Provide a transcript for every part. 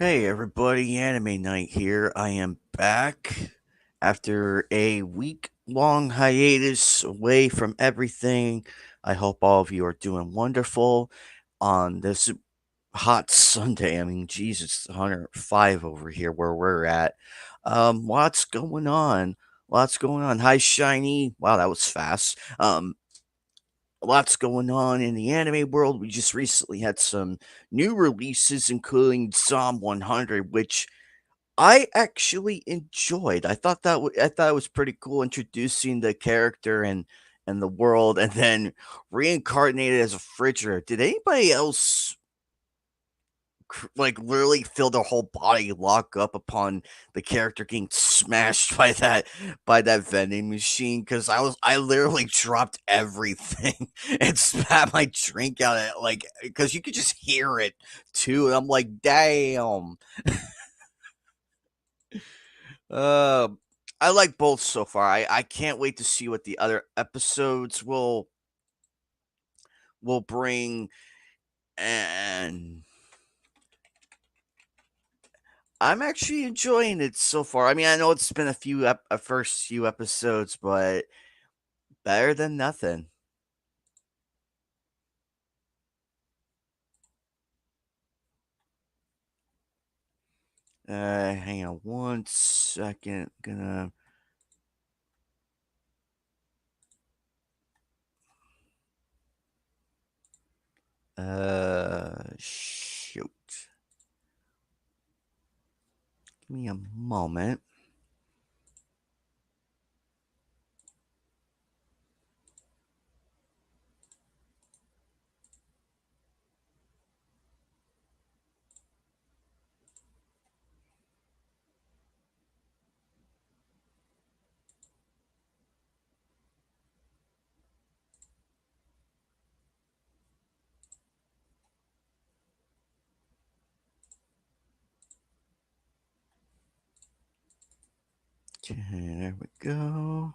Hey everybody, Anime Night here. I am back after a week long hiatus away from everything. I hope all of you are doing wonderful on this hot Sunday. I mean, Jesus, 105 over here where we're at. Lots going on. Lots going on. Hi, Shiny. Wow, that was fast. Lots going on in the anime world. We just recently had some new releases, including Psalm 100, which I actually enjoyed. I thought it was pretty cool introducing the character and the world, and then reincarnated as a Fridger. Did anybody else like literally feel their whole body lock up upon the character getting smashed by that vending machine? Because I literally dropped everything and spat my drink out at like because you could just hear it too, and I'm like, damn. Uh, I like both so far. I can't wait to see what the other episodes will bring, and I'm actually enjoying it so far. I mean, I know it's been a first few episodes, but better than nothing. Hang on one second. Gonna shoot. Give me a moment. Okay, there we go.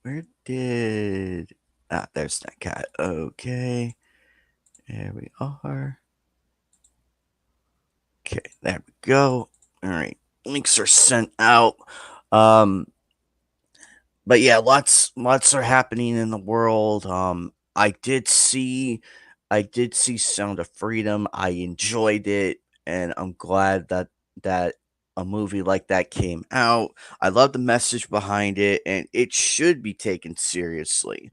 Where did there's that cat. Okay. There we are. Okay, there we go. All right, links are sent out. Um, but yeah, lots are happening in the world. I did see Sound of Freedom. I enjoyed it, and I'm glad that a movie like that came out. I love the message behind it, and it should be taken seriously.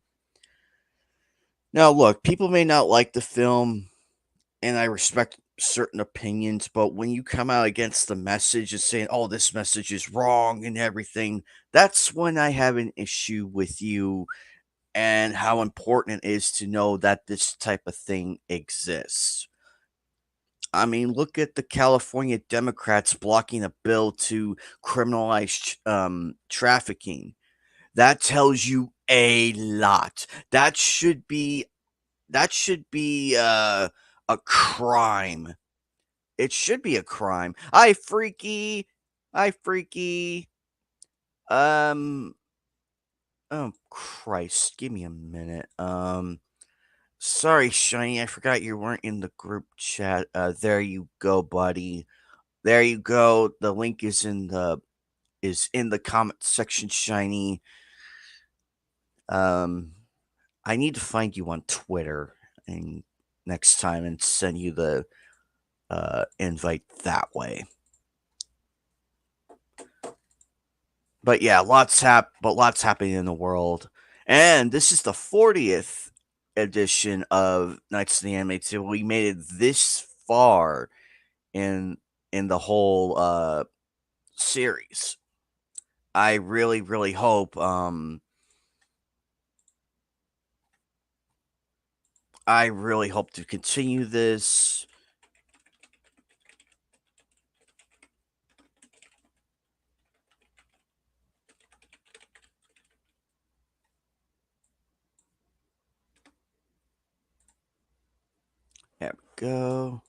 Now, look, people may not like the film, and I respect certain opinions, but when you come out against the message and saying, "Oh, this message is wrong" and everything, that's when I have an issue with you and how important it is to know that this type of thing exists. I mean, look at the California Democrats blocking a bill to criminalize trafficking. That tells you a lot. That should be a crime. It should be a crime. I freaky. I freaky. Um. Oh Christ! Give me a minute. Sorry, Shiny. I forgot you weren't in the group chat. There you go, buddy. There you go. The link is in the comment section, Shiny. Um. I need to find you on Twitter and next time and send you the invite that way. But yeah, lots happening in the world. And this is the 40th edition of Nights of the Animated Series. We made it this far in the whole series. I really, really hope I really hope to continue this. There we go.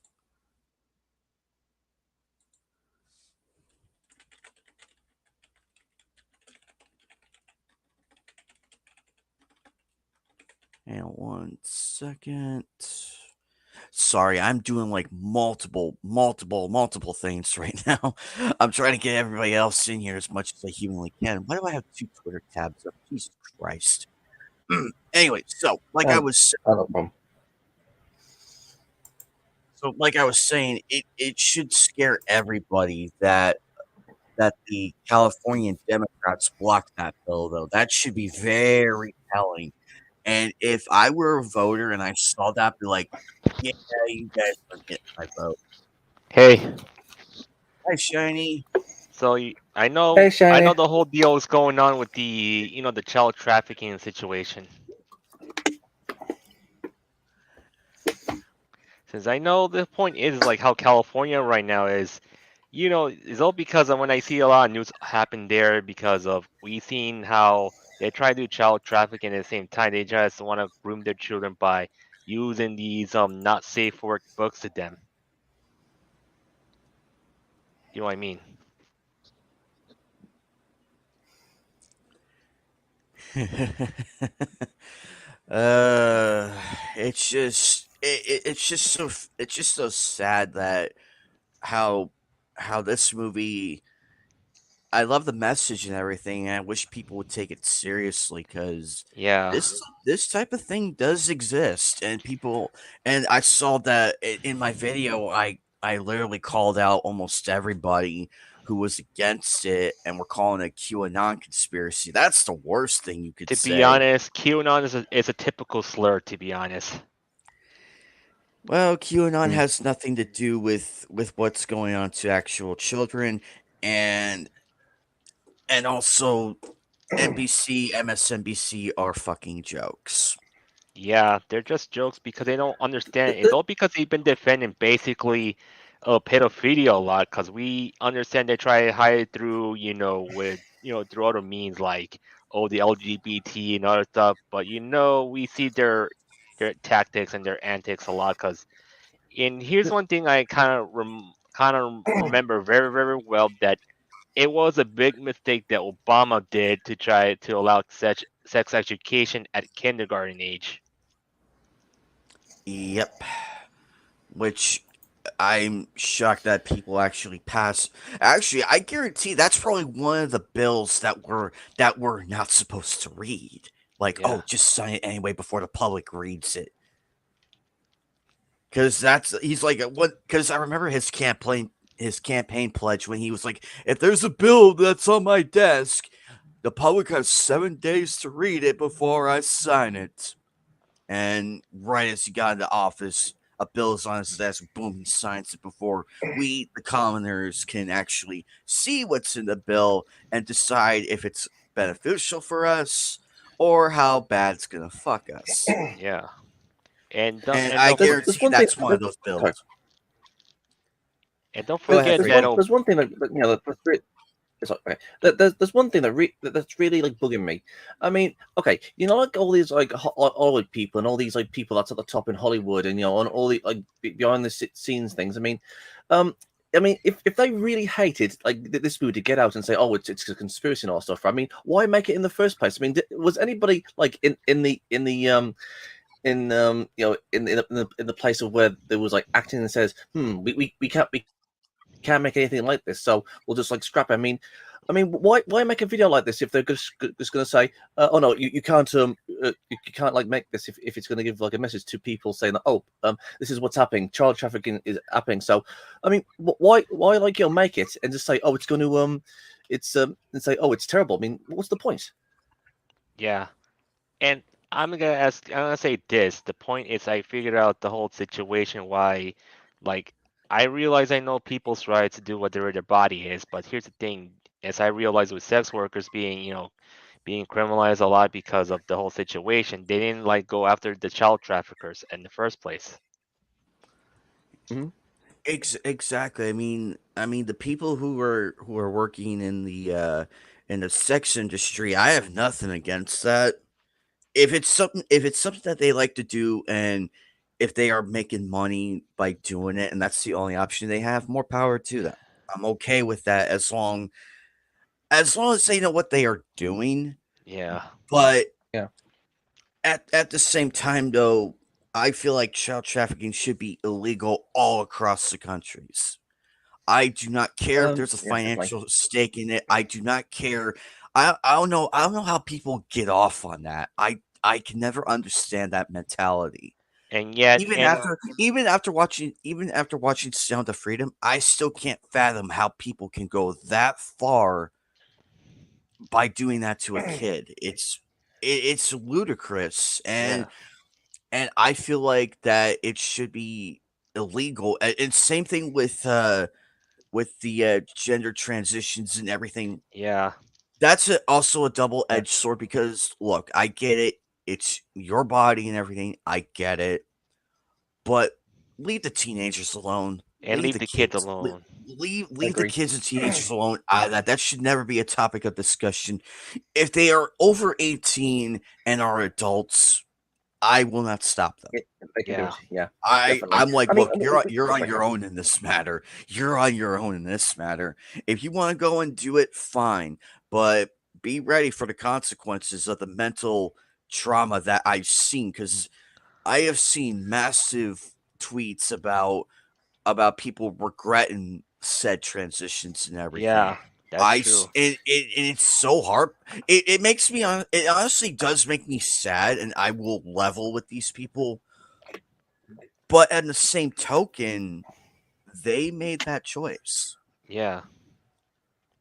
And 1 second. Sorry, I'm doing like multiple things right now. I'm trying to get everybody else in here as much as I humanly can. Why do I have two Twitter tabs up? Jesus Christ. Anyway, so I no problem. like I was saying, it should scare everybody that the Californian Democrats blocked that bill, though. That should be very telling. And if I were a voter and I saw that, I'd be like, yeah, you guys are getting my vote. Hey, Hi, Shiny. so Hey, I know Shiny. the whole deal is going on with the the child trafficking situation. Since I know the point is like how California right now is, it's all because of when I see a lot of news happen there because of we seen how they try to do child trafficking at the same time they just want to groom their children by using these not safe for work books to them. You know what I mean? uh, it's just so sad that how how this movie. I love the message and everything, and I wish people would take it seriously because Yeah. this type of thing does exist, and people. And I saw that in my video. I literally called out almost everybody who was against it, and we're calling it QAnon conspiracy. That's the worst thing you could To be say. honest, QAnon is a typical slur. To be honest. Well, QAnon Hmm. has nothing to do with what's going on to actual children, and also NBC, MSNBC are fucking jokes. Yeah, they're just jokes because they don't understand. Th- It's th- all because they've been defending basically pedophilia a lot. Because we understand they try to hide it through, with through other means like the LGBT and other stuff. But we see their tactics and their antics a lot. And here's one thing I kind of remember very very well that it was a big mistake that Obama did to try to allow sex education at kindergarten age. Yep. Which I'm shocked that people actually pass. Actually, I guarantee that's probably one of the bills that we're not supposed to read. Like, Yeah. oh, just sign it anyway before the public reads it. Because that's he's like what? Because I remember his campaign pledge when he was like, if there's a bill that's on my desk, the public has 7 days to read it before I sign it. And right as he got into office, a bill is on his desk. Boom, he signs it before we, the commoners, can actually see what's in the bill and decide if it's beneficial for us or how bad it's gonna fuck us. Yeah, and don't And and I don't there's for, there's guarantee one thing. that's one of those Sorry. bills. and don't Go ahead, forget There's that one. Freddie. oh There's one thing that there's one thing that's really like bugging me. I mean, okay, like all these like Hollywood people and all these like people that's at the top in Hollywood and and all the like behind the scenes things. Um, if they really hated like this movie to get out and say, oh, it's a conspiracy and all that stuff. I mean, why make it in the first place? I mean, was anybody like in the place of where there was like acting and says, we can't make anything like this, so we'll just like scrap it. Why make a video like this if they're just going to say, oh no, you can't you can't like make this if it's going to give like a message to people saying that this is what's happening, child trafficking is happening. So why like make it and just say oh it's going to it's and say oh it's terrible. I mean, what's the point? yeah, and I'm gonna say this. The point is, I figured out the whole situation why, like, I realize I know people's right to do whatever their body is, but here's the thing: as I realize with sex workers being being criminalized a lot because of the whole situation. They didn't like go after the child traffickers in the first place. Mhm. Exactly. I mean, the people who are working in the sex industry, I have nothing against that. If it's something that they like to do, and if they are making money by doing it, and that's the only option they have, more power to them. I'm okay with that as long as they know what they are doing. Yeah, But Yeah. at the same time, though, I feel like child trafficking should be illegal all across the countries. I do not care if there's a Yeah, definitely. financial stake in it. I do not care. I don't know how people get off on that. I can never understand that mentality. and yet, Even and after watching Sound of Freedom, I still can't fathom how people can go that far by doing that to a kid. It's ludicrous, yeah, and I feel like that it should be illegal. And same thing with the gender transitions and everything. yeah, That's also a double Yeah, edged sword because look, I get it. It's your body and everything. I get it, but leave the teenagers alone. and Leave leave the the kids kids. alone. Leave the agree. kids and teenagers alone. That should never be a topic of discussion. If they are over 18 and are adults, I will not stop them. Yeah, they can do Yeah, it. Yeah, I definitely. I'm like, I mean, look, you're on sorry, go your on. own in this matter. You're on your own in this matter. If you want to go and do it, fine, but be ready for the consequences of the mental trauma that I've seen, because I have seen massive tweets about people regretting said transitions and everything. yeah, that's true. And it's so hard. It makes me it honestly does make me sad, and I will level with these people, but at the same token, they made that choice. Yeah,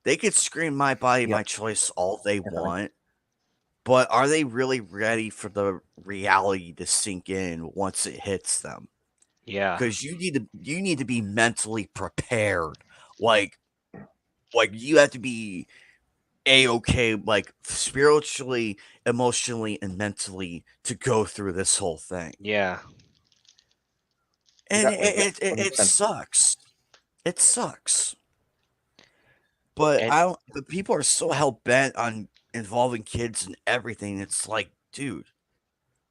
They could scream "my body, Yep, my choice" all they definitely. want, but are they really ready for the reality to sink in once it hits them? yeah, Because you need to be mentally prepared. Like you have to be a okay, like spiritually, emotionally, and mentally to go through this whole thing. yeah, And Exactly. Yeah, it 100%. sucks. It sucks. But and I don't but people are so hell bent on involving kids in everything. It's like, dude,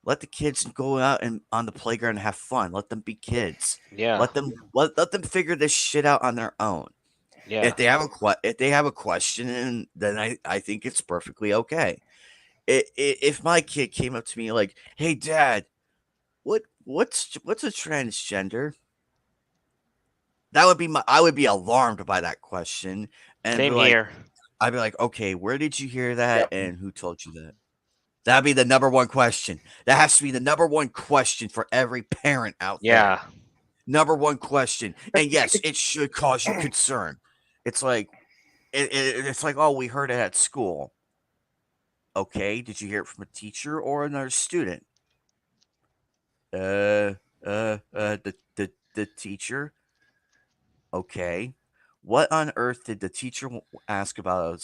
let the kids go out and on the playground and have fun. Let them be kids. yeah, Let them figure this shit out on their own. yeah. If they have a question, and then I think it's perfectly okay. If my kid came up to me like, "Hey, Dad, what's a transgender?" I would be alarmed by that question, and Same here. I'd be like, "Okay, where did you hear that, Yep. and who told you that?" That'd be the number one question. That has to be the number one question for every parent out there. Yeah, Number one question, and yes, It- it should cause you concern. It's like it's like, "Oh, we heard it at school." Okay, did you hear it from a teacher or another student? Uh, the teacher. Okay. What on earth did the teacher ask about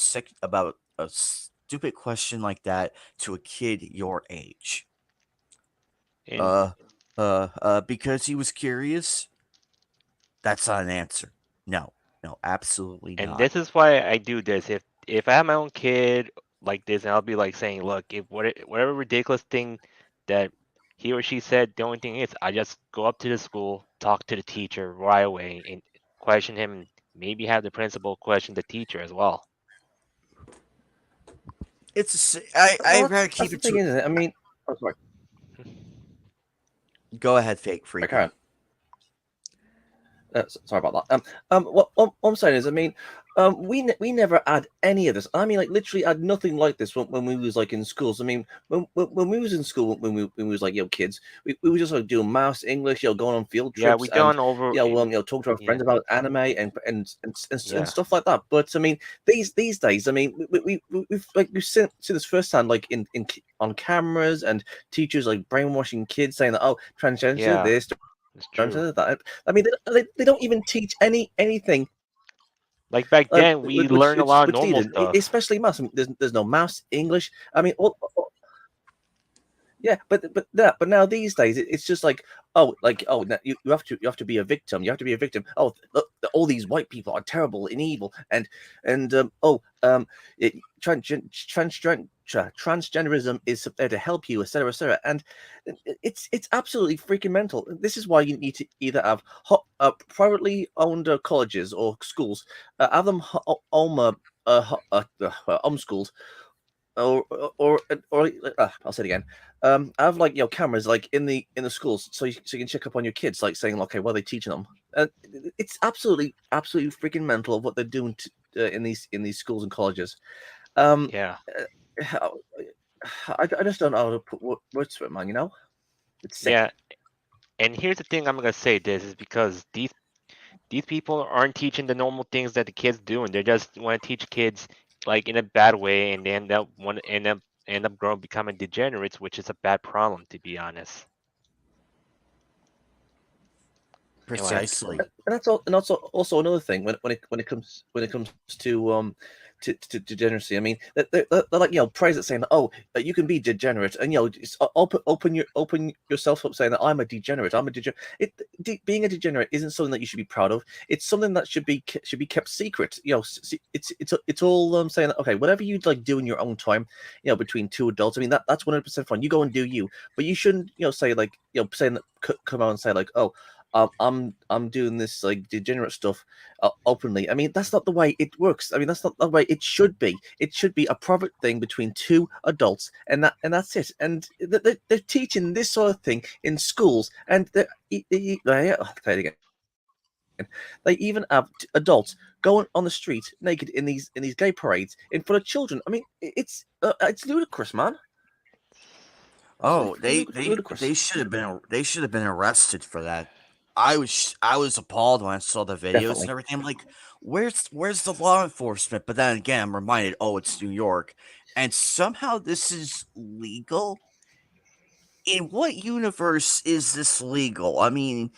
a stupid question like that to a kid your age? and Uh, because he was curious. That's not an answer. No, no, absolutely and not. this is why I do this. If I have my own kid like this, and I'll be like saying, look, if whatever ridiculous thing that he or she said, the only thing is, I just go up to the school, talk to the teacher right away, and question him, and maybe have the principal question the teacher as well. I'd rather that's keep the it thing, to. isn't it? I mean, oh, sorry. Go ahead, fake Sorry, freedom. Karen. Sorry about that. What I'm saying is, I mean, we never had any of this. I mean, like literally had nothing like this when we was like in schools. I mean, when we was in school, when we was like kids, we were just like doing maths, English, going on field Yeah, trips, we and done over. talk to our Yeah, friends about anime and yeah, stuff like that. But I mean, these days, I mean, we've seen this firsthand, like on cameras, and teachers like brainwashing kids, saying that, oh, transgender yeah. this, It's true. transgender that. I mean, they don't even teach anything Like back then, we learned a lot of Which normal needed, stuff. especially maths. I mean, there's no maths, English. I mean, yeah, but now these days it's just like, oh, like, oh, now you have to be a victim. You have to be a victim. Oh, look, all these white people are terrible and evil, and it, transgenderism is there to help you, etc., etc. And it's absolutely freaking mental. This is why you need to either have privately owned colleges or schools, have them homeschooled, or I'll say it again. I have, like, cameras, like, in the schools, so you can check up on your kids, like, saying, okay, what are they teaching them? And it's absolutely freaking mental of what they're doing in these schools and colleges. Um, Yeah, how- I just don't know how to put words to it, man. It's sick. yeah. And here's the thing, I'm gonna say this is because these people aren't teaching the normal things that the kids do, and they just want to teach kids like in a bad way, and they end up growing becoming degenerates, which is a bad problem, to be honest. And like, Precisely. And that's all, and also another thing when it comes to degeneracy. I mean, they're like, praise it, saying that, oh, you can be degenerate, and just open yourself up, saying that I'm a degenerate. I'm a degenerate. Being a degenerate isn't something that you should be proud of. It's something that should be kept secret. It's all saying that, okay, whatever you like do in your own time, between two adults. I mean, that's 100% fine. You go and do you, but you shouldn't say, like, saying that, come out and say, like, oh, I'm doing this, like, degenerate stuff openly. I mean, that's not the way it works. I mean, that's not the way it should be. It should be a private thing between two adults, and that's it. And they're teaching this sort of thing in schools, and I'll tell you again. They even have adults going on the street naked in these gay parades in front of children. I mean, it's ludicrous, man. Oh, Absolutely ludicrous. they should have been arrested for that. I was appalled when I saw the videos and Definitely. everything. I'm like, where's the law enforcement? But then again, I'm reminded, oh, it's New York, and somehow this is legal. In what universe is this legal? I mean,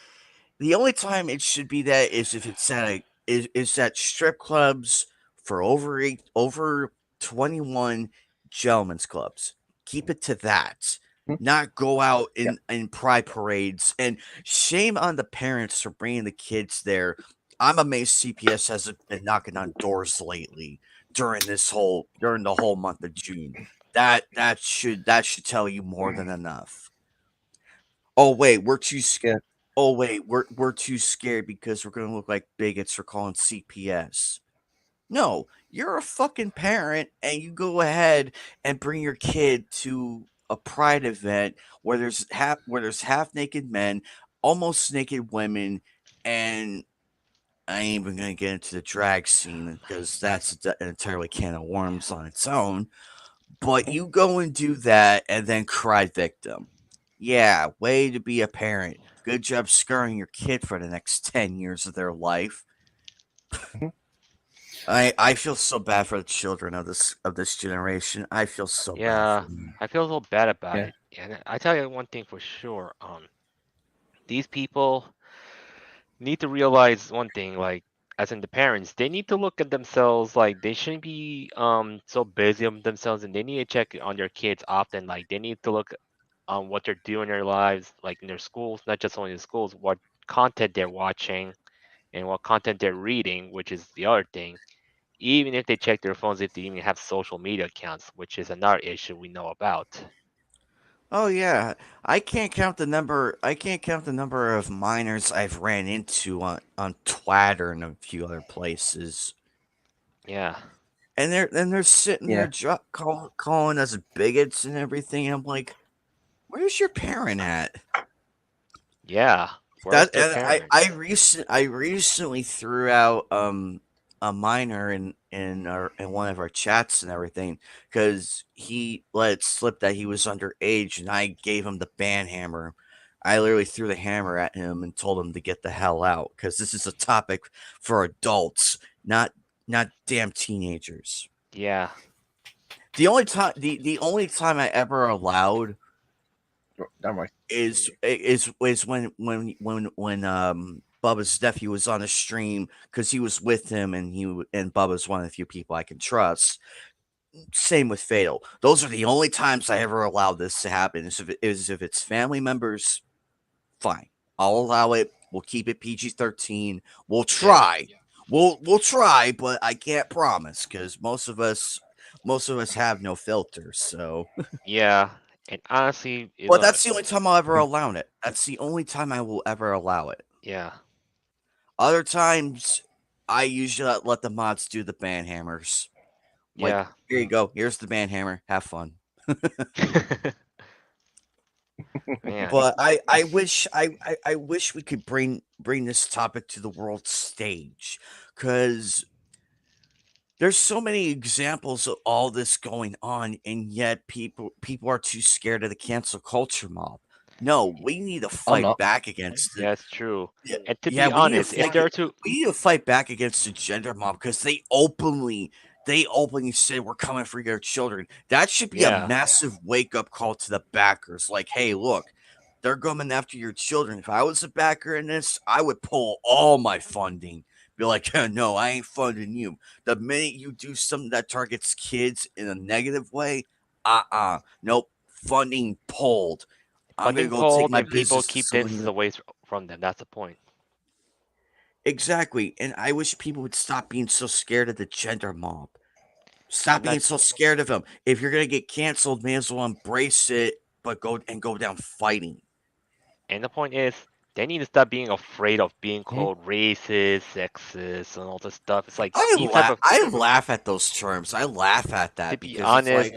the only time it should be that is if it's at is at strip clubs for over 21 gentlemen's clubs. Keep it to that. Hmm? Not go out Yeah. in pride parades. And shame on the parents for bringing the kids there. I'm amazed CPS hasn't been knocking on doors lately during the whole month of June. That should tell you more than enough. Oh wait, Yeah. we're too scared because we're gonna look like bigots for calling CPS. No, you're a fucking parent and you go ahead and bring your kid to a pride event where there's half naked men, almost naked women, and I ain't even gonna get into the drag scene because that's an entirely can of worms on its own. But you go and do that and then cry victim. Yeah, way to be a parent. Good job scarring your kid for the next 10 years of their life. Mhm. I feel so bad for the children of this generation. I feel so bad for yeah, them. I feel a little bad about Yeah. it. And I tell you one thing for sure. These people need to realize one thing, like as in the parents, they need to look at themselves. Like they shouldn't be so busy on themselves, and they need to check on their kids often. Like they need to look on what they're doing in their lives, like in their schools, not just only in schools, what content they're watching and what content they're reading, which is the other thing. Even if they check their phones, if they even have social media accounts, which is another issue we know about. Oh yeah, I can't count the number of minors I've ran into on Twitter and a few other places. Yeah, And they're sitting there Yeah. calling us bigots and everything. I'm like, where's your parent at? yeah. Where's That their and parent? I recently threw out a minor in one of our chats and everything because he let it slip that he was underage and I gave him the ban hammer. I literally threw the hammer at him and told him to get the hell out because this is a topic for adults, not damn teenagers. Yeah, The only time I ever allowed Damn right. is when Bubba's nephew was on a stream because he was with him, and and Bubba's one of the few people I can trust. Same with Fatal. Those are the only times I ever allow this to happen. Is if it's family members, fine. I'll allow it. We'll keep it PG-13. We'll Yeah. try. We'll try, but I can't promise because most of us have no filters. So, Yeah. And honestly, you but know, that's the only time I'll ever allow it. That's the only time I will ever allow it. yeah. Other times, I usually let the mods do the ban hammers. Like, Yeah. here you go. Here's the ban hammer. Have fun. Man. But I wish we could bring this topic to the world stage, because there's so many examples of all this going on, and yet people are too scared of the cancel culture mob. No, we need to I'm fight not. back against it. That's true. Yeah, And to yeah, be honest, if they're to we need to fight back against the gender mob because they openly say we're coming for your children. That should be a yeah. massive wake up call to the backers. Like, hey, look, they're coming after your children. If I was a backer in this, I would pull all my funding. Be like, no, I ain't funding you. The minute you do something that targets kids in a negative way, nope, funding pulled. I'm gonna Funding go take pulled my and people business to keep someone. distance away from them. That's the point. Exactly, and I wish people would stop being so scared of the gender mob. Stop And being that so scared of him. If you're gonna get canceled, may as well embrace it, but go down fighting. and the point is they need to stop being afraid of being Mhm. called racist, sexist, and all this stuff. It's like I these type laugh. of I laugh at those terms. I laugh at to that be because it's honest,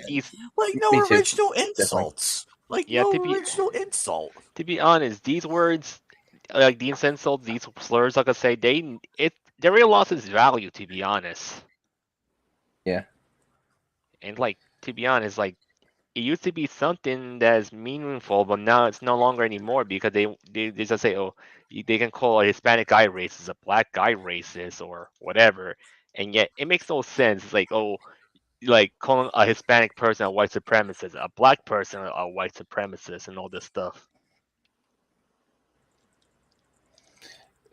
like Me no too. original Definitely. insults. Like yeah, no original insult. to be honest, these words like these insults, these slurs, like I say, they really lost its value. To be honest, Yeah. and like to be honest, like it used to be something that's meaningful, but now it's no longer anymore because they just say, oh, they can call a Hispanic guy racist, a black guy racist, or whatever, and yet it makes no sense. It's like, oh, like calling a Hispanic person a white supremacist, a black person a white supremacist, and all this stuff.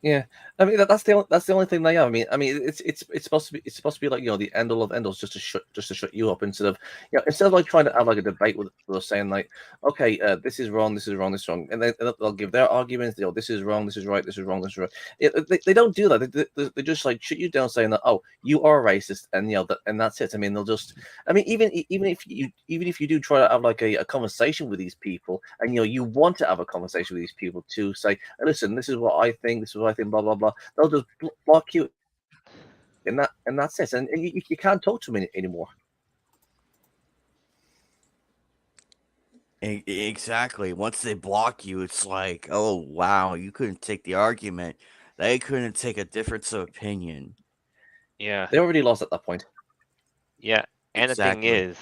Yeah, I mean that's the only thing they have. I mean, it's supposed to be like the end all of end alls just to shut you up instead of like trying to have like a debate with us saying like, okay, this is wrong, this is wrong, this is wrong, and then they'll give their arguments. This is wrong, this is right, this is wrong, this is right. They don't do that. They just like shut you down, saying that, oh, you are racist, and and that's it. I mean, they'll just. I mean, even if you do try to have like a conversation with these people, and you want to have a conversation with these people to say, listen, this is what I think, this is what I think, blah blah blah. They'll just block you, and that's it. And you can't talk to them anymore. Exactly. Once they block you, it's like, oh wow, you couldn't take the argument. They couldn't take a difference of opinion. Yeah, They already lost at that point. yeah. And the thing Exactly. is,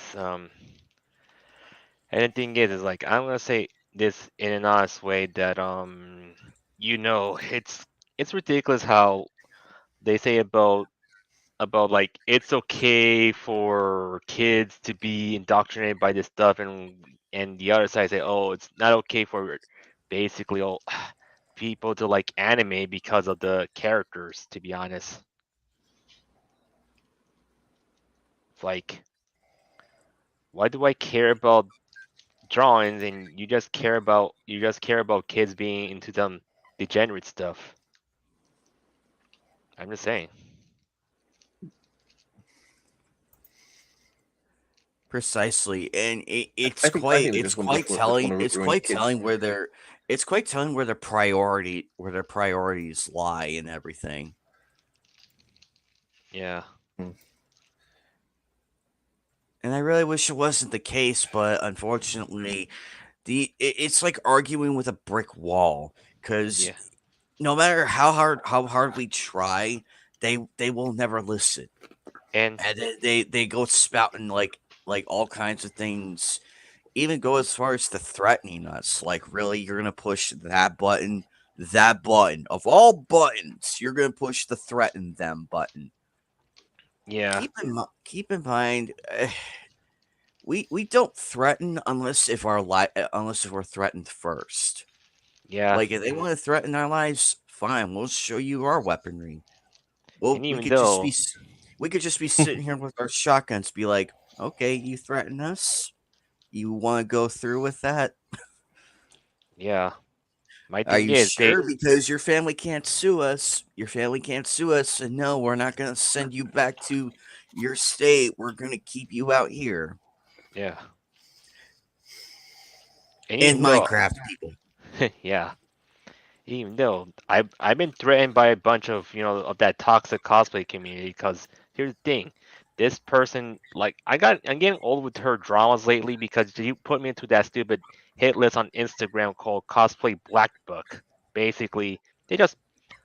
is like I'm gonna say this in an honest way that it's ridiculous how they say about like it's okay for kids to be indoctrinated by this stuff, and the other side say, oh, it's not okay for basically all people to like anime because of the characters. To be honest, it's like, why do I care about drawings and you just care about kids being into them degenerate stuff? I'm just saying. Precisely, and I think they just want it's to ruin quite kids. telling where their priorities lie and everything. Yeah, Hmm. And I really wish it wasn't the case, but unfortunately, it's like arguing with a brick wall because yeah, no matter how hard we try, they will never listen, and and they go spouting like all kinds of things, even go as far as to threatening us. Like, really, you're gonna push that button of all buttons, you're gonna push the threaten them button. yeah, Keep in mind, we don't threaten unless if we're threatened first. yeah, Like, if they want to threaten our lives, fine, we'll show you our weaponry. Well, And even though, we could just be sitting here with our shotguns, be like, okay, you threaten us. You want to go through with that? yeah, my Are thing you is they, sure? Because your family can't sue us. Your family can't sue us. And no, we're not going to send you back to your state. We're going to keep you out here yeah, and in even though, Minecraft, people. yeah, even though I've been threatened by a bunch of of that toxic cosplay community because here's the thing, this person like I'm getting old with her dramas lately because she put me into that stupid hit list on Instagram called Cosplay Black Book. Basically, they just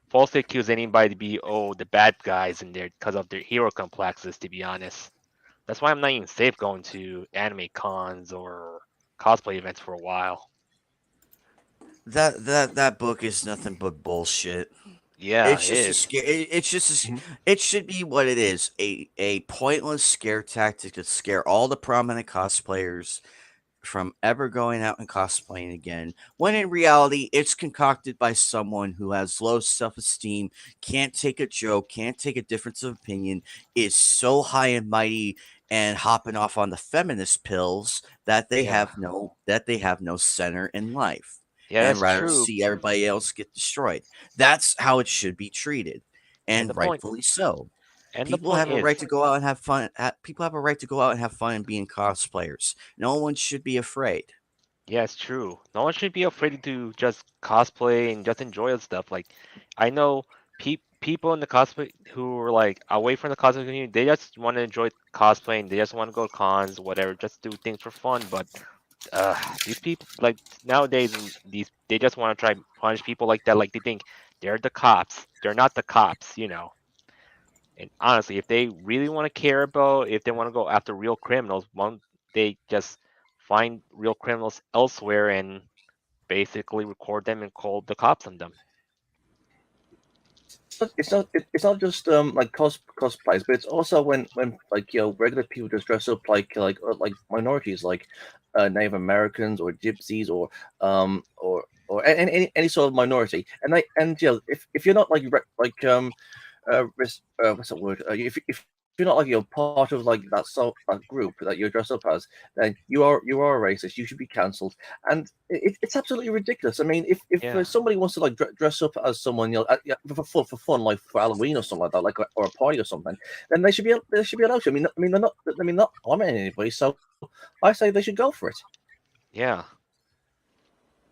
falsely accuse anybody to be the bad guys in there because of their hero complexes. To be honest, that's why I'm not even safe going to anime cons or cosplay events for a while. That book is nothing but bullshit. Yeah, It's it just a is. scare. It's just Mhm. it should be what it is, a pointless scare tactic to scare all the prominent cosplayers from ever going out and cosplaying again, when in reality, it's concocted by someone who has low self esteem, can't take a joke, can't take a difference of opinion, is so high and mighty and hopping off on the feminist pills Yeah, that they have no center in life yeah, and that's rather true. see everybody else get destroyed. That's how it should be treated, And the and point, rightfully so. and the People point have a is, right to go out and have fun. People have a right to go out and have fun and being cosplayers. No one should be afraid. yeah, it's true. No one should be afraid to just cosplay and just enjoy the stuff. Like, I know people in the cosplay who are like away from the cosplay community, they just want to enjoy cosplaying. They just want to go to cons, whatever, just do things for fun. But these people, like nowadays, these they just want to try and punish people like that. Like they think they're the cops. They're not the cops. And honestly, if they really want to care about, if they want to go after real criminals, one they just find real criminals elsewhere and basically record them and call the cops on them. It's not just like cosplays, but it's also when like regular people just dress up like minorities, like Native Americans or Gypsies or any sort of minority, and if you're not what's that word? If you're not part of like that group that you're dressed up as, then you are a racist. You should be cancelled, and it's absolutely ridiculous. I mean, if Yeah. somebody wants to like dress up as someone, yeah, for fun, like for Halloween or something like that, like or a party or something, then they should be allowed to. They're not harming anybody, so I say they should go for it. Yeah.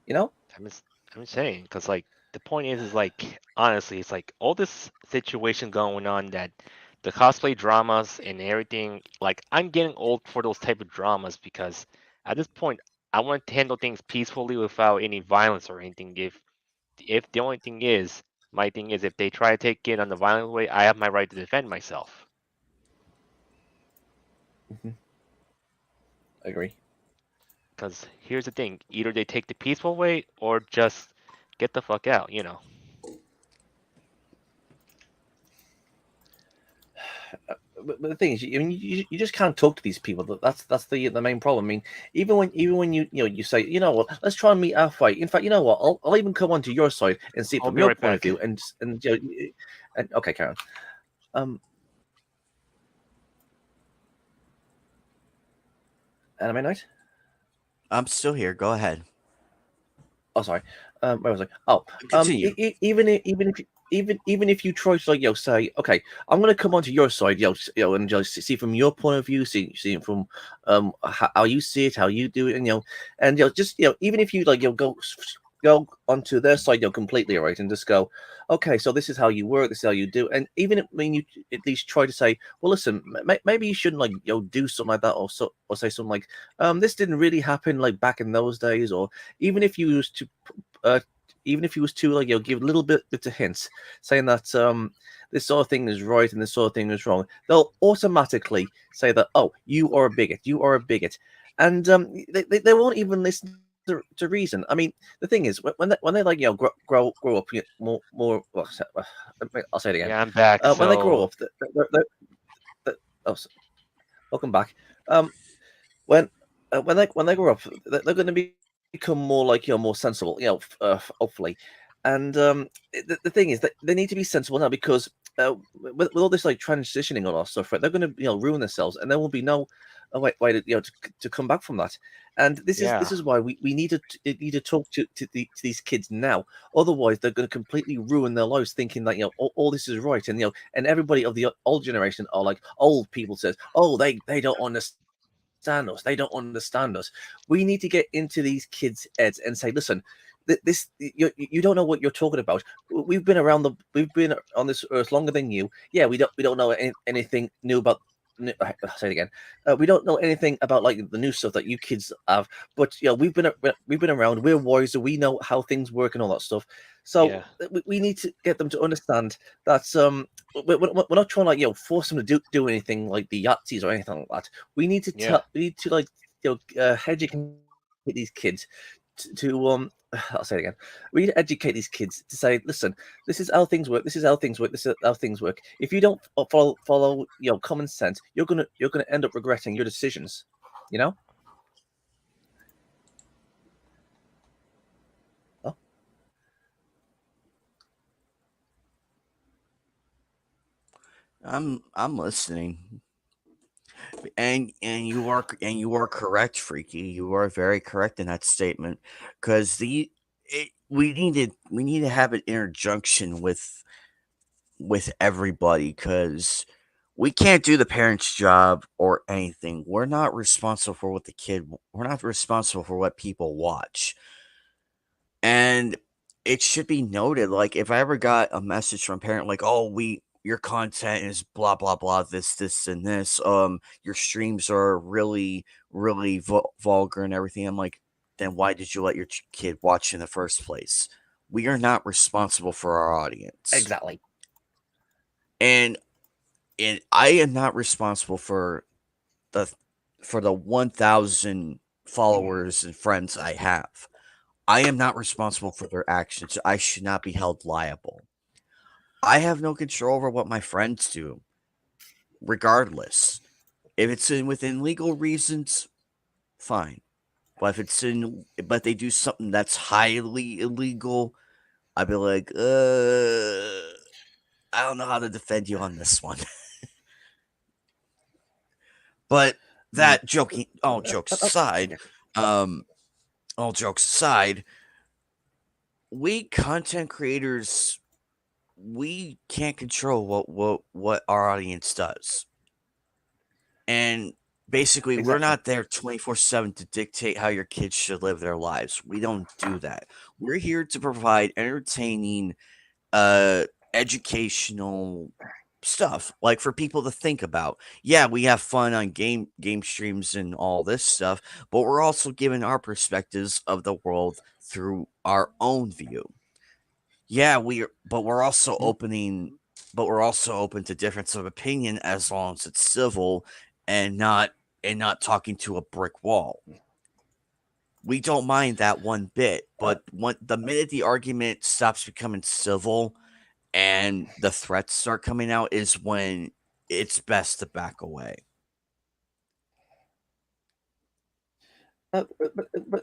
You know. I'm just, I'm saying, because like the point is like honestly, it's like all this situation going on that the cosplay dramas and everything. Like I'm getting old for those type of dramas because at this point I want to handle things peacefully without any violence or anything. If the only thing is my thing is if they try to take it on the violent way, I have my right to defend myself. Mhm. I agree. Because here's the thing: either they take the peaceful way or just get the fuck out. But the thing is, you just can't talk to these people. That's the main problem. I mean, even when you say, what, let's try and meet halfway. In fact, you know what, I'll even come onto your side and see it I'll from be your right point of back. view, and okay, Karen. Anime night. I'm still here. Go ahead. Oh, sorry. Where was I? Oh, Continue. even if you try to like say, okay, I'm gonna come onto your side, and just see from your point of view, see it from how you see it, how you do it, and just even if you like go onto their side, completely right, and just go, okay, so this is how you work, this is how you do, and even if, you at least try to say, well, listen, maybe you shouldn't like do something like that, or say something like, this didn't really happen like back in those days, or even if you used to uh, even if he was to like give a little bit of hints saying that this sort of thing is right and this sort of thing is wrong, they'll automatically say that, oh, you are a bigot, you are a bigot, and they won't even listen to reason. I mean, the thing is, when they like grow up, more well, I'll say it again. Yeah, I'm back. When they So grow up, they oh, welcome back. When they grow up, they're going to become more like more sensible, hopefully. And the thing is that they need to be sensible now because with all this like transitioning on our stuff, right? They're going to ruin themselves, and there will be no way to, to come back from that. And this Yeah. is why we need to talk to these kids now. Otherwise, they're going to completely ruin their lives, thinking that all this is right, and and everybody of the old generation are like old people says, oh they don't understand us, they don't understand us. We need to get into these kids' heads and say, listen, this you don't know what you're talking about. We've been on this earth longer than you. Yeah, we don't know anything new about. I'll say it again. We don't know anything about like the new stuff that you kids have, but we've been around. We're wiser. We know how things work and all that stuff. So Yeah. we need to get them to understand that we're not trying to like force them to do anything like the Yahtzees or anything like that. We need to Yeah. tell we need to like educate these kids to I'll say it again. We need to educate these kids to say, listen, this is how things work. This is how things work. This is how things work. If you don't follow common sense, you're gonna end up regretting your decisions. You know. Oh, I'm listening. And you are correct, Freaky. You are very correct in that statement, because we need to have an interjunction with everybody, because we can't do the parent's job or anything. We're not responsible for what the kid. We're not responsible for what people watch. And it should be noted, like, if I ever got a message from a parent like, "Oh, we your content is blah blah blah, this and this. Your streams are really really vulgar and everything." I'm like, then why did you let your kid watch in the first place? We are not responsible for our audience, exactly. and I am not responsible the for the 1,000 followers and friends I have. I am not responsible for their actions. I should not be held liable. I have no control over what my friends do, regardless. If it's within legal reasons, fine. But they do something that's highly illegal, I'd be like, I don't know how to defend you on this one. But Mm. that joking, all jokes aside, Yeah. um, all jokes aside, we content creators, we can't control what our audience does. And basically, we're Exactly. not there 24/7 to dictate how your kids should live their lives. We don't do that. We're here to provide entertaining, uh, educational stuff, like for people to think about. Yeah, we have fun on game streams and all this stuff, but we're also giving our perspectives of the world through our own view. Yeah, we're also Mm. we're also open to difference of opinion as long as it's civil and not talking to a brick wall. We don't mind that one bit, Uh, but the minute the argument stops becoming civil and the threats start coming out is when it's best to back away. but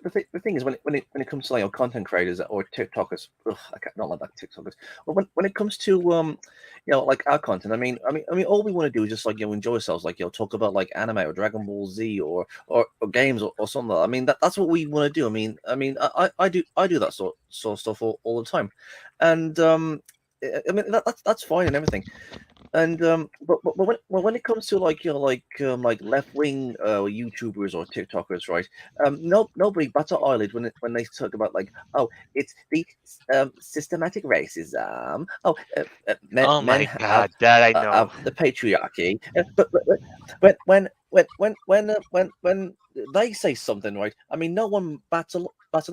the thing is, when it comes to like content creators or TikTokers, ugh, I can't not like that TikTokers. But when it comes to like our content, I mean, all we want to do is just like enjoy ourselves, like talk about like anime or Dragon Ball Z or games or something. I mean, that's what we want to do. I do that sort of stuff all the time, and I mean that's fine and everything. And when it comes to like like left wing YouTubers or TikTokers, right? Nobody bats an eyelid when they talk about like, oh, it's the systematic racism. Oh, Oh men my God, that I know. have the patriarchy. But when they say something, right? I mean, no one bats an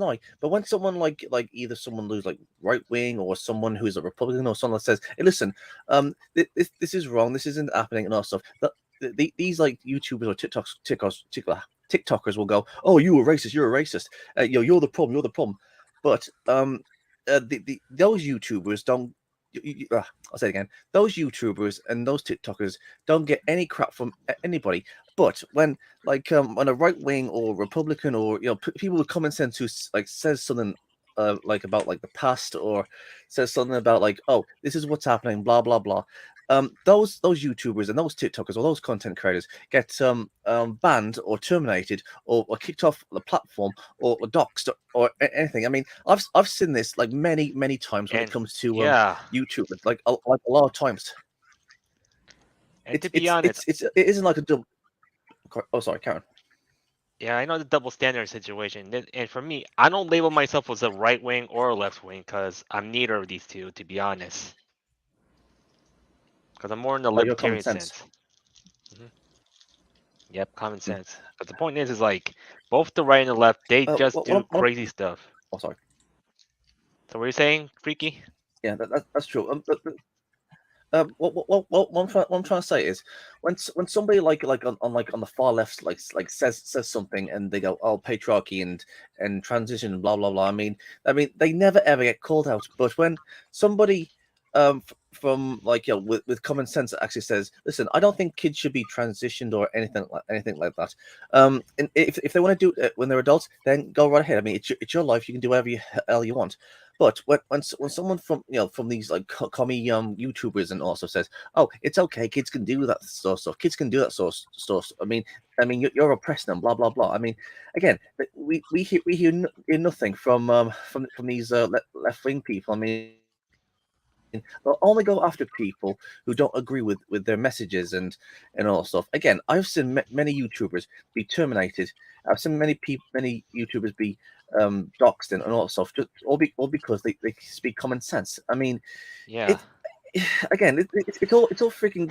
eye. But when someone like either someone who's like right wing or someone who's a Republican or someone that says, hey, listen, this is wrong. This isn't happening and all stuff. These like YouTubers or TikTokers will go, "Oh, you a racist. You're a racist. You're the problem. You're the problem." But those YouTubers don't. I'll say it again. Those YouTubers and those TikTokers don't get any crap from anybody. But when a right wing or Republican or people with common sense who like says something about like the past, or says something about like, oh, this is what's happening, blah blah blah. Those YouTubers and those TikTokers or those content creators get banned or terminated or kicked off the platform or doxxed or anything. I mean, I've seen this like many times when it And comes to yeah, YouTubers, like a lot of times. and to be honest, It isn't like a double. Oh, sorry, Karen. yeah, I know the double standard situation. And for me, I don't label myself as a right wing or a left wing because I'm neither of these two, to be honest. Because I'm more in the Oh, your common libertarian sense. sense. hmm Yep, common sense. But the point is like both the right and the left, they just do crazy stuff. Oh, sorry. So what are you saying, Freaky? Yeah, that's true. What I'm trying to say is when somebody on the far left says something and they go, oh, patriarchy and transition and blah blah blah. I mean they never ever get called out, but when somebody from like, with common sense actually says, listen, I don't think kids should be transitioned or anything like that. And if they want to do it when they're adults, then go right ahead. I mean, it's your life. You can do whatever hell you want. But when someone from from these like commie YouTubers and also says, oh, it's okay, kids can do that sort of stuff. Kids can do that sort of stuff. I mean, you're oppressing them, blah blah blah. I mean, again, hear nothing from these left wing people. I mean, they'll only go after people who don't agree with their messages and all stuff. Again, I've seen many YouTubers be terminated. I've seen many YouTubers be doxxed and all that stuff, just all because they speak common sense. I mean, Yeah. it again, it's all freaking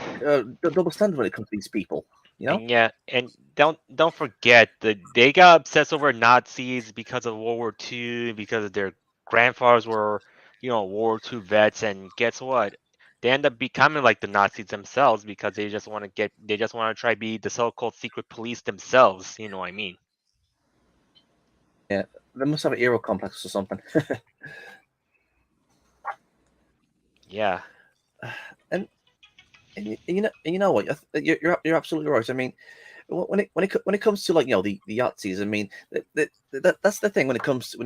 double standard when it comes to these people. You know? And yeah, and don't forget that they got obsessed over Nazis because of World War II, because their grandfathers were, World War II vets, and guess what? They end up becoming like the Nazis themselves because they just want to try be the so-called secret police themselves. You know what I mean? Yeah, they must have an hero complex or something. Yeah. and you know what? You're absolutely right. I mean, when it comes to like the Yahtzees, I mean that's the thing when it comes to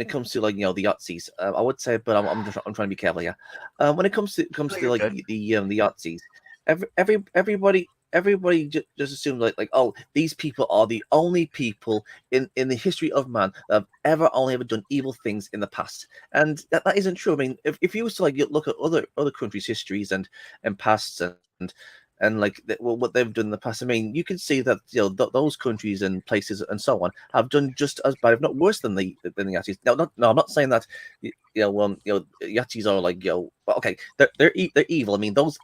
like the Yahtzees. I would say, but I'm trying to be careful here. When it comes No, to you're like good. the Yahtzees, everybody just assumes like, oh, these people are the only people in the history of man that have ever done evil things in the past, and that isn't true. I mean, if you was to like look at other countries' histories and pasts and like what they've done in the past. I mean, you can see that those countries and places and so on have done just as bad, if not worse, than the Yahtzees. No, I'm not saying that Yahtzees are like well, okay, they're evil. I mean, those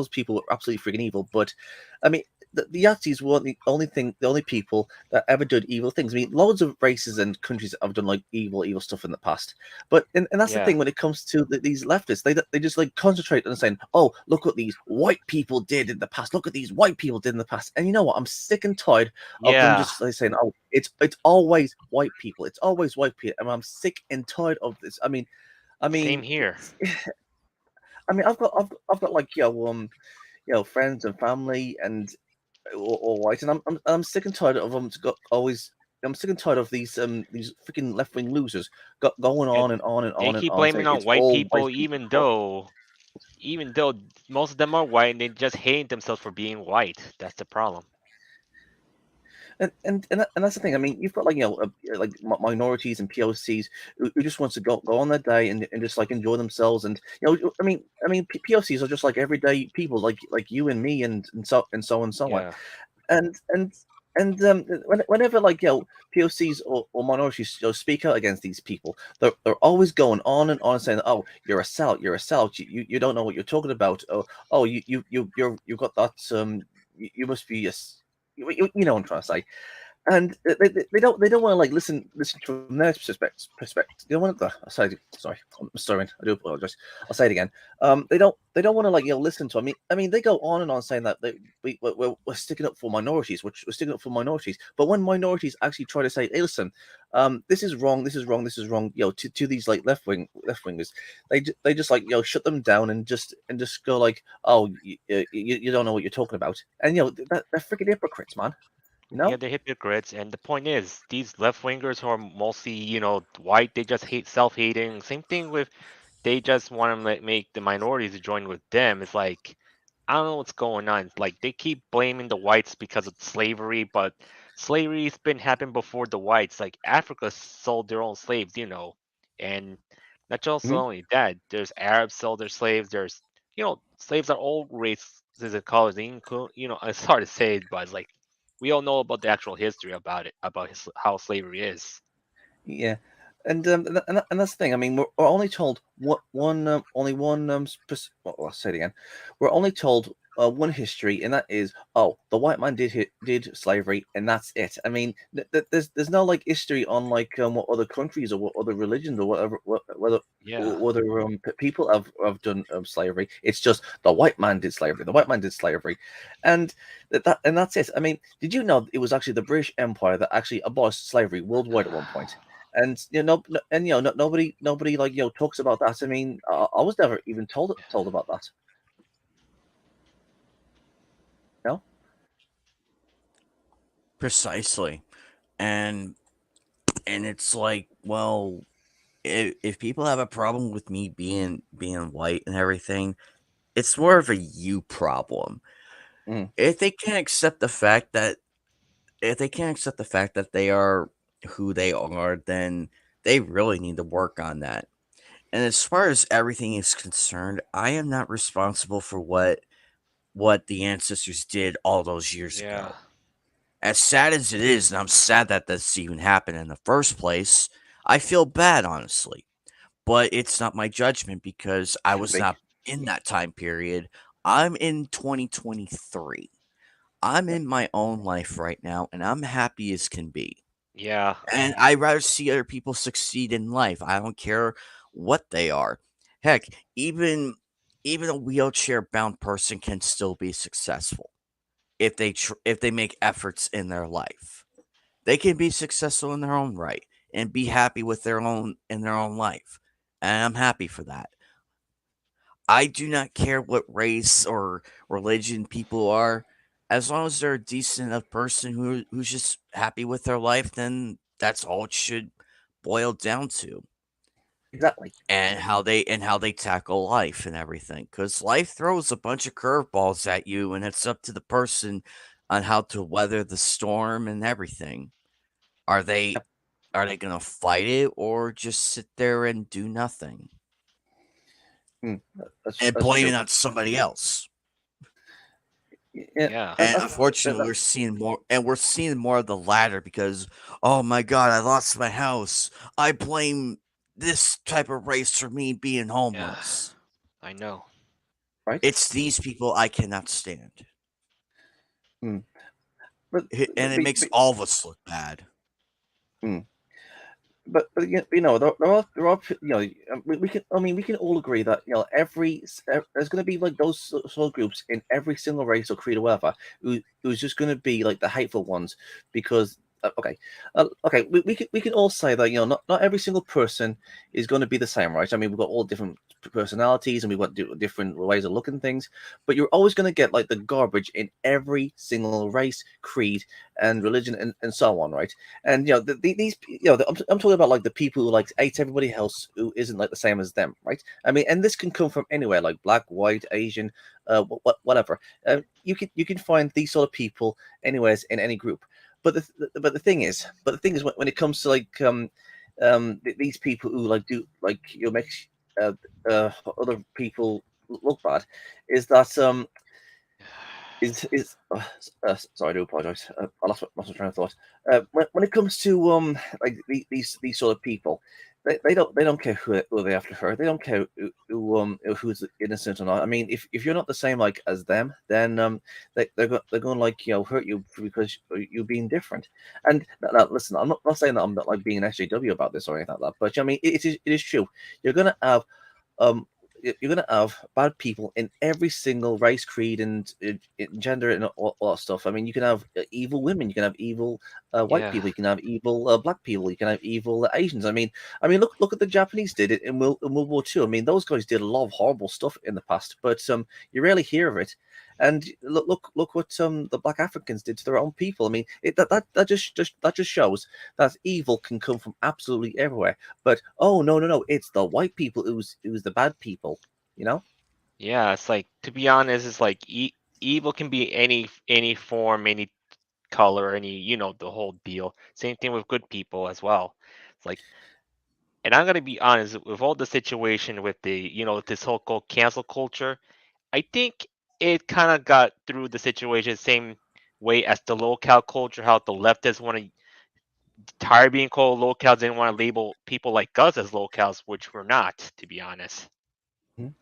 people are absolutely freaking evil. But I mean, the Yahtzees weren't the only people that ever did evil things. I mean, loads of races and countries have done like evil stuff in the past. But and that's the Yeah. thing when it comes to these leftists, they just like concentrate on saying, oh, look what these white people did in the past. Look what these white people did in the past. And you know what? I'm sick and tired of them Yeah. just like saying, oh, it's always white people. It's always white people. And I'm sick and tired of this. I Same mean, here. I've got like friends and family and or white, and I'm sick and tired of them to go always. I'm sick and tired of these freaking left wing losers going And on and on and they on and keep on blaming saying on it's white all white people, people. even though most of them are white and they just hate themselves for being white. That's the problem. And that's the thing. I mean, you've got like like minorities and POCs who just wants to go on their day and just like enjoy themselves. And POCs are just like everyday people like you and me and so on. Yeah. And whenever like POCs or minorities speak out against these people, they're always going on and on saying, oh, you're a sellout, you don't know what you're talking about. Oh, you've got that you must be you know what I'm trying to say. And they don't want to like listen from their perspective. They don't want to. Sorry, I'm sorry. I do apologize. I'll say it again. They don't want to like listen to. I mean they go on and on saying that we're sticking up for minorities, which we're sticking up for minorities. But when minorities actually try to say, hey, listen, this is wrong, this is wrong, this is wrong, to these like left wingers, they just like shut them down and just go like, oh, you don't know what you're talking about, and they're freaking hypocrites, man. You Yeah, know? they're hypocrites, and the point is, these left wingers who are mostly, white, they just hate self-hating. Same thing with they just want to make the minorities join with them. It's like I don't know what's going on. It's like they keep blaming the whites because of slavery, but slavery's been happened before the whites. Like Africa sold their own slaves, and not just Mhm. only that. There's Arabs sold their slaves. There's slaves are all races and colors. They include, it's hard to say, but it's like we all know about the actual history about it, about how slavery is. Yeah, and that's the thing. I mean, we're only told what one only one well, I'll say it again. We're only told one history, and that is, oh, the white man did slavery, and that's it. I mean, there's no like history on like what other countries or what other religions or whatever Yeah, whether people have done slavery. It's just the white man did slavery. The white man did slavery, and and that's it. I mean, did you know it was actually the British Empire that actually abolished slavery worldwide at one point? And nobody like talks about that. I mean, I was never even told about that. No. Precisely. And it's like, well, if people have a problem with me being white and everything, it's more of a you problem. Mm, If they can't accept the fact that they are who they are, then they really need to work on that. And as far as everything is concerned, I am not responsible for what the ancestors did all those years yeah, ago. As sad as it is, and I'm sad that this even happened in the first place, I feel bad, honestly. But it's not my judgment because I shouldn't was be. not in that time period. I'm in 2023. I'm Yeah, in my own life right now, and I'm happy as can be. yeah, And I'd rather see other people succeed in life. I don't care what they are. Heck, even a wheelchair bound person can still be successful if they make efforts in their life. They can be successful in their own right and be happy with their own life. And I'm happy for that. I do not care what race or religion people are. As long as they're a decent enough person who's just happy with their life, then that's all it should boil down to. exactly. And how they tackle life and everything. Because life throws a bunch of curveballs at you, and it's up to the person on how to weather the storm and everything. Are they Yep. are they gonna fight it or just sit there and do nothing Mm, and that's blame it true. on somebody else? Yeah, yeah, And that, unfortunately, that, we're seeing more of the latter because, oh my god, I lost my house. I blame this type of race for me being yeah. homeless. I know. right. It's these people I cannot stand. Mm. But, And it makes but, all of us look bad. mm. But there are we can, I mean, we can all agree that there's going to be like those sort of groups in every single race or creed or whatever who's just going to be like the hateful ones because okay, we can all say that not every single person is going to be the same, right? I mean, we've got all different personalities and we've got different ways of looking at things, but you're always going to get like the garbage in every single race, creed, and religion, and so on, right? And these I'm talking about like the people who like hate everybody else who isn't like the same as them, right? I mean, and this can come from anywhere, like black, white, Asian, whatever. You can find these sort of people anywheres in any group. But the thing is when it comes to like these people who like do like make uh, uh, other people look bad, is that sorry, I do apologize. I lost my train of thought. When it comes to like these sort of people, they don't care who they have to hurt. They don't care who's innocent or not. I mean, if you're not the same like as them, then they're going to like hurt you because you're being different. And now, listen, I'm not saying that I'm not like being an SJW about this or anything like that, but I mean it is true. You're going to have um you're going to have bad people in every single race, creed, and gender, and all that stuff. I mean, you can have evil women, you can have evil white Yeah, people, you can have evil black people, you can have evil Asians. I mean, look at the Japanese did it in World War II. I mean, those guys did a lot of horrible stuff in the past, but you rarely hear of it. And look what the black Africans did to their own people. I mean, that just shows that evil can come from absolutely everywhere. But oh no, it's the white people who's the bad people. You know. Yeah, it's like, to be honest, it's like evil can be any form, any color, any, the whole deal. Same thing with good people as well. It's like, and I'm gonna be honest with all the situation with the, this whole cancel culture. I think it kind of got through the situation same way as the locale culture, how the leftists want to tired being called locales, didn't want to label people like us as locales, which we're not, to be honest. Mhm.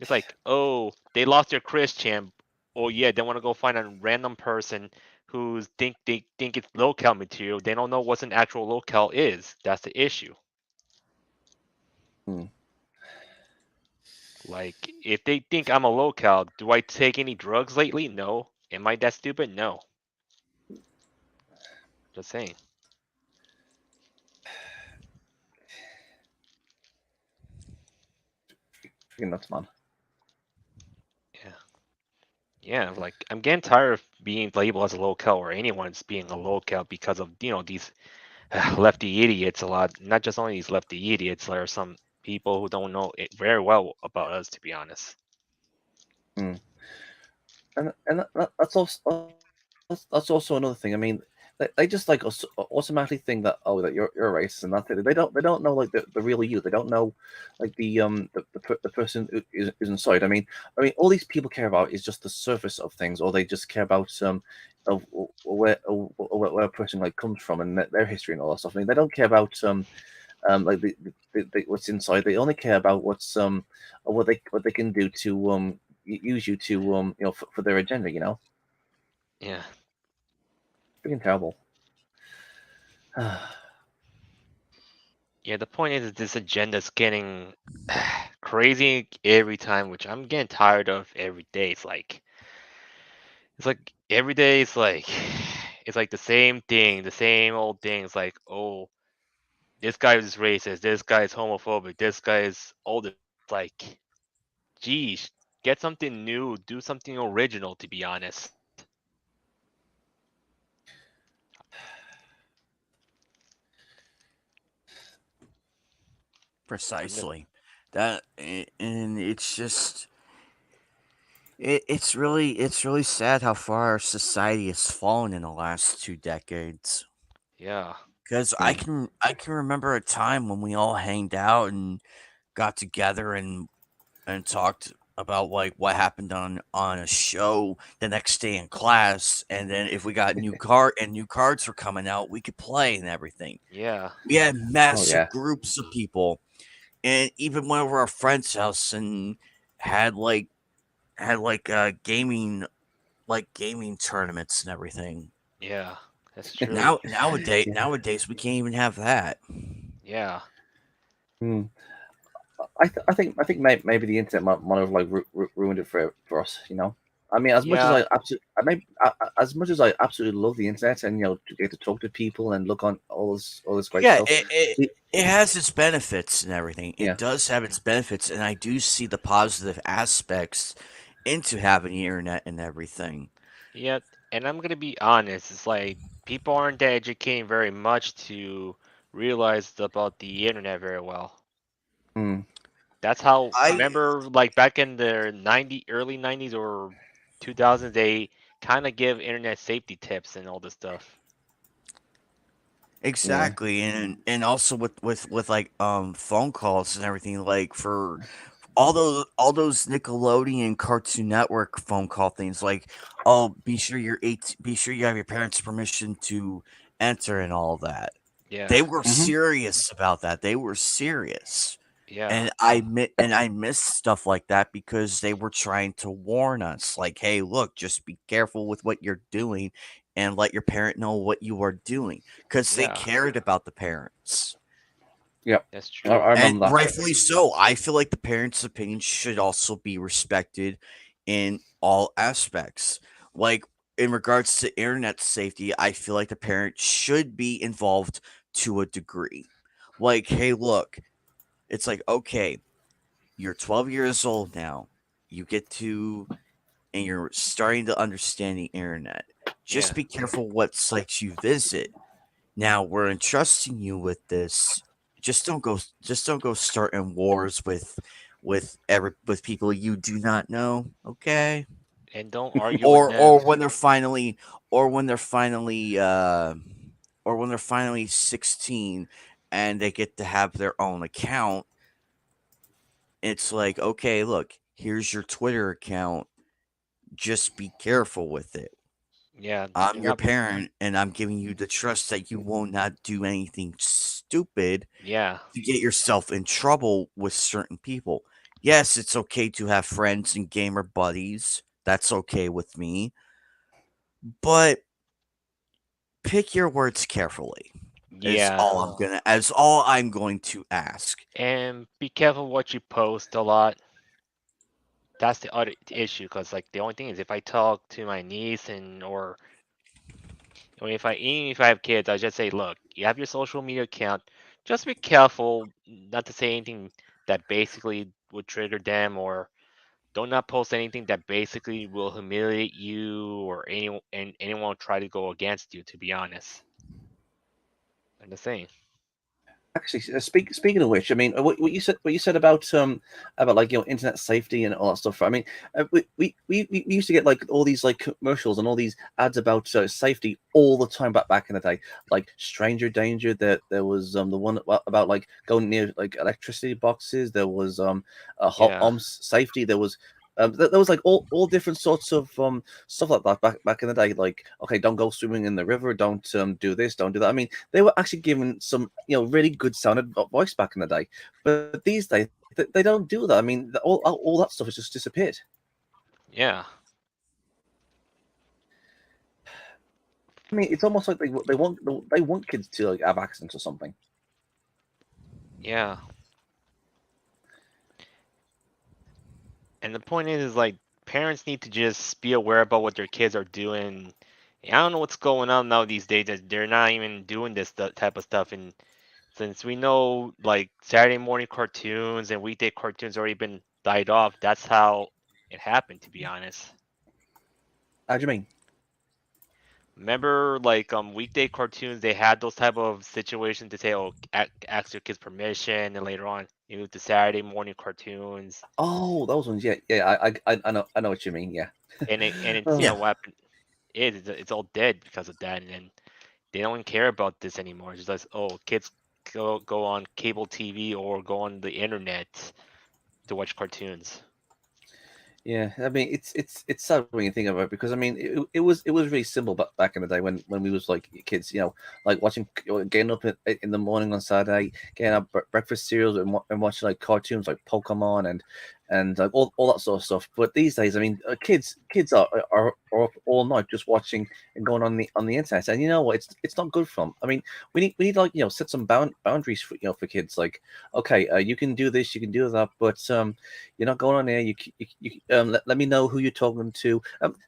It's like, oh, they lost their Christian. Oh yeah, they want to go find a random person who's they think it's locale material. They don't know what an actual locale is. That's the issue. Mm. Like, if they think I'm a locale, do I take any drugs lately? No. Am I that stupid? No. Just saying. Freaking nuts, man. Yeah. Yeah, like I'm getting tired of being labeled as a locale or anyone's being a locale because of, these lefty idiots a lot. Not just only these lefty idiots, there are some people who don't know it very well about us, to be honest. Mm. That's also another thing. I mean, they just like automatically think that oh that you're a racist and that's it. They don't know like the real you. They don't know like the person who's inside. I mean all these people care about is just the surface of things, or they just care about of where a person like comes from and their history and all that stuff. I mean they don't care about like what's inside. They only care about what's what they can do to use you to for their agenda. Yeah. Freaking terrible. Yeah, the point is that this agenda is getting crazy every time, which I'm getting tired of every day. It's like every day it's like it's like the same thing, the same old thing. It's like, oh, this guy is racist, this guy is homophobic, this guy is older. Like, geez, get something new, do something original, to be honest. I'm just, Precisely. And it's just it's really sad how far our society has fallen in the last 2 decades. yeah, Because I Mm. can I can remember a time when we all hanged out and got together and talked about like what happened on a show the next day in class, and then if we got new cards were coming out, we could play and everything. yeah, We had Oh massive yeah. groups of people, and even went over our friend's house and had like gaming tournaments and everything. yeah. That's true. Nowadays we can't even have that. Yeah, Mm. Maybe the internet might have like ruined it for us. I mean, as much as yeah, I absolutely, as much as I absolutely love the internet and to get to talk to people and look on all this great Yeah, stuff. it it- it has its benefits and everything. yeah. It does have its benefits, and I do see the positive aspects into having the internet and everything. yeah. And I'm gonna be honest, it's like people aren't that educated very much to realize about the internet very well. Mm. That's how, I remember, like back in the early 90s or 2000s, they kind of give internet safety tips and all this stuff. Yeah. Exactly, and also with like phone calls and everything, like for all those Nickelodeon Cartoon Network phone call things, like, oh, be sure you have your parents' permission to enter and all that. Yeah, They were Hmm. serious about that. They were serious. yeah, And I miss stuff like that because they were trying to warn us, like, "Hey, look, just be careful with what you're doing and let your parent know what you are doing," because they yeah. cared about the parents. Yep. That's I true. And remember that. rightfully so. I feel like the parents' opinion should also be respected in all aspects. Like, in regards to internet safety, I feel like the parent should be involved to a degree. Like, "Hey, look," it's like, "Okay, you're 12 years old now. You get to, and you're starting to understand the internet. Yeah. Just be careful what sites you visit. Now we're entrusting you with this. Just don't go starting wars with people you do not know. Okay. And don't argue with Or them. or when they're finally or when they're finally or when they're finally 16 and they get to have their own account. It's like, okay, look, here's your Twitter account. Just be careful with it. Yeah. I'm Do your not. parent and I'm giving you the trust that you will not do anything stupid Yeah. to get yourself in trouble with certain people. Yes, it's okay to have friends and gamer buddies. That's okay with me. But pick your words carefully. Yeah. As all I'm going to ask. And be careful what you post a lot. That's the other issue, because like the only thing is, if I talk to my niece and or if I even if I have kids, I just say, look, you have your social media account. Just be careful not to say anything that basically would trigger them, or don't not post anything that basically will humiliate you or anyone will try to go against you. To be honest, I'm the same. Actually, speaking of which, I mean, what you said about like internet safety and all that stuff. I mean, we used to get like all these like commercials and all these ads about safety all the time back in the day, like stranger danger. There was the one about like going near like electricity boxes. There was a hot Yeah, safety. There was. There was like all different sorts of stuff like that back in the day. Like, okay, don't go swimming in the river. Don't do this. Don't do that. I mean, they were actually given some really good sounded voice back in the day, but these days they don't do that. I mean, all that stuff has just disappeared. yeah, I mean, it's almost like they want kids to like have accidents or something. yeah. And the point is like parents need to just be aware about what their kids are doing. I don't know what's going on now these days that they're not even doing this type of stuff. And since we know like Saturday morning cartoons and weekday cartoons already been died off, that's how it happened. To be honest, How do you mean? remember like weekday cartoons, they had those type of situations to say, oh, ask your kids permission, and later on you move to Saturday morning cartoons, Oh, those ones. Yeah, yeah. I know what you mean. Yeah. and it's Oh, Yeah. what happened is it's all dead because of that, and then they don't care about this anymore. It's just like, oh, kids go on cable TV or go on the internet to watch cartoons. yeah, I mean it's sad when you think about it because I mean it was really simple back in the day when we was like kids, like watching getting up in the morning on Saturday, getting up breakfast cereals and watching like cartoons like Pokemon and like all that sort of stuff. But these days, I mean, kids are up all night just watching and going on the internet, and you know what? It's not good for them. I mean, we need like set some boundaries for for kids. Like, okay, you can do this, you can do that, but you're not going on there. Let me know who you're talking to.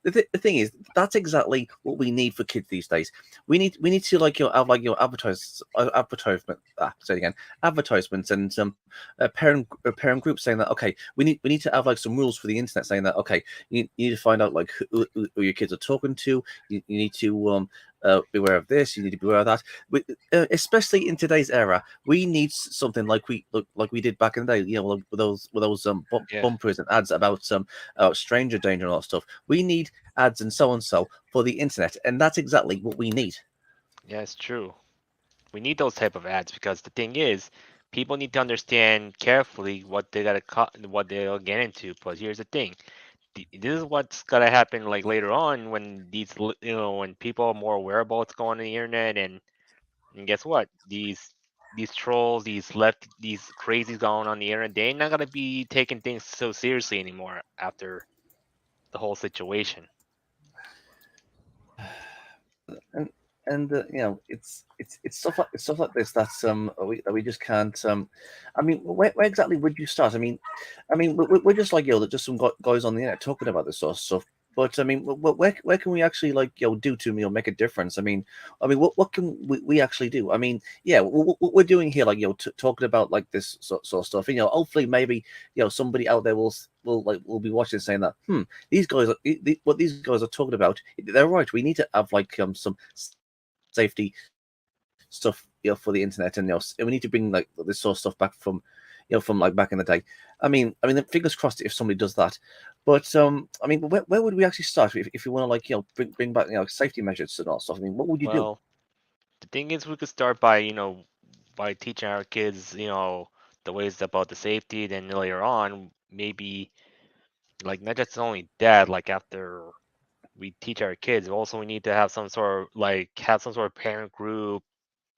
The thing is, that's exactly what we need for kids these days. We need to like have like advertisement. Say it again, advertisements and some parent groups saying that okay, we need to have like some rules for the internet saying that okay, you need to find out like who your kids are talking to. You need to beware of this. You need to beware of that. Especially in today's era, we need something like we did back in the day. Like with those Yeah, bumpers and ads about stranger danger and all that stuff. We need ads and so for the internet, and that's exactly what we need. yeah, it's true. We need those type of ads because the thing is, people need to understand carefully what they what they'll get into. But here's the thing: this is what's gonna happen like later on when when people are more aware about what's going on the internet, and guess what? These trolls, these crazies going on the internet, they're not gonna be taking things so seriously anymore after the whole situation. and it's stuff like this that we just can't. I mean, where exactly would you start? I mean, we're just like just some guys on the internet talking about this sort of stuff. But I mean, where can we actually like do to make a difference? What can we actually do? I mean, yeah, what we're doing here, like talking about like this sort of stuff. Hopefully maybe somebody out there will be watching saying that these guys what these guys are talking about, they're right. We need to have like some safety stuff for the internet, and and we need to bring like this sort of stuff back from from like back in the day. Fingers crossed if somebody does that. But where would we actually start if you want to like bring back safety measures and all stuff? What would you do? Well, the thing is, we could start by by teaching our kids the ways about the safety. Then later on, maybe like not just only that. Like after we teach our kids, also we need to have some sort of have some sort of parent group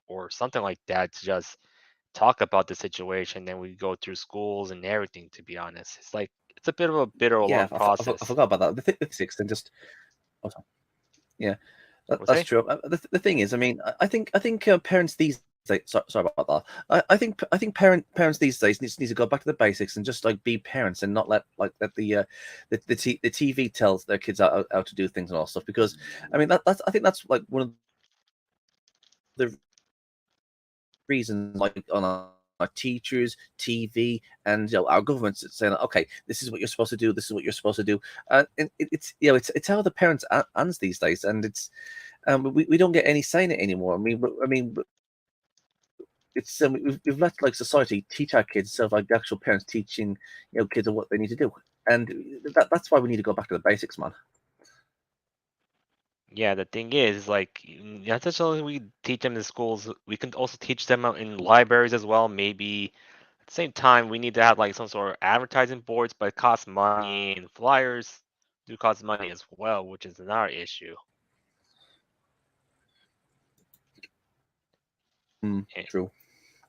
or something like that to just talk about the situation. Then we go through schools and everything. To be honest, it's like it's a bit of a Yeah, long I process. forgot about that. The sixth and just oh, sorry. Yeah, What's that's say? true. The thing is, I think parents these days. Sorry about that. I think parents these days need to go back to the basics and just like be parents and not let the TV tells their kids how to do things and all stuff. Because that's I think that's like one of the reasons like on our teachers, TV, and our governments saying, okay, this is what you're supposed to do. This is what you're supposed to do. It's how the parents answer these days, and it's we don't get any say in it anymore. We've let like society teach our kids instead of like the actual parents teaching kids what they need to do, and that's why we need to go back to the basics, man. Yeah, the thing is, like, not just only we teach them in schools, we can also teach them out in libraries as well. Maybe at the same time, we need to have like some sort of advertising boards, but it costs money, and flyers do cost money as well, which is another issue. Eh, True.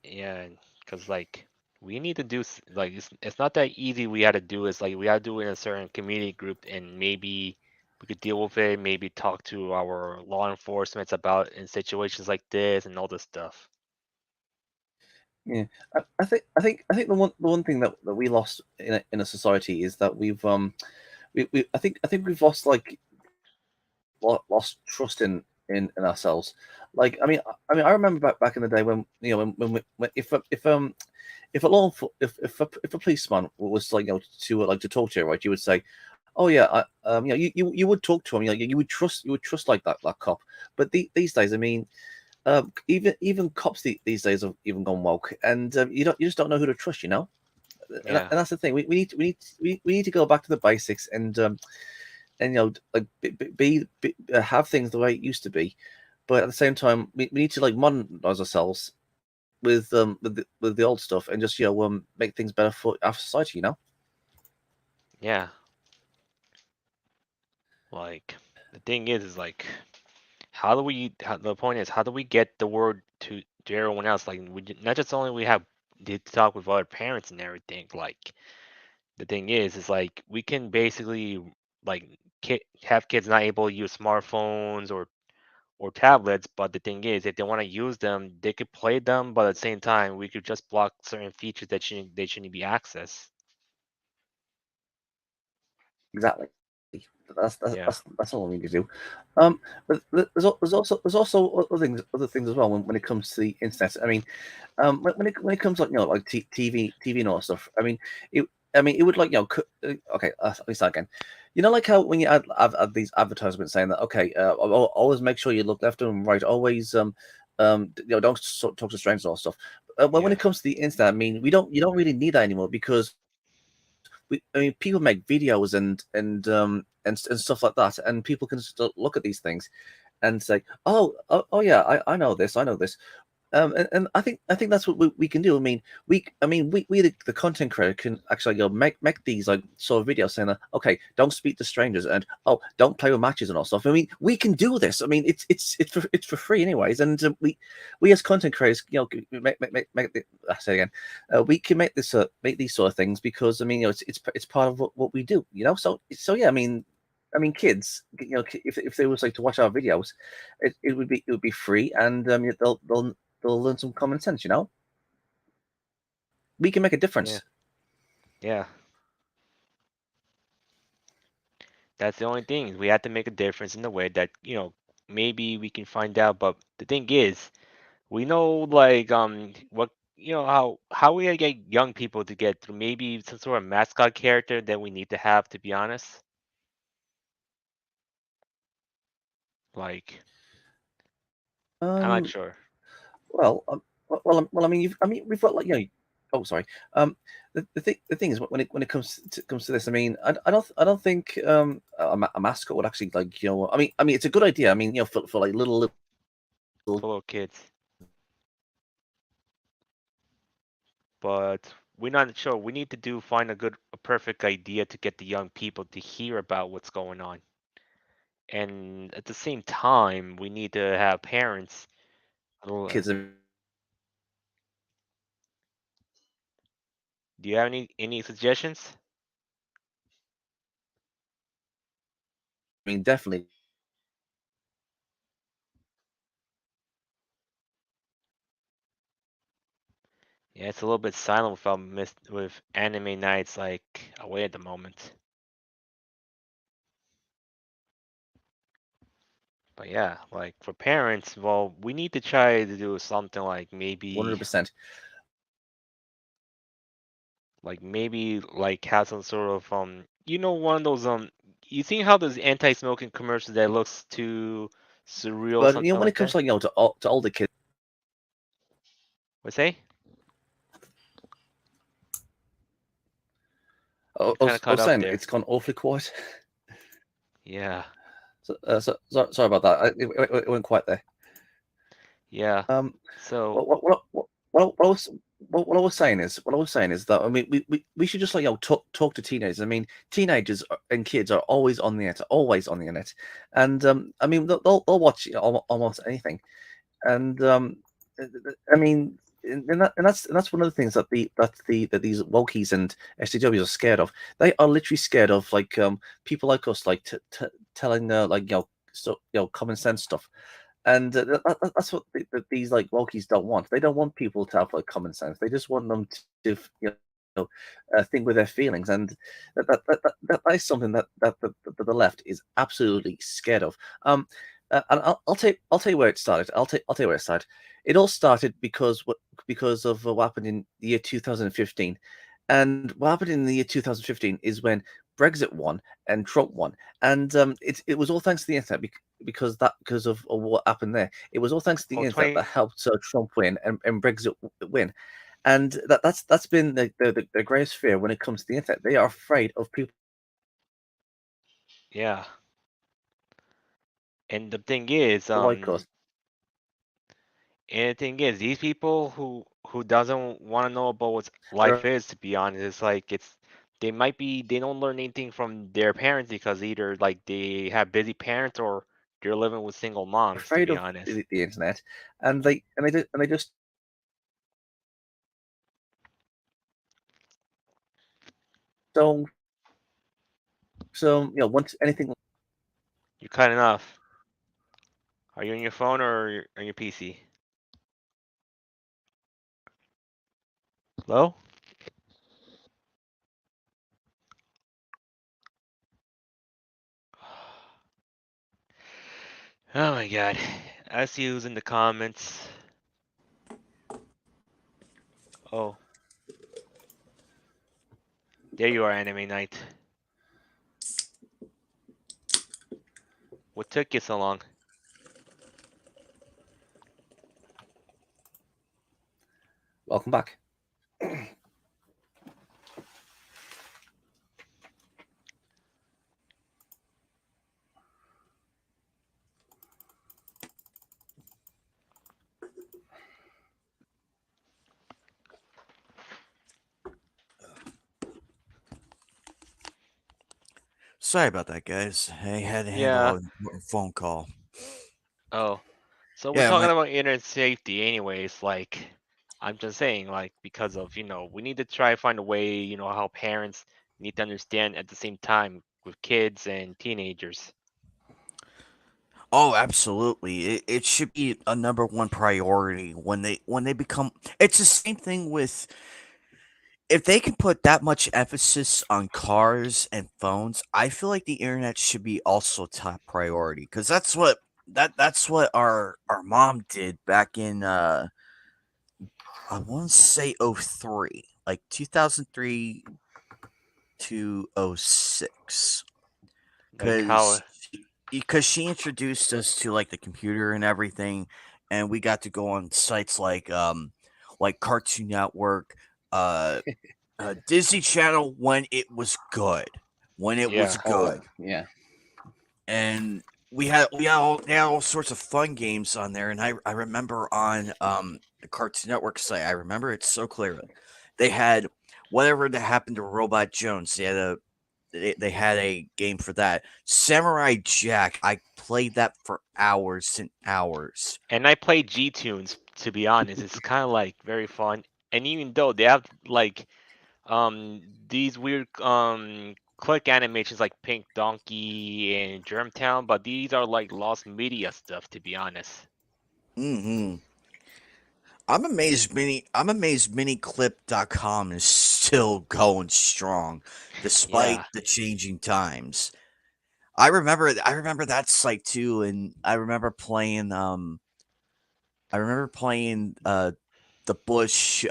Yeah, because like we need to do like it's not that easy. We had to do is like we had to do it in a certain community group, and maybe we could deal with it. Maybe talk to our law enforcement about in situations like this and all this stuff. Yeah, I think the one thing that we lost in a society is that I think we've lost like lost trust in ourselves. Like I remember back in the day when when if a if a policeman was like to talk to you, right, you would say, oh yeah, you would talk to him, you would trust like that cop. But these days, even cops these days have even gone woke, and you just don't know who to trust, and Yeah. that's the thing. We need to go back to the basics and like have things the way it used to be, but at the same time we need to like modernize ourselves with the old stuff and just make things better for our society. Yeah. Like the thing is like the point is how do we get the word to everyone else? Like not just only we have to talk with other parents and everything. Like the thing is like we can basically like have kids not able to use smartphones or tablets, but the thing is if they want to use them, they could play them, but at the same time we could just block certain features that shouldn't be accessed. Exactly. That's Yeah. all we need to do. But there's also other things as well when it comes to the internet. When it comes like like TV and all that stuff. It would like okay. Let me start again. Like how when you add these advertisements saying that okay, always make sure you look left and right. Always don't talk to strangers or stuff. When Yeah. it comes to the internet, you don't really need that anymore because people make videos and stuff like that, and people can look at these things and say, oh yeah, I know this, I know this. And I think that's what we can do. We the content creator can actually make these like sort of videos saying that okay, don't speak to strangers and oh, don't play with matches and all stuff. We can do this. It's for free anyways, and we as content creators, I say again, we can make these sort of things because it's part of what we do. So yeah, kids, if they was like to watch our videos, it would be free, and they'll learn some common sense. We can make a Yeah. difference. Yeah. That's the only thing. We have to make a difference in the way that, maybe we can find out. But the thing is, we know like what how we gotta get young people to get through maybe some sort of mascot character that we need to have, to be honest. Like, I'm not Um, sure. well, I mean, we've got like oh, sorry. Um, the thing is, when it comes to this, I mean, I don't think a mascot would actually like I mean, it's a good idea. I mean, for like little For little kids. But we're not sure. We need to find a perfect idea to get the young people to hear about what's going on. And at the same time, we need to have parents. kids. I Do you have any suggestions? mean, definitely. Yeah, it's a little bit silent with anime nights like away at the moment. But yeah, like for parents, well, we need to try to do something like maybe 100%. have some sort of one of those you see how those anti-smoking commercials that looks too surreal, But something when like it comes that? to to older kids, What say? You I kind of I caught was up saying there. it's gone awfully quiet. Yeah. Sorry about that. It went quiet there. Yeah. Um, So, what I was what I was saying is that I mean we should just like talk to teenagers. I mean teenagers and kids are always on the internet, always on the internet, and I mean they'll watch almost anything, and I mean. And that's one of the things that that these wokies and SJWs are scared of. They are literally scared of like people like us, like telling like common sense stuff, and that's what these like wokies don't want. They don't want people to have like common sense. They just want them to think with their feelings, and that is something that the left is absolutely scared of. And I'll tell you where it started. I'll tell you where it started. It all started because of what happened in the year 2015, and what happened in the year 2015 is when Brexit won and Trump won, and it was all thanks to the internet because of what happened there. It was all thanks to the oh, internet that 20, helped Trump win and Brexit win, and that's been the greatest fear when it comes to the internet. They are afraid of people yeah. And the thing is, like us. these people who doesn't want to know about what life They're is, to be honest, it's like they don't learn anything from their parents because either like they have busy parents or they're living with single moms, to afraid be of honest. the internet, and they just don't want anything. You're cutting off. Are you on your phone or on your PC? Hello? Oh my god. I see who's in the comments. Oh, there you are, Anime Night. What took you so long? Welcome back. Sorry about that, guys. I had to handle Yeah. an important phone call. Oh. So we're Yeah, talking my about internet safety anyways, like I'm just saying, like, because of, we need to try to find a way, how parents need to understand at the same time with kids and teenagers. oh, absolutely. It should be a number one priority when they become. It's the same thing with if they can put that much emphasis on cars and phones, I feel like the internet should be also top priority because that's what our mom did back in I want to say '03, like 2003 to '06, Like how? because she introduced us to like the computer and everything, and we got to go on sites like Cartoon Network, uh Disney Channel when it was good, when it was Yeah. Oh good, yeah. and they had all sorts of fun games on there. And I remember on the Cartoon Network site, I remember it so clearly. They had whatever that happened to Robot Jones. They had a game for that. Samurai Jack. I played that for hours and hours. And I play G Tunes. To be honest, it's kind of like very fun. And even though they have like these weird click animations like Pink Donkey and Germtown, but these are like lost media stuff. To be honest. Hmm. I'm amazed miniclip.com is still going strong despite Yeah. the changing times. I remember that site too, and I remember playing the Bush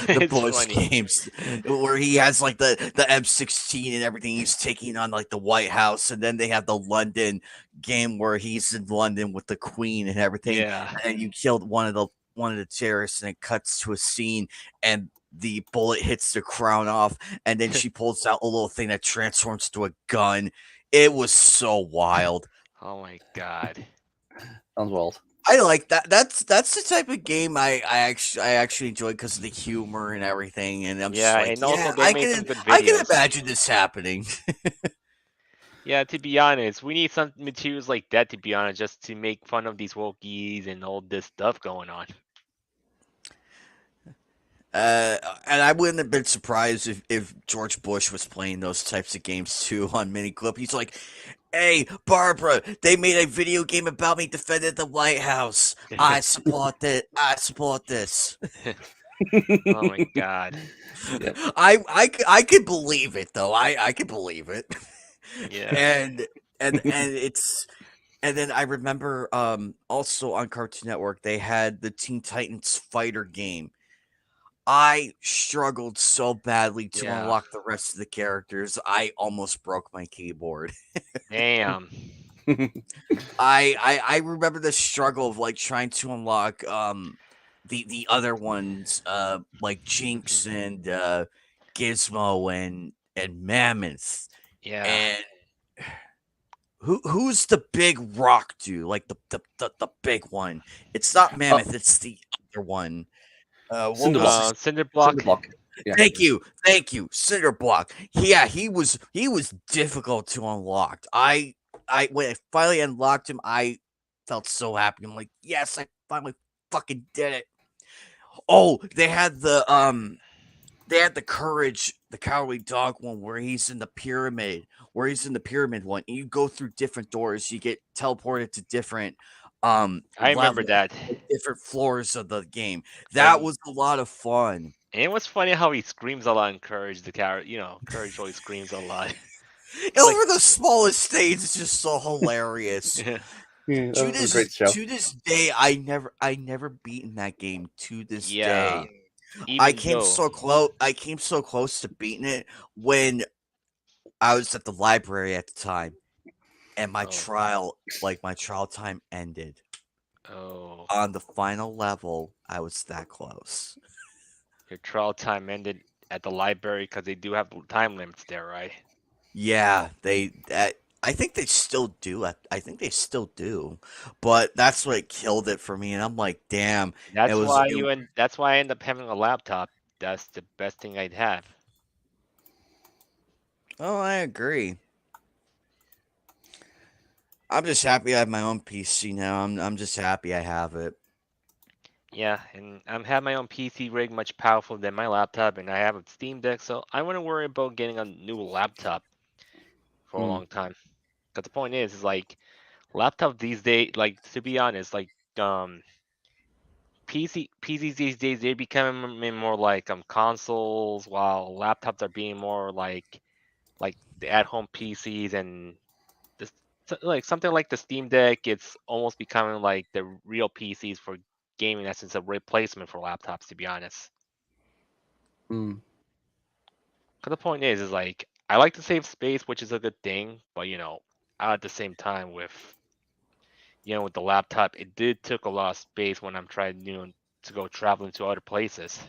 the It's Bush funny. games where he has like the M16 and everything. He's taking on like the White House, and then they have the London game where he's in London with the Queen and everything, Yeah. and you killed one of the terrorists, and it cuts to a scene, and the bullet hits the crown off, and then she pulls out a little thing that transforms to a gun. It was so wild. Oh my god. Sounds wild. I like that. That's the type of game I actually enjoy because of the humor and everything. And I'm just Yeah, like, and also yeah, they made some good I can videos. imagine this happening. Yeah, to be honest, we need some materials like that to be honest, just to make fun of these Wokies and all this stuff going on. And I wouldn't have been surprised if George Bush was playing those types of games too on Miniclip. He's like, "Hey, Barbara, they made a video game about me defending the White House. I support it. I support this." Oh my god. Yep. I could believe it though. I could believe it. Yeah. and and it's and then I remember also on Cartoon Network they had the Teen Titans Fighter game. I struggled so badly to Yeah. unlock the rest of the characters. I almost broke my keyboard. Damn. I remember the struggle of like trying to unlock the other ones like Jinx and Gizmo and Mammoth. Yeah. And who's the big rock dude? Like the big one. It's not Oh, Mammoth, it's the other one. What was Cinderblock. his Cinder Block. Cinderblock. Yeah. Thank you, Cinder Block. Yeah, he was difficult to unlock. I when I finally unlocked him, I felt so happy. I'm like, yes, I finally fucking did it. Oh, they had the courage, the cowardly dog one where he's in the pyramid, one. And you go through different doors, you get teleported to different I remember levels, that. different floors of the game. That And was a lot of fun. it was funny how he screams a lot in Courage. The character, Courage always screams a lot. It's like, Over the smallest stage, it's just so hilarious. yeah, Yeah, that was a great show. To this day, I never beaten that game. To this yeah. day, Even though, I came so close to beating it when I was at the library at the time, and oh, my trial time ended oh, on the final level. I was that close. your trial time ended at the library because they do have time limits there, right? Yeah, I think they still do. I think they still do, but that's what killed it for me. And I'm like, damn, it was. That's why I end up having a laptop. That's the best thing I'd have. Oh, I agree. I'm just happy I have my own PC now. I'm just happy I have it. Yeah, and I'm have my own PC rig much powerful than my laptop, and I have a Steam Deck, so I wouldn't worry about getting a new laptop for a Hmm. long time. Because the point is like laptop these days, like to be honest, like PCs these days they're becoming more like consoles, while laptops are being more like the at-home PCs, and this like something like the Steam Deck. It's almost becoming like the real PCs for gaming. Essence, a replacement for laptops, to be honest. Mm. Cause the point is like I like to save space, which is a good thing, but at the same time with the laptop, it did took a lot of space when I'm trying to go traveling to other places.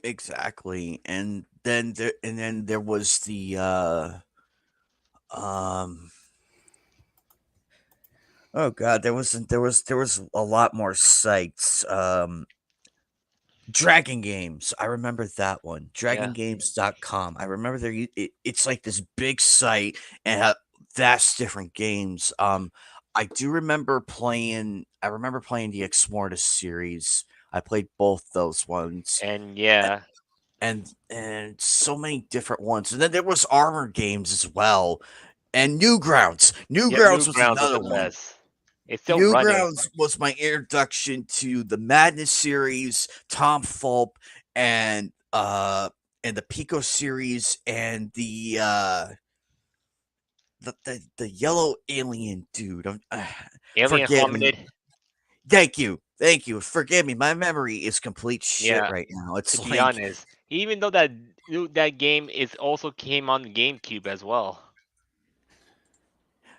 Exactly. And then there was the um oh god, there was a lot more sites. Dragon Games. I remember that one. Yeah, DragonGames.com. I remember it's like this big site and had vast different games. I remember playing the Exmortis series. I played both those ones. and a- yeah, and so many different ones. And then there was Armor Games as well. And Newgrounds. yep. Newgrounds was Newgrounds was another the one. best. It's still running. Newgrounds was my introduction to the Madness series, Tom Fulp, and the Pico series, and the yellow alien dude. Alien Forgive me. Hominid. Thank you. Forgive me. My memory is complete shit Yeah, right now. It's to be like honest, even though that game is also came on GameCube as well.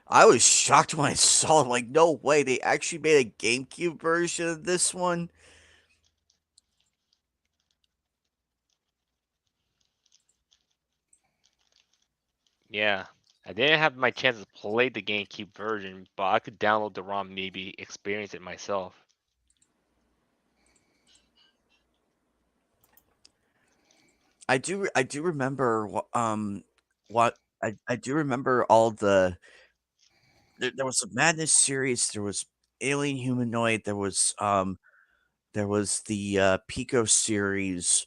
I was shocked when I saw it. Like, no way, they actually made a GameCube version of this one. Yeah. I didn't have my chance to play the GameCube version, but I could download the ROM, maybe experience it myself. I do remember what I do remember all there was a Madness series, there was Alien Humanoid, there was the Pico series.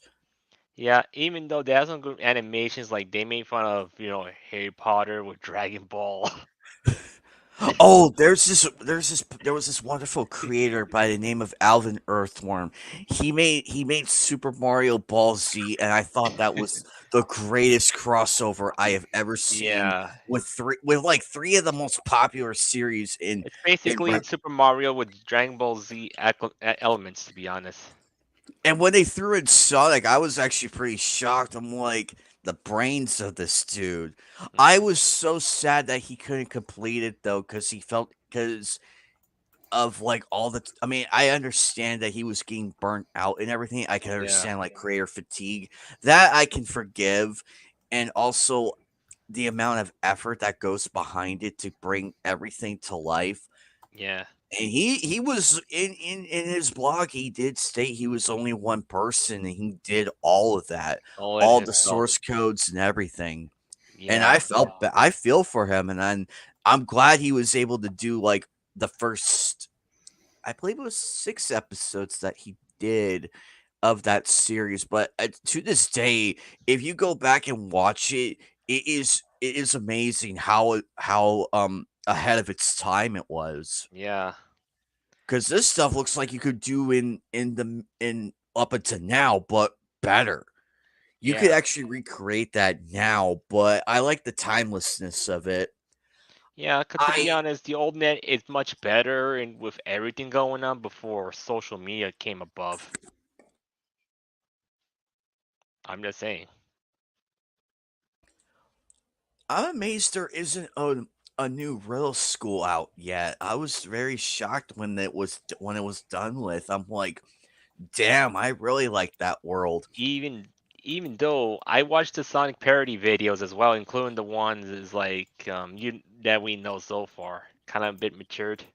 Yeah, even though they have some good animations, like they made fun of, Harry Potter with Dragon Ball. Oh, there was this wonderful creator by the name of Alvin Earthworm. He made Super Mario Ball Z, and I thought that was the greatest crossover I have ever seen Yeah, with like three of the most popular series it's in basically Super Mario with Dragon Ball Z elements, to be honest. and when they threw in Sonic, I was actually pretty shocked. I'm like, the brains of this dude. I Mhm. was so sad that he couldn't complete it though, because of like all the. I mean, I understand that he was getting burnt out and everything. I can Yeah, understand like creator fatigue. That I can forgive, and also the amount of effort that goes behind it to bring everything to life. yeah, And he was in his blog, he did state he was only one person and he did all of that, all it all the himself. source codes and everything. And Yeah, I feel for him, and I'm glad he was able to do like the first, I believe it was 6 episodes that he did of that series. But to this day, if you go back and watch it, it is amazing how ahead of its time it was. yeah, 'Cause this stuff looks like you could do in up until now, but better. You could yeah, actually recreate that now, but I like the timelessness of it. yeah. 'Cause to be I honest, the old net is much better, and with everything going on before social media came above. I'm just saying. I'm amazed there isn't a new riddle school out yet. I was very shocked when it was done with. I'm like, "Damn, I really like that world." even even though I watched the Sonic parody videos as well, including the ones is like you that we know so far, kind of a bit matured.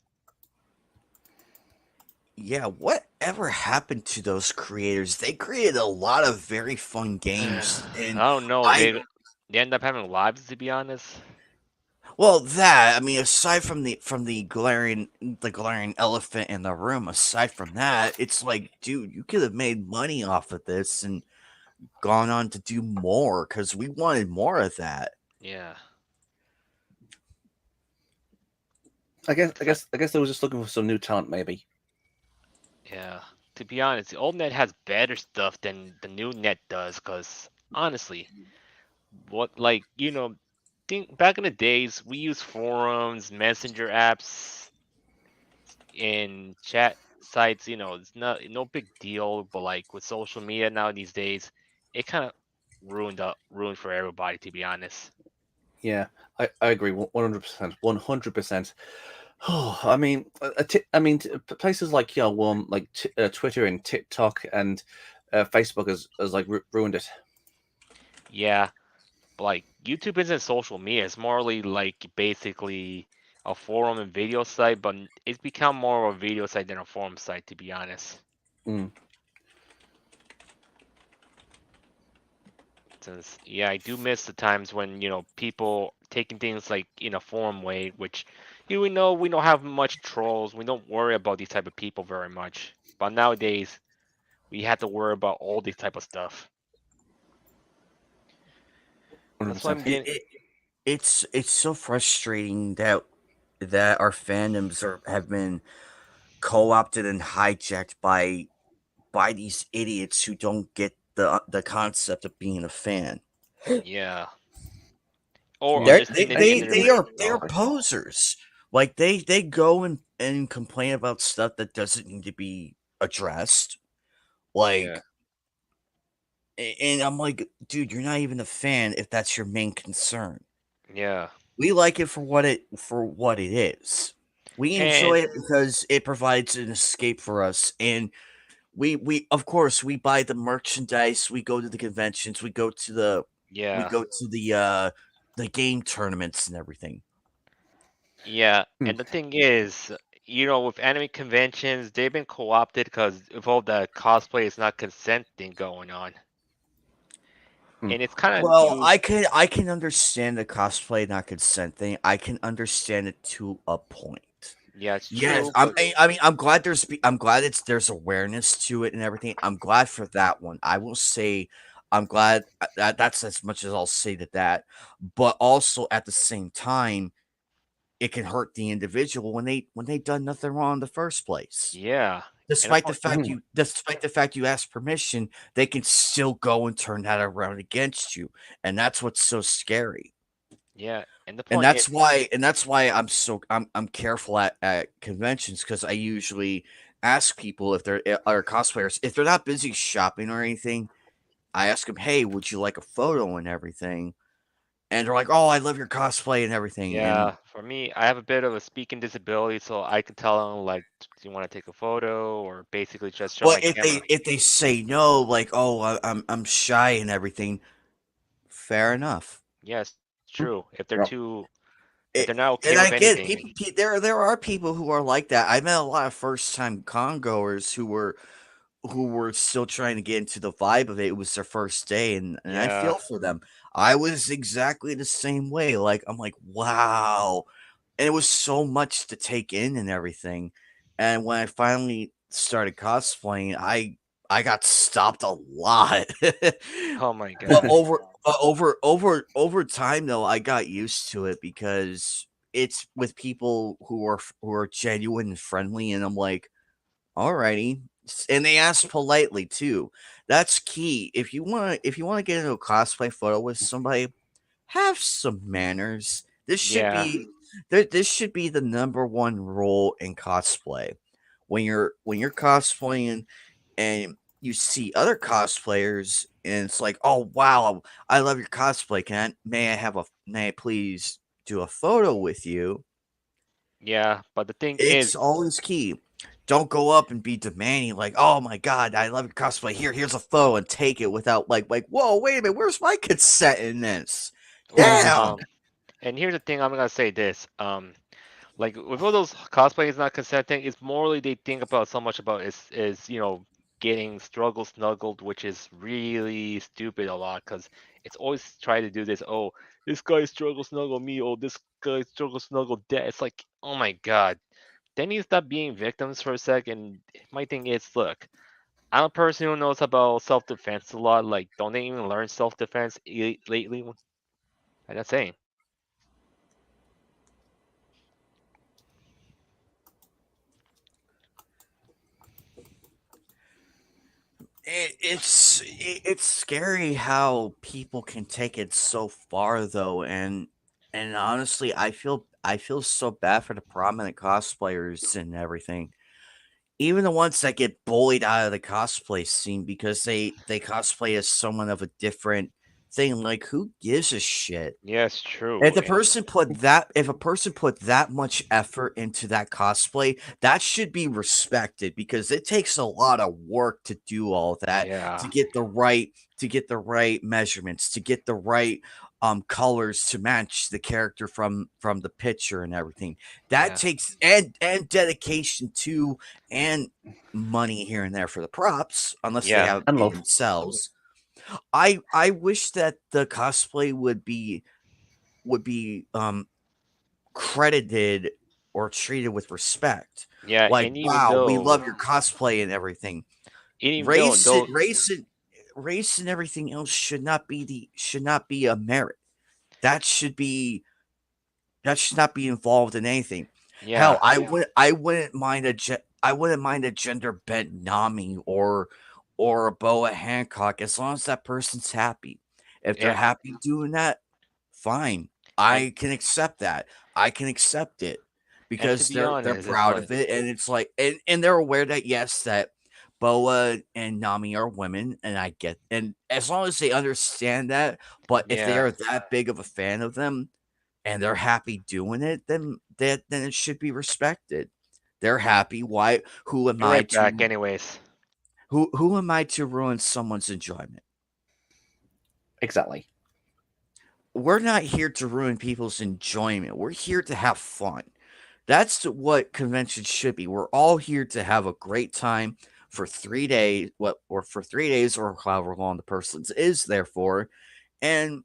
Yeah, whatever happened to those creators? They created a lot of very fun games, I and don't know. I They end up having lives, to be honest. well, that I mean, aside from the glaring elephant in the room, aside from that, it's like, dude, you could have made money off of this and gone on to do more because we wanted more of that. Yeah. The fact, I guess they was just looking for some new talent, maybe. yeah. To be honest, the old net has better stuff than the new net does. Cause honestly, what like think back in the days we used forums, messenger apps, and chat sites. It's not no big deal. But like with social media now these days, it kind of ruined for everybody. To be honest. Yeah, I agree 100%, 100%. Oh, I mean, I mean, places like like Twitter and TikTok and Facebook has like ruined it. Yeah. Like YouTube isn't social media. It's morely like basically a forum and video site, but it's become more of a video site than a forum site, to be honest. Mm. Since yeah, I do miss the times when people taking things like in a forum way, which we don't have much trolls. We don't worry about these type of people very much. But nowadays we have to worry about all these type of stuff. That's why 100%. I'm It, getting it it's so frustrating that our fandoms have been co-opted and hijacked by these idiots who don't get the concept of being a fan. yeah, or Yeah, understand it in their They are posers. Like they go and complain about stuff that doesn't need to be addressed. yeah Like and I'm like, dude, you're not even a fan if that's your main concern. yeah We like it for what it is. We and enjoy it because it provides an escape for us, and we of course we buy the merchandise. We go to the conventions. We yeah. go to the game tournaments and everything. Yeah, Hmm, and the thing is, with anime conventions, they've been co-opted because of all the cosplay is not consent thing going on, hmm. and it's kind of Well, used. I can understand the cosplay not consent thing. I can understand it to a point. Yeah, it's Yes, true, but I mean, I'm glad there's awareness to it and everything. I'm glad for that one. I will say, I'm glad that's as much as I'll say to that. But also at the same time, it can hurt the individual when they done nothing wrong in the first place. yeah, and the Despite the point, fact you ask permission, they can still go and turn that around against you, and that's what's so scary. yeah, and the point is, And that's why I'm careful at conventions because I usually ask people if they're are cosplayers if they're not busy shopping or anything. I ask them, "Hey, would you like a photo and everything?" And they're like, "Oh, I love your cosplay and everything." And yeah, for me, I have a bit of a speaking disability, so I can tell them like, do you want to take a photo, or basically just show but my camera. if they say no, like, "Oh, I'm shy and everything," fair enough. Yeah, it's Hmm. true. Yeah. If they're not okay And I with get anything, people. There are people who are like that. I met a lot of first time con goers who were still trying to get into the vibe of it. It was their first day, and I yeah, feel for them. I was exactly the same way. Like I'm like, wow, and it was so much to take in and everything. And when I finally started cosplaying, I got stopped a lot. oh my But god, over time though, I got used to it because it's with people who are genuine and friendly, and I'm like, alrighty. And they ask politely too. That's key. If you wanna get into a cosplay photo with somebody, have some manners. yeah, This should be the number one rule in cosplay. When you're cosplaying and you see other cosplayers and it's like, "Oh wow, I love your cosplay. May I please do a photo with you?" yeah. But the thing is, It's always key. Don't go up and be demanding like, "Oh my god, I love your cosplay. Here's a photo," and take it without "Whoa, wait a minute, where's my consent in this?" well, Damn. and here's the thing. I'm gonna say this. Like with all those cosplays not consenting, it's morally they think about so much about is getting struggle snuggled, which is really stupid a lot because it's always try to do this. Oh, this guy struggle snuggle me. Oh, this guy struggle snuggle that. It's like, oh my god. They need to stop being victims for a second. My thing is, look, I'm a person who knows about self defense a lot. Like, don't they even learn self defense lately? I'm not saying. It's scary how people can take it so far though, and honestly, I feel so bad for the prominent cosplayers and everything. Even the ones that get bullied out of the cosplay scene because they cosplay as someone of a different thing. Like, who gives a shit? Yes, true. And If a person put that much effort into that cosplay, that should be respected because it takes a lot of work to do all that, yeah, to get the right measurements, to get the right colors to match the character from the picture and everything. That yeah, takes and dedication too, and money here and there for the props, unless they yeah, have it And made love. themselves. I wish that the cosplay would be credited or treated with respect. yeah. Like, And even wow, we love though, your cosplay and everything. and even though, Race though, it, race it, race and everything else should not be a merit. That should be that should not be involved in anything. Hell, yeah, I wouldn't mind a gender bent Nami or a Boa Hancock as long as that person's happy. If they're yeah. happy doing that, fine. And I can accept that. I can accept it to because be they're honest, it's proud like, of it, and it's like, and they're aware that yes, that Boa and Nami are women, and I get, and as long as they understand that, but if they yeah. are that big of a fan of them and they're happy doing it, then it should be respected. They're happy. Why? Who am Be I right back. to Anyways, who am I to ruin someone's enjoyment? Exactly. We're not here to ruin people's enjoyment. We're here to have fun. That's what conventions should be. We're all here to have a great time for 3 days, or for 3 days, or however long the person is there for, and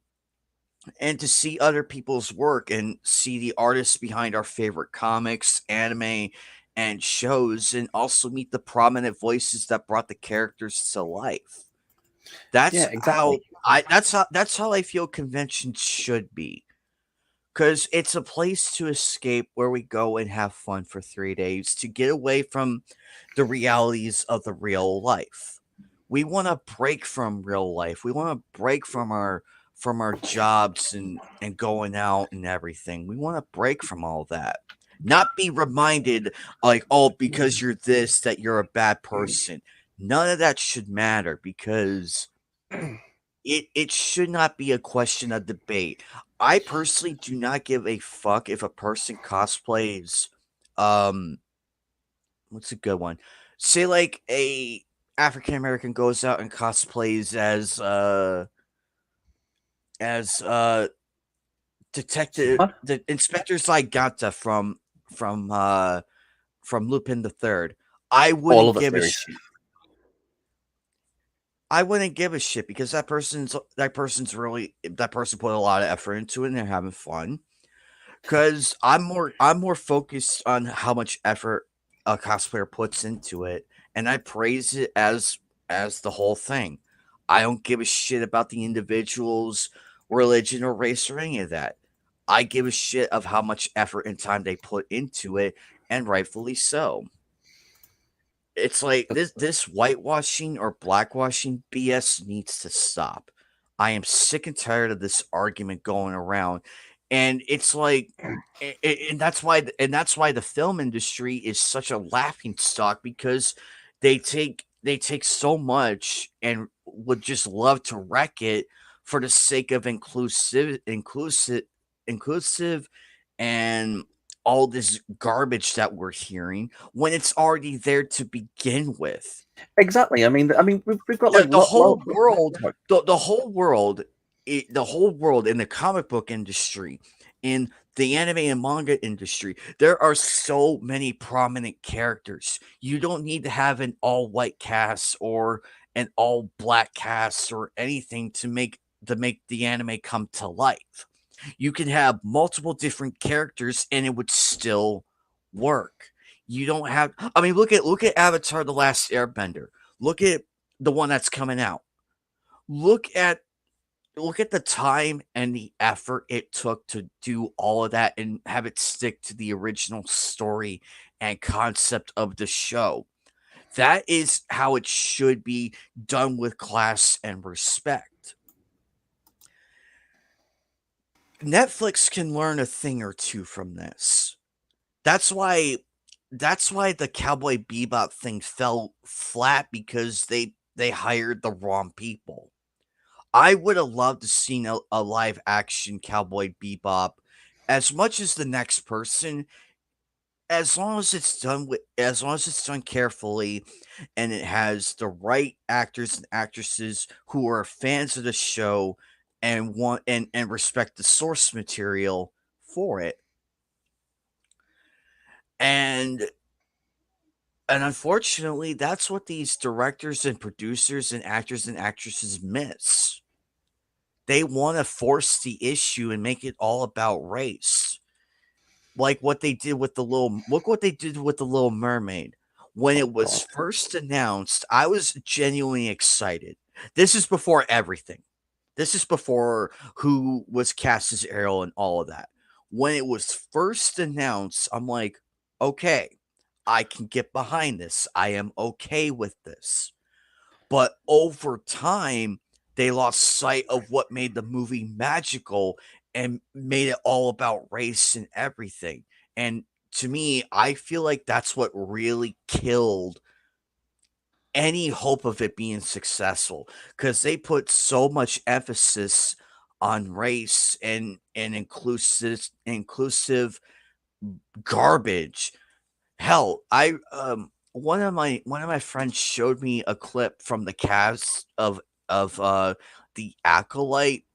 to see other people's work and see the artists behind our favorite comics, anime, and shows, and also meet the prominent voices that brought the characters to life. Yeah, That's how exactly. that's how I feel conventions should be. Because it's a place to escape where we go and have fun for 3 days to get away from the realities of the real life. We want to break from real life. We want to break from our jobs and going out and everything. We want to break from all that. Not be reminded like, oh, because you're this, that you're a bad person. None of that should matter because it should not be a question of debate. I personally do not give a fuck if a person cosplays um what's a good one? Say like a African American goes out and cosplays as detective What? the Inspector Zyganta from Lupin the Third. I All wouldn't of the give a series. shit. I wouldn't give a shit because that person put a lot of effort into it and they're having fun. Because I'm more focused on how much effort a cosplayer puts into it, and I praise it as the whole thing. I don't give a shit about the individual's religion or race or any of that. I give a shit of how much effort and time they put into it, and rightfully so. It's like this whitewashing or blackwashing BS needs to stop. I am sick and tired of this argument going around. And it's like and that's why the film industry is such a laughing stock because they take so much and would just love to wreck it for the sake of inclusive and all this garbage that we're hearing when it's already there to begin with. Exactly. We've got like The whole world, sorry. the whole world, the whole world in the comic book industry, in the anime and manga industry, there are so many prominent characters. You don't need to have an all white cast or an all black cast or anything to make the anime come to life. You can have multiple different characters and it would still work. You don't have I mean look at Avatar the Last Airbender. Look at the one that's coming out. Look at look at the time and the effort it took to do all of that and have it stick to the original story and concept of the show. That is how it should be done with class and respect. Netflix can learn a thing or two from this. That's why that's why the Cowboy Bebop thing fell flat because they hired the wrong people. I would have loved to seen a live action Cowboy Bebop as much as the next person, as long as it's done carefully and it has the right actors and actresses who are fans of the show and and respect the source material for it. And and unfortunately, that's what these directors and producers and actors and actresses miss. They want to force the issue and make it all about race. Like what they did with the little look what they did with the Little Mermaid. When Oh it was God. first announced, I was genuinely excited. This is before everything. This is before who was cast as Ariel and all of that. When it was first announced, I'm like, okay, I can get behind this. I am okay with this. But over time, they lost sight of what made the movie magical and made it all about race and everything. And to me, I feel like that's what really killed any hope of it being successful because they put so much emphasis on race and inclusive garbage. Hell, I one of my friends showed me a clip from the cast of the Acolyte.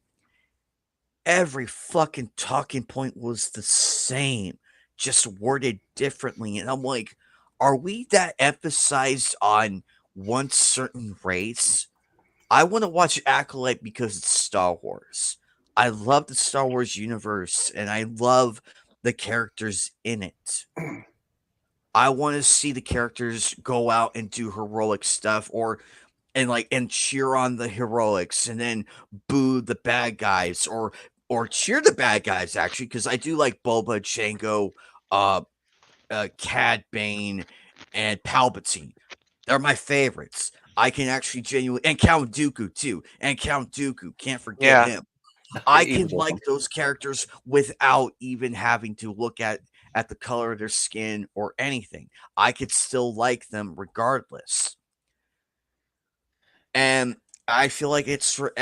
Every fucking talking point was the same, just worded differently, and I'm like, "Are we that emphasized on one certain race?" I wanna watch Acolyte because it's Star Wars. I love the Star Wars universe, and I love the characters in it. I want to see the characters go out and do heroic stuff and cheer on the heroics and then boo the bad guys or cheer the bad guys actually because I do like Boba, Jango, uh, Cad Bane, and Palpatine. They're my favorites. I can actually genuinely and Count Dooku too. And Count Dooku, can't forget Yeah, him. I He can was like awesome. those characters without even having to look at the color of their skin or anything. I could still like them regardless. And I feel like it's for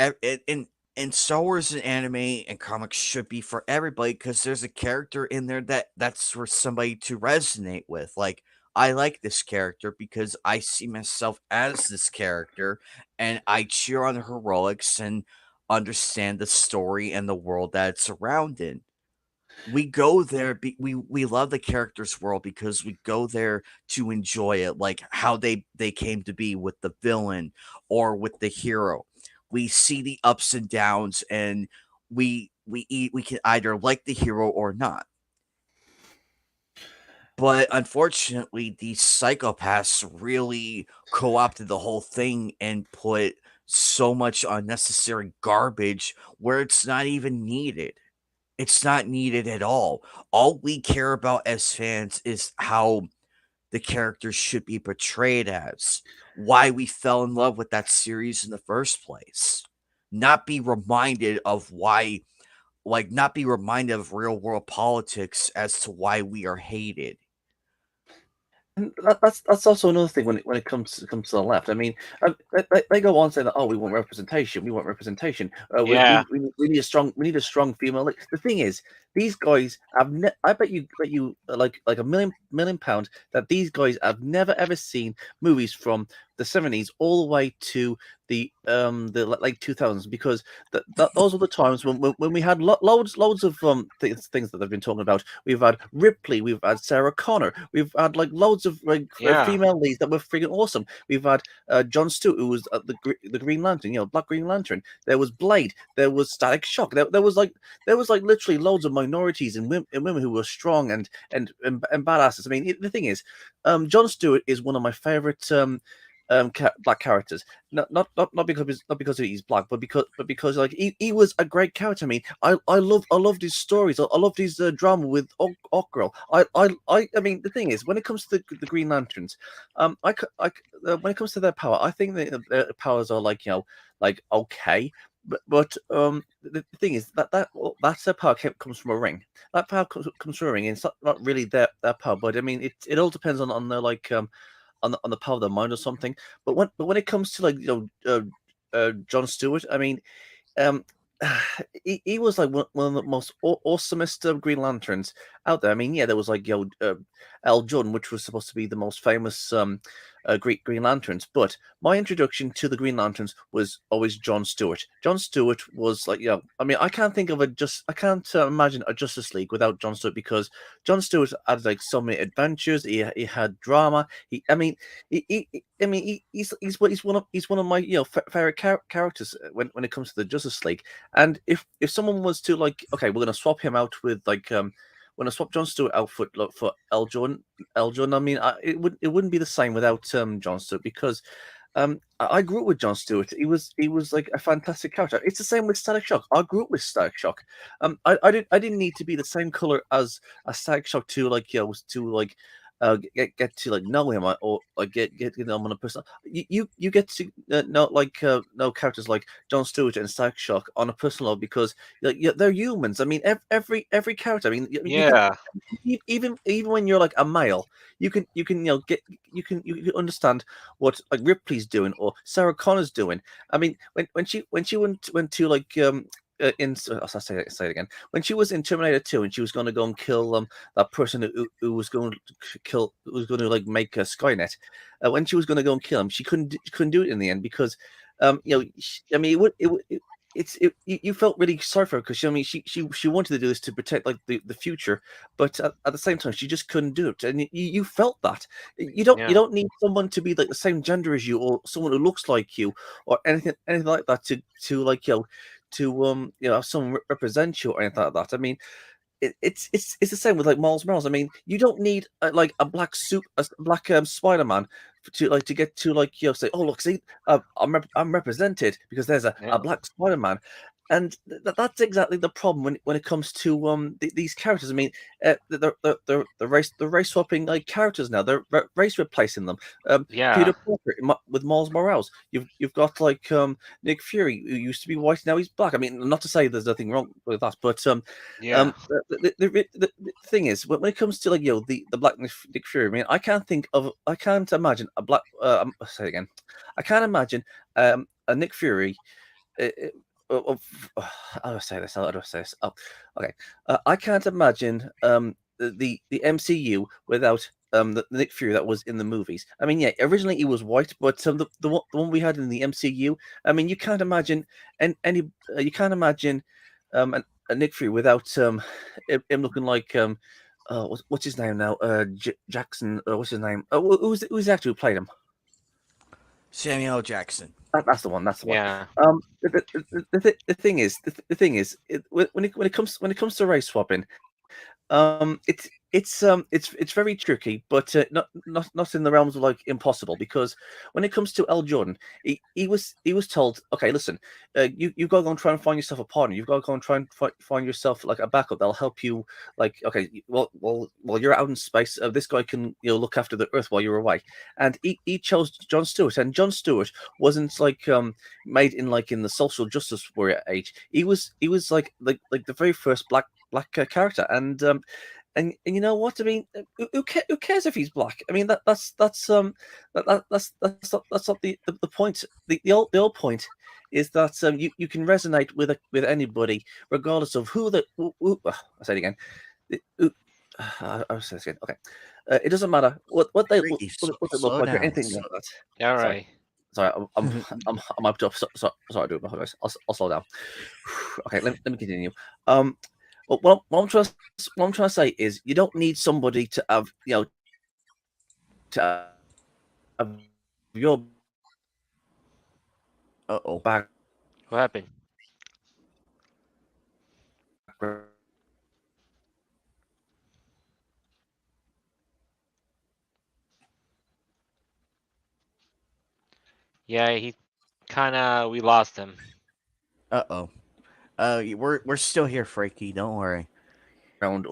in Star Wars and anime and comics should be for everybody because there's a character in there that's for somebody to resonate with. Like I like this character because I see myself as this character and I cheer on the heroics and understand the story and the world that it's surrounded. We go there we love the character's world because we go there to enjoy it, like how they came to be with the villain or with the hero. We see the ups and downs and we can either like the hero or not. But unfortunately, these psychopaths really co-opted the whole thing and put so much unnecessary garbage where it's not even needed. It's not needed at all. All we care about as fans is how the characters should be portrayed as, why we fell in love with that series in the first place. Not be reminded of why, not be reminded of real world politics as to why we are hated. And that's also another thing when it comes to the left. I mean, they go on saying that, oh, we want representation, we want representation. yeah, We need a strong female lead. The thing is, these guys have I bet you like a million pounds that these guys have never ever seen movies from the 70s all the way to the late 2000s because those are the times when we had loads of things that they've been talking about. We've had Ripley, we've had Sarah Connor, we've had like loads of like yeah, female leads that were freaking awesome. We've had John Stewart, who was the Green Lantern, Black Green Lantern. There was Blade. There was Static Shock. There was like literally loads of minorities and women who were strong and badasses. I mean, the thing is, John Stewart is one of my favorite. black characters. Not because he's black, but because like he was a great character. I mean, I loved his stories. I loved his drama with Girl. I mean, the thing is, when it comes to the Green Lanterns, when it comes to their power, I think their powers are like like okay. But the thing is that their power comes from a ring. That power comes from a ring, and it's not really their power. But I mean, it all depends on their like on the power of their mind or something. But when it comes to like John Stewart, I mean, um, he was like one of the most awesomest Green Lanterns out there. I mean, yeah, there was like Al Jordan, which was supposed to be the most famous Green Lanterns. But my introduction to the Green Lanterns was always John Stewart. John Stewart was like, I mean, I can't imagine a Justice League without John Stewart because John Stewart had like so many adventures. He had drama. I mean, he's one of my favorite characters when it comes to the Justice League. And if someone was to like, okay, we're gonna swap him out with like we're gonna swap John Stewart out for L Jordan. I mean, it wouldn't be the same without John Stewart because I grew up with John Stewart. He was like a fantastic character. It's the same with Static Shock. I grew up with Static Shock. I didn't need to be the same color as a Static Shock to like to like get to like know him or like get to know him on a personal. You get to know characters like John Stewart and Static Shock on a personal level because like they're humans. I mean every character. I mean you can Yeah. even when you're like a male, you can you can understand what like Ripley's doing or Sarah Connor's doing. I mean, when she went to like I'll say it again. When she was in Terminator 2 and she was going to go and kill that person who was going to kill who was going to like make a Skynet. When she was going to go and kill him, she couldn't do it in the end because I mean you felt really sorry for her because I mean she wanted to do this to protect like the future, but at the same time she just couldn't do it, and you felt that you Yeah. don't need someone to be like the same gender as you or someone who looks like you or anything like that to like to have someone represent you or anything like that. I mean, it's the same with like Miles Morales. I mean, you don't need like a black suit, a black Spider Man to like to get to like say, oh look, see, I'm represented because there's a Yeah. black Spider Man. And that's exactly the problem when it comes to these characters. I mean, the race swapping like characters now. They're race replacing them. Yeah. Peter Parker with Miles Morales. You've got like Nick Fury who used to be white, now he's black. I mean, not to say there's nothing wrong with that, but Yeah. the thing is, when it comes to like the Black Nick Fury, I mean, I can't imagine a black. I'll say it again, I can't imagine a Nick Fury. Uh, how do I say this? How do I say this? Oh, okay. I can't imagine the MCU without the Nick Fury that was in the movies. I mean, yeah, originally he was white, but the one we had in the MCU. I mean, you can't imagine you can't imagine a Nick Fury without him looking like what's his name now? Jackson. What's his name? Who's the actor who played him? Samuel Jackson. That's the one. That's the one. Yeah. The thing is, when it comes to race swapping, it's very tricky, but not in the realms of like impossible because when it comes to L Jordan, he was told, okay, listen, you got to go and try and find yourself a partner. You've got to go and try and find yourself like a backup that'll help you. Like, okay, well, you're out in space. This guy can look after the Earth while you're away, and he chose John Stewart, and John Stewart wasn't like made in the social justice warrior age. He was like the very first black character, and you know what I mean? Who cares if he's black? I mean that's not the point. The old point is that you can resonate with anybody regardless of I'll say it again. I'll say it again. Okay, it doesn't matter what they Ricky, what they look slow like or down. anything like that. All Sorry. right. Sorry, I'm up to sorry, I do apologize. I'll slow down. Okay, let me continue. Well, what I'm trying to say is you don't need somebody to have to have your Uh-oh. What happened? background Yeah, he kind of we lost him. Uh-oh. We're still here, Freaky. Don't worry. Round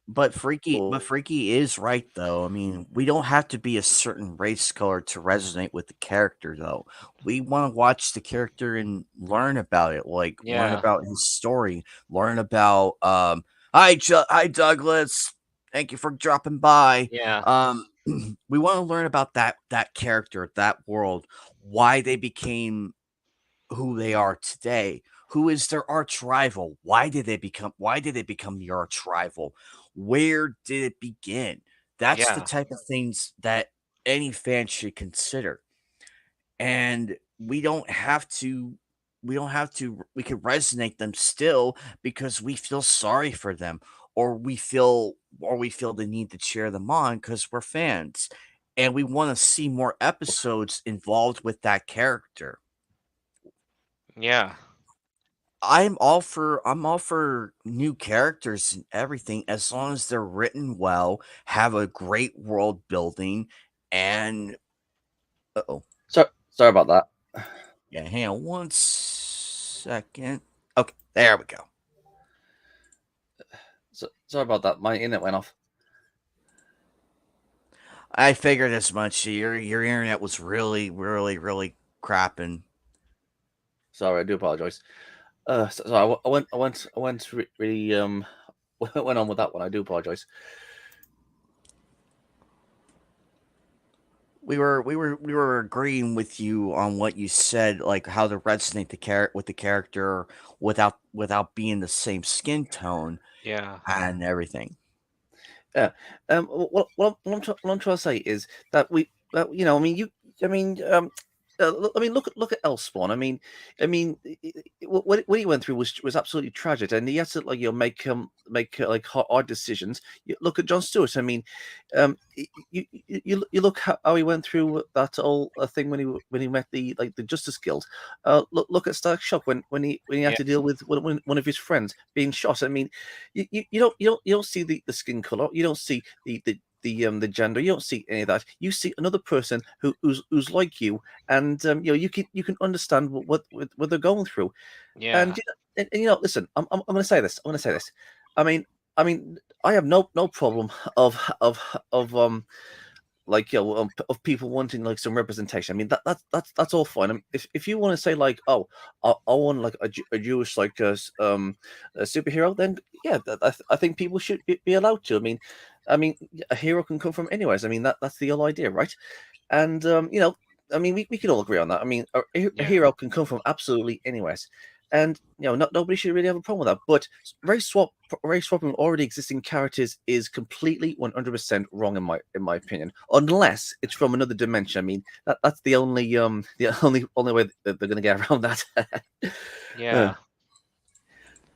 But or Freaky is right though. I mean, we don't have to be a certain race color to resonate with the character though. We want to watch the character and learn about it, like learn Yeah, about his story, learn about hi Douglas. Thank you for dropping by. yeah, Um we want to learn about that character, that world, why they became who they are today. Who is their arch rival? Why did they become the arch rival? Where did it begin? That's the yeah, type of things that any fan should consider. And we can resonate them still because we feel sorry for them, or we feel the need to cheer them on because we're fans. And we want to see more episodes involved with that character. yeah, I'm all for new characters and everything as long as they're written well, have a great world building, and oh sorry about that. yeah, hang on one second. Okay, there we go. Sorry about that. My internet went off. I figured as much. Your internet was really crapping. Sorry, I do apologize. So I went really went on with that one. I do apologize. We were agreeing with you on what you said, like how to resonate with the character without being the same skin tone yeah, Mm. and everything. Yeah. What I'm trying to say is that I mean, I mean, I mean, look at Elspawn. I mean, what he went through was absolutely tragic, and he had to like make like hard decisions. Look at John Stewart. I mean, you look how he went through that whole thing when he met the Justice Guild. Look at Stark Shock when he had yeah, to deal with one of his friends being shot. I mean, you don't see the skin color, you don't see the gender, you don't see any of that. You see another person who's like you, and you can understand what they're going through. yeah, And listen, I'm going to say this. I'm going to say this. I mean, I mean, I have no problem of like of people wanting like some representation. I mean that's all fine. If you want to say like, oh, I want like a Jewish like a superhero, then yeah, I think people should be allowed to. I mean a hero can come from anywhere. I mean that's the whole idea, right? And I mean we can all agree on that. I mean a yeah, hero can come from absolutely anywhere. And nobody should really have a problem with that. But race swapping already existing characters is completely 100% wrong in my opinion. Unless it's from another dimension. I mean that's the only only way that they're going to get around that. Uh, yeah.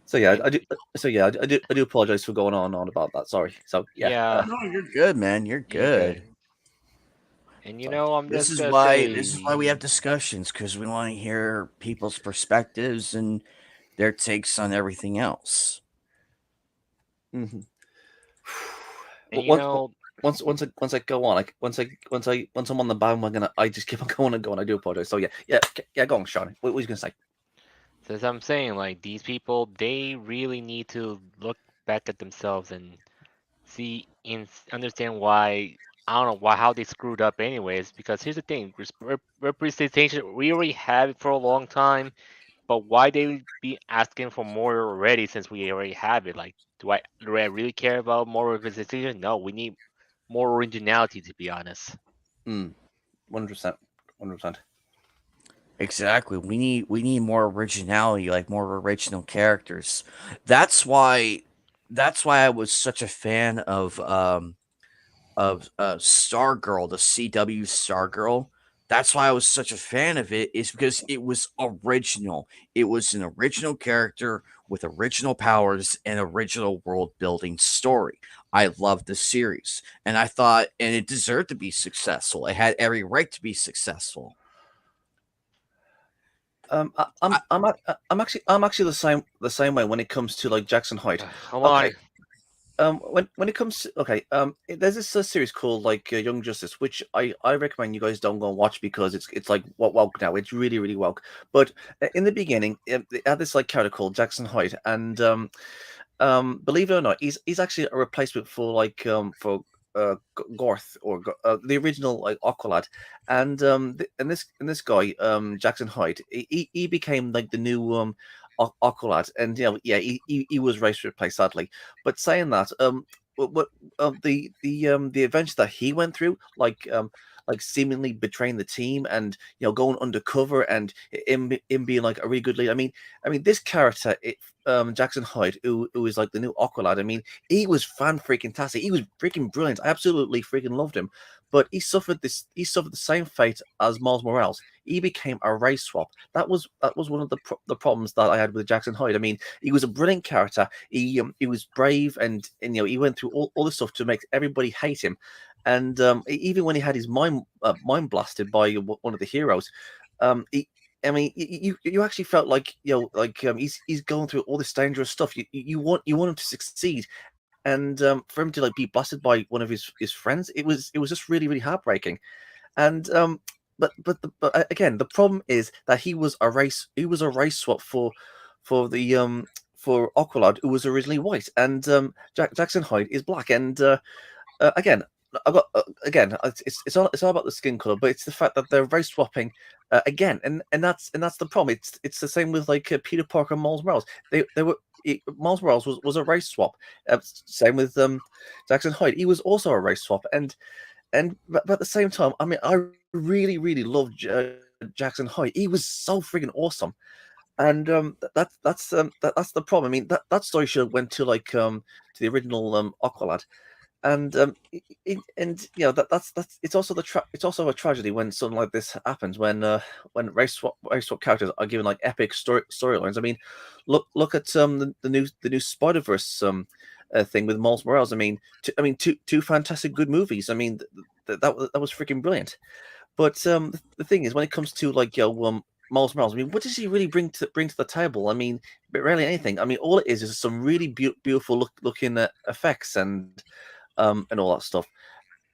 so yeah, And I do apologize for going on about that. Sorry. So yeah, yeah, No, you're good, man. You're you're good. good. And sorry. I'm just gonna say, This is why we have discussions because we want to hear people's perspectives and their takes on everything else. Hmm. and Once I go on, like once I'm on the bandwagon, I just keep on going and going. I do apologize. So yeah, go on, Sean. What was you gonna say? as I'm saying, like these people, they really need to look back at themselves and see and understand why. I don't know why how they screwed up, anyways. Because here's the thing: representation we already have it for a long time, but why they be asking for more already since we already have it? Like, do I really care about more representation? No, we need more originality, to be honest. 100%, 100%. Exactly. We need more originality, like more original characters. That's why that's why I was such a fan of Stargirl, the CW Stargirl. That's why I was such a fan of it, is because it was original. It was an original character with original powers and original world building story. I loved the series, and I thought, and it deserved to be successful. It had every right to be successful. I, I'm actually the same way when it comes to like Jackson Hyde. Hold Okay, on. when it comes to, okay, there's this series called like Young Justice, which I recommend you guys don't go and watch because it's like what woke now. It's really woke. But in the beginning, they had this like character called Jackson Hyde, and believe it or not, he's actually a replacement for like for Gorth or the original like Aqualad, and and this guy Jackson Hyde, he became like the new Aqualad, and yeah, he was race replaced sadly. But saying that, what the adventure that he went through, like seemingly betraying the team and going undercover and him being like a really good leader. I mean this character, Jackson Hyde, who is like the new Aqualad. I mean, he was fan freaking tastic. He was freaking brilliant. I absolutely freaking loved him. But he suffered the same fate as Miles Morales. He became a race swap. That was one of the problems that I had with Jackson Hyde. I mean, he was a brilliant character. He was brave, and he went through all this stuff to make everybody hate him. And even when he had his mind blasted by one of the heroes, he, I mean, you actually felt like he's going through all this dangerous stuff. You want him to succeed, and for him to like be blasted by one of his friends, it was just really heartbreaking. And again, the problem is that he was a race swap for the for Aqualad, who was originally white, and Jackson Hyde is black, and again, I got again. It's all about the skin color, but it's the fact that they're race swapping again, and that's the problem. It's the same with like Peter Parker and Miles Morales. They were Miles Morales was a race swap. Same with Jackson Hyde. He was also a race swap, but at the same time, I mean, I really loved Jackson Hyde. He was so freaking awesome, and that's the problem. I mean, that story should have went to like to the original Aqualad, and and that's it's also a tragedy when something like this happens when race swap characters are given like epic storylines. I mean, look at the new Spider Verse thing with Miles Morales. Two fantastic good movies. I mean, that was freaking brilliant. But the thing is, when it comes to like Miles Morales, I mean, what does he really bring to the table? I mean, but rarely anything. I mean, all it is some really beautiful looking effects and all that stuff.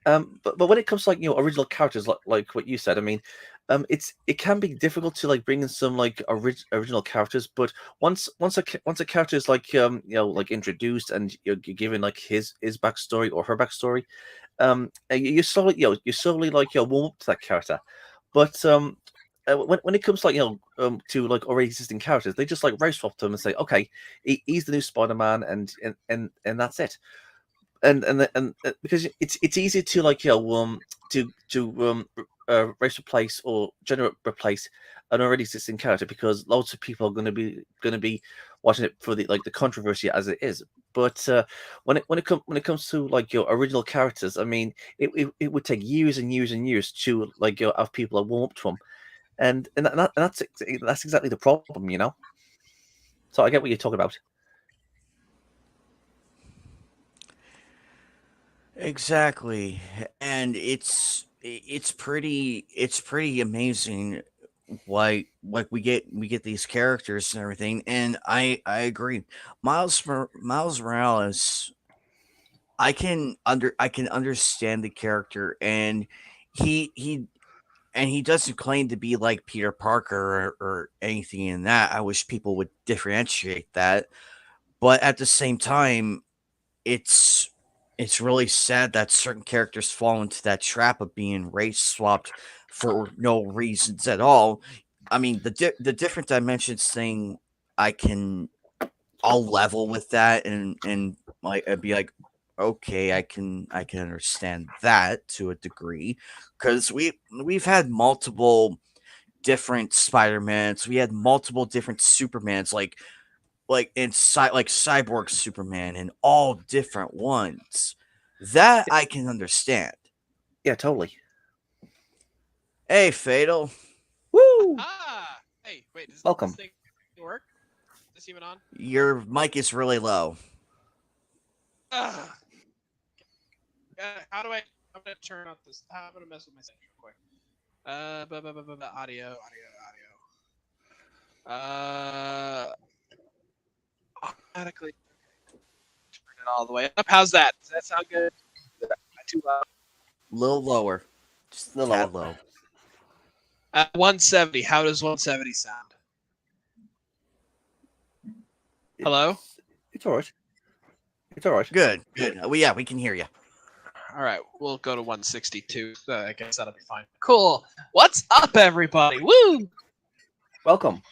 But when it comes to like original characters, like what you said, I mean, it can be difficult to like bring in some like original characters. But once a character is like like introduced and you're given like his backstory or her backstory, you slowly like warm up to that character. But when it comes to, like to like already existing characters, they just like race swap them and say, okay, he's the new Spider Man, and that's it. And because it's easy to like race replace or generate replace an already existing character because lots of people are going to be watching it for the controversy as it is. But when it comes to like your original characters, I mean, it would take years and years and years to like have people that warm up to them, and that's exactly the problem. So I get what you're talking about. Exactly. And it's pretty amazing why like we get these characters and everything. And I agree. Miles Morales, I can understand the character, and he he doesn't claim to be like Peter Parker or anything in that. I wish people would differentiate that. But at the same time, it's it's really sad that certain characters fall into that trap of being race swapped for no reasons at all. I mean, the different dimensions thing, I can I'll level with that, and like I'd be like, okay, I can understand that to a degree, because we've had multiple different Spider-Mans, we had multiple different Supermans, like Cyborg Superman, and all different ones. That I can understand. Yeah, totally. Hey, Fatal, Woo! Ah! Hey, wait, does this Welcome. thing work? Is this even on? your mic is really low. Ugh. How do I? I'm gonna turn off this. I'm gonna mess with my settings real quick. Audio, audio. Automatically. it all the way up. How's that? Does that sound good? Not too loud. A little lower, just a little tad lower. low. At 170, how does 170 sound? Hello? It's all right. It's all right. Good, good. Well, yeah, we can hear you. All right, we'll go to 162. I guess that'll be fine. Cool. What's up, everybody? Woo! Welcome.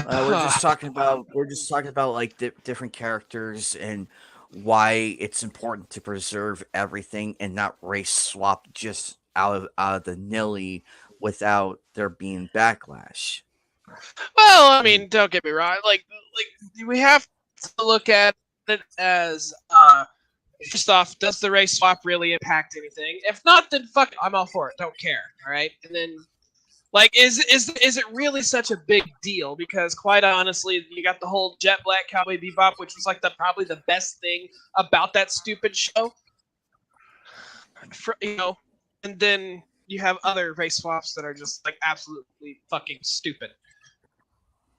We're just talking about like different characters and why it's important to preserve everything and not race swap just out of the nilly without there being backlash. Well, I mean, don't get me wrong. Like we have to look at it as first off, does the race swap really impact anything? If not, then fuck it, I'm all for it. Don't care. All right, and then like, is it really such a big deal? Because quite honestly, you got the whole Jet Black Cowboy Bebop, which was like probably the best thing about that stupid show. And then you have other race swaps that are just like absolutely fucking stupid.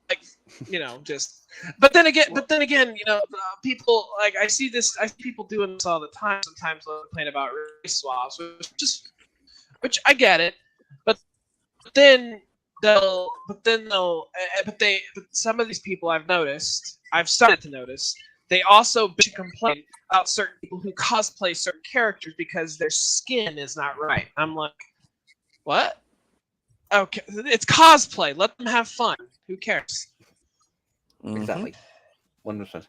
Like, just. But then again, people like I see people doing this all the time. Sometimes they'll complain about race swaps, which I get it, but then some of these people I've started to notice, they also bitch and complain about certain people who cosplay certain characters because their skin is not right. I'm like, what? Okay, it's cosplay. Let them have fun. Who cares? Exactly. 100%.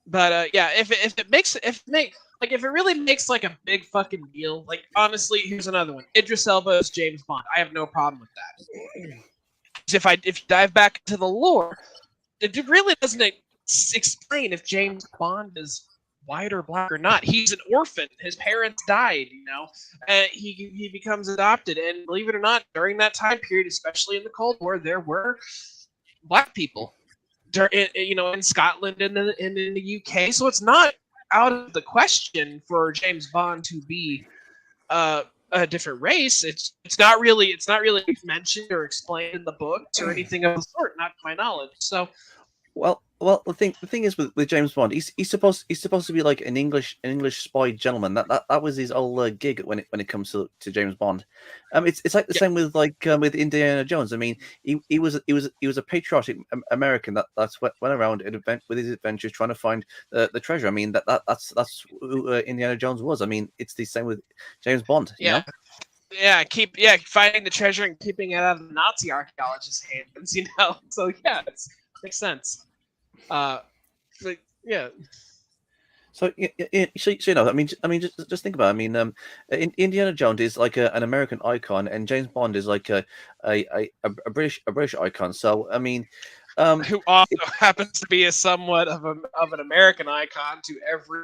But yeah, if it really makes like a big fucking deal, like honestly, here's another one. Idris Elba as James Bond. I have no problem with that. If you dive back into the lore, it really doesn't explain if James Bond is white or black or not. He's an orphan. His parents died, and he becomes adopted. And believe it or not, during that time period, especially in the Cold War, there were black people, in Scotland and in the UK. So it's not out of the question for James Bond to be a different race. It's not really mentioned or explained in the books or anything of the sort, not to my knowledge. So, well, the thing is with James Bond, he's supposed to be like an English spy gentleman. That was his whole gig when it comes to James Bond. It's like the same with with Indiana Jones. I mean, he was a patriotic American that's went around with his adventures trying to find the treasure. I mean that's who Indiana Jones was. I mean, it's the same with James Bond. You know? Yeah, finding the treasure and keeping it out of the Nazi archaeologists' hands. So yeah, it makes sense. But yeah. So I mean, just think about it. I mean, Indiana Jones is like an American icon, and James Bond is like a British icon. So I mean, who also happens to be a somewhat of an American icon to every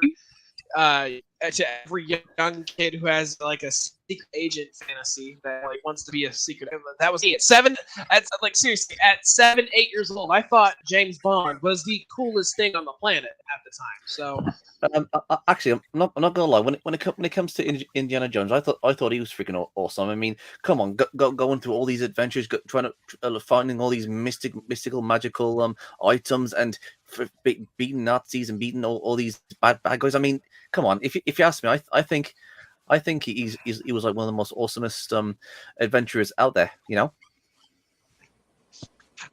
young kid who has like a secret agent fantasy that like wants to be a secret. That was me at seriously, at 7, 8 years old, I thought James Bond was the coolest thing on the planet at the time. So actually, I'm not gonna lie. When it comes to Indiana Jones, I thought he was freaking awesome. I mean, come on, going through all these adventures, trying to finding all these mystical, magical items, and beating Nazis and beating all these bad guys. I mean, come on. If you ask me, I think he was like one of the most awesomest adventurers out there.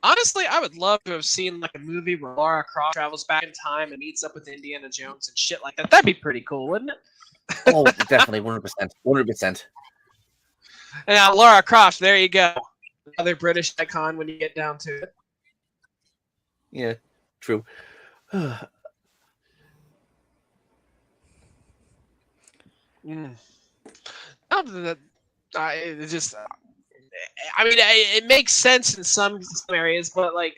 Honestly, I would love to have seen like a movie where Lara Croft travels back in time and meets up with Indiana Jones and shit like that. That'd be pretty cool, wouldn't it? Oh, definitely, 100%. And now Lara Croft, there you go, another British icon when you get down to it. Yeah, true. It makes sense in some areas, but like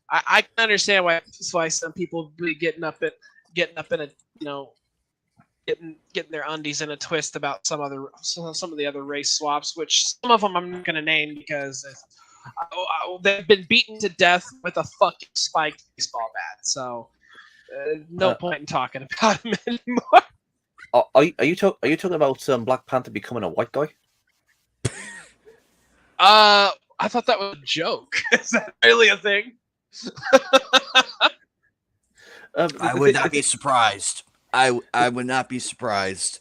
I can understand why some people be getting up in a getting their undies in a twist about some of the other race swaps, which some of them I'm not going to name because they've been beaten to death with a fucking spiked baseball bat. So no point in talking about them anymore. Are you talking about Black Panther becoming a white guy? I thought that was a joke. Is that really a thing? I The would thing, not be surprised. I would not be surprised.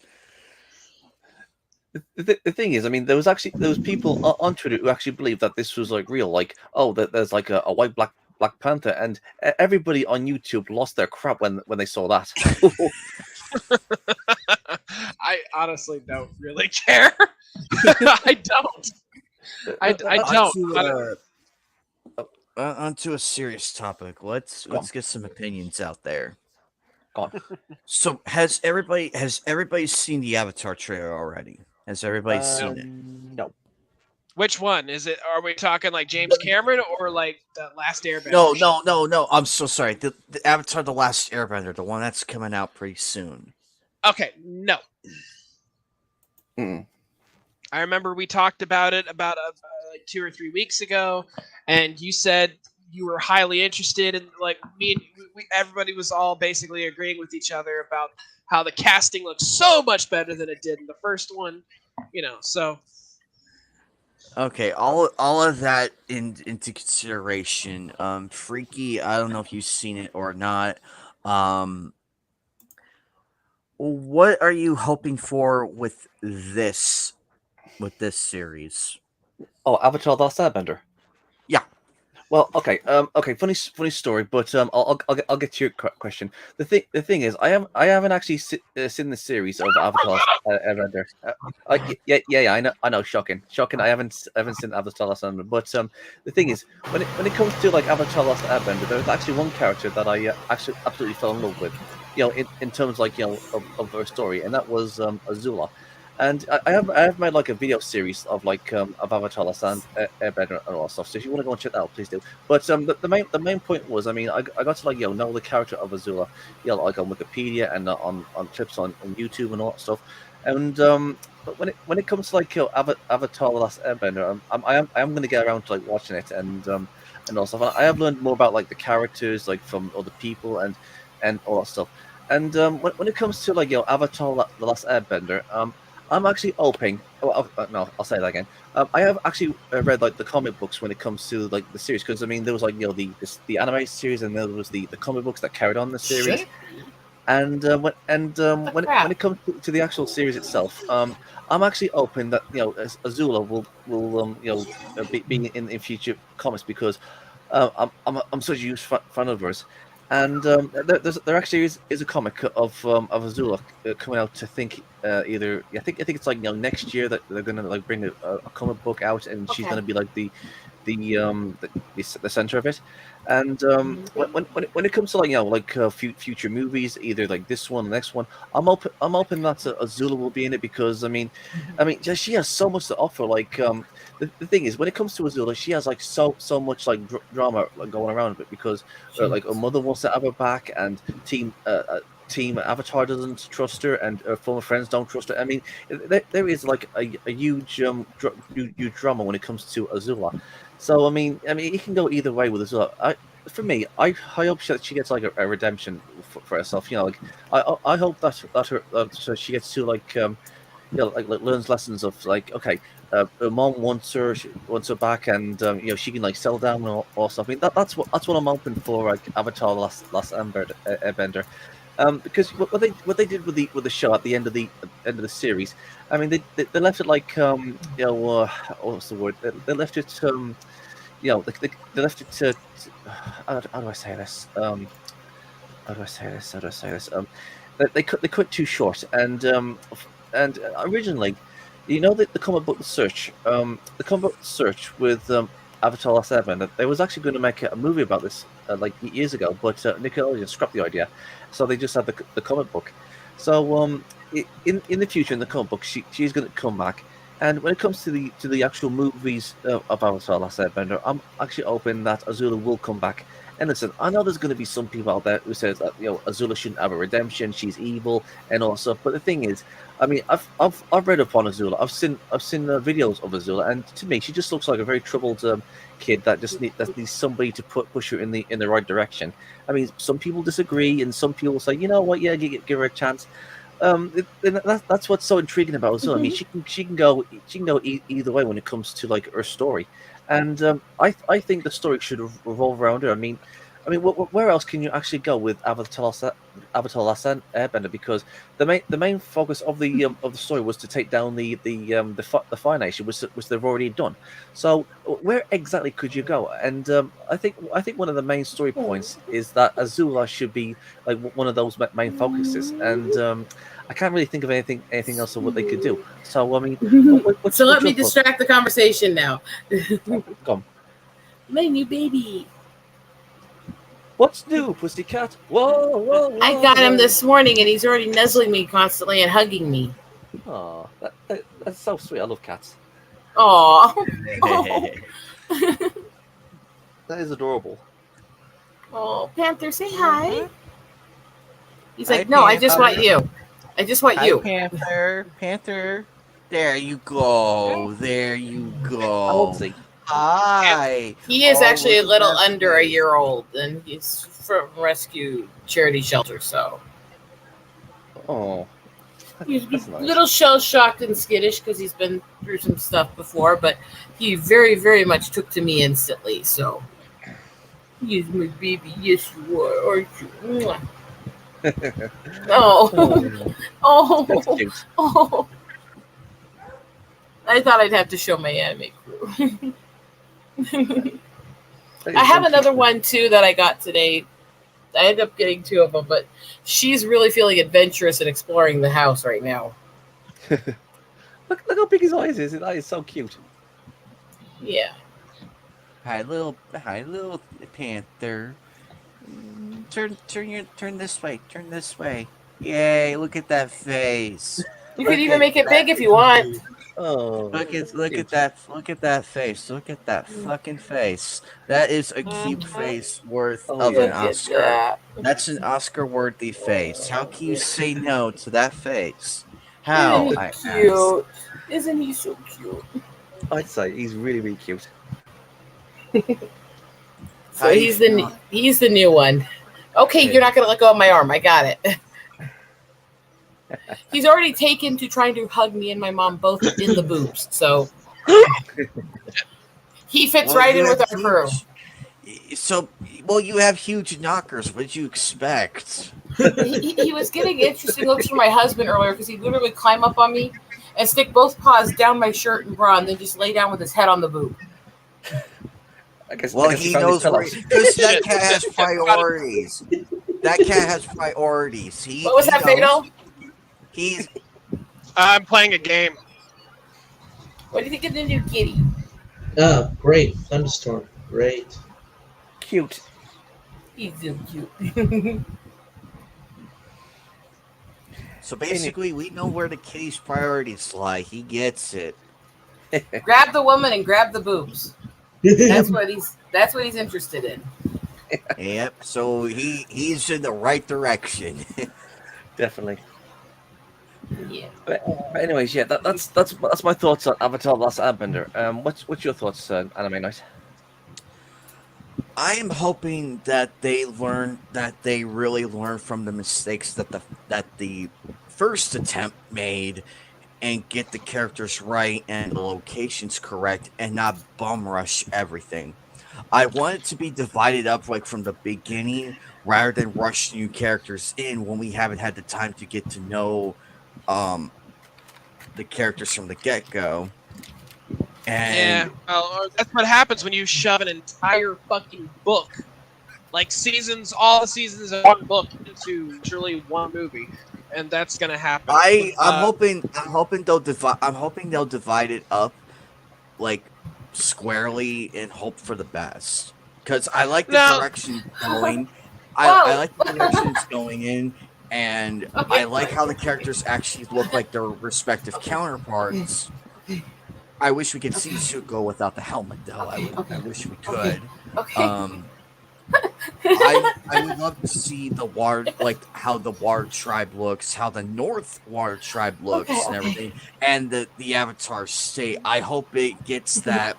the thing is, I mean, there was people on Twitter who actually believed that this was like real, like, oh, that there's like a white Black Panther, and everybody on YouTube lost their crap when they saw that. I honestly don't really care. I don't. I don't. Onto a serious topic. Go on, Let's get some opinions out there. go on. So has everybody seen the Avatar trailer already? Has everybody seen it? No. Which one is it? Are we talking like James Cameron or like the Last Airbender? No. I'm so sorry. The Avatar: The Last Airbender, the one that's coming out pretty soon. Okay, no. Mm. I remember we talked about it about like 2 or 3 weeks ago, and you said you were highly interested, and like me and everybody was all basically agreeing with each other about how the casting looks so much better than it did in the first one. So Okay, all of that into consideration. Freaky, I don't know if you've seen it or not. Um, what are you hoping for with this series? Oh, Avatar: The Last Airbender. Yeah. Well, okay, okay. Funny story, but I'll get to your question. The thing is, I haven't actually seen the series of Avatar: Airbender. Yeah. I know. Shocking. I haven't seen Avatar: Last Airbender. But the thing is, when it comes to like Avatar: Last Airbender, there's actually one character that I actually absolutely fell in love with. In terms like of her story, and that was Azula. And I have made like a video series of like of Avatar Last Airbender and all that stuff. So if you want to go and check that out, please do. But the main point was, I mean, I got to like know the character of Azula, like on Wikipedia and on clips on YouTube and all that stuff. And but when it comes to like Avatar The Last Airbender, I am going to get around to like watching it and all stuff. And I have learned more about like the characters like from other people and all that stuff. And when it comes to like Avatar The Last Airbender, I'm actually hoping. No, I'll say that again. I have actually read like the comic books when it comes to like the series, because I mean there was like the anime series, and there was the comic books that carried on the series. Shit. And when crap. it comes to the actual series itself, I'm actually hoping that Azula will be in future comics, because I'm such a huge fan of hers. And there actually is a comic of Azula coming out. To think either I think it's like next year that they're gonna like bring a comic book out, and she's Okay. gonna be like the center of it. And when it comes to future movies, either like this one, the next one, I'm hoping that Azula will be in it, because she has so much to offer. Like the thing is, when it comes to Azula, she has like so much like drama like, going around it, because like her mother wants to have her back, and Team Avatar doesn't trust her, and her former friends don't trust her. I mean, there is like a huge huge drama when it comes to Azula. So I mean, it can go either way with Azula. For me, I hope that she gets like a redemption for herself. Like I hope that so she gets to like like learns lessons of like, okay, her mom wants her, she wants her back, and she can like settle down or something. That's what I'm hoping for, like Avatar: Last Airbender. Because what they did with the show at the end of the series, I mean they left it like what's the word? They left it they left it to how do I say this? How do I say this? How do I say this? They cut too short, and originally, the comic book search, with Avatar: Last Airbender, they was actually going to make a movie about this like years ago, but Nickelodeon scrapped the idea, so they just had the comic book. So in the future, in the comic book, she's going to come back. And when it comes to the actual movies of Avatar: Last Airbender, I'm actually hoping that Azula will come back. And listen, I know there's going to be some people out there who says that Azula shouldn't have a redemption, she's evil and all that stuff. But the thing is, I mean, I've read up on Azula. I've seen videos of Azula, and to me, she just looks like a very troubled kid that needs somebody to push her in the right direction. I mean, some people disagree, and some people say, you know what, yeah, give her a chance. That's what's so intriguing about Azula. I mean, she can go either way when it comes to like her story, and I think the story should revolve around her. I mean, I mean, where else can you actually go with Avatar: Last Airbender? Because the main focus of the story was to take down the Fire Nation, which they've already done. So where exactly could you go? And I think one of the main story points is that Azula should be like one of those main focuses. And I can't really think of anything else of what they could do. So I mean, So let what's me your thoughts? distract the conversation now. Go on. My new baby. What's new, pussycat? Whoa, whoa, whoa! I got him whoa. this morning, and he's already nuzzling me constantly and hugging me. Oh, that's so sweet. I love cats. Aw. That is adorable. Oh, Panther, say hi. He's Hi, like, no, I just want Panther. you. I just want Hi, you. Panther. Panther. There you go. There you How old is go. he? Hi. He is Oh, actually a look at little that under a face. year old, and he's from rescue charity shelter, so Oh, he's that's a nice. little shell-shocked and skittish because he's been through some stuff before, but he very, very much took to me instantly, so he's my baby. Yes, you are, aren't you? Mwah. Oh, Oh, that's oh, cute. oh. I thought I'd have to show my anime crew. That I is have one another cute. one too that I got today. I ended up getting two of them, but she's really feeling adventurous and exploring the house right now. Look how big his eyes is. That is so cute. Yeah. Hi, little Panther. Turn this way. Turn this way. Yay! Look at that face. You could Look even at make it that. big if you want. Oh, Look cute. at that face. Look at that fucking face. That is a cute face worth Oh, of an Look yeah. at Oscar. that. That's an Oscar worthy face. How can you say no to that face? Isn't How, he I ask. cute? Isn't he so cute? I'd say he's really, really cute. So How you feel? he's the new one. Okay, you're not gonna let go of my arm. I got it. He's already taken to trying to hug me and my mom both in the boobs. So he fits Well, right you in have with our crew. well, you have huge knockers. What did you expect? He was getting interesting looks from my husband earlier because he'd literally climb up on me and stick both paws down my shirt and bra and then just lay down with his head on the boob. I guess he He found his knows where, pillows. because that Shit, cat has shit, priorities. That cat has priorities. What was He that, knows. Fatal? He's I'm playing a game. What do you think of the new kitty? Oh, great. Thunderstorm. Great. Cute. He's so cute. so basically we know where the kitty's priorities lie. He gets it. Grab the woman and grab the boobs. That's what he's interested in. Yep. So he's in the right direction. Definitely. Yeah. But anyways, yeah, that's my thoughts on Avatar: Last Airbender. What's your thoughts, Anime Night? I am hoping that they really learn from the mistakes that the first attempt made and get the characters right and the locations correct and not bum rush everything. I want it to be divided up like from the beginning rather than rush new characters in when we haven't had the time to get to know um the characters from the get-go. And Yeah, well, that's what happens when you shove an entire fucking book, like all the seasons of one book, into literally one movie, and that's gonna happen. I'm hoping they'll divide it up like squarely and hope for the best. Because I like the No, direction it's going. I Whoa. like the direction it's going in, and I Okay. like how the characters actually look like their respective counterparts. I wish we could see Zuko without the helmet, though. I wish we could. Okay. I would love to see the War, like how the War tribe looks, how the North War tribe looks, and everything, and the Avatar state. I hope it gets that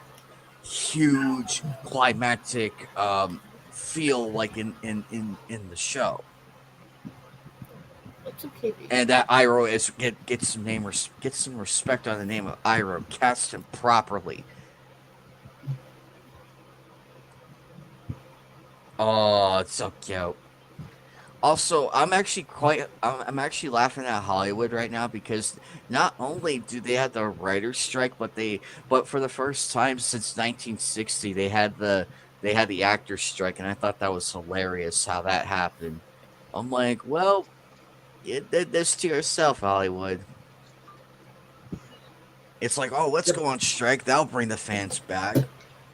huge climactic feel like in the show, It's okay, baby. and that Iroh gets some respect on the name of Iroh, cast him properly. Oh, it's so cute. Also, I'm actually laughing at Hollywood right now because not only do they have the writers' strike, but for the first time since 1960, they had the actors' strike, and I thought that was hilarious how that happened. I'm like, well, you did this to yourself, Hollywood. It's like, oh, let's Yep. go on strike. That'll bring the fans back.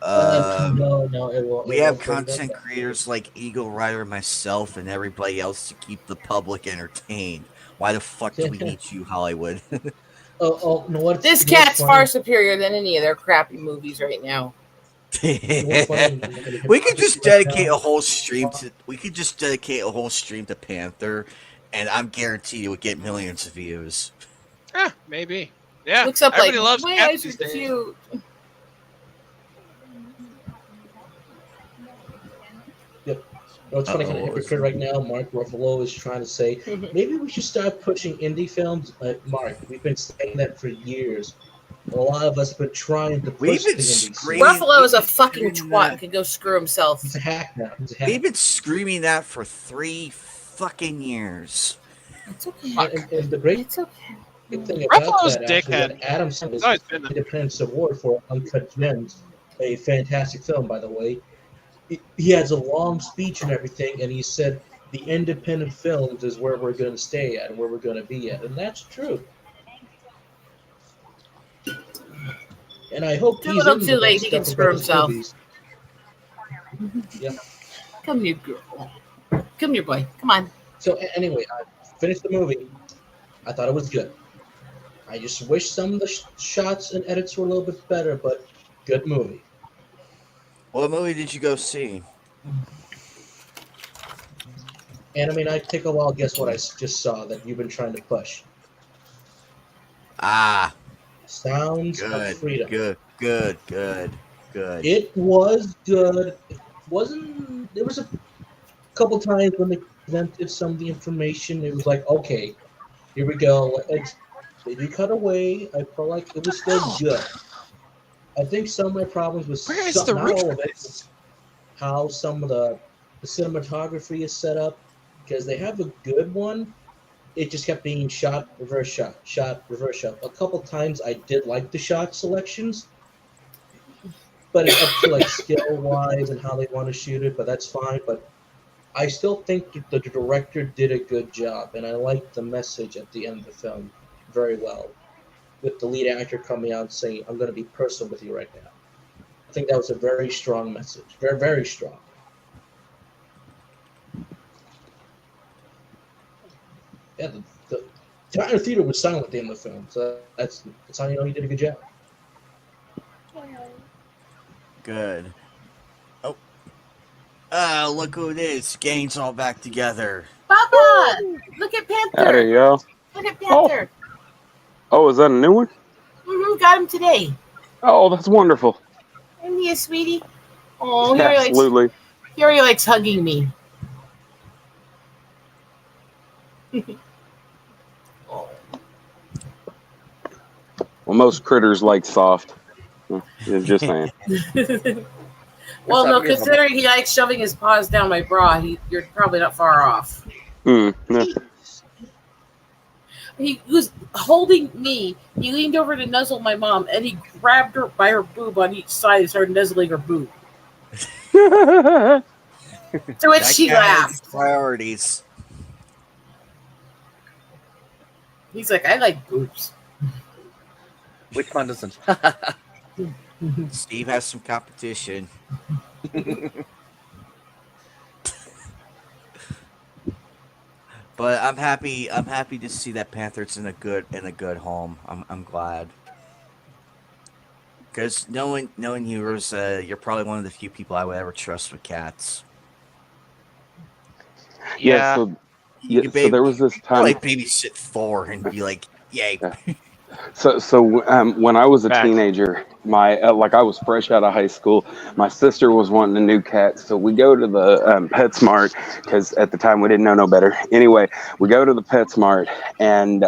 Um, No, no, it won't. we It have won't bring them content back. creators like Eagle Rider, myself, and everybody else to keep the public entertained. Why the fuck do we need you, Hollywood? Oh, no, This you know what's cat's far funny? superior than any of their crappy movies right now. You know what's funny? I'm gonna be we could hypocrisy just right dedicate now. a whole stream to. We could just dedicate a whole stream to Panther, and I'm guaranteed it would get millions of views. Maybe. Yeah. Looks up like, Everybody loves my cats eyes these are days. cute. Yep. You know, it's funny, kind of Uh-oh, hypocrite right now. Mark Ruffalo is trying to say maybe we should start pushing indie films. Mark, we've been saying that for years. A lot of us have been trying to We've push been the indie screaming- scene. Ruffalo is a We've been fucking screaming twat that. and can go screw himself. He's a hack now. He's a hack. We've been screaming that for 3 fucking years. It's okay. And the great It's okay. thing about Ruffalo's that, actually, dickhead. that Adam Sandler's He's always been that. Independence Award for Uncut Gems, a fantastic film, by the way. He has a long speech and everything, and he said the independent films is where we're going to stay at and where we're going to be at, and that's true. And I hope Too he's little in too the late, next he can Duffer screw Brothers himself. movies. Yeah. Come here, girl. Come here, boy. Come on. So anyway, I finished the movie. I thought it was good. I just wish some of the shots and edits were a little bit better, but good movie. What movie did you go see? Anime Night, take a while. Guess what I just saw that you've been trying to push? Ah, Sounds of good, Freedom. good. It was good. It wasn't. There was a couple times when they presented some of the information. It was like, okay, here we go. They did cut away. I felt like it was still good. I think some of my problems with Where is the not all of it, reference? was how some of the cinematography is set up, because they have a good one. It just kept being shot, reverse shot, reverse shot. A couple times I did like the shot selections, but it's up to like skill wise and how they want to shoot it. But that's fine. But I still think that the director did a good job, and I liked the message at the end of the film very well, with the lead actor coming out and saying, "I'm going to be personal with you right now." I think that was a very strong message, very very strong. Yeah, the entire theater was silent at the end of the film, so that's how you know he did a good job. Good. Oh. Ah, look who it is. Gang's all back together. Papa! Look at There Panther. you go. Look at Panther. Oh, is that a new one? Got him today. Oh, that's wonderful. Isn't he a sweetie? Oh, he already Absolutely. likes hugging me. Oh. Well, most critters like soft. Just saying. Well, no, It's not considering he likes shoving his paws down my bra, you're probably not far off. No. He was holding me. He leaned over to nuzzle my mom, and he grabbed her by her boob on each side and started nuzzling her boob. To which That she guy has laughed. priorities. He's like, I like boobs. Which man doesn't? Steve has some competition. But I'm happy to see that Panther's in a good home. I'm glad. Because knowing you, Rosa, you're probably one of the few people I would ever trust with cats. Yeah. So You so there was this I time. like babysit Thor and be like, yay. Yeah. So when I was a Facts. teenager, my like I was fresh out of high school. My sister was wanting a new cat, so we go to the PetSmart because at the time we didn't know no better. Anyway, we go to the PetSmart and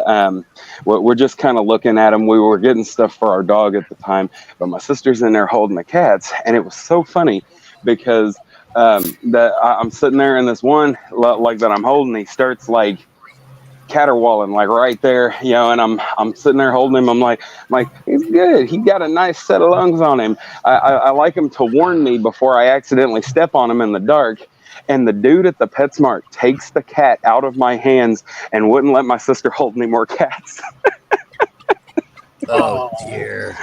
we're just kind of looking at them. We were getting stuff for our dog at the time, but my sister's in there holding the cats, and it was so funny because I'm sitting there and this one like that I'm holding, he starts like caterwauling like right there, and I'm sitting there holding him. I'm like he's good. He got a nice set of lungs on him. I like him to warn me before I accidentally step on him in the dark. And the dude at the PetSmart takes the cat out of my hands and wouldn't let my sister hold any more cats. Oh dear.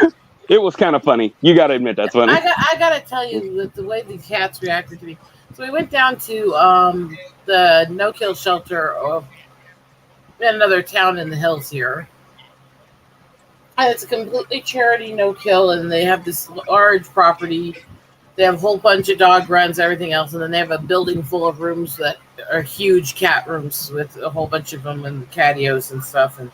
It was kind of funny. You got to admit that's funny. I gotta tell you that the way the cats reacted to me. So we went down to the no-kill shelter of another town in the hills here. And it's a completely charity no-kill, and they have this large property. They have a whole bunch of dog runs, everything else, and then they have a building full of rooms that are huge cat rooms with a whole bunch of them and catios and stuff. And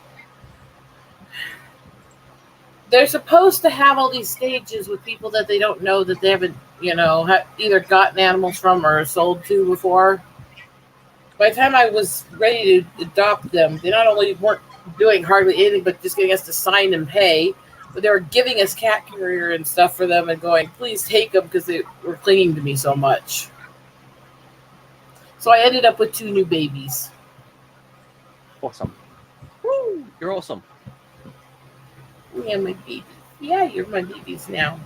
they're supposed to have all these stages with people that they don't know, that they haven't, either gotten animals from or sold to before. By the time I was ready to adopt them, they not only weren't doing hardly anything but just getting us to sign and pay, but they were giving us cat carrier and stuff for them and going, please take them, because they were clinging to me so much. So I ended up with 2 new babies. Awesome. Woo! You're awesome. Yeah, my baby. Yeah, you're my babies now.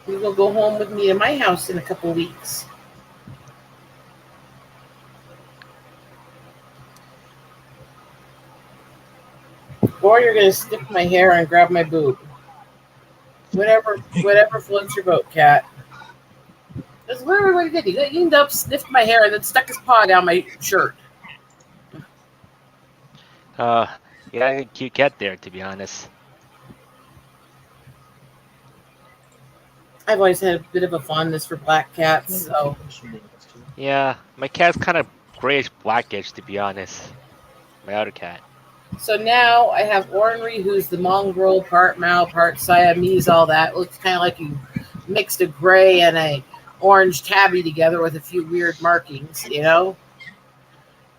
You will go home with me to my house in a couple weeks. Or you're going to sniff my hair and grab my boob. Whatever floats your boat, cat. That's what everybody did. He ended up sniffed my hair and then stuck his paw down my shirt. Yeah, cute cat there, to be honest. I've always had a bit of a fondness for black cats, so Yeah, my cat's kind of grayish blackish, to be honest. My other cat. So now I have Ornery, who's the mongrel, part Mao, part Siamese, all that. Looks kind of like you mixed a gray and a orange tabby together with a few weird markings,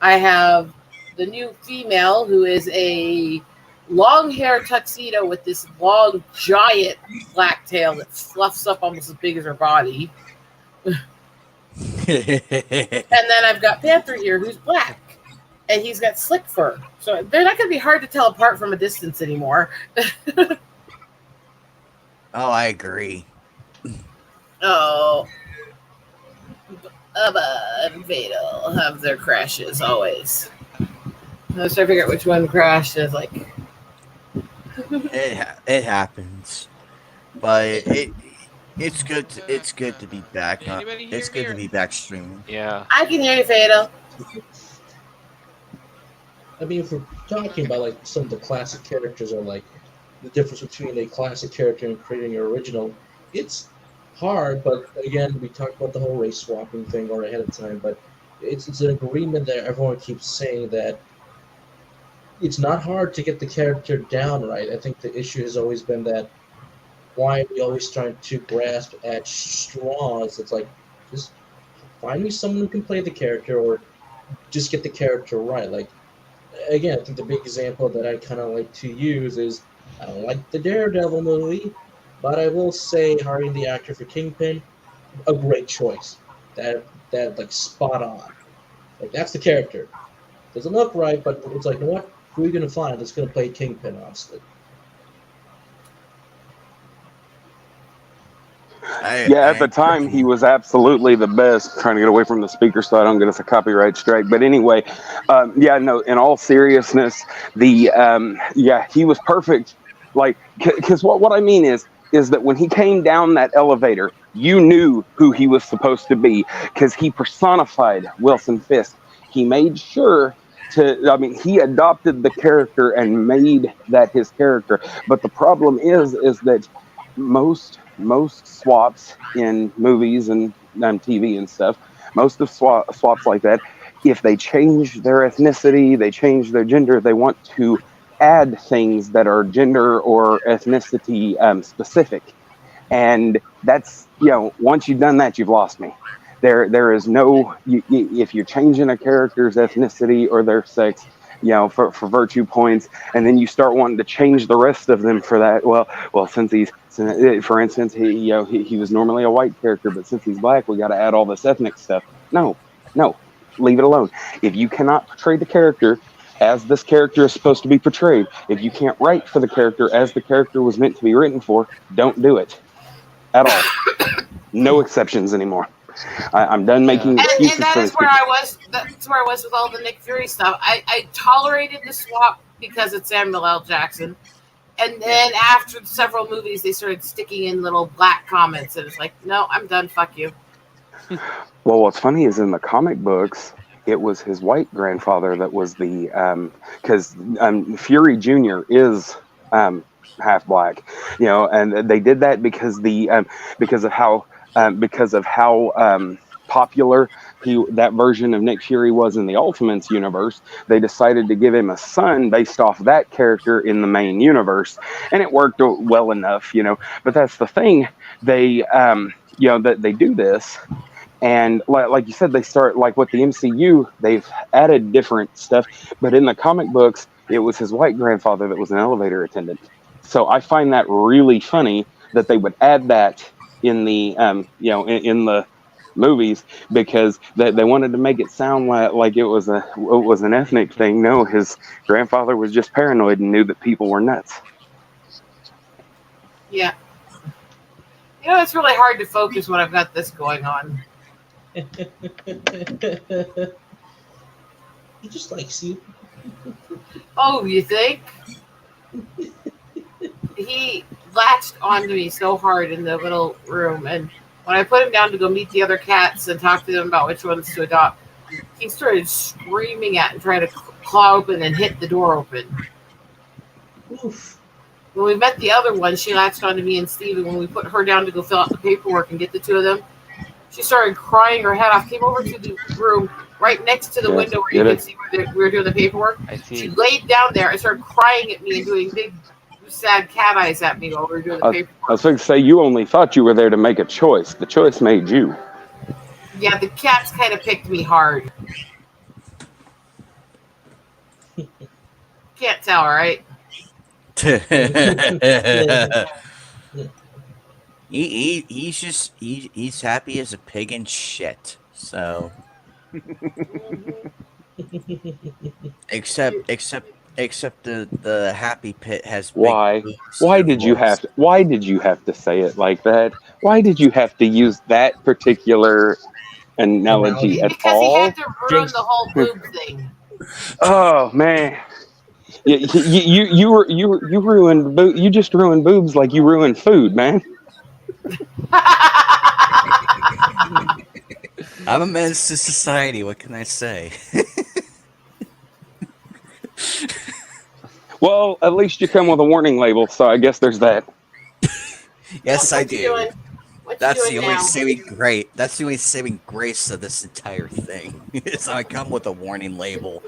I have the new female, who is a long hair tuxedo with this long, giant black tail that fluffs up almost as big as her body. And then I've got Panther here, who's black. And he's got slick fur. So they're not going to be hard to tell apart from a distance anymore. Oh, I agree. Oh. Bubba and Fatal have their crashes always. I was trying to figure out which one crashed. It's like... it happens. But it's good to be back. It's good to be back streaming. Yeah. I can hear you, Fatal. I mean, if we're talking about like some of the classic characters, or like the difference between a classic character and creating an original, it's hard. But again, we talked about the whole race swapping thing or ahead of time, but it's an agreement that everyone keeps saying that it's not hard to get the character down right. I think the issue has always been that why are we always trying to grasp at straws? It's like, just find me someone who can play the character, or just get the character right. Like, again, I think the big example that I kind of like to use is, I don't like the Daredevil movie, but I will say hiring the actor for Kingpin, a great choice. That like spot on. Like, that's the character. Doesn't look right, but it's like, you know what? Who are you gonna find that's gonna play Kingpin, honestly? At the time, he was absolutely the best. Trying to get away from the speaker so I don't get us a copyright strike. But anyway, in all seriousness, he was perfect. Like, because what I mean is that when he came down that elevator, you knew who he was supposed to be, because he personified Wilson Fisk. He made sure he adopted the character and made that his character. But the problem is that most swaps in movies and TV and stuff, most of swaps like that, if they change their ethnicity, they change their gender, they want to add things that are gender or ethnicity specific. And that's, once you've done that, you've lost me. There is no, if you're changing a character's ethnicity or their sex, for virtue points, and then you start wanting to change the rest of them for that. Well, for instance, he was normally a white character, but since he's black, we got to add all this ethnic stuff. No, no, leave it alone. If you cannot portray the character as this character is supposed to be portrayed, if you can't write for the character as the character was meant to be written for, don't do it at all. No exceptions anymore. I'm done making excuses and that for is these where people. That's where I was with all the Nick Fury stuff. I tolerated the swap because it's Samuel L. Jackson. And then after several movies, they started sticking in little black comments. And it's like, no, I'm done. Fuck you. Well, what's funny is in the comic books, it was his white grandfather that was the because Fury Jr. is half black, and they did that because of how popular that version of Nick Fury was in the Ultimates universe. They decided to give him a son based off that character in the main universe, and it worked well enough, But that's the thing, they that they do this. And like you said, they start like with the MCU, they've added different stuff, but in the comic books, it was his white grandfather that was an elevator attendant. So I find that really funny that they would add that in the in the movies, because they wanted to make it sound like it was an ethnic thing. No, his grandfather was just paranoid and knew that people were nuts. Yeah. It's really hard to focus when I've got this going on. He just likes you. Oh, you think? He latched onto me so hard in the little room, and when I put him down to go meet the other cats and talk to them about which ones to adopt, he started screaming at and trying to claw open and hit the door open. Oof. When we met the other one, she latched onto me and Steve, and when we put her down to go fill out the paperwork and get the two of them, she started crying her head off, came over to the room right next to the window where you could see where we were doing the paperwork. I see. She laid down there and started crying at me and doing big, sad cat eyes at me while we were doing the paperwork. I was going to say, you only thought you were there to make a choice. The choice made you. Yeah, the cats kind of picked me hard. Can't tell, right? He's happy as a pig in shit. So, except the happy pit has big boobs. Why did you have to say it like that? Why did you have to use that particular analogy at because all? He had to ruin the whole boob thing. Oh man. You ruined you just ruined boobs like you ruined food, man. I'm a menace to society. What can I say? Well, at least you come with a warning label, so I guess there's that. Yes, I What you do. doing? That's the only now? saving grace of this entire thing. So I come with a warning label.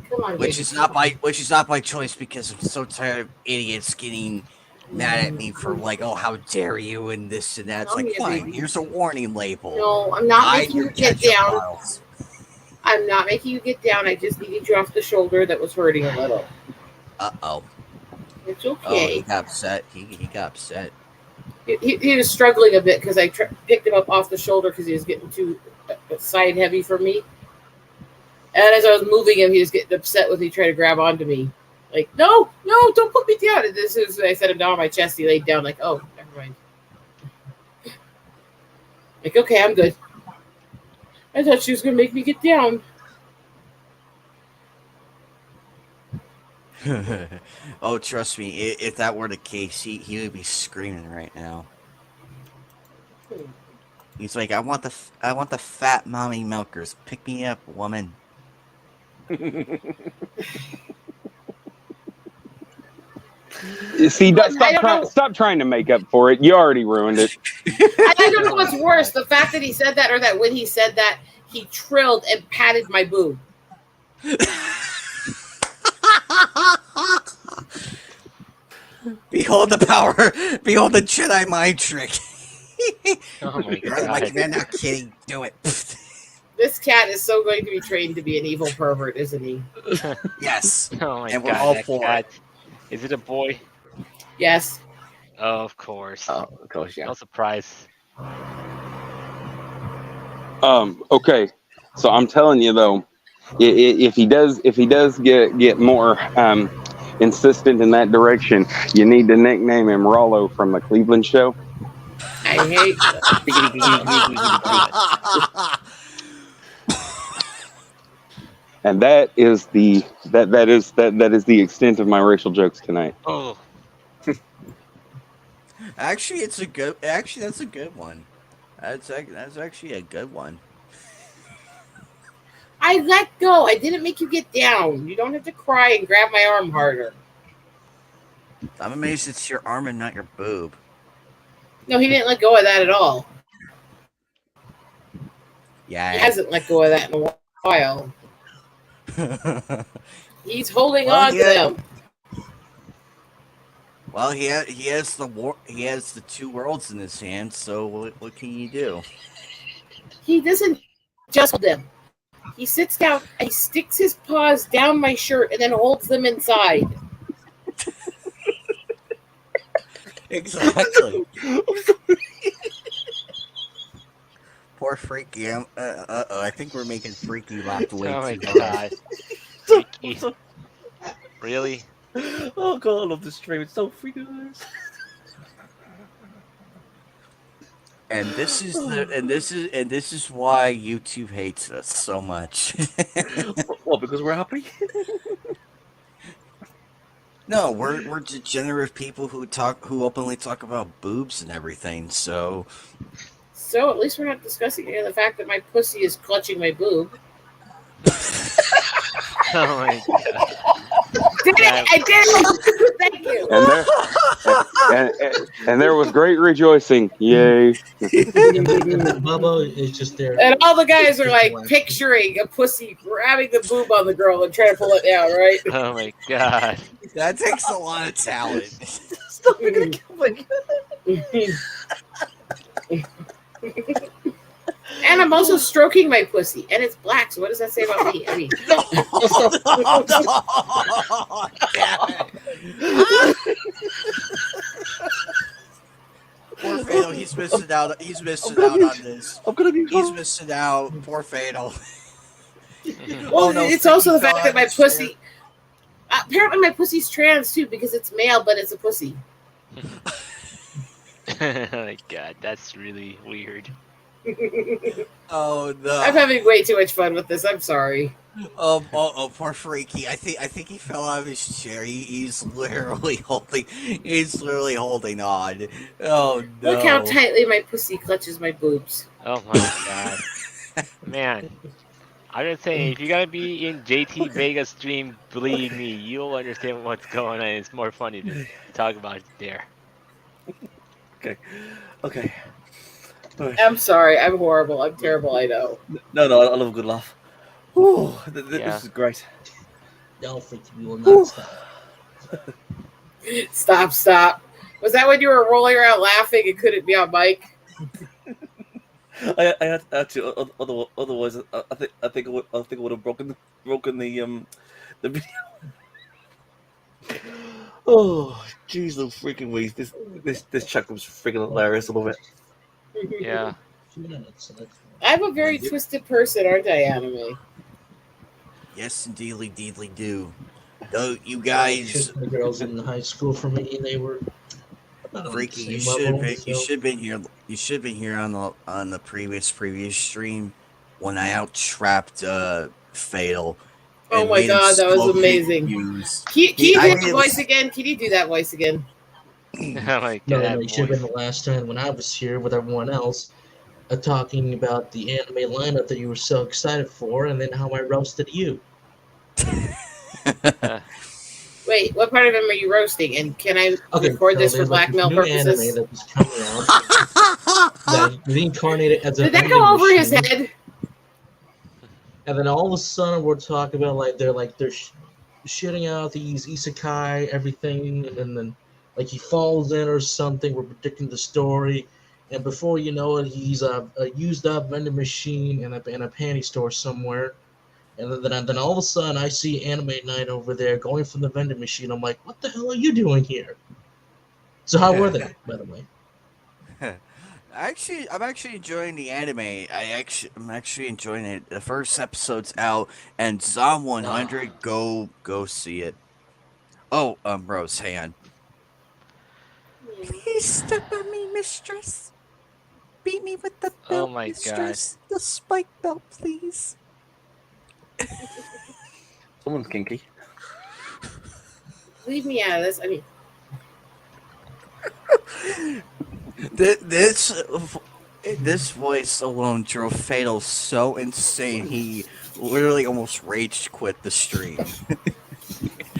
Come on, Which baby. is not by choice, because I'm so tired of idiots getting mad at me for like, oh, how dare you, and this and that. It's Come like, here, fine, baby. here's a warning label. No, I'm not Hide making your you get ketchup down. piles. I'm not making you get down. I just needed you off the shoulder that was hurting a little. Uh-oh. It's Oh, okay. he got upset. He got upset. He was struggling a bit because I picked him up off the shoulder because he was getting too side heavy for me. And as I was moving him, he was getting upset with me, trying to grab onto me. Like, no, don't put me down. And as soon as I set him down on my chest, he laid down like, oh, never mind. Like, okay, I'm good. I thought she was going to make me get down. Oh, trust me, if that were the case, he would be screaming right now. He's like, I want the fat mommy milkers. Pick me up, woman. See, stop trying to make up for it. You already ruined it. I don't know what's worse, the fact that he said that or that when he said that, he trilled and patted my boob. Behold the power. Behold the Jedi mind trick. Oh my You're like, god. man, not kidding. Do it. This cat is so going to be trained to be an evil pervert, isn't he? Yes, Oh my and we're god, all that for cat. it. Is it a boy? Yes. Oh, of course. Oh, of course, yeah. No surprise. Okay, so I'm telling you though, if he does get more insistent in that direction, you need to nickname him Rollo from the Cleveland Show. I hate And that is the extent of my racial jokes tonight. Oh, Actually, it's a good. Actually, that's a good one. That's actually a good one. I let go. I didn't make you get down. You don't have to cry and grab my arm harder. I'm amazed it's your arm and not your boob. No, he didn't let go of that at all. He Yeah. hasn't let go of that in a while. He's holding Well, on to them. Well, he has the two worlds in his hand. So what can you do? He doesn't just hold them. He sits down and he sticks his paws down my shirt and then holds them inside. Exactly. Poor Freaky. I think we're making Freaky laugh way oh my too hard. god. Freaky. Really? Oh god, I love this stream. It's so freaking nice. And this is why YouTube hates us so much. What? Because we're happy? No, we're degenerate people who openly talk about boobs and everything. So at least we're not discussing the fact that my pussy is clutching my boob. Oh my god. I did it! Thank you. And there was great rejoicing. Yay. And Bubba is just there. And all the guys are like picturing a pussy grabbing the boob on the girl and trying to pull it down, right? Oh my god. that takes a lot of talent. Stop making a killing. And I'm also stroking my pussy, and it's black. So what does that say about me? I mean, Poor Fatal, he's missing out. He's missing out on this. He's missing out. Poor Fatal. Well, it's also the fact that my pussy. Apparently, my pussy's trans too because it's male, but it's a pussy. Oh my god, that's really weird. Oh no! I'm having way too much fun with this. I'm sorry. Oh, poor Freaky. I think he fell out of his chair. He's literally holding on. Oh no! Look how tightly my pussy clutches my boobs. Oh my god. Man. I'm just saying, if you're gonna be in JT Vega's stream, believe me, you'll understand what's going on. It's more funny to talk about it there. Okay. Right. I'm sorry. I'm horrible. I'm terrible. I know. No, I love a good laugh. Whew, this is great. Don't freak, we will not stop. Stop. Was that when you were rolling around laughing and couldn't be on mic? I had to. Otherwise, I think I would have broken the video. Oh, jeez, the freaking ways. This chat was freaking hilarious. I love it. Yeah. I'm a very twisted person, aren't I, Anime? Yes, indeedly, do. Though you guys, The girls in high school for me, they were Freaky, you should have been here. You should have been here on the previous stream when I out-trapped Fatal. Oh my god, that was amazing. Can you do that voice again? Can you do that voice again? Oh my god. No, it should have been the last time when I was here with everyone else, talking about the anime lineup that you were so excited for, and then how I roasted you. Wait, what part of him are you roasting? And can I record this for blackmail purposes? Anime that was coming out that reincarnated as a. Did that go over his head? And then all of a sudden we're talking about they're shitting out these isekai everything, and then he falls in or something. We're predicting the story, and before you know it, he's a used up vending machine in a panty store somewhere. And then all of a sudden, I see Anime Night over there going from the vending machine. I'm like, what the hell are you doing here? So how were they, by the way? I'm actually enjoying the anime. I'm actually enjoying it. The first episode's out, and Zom 100, go see it. Oh, Rose, hang on. Please step on me, mistress. Beat me with the Oh belt, my god. mistress. The spike belt, please. Someone's kinky. Leave me out of this. I mean, This voice alone drove Fatal so insane he literally almost rage quit the stream.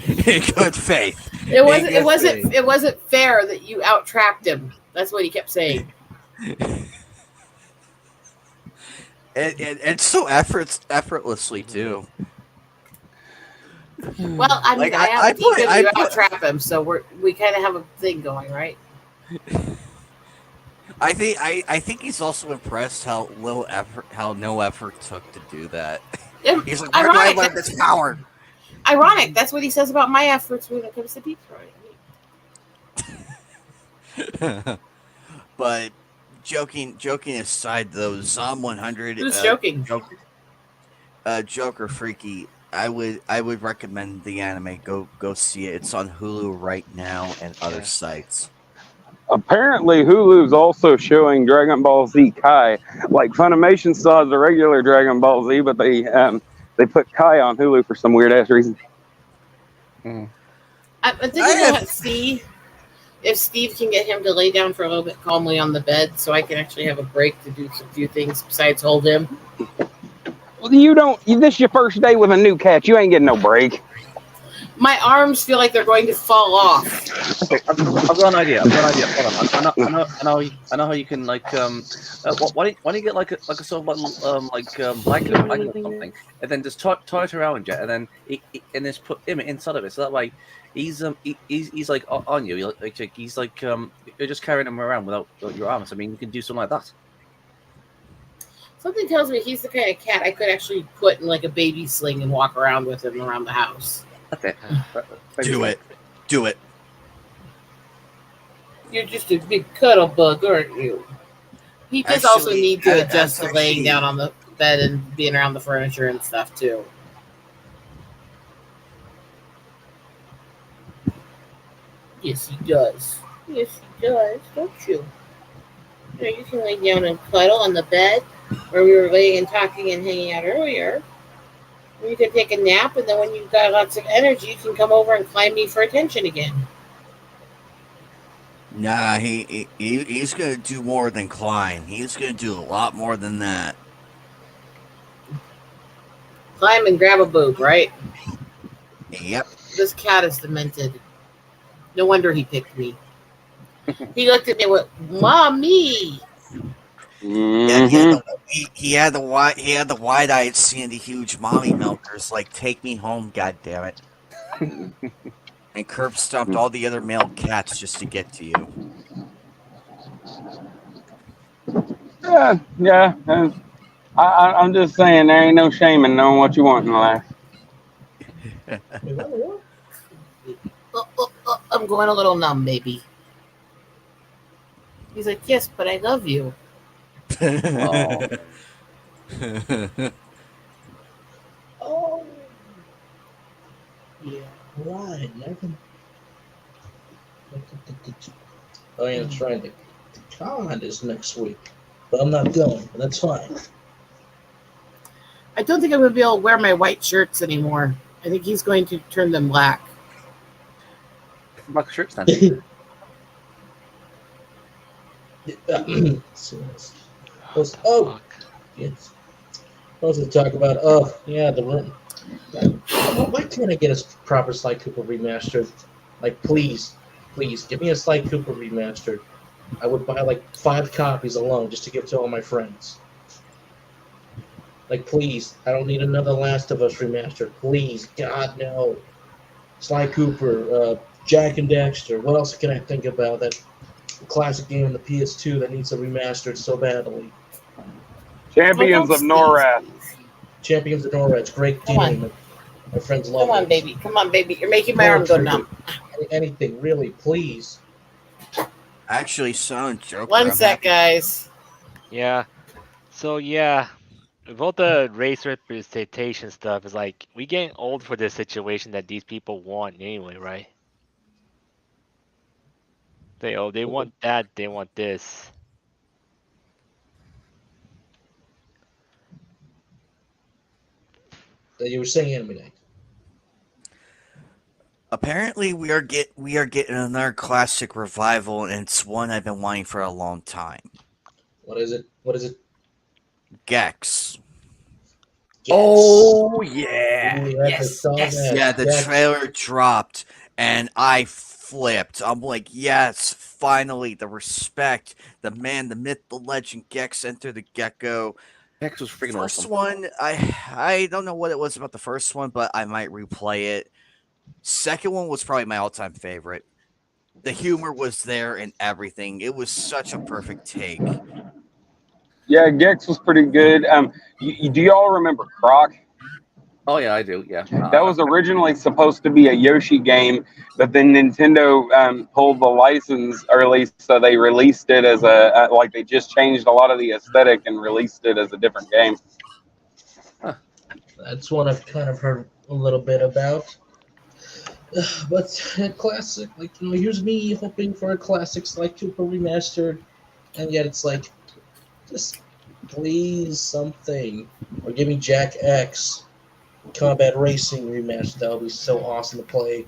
In good faith. it wasn't. In good faith. It wasn't fair that you out trapped him. That's what he kept saying. And so effortlessly too. Well, I mean, Like, I I have you out put- trap him, so we kind of have a thing going, right? I think he's also impressed how no effort took to do that. Yeah, He's like, where do I learn this power? Ironic. That's what he says about my efforts when it comes to deep throating. But joking aside, though, Zom 100. Who's joking? Joker Freaky. I would recommend the anime. Go see it. It's on Hulu right now and other sites. Apparently, Hulu's also showing Dragon Ball Z Kai. Like Funimation saw the regular Dragon Ball Z, but they put Kai on Hulu for some weird ass reason. I'm thinking let's see if Steve can get him to lay down for a little bit calmly on the bed, so I can actually have a break to do some few things besides hold him. Well, this is your first day with a new cat. You ain't getting no break. My arms feel like they're going to fall off. Okay, I've got an idea. Hold on. I know how you can why don't you get like a sort of blanket or something, and then just tie it around you, and then and just put him inside of it, so that way he's like on you, he's like you're just carrying him around without your arms. I mean, you can do something like that. Something tells me he's the kind of cat I could actually put in like a baby sling and walk around with him around the house. Okay. Do it. You're just a big cuddle bug, aren't you? He does also Actually, need to that's adjust to laying actually- down on the bed and being around the furniture and stuff too. Yes, he does. Yes, he does, don't you? You can lay down and cuddle on the bed where we were laying and talking and hanging out earlier. You can take a nap, and then when you've got lots of energy, you can come over and climb me for attention again. Nah, he's gonna do more than climb. He's gonna do a lot more than that. Climb and grab a boob, right? Yep. This cat is demented. No wonder he picked me. He looked at me with "Mommy." Yeah, Mhm. he had the wide-eyed, seeing the huge mommy milkers. Like, take me home, god damn it! And curb stomped all the other male cats just to get to you. Yeah. I'm just saying, there ain't no shame in knowing what you want in life. I'm going a little numb, baby. He's like, yes, but I love you. Oh. Oh, Yeah. right. Oh, yeah, that's right. The con is next week, but I'm not going. But that's fine. I don't think I'm going to be able to wear my white shirts anymore. I think he's going to turn them black. Black shirts then. Oh, yes. I was to talk about. Oh, yeah, the room. Why can't I get a proper Sly Cooper remastered? Like, please, give me a Sly Cooper remastered. I would buy like 5 copies alone just to give to all my friends. Like, please, I don't need another Last of Us remastered. Please, God, no. Sly Cooper, Jack and Dexter. What else can I think about that a classic game on the PS2 that needs a remastered so badly. Champions of Norath. Champions of Norwich, great Come on. game. My friends love Come on, it. baby. Come on, baby. You're making my arm go numb. Anything, really, please. Actually, Son Joker. One I'm sec, happy- guys. Yeah. So yeah, with all the race representation stuff, it's like we getting old for this situation that these people want anyway, right? They want that, they want this. You were saying Anime Night. Apparently, we are getting another classic revival, and it's one I've been wanting for a long time. What is it? What is it? Gex. Oh yeah. Ooh, I Yes, saw yes. that. Yeah, the Gex. trailer dropped, and I flipped. I'm like, yes, finally, the respect, the man, the myth, the legend, Gex Enter the Gecko. Hex was freaking First awesome. one, I don't know what it was about the first one, but I might replay it. Second one was probably my all-time favorite. The humor was there and everything. It was such a perfect take. Yeah, Gex was pretty good. Do y'all remember Croc? Oh yeah, I do. Yeah. That was originally supposed to be a Yoshi game, but then Nintendo pulled the license early, so they released it as like they just changed a lot of the aesthetic and released it as a different game. That's one I've kind of heard a little bit about. But a classic, like, here's me hoping for a classic Sly Cooper remastered, and yet it's like, just please something, or give me Jack X Combat Racing remastered. That would be so awesome to play.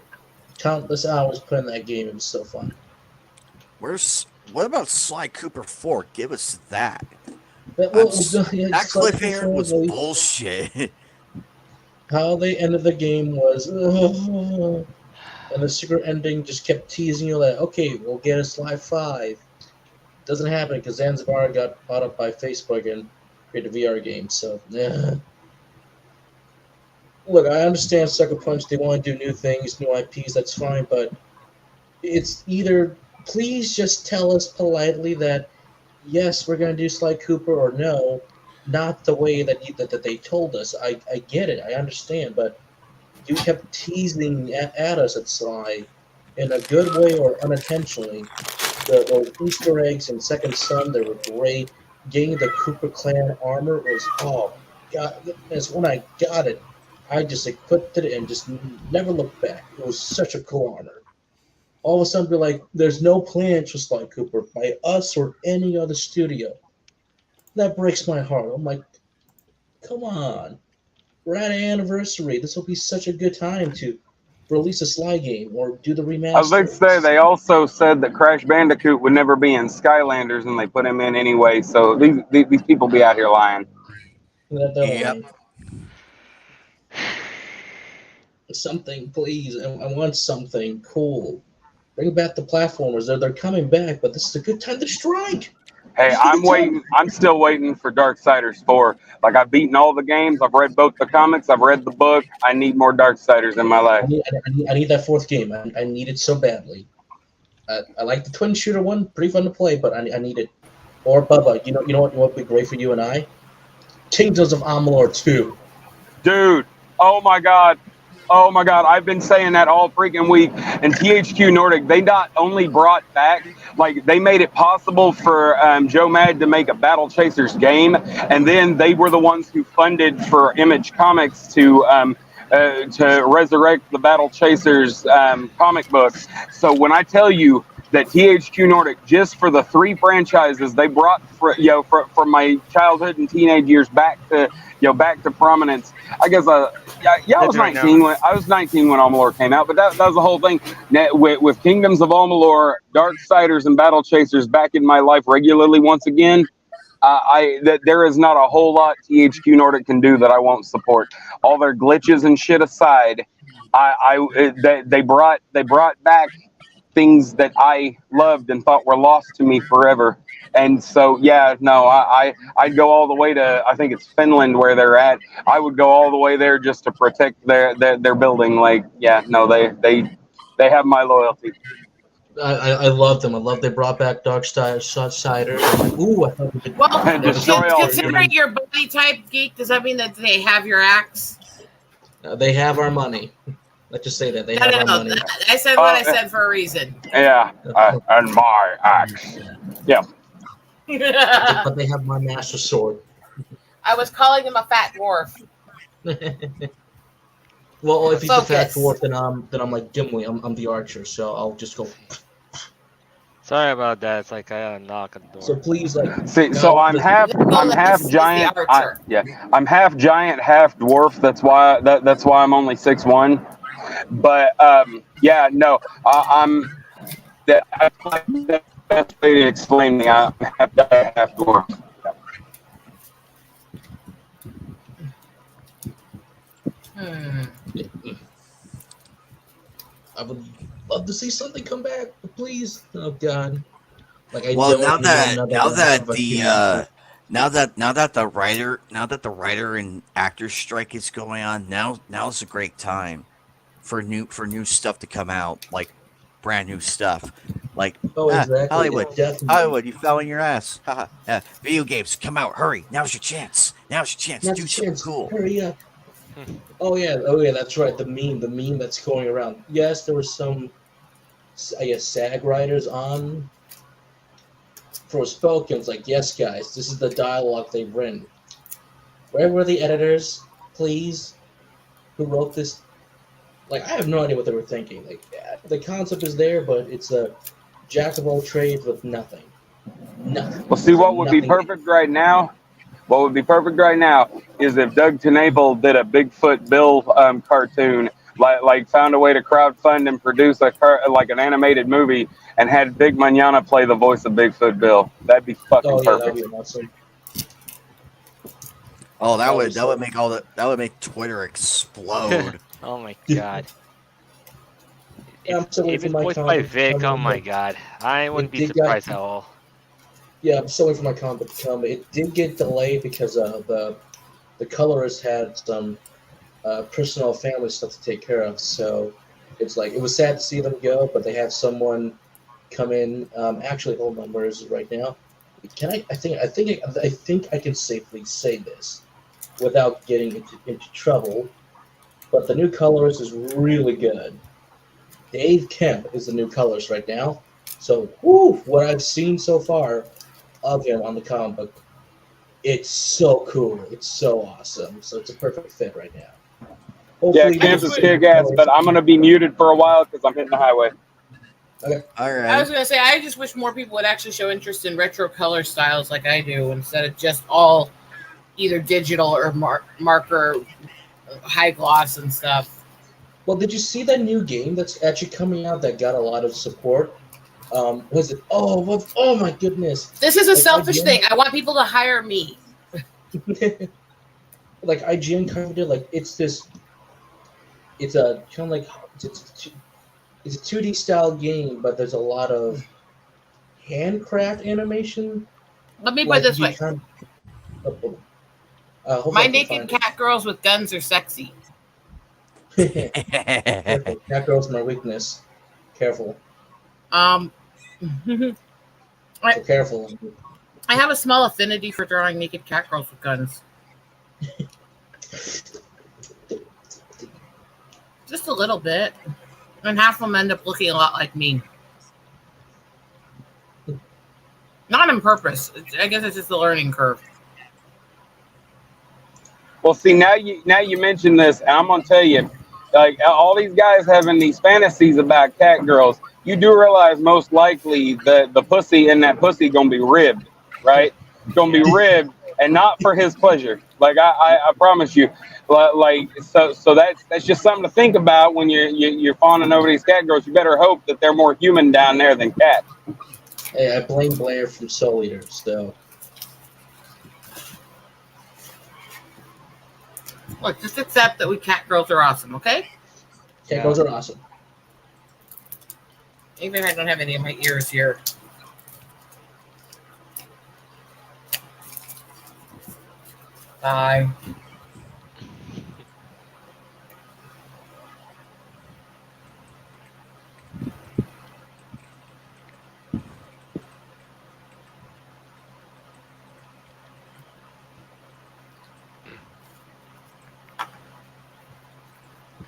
Countless hours playing that game. It was so fun. What about Sly Cooper 4? Give us that. That Cliffhanger was bullshit. How they ended the game was, and the secret ending just kept teasing you like, okay, we'll get a Sly 5. Doesn't happen because Zanzibar got bought up by Facebook and created a VR game. So, look, I understand Sucker Punch. They want to do new things, new IPs. That's fine, but it's either please just tell us politely that yes, we're going to do Sly Cooper, or no, not the way that they told us. I get it, I understand, but you kept teasing at us at Sly in a good way or unintentionally. Those Easter eggs in Second Son, they were great. Getting the Cooper clan armor was, oh god, when I got it, I just equipped it and just never looked back. It was such a cool armor. All of a sudden, be like, there's no plans for Sly Cooper by us or any other studio. That breaks my heart. I'm like, come on. We're at an anniversary. This will be such a good time to release a Sly game or do the remaster. I was about to say, they also said that Crash Bandicoot would never be in Skylanders, and they put him in anyway. So these people be out here lying. They're Yep. lying. Something, please. I want something cool. Bring back the platformers. They're coming back, but this is a good time to strike. Hey, I'm waiting. I'm still waiting for Darksiders 4. Like, I've beaten all the games. I've read both the comics. I've read the book. I need more Darksiders in my life. I need that fourth game. I need it so badly. I like the twin shooter one. Pretty fun to play, but I need it. Or Bubba, you know what would be great for you and I? Kingdoms of Amalur 2. Dude, oh my god. I've been saying that all freaking week. And THQ Nordic, they not only brought back, like, they made it possible for Joe Mad to make a Battle Chasers game, and then they were the ones who funded for Image Comics to resurrect the Battle Chasers comic books. So when I tell you that THQ Nordic, just for the 3 franchises they brought from my childhood and teenage years back to prominence. I guess I was 19 when Amalur came out, but that was the whole thing. With Kingdoms of Amalur, Darksiders, and Battle Chasers back in my life regularly once again. There is not a whole lot THQ Nordic can do that I won't support. All their glitches and shit aside, they brought back things that I loved and thought were lost to me forever. And so, yeah, no, I'd go all the way to, I think it's Finland where they're at. I would go all the way there just to protect their building. Like, yeah, no, they have my loyalty. I love them. I love they brought back Darksider. I'm like, ooh, I thought we could Well, And never see destroy all considering humans. your body type, geek, does that mean that they have your axe? They have our money. Let's just say that they No, have no, our no. money. I said what I said for a reason. Yeah, and my axe. Yeah. But they have my master sword. I was calling him a fat dwarf. Well, if he's the fat Focus. dwarf, then I'm like Gimli. I'm the archer, so I'll just go. Sorry about that. It's like I gotta knock on the door. So please, like, See, so no, I'm half Nicholas is the giant. archer. I'm half giant, half dwarf. That's why I'm only 6'1". But yeah, no, I'm. That's the best way to explain me. I'm half giant, half dwarf. Hmm. I would love to see something come back, but please, oh God, like I Well, don't want another one of a human. now that the writer and actor strike is going on, now's a great time for new stuff to come out, like brand new stuff. Like Oh, exactly. Hollywood, Definitely. Hollywood, you fell on your ass. Haha. Video games, come out, hurry! Now's your chance. Now's your chance. That's Do a something chance. cool. Hurry up. Oh yeah, that's right. The meme that's going around. Yes, there were some, I guess, SAG writers on Forspoken. It's like, yes, guys, this is the dialogue they've written. Where were the editors, please, who wrote this? Like, I have no idea what they were thinking. Like, yeah, the concept is there, but it's a jack of all trades with nothing. Nothing. Well, see, So what would be nothing. perfect right now? What would be perfect right now is if Doug TenNapel did a Bigfoot Bill cartoon, like found a way to crowdfund and produce like an animated movie, and had Big Manana play the voice of Bigfoot Bill. That'd be fucking Oh yeah, that would perfect. be awesome. Oh, That would be that would so. make that would make Twitter explode. Oh my god. Yeah, I'm still waiting If for it's my voiced by comic to Vic, come oh in. my god. I wouldn't be did got- surprised at all. Yeah, I'm still waiting for my comic to come. It did get delayed because the colorist had some personal family stuff to take care of. So it's like it was sad to see them go, but they had someone come in. Actually, hold on, where is it right now? Can I? I think I can safely say this without getting into trouble. But the new colorist is really good. Dave Kemp is the new colorist right now. So, what I've seen so far of him on the comic book, it's so cool. It's so awesome. So it's a perfect fit right now. Yeah, Hopefully, I Camp just is would. kick ass, but I'm gonna be muted for a while because I'm hitting the highway. Okay. All I right. was gonna say I just wish more people would actually show interest in retro color styles like I do, instead of just all either digital or marker high gloss and stuff. Well, did you see that new game that's actually coming out that got a lot of support? Was it? Oh my goodness! This is a Like selfish IGN, thing. I want people to hire me. like IGN kind of did. Like it's this. It's a kind of like it's a 2D style game, but there's a lot of handcraft animation. Let me put Like it this you way: kind of, hopefully my I can naked find it. cat girls with guns are sexy. Careful, cat girl's my weakness. Careful, Um, so careful. I have a small affinity for drawing naked cat girls with guns. Just a little bit. And half of them end up looking a lot like me. Not on purpose. I guess it's just a learning curve. Well, see, now you mention this, and I'm gonna tell you, like all these guys having these fantasies about cat girls. You do realize most likely the pussy in that pussy gonna be ribbed, right? It's gonna be ribbed, and not for his pleasure. Like I promise you, like so that's just something to think about when you're fawning over these cat girls. You better hope that they're more human down there than cat. Hey, I blame Blair from Soul Eater, so Look, just accept that we cat girls are awesome, okay? cat girls are awesome. Even if I don't have any of my ears here. Bye.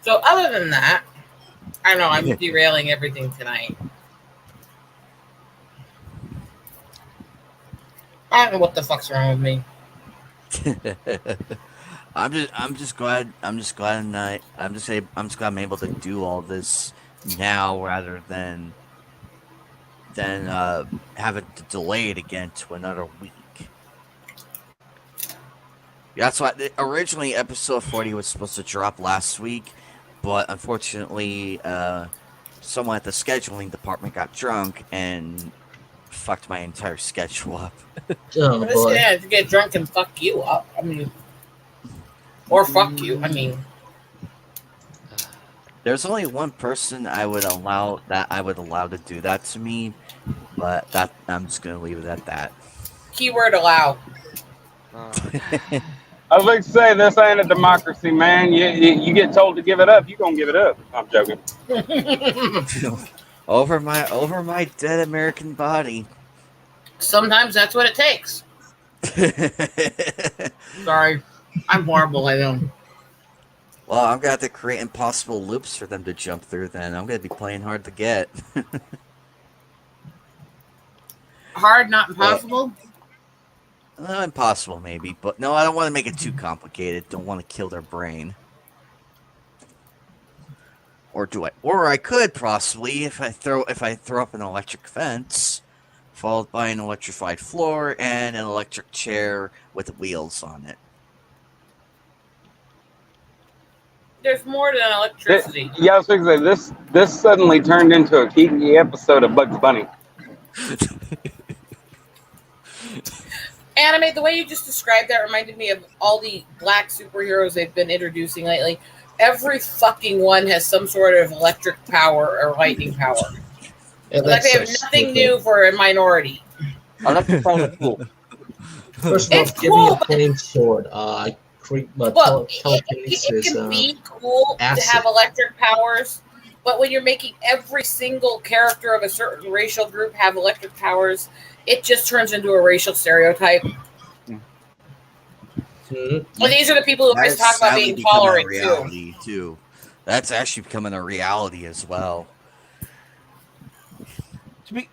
So other than that, I know I'm derailing everything tonight. I don't know what the fuck's wrong with me. I'm just glad I'm just glad I'm able to do all this now rather than having to delay it again to another week. That's why originally episode 40 was supposed to drop last week, but unfortunately, someone at the scheduling department got drunk and fucked my entire schedule up. Oh I'm just boy. gonna get drunk and fuck you up. I mean, or fuck you. I mean, There's only one person I would allow to do that to me, but that I'm just gonna leave it at that. keyword allow. I was like to say, this ain't a democracy, man. You get told to give it up, you gonna give it up. I'm joking. over my dead American body. Sometimes that's what it takes. Sorry, I'm horrible. I know. Well, I'm gonna have to create impossible loops for them to jump through. Then I'm gonna be playing hard to get. Hard, not impossible. Impossible, maybe, but no, I don't want to make it too complicated. Don't want to kill their brain. Or do I? Or I could possibly if I throw up an electric fence, followed by an electrified floor and an electric chair with wheels on it. There's more than electricity. Yeah, I was going to say, this suddenly turned into a Kiki episode of Bugs Bunny. Anime, the way you just described that reminded me of all the black superheroes they've been introducing lately. Every fucking one has some sort of electric power or lightning power. Yeah, Like they have so nothing stupid. new for a minority. I like the sound of cool. First of all, It's give cool, me a plain sword. I create my Look, it telekinesis. can be cool acid. to have electric powers, but when you're making every single character of a certain racial group have electric powers, it just turns into a racial stereotype. Mhm. Well, these are the people who always That is talk about sadly being becoming a tolerant too. reality too. That's actually becoming a reality as well.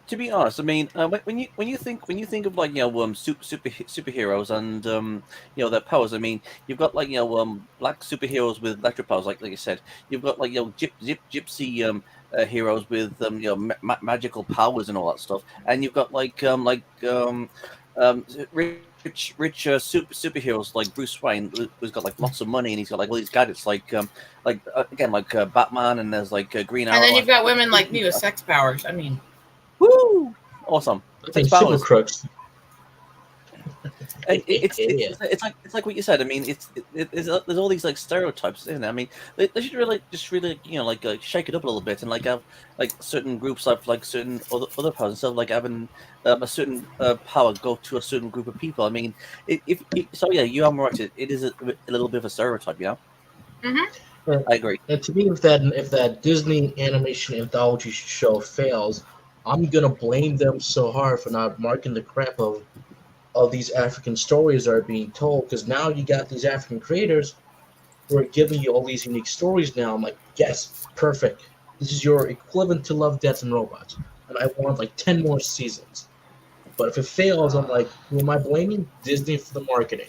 To be honest, I mean, when you think of like superheroes and their powers. I mean, you've got like black superheroes with electric powers, like you said. You've got like gypsy heroes with magical powers and all that stuff, and you've got rich superheroes like Bruce Wayne, who's got like lots of money and he's got like all these gadgets, again Batman, and there's like Green Arrow. And then you've got women like me with sex powers. I mean, woo, awesome. I Sex think super powers. crooks. It's like what you said. I mean, there's all these like stereotypes, isn't there? I mean, they should really shake it up a little bit and like have like certain groups have like certain other powers instead of like having a certain power go to a certain group of people. I mean, you are right. It is a little bit of a stereotype, yeah. Mhm. I agree. And to me, if that Disney animation anthology show fails, I'm gonna blame them so hard for not marking the crap of these African stories that are being told. Because now you got these African creators who are giving you all these unique stories. Now I'm like, yes, perfect. This is your equivalent to Love, Death, and Robots, and I want like 10 more seasons. But if it fails, I'm like, who am I blaming? Disney for the marketing.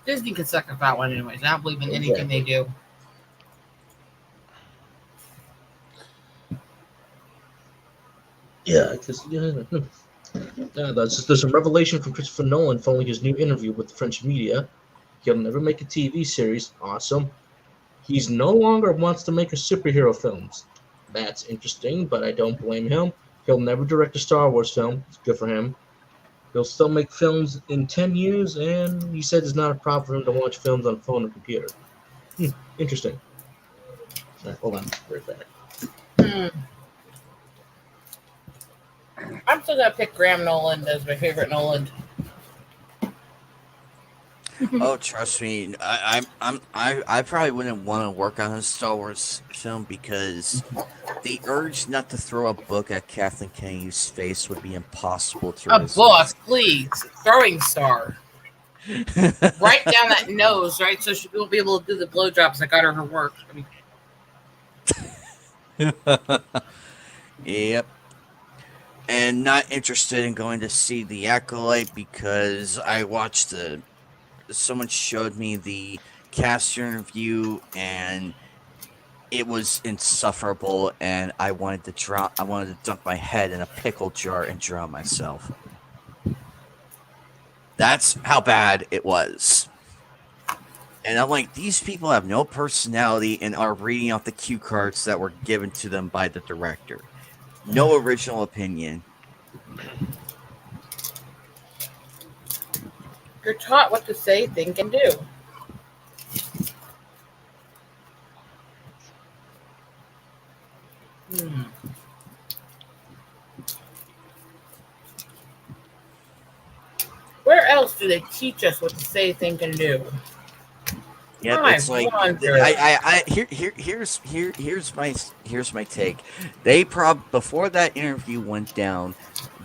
Disney can suck up that one anyways. I don't believe in anything they do. Yeah, because there's a revelation from Christopher Nolan following his new interview with the French media. He'll never make a TV series. Awesome. He's no longer wants to make a superhero films. That's interesting, but I don't blame him. He'll never direct a Star Wars film. It's good for him. He'll still make films in 10 years, and he said it's not a problem for him to watch films on phone or computer. Interesting. Hold on. Right back. I'm still gonna pick Graham Nolan as my favorite Nolan. Oh, trust me, I probably wouldn't want to work on a Star Wars film because the urge not to throw a book at Kathleen Kennedy's face would be impossible to A resist. book, please. Throwing star. Right down that nose, right? So she won't be able to do the blowjobs that got her work. I mean, Yep. And not interested in going to see the Acolyte because I watched someone showed me the cast interview and it was insufferable and I wanted to dunk my head in a pickle jar and drown myself. That's how bad it was. And I'm like, these people have no personality and are reading off the cue cards that were given to them by the director. No original opinion. you're taught what to say, think, and do. Hmm. Where else do they teach us what to say, think, and do? Yep, I it's like wonder. here's my take. They before that interview went down,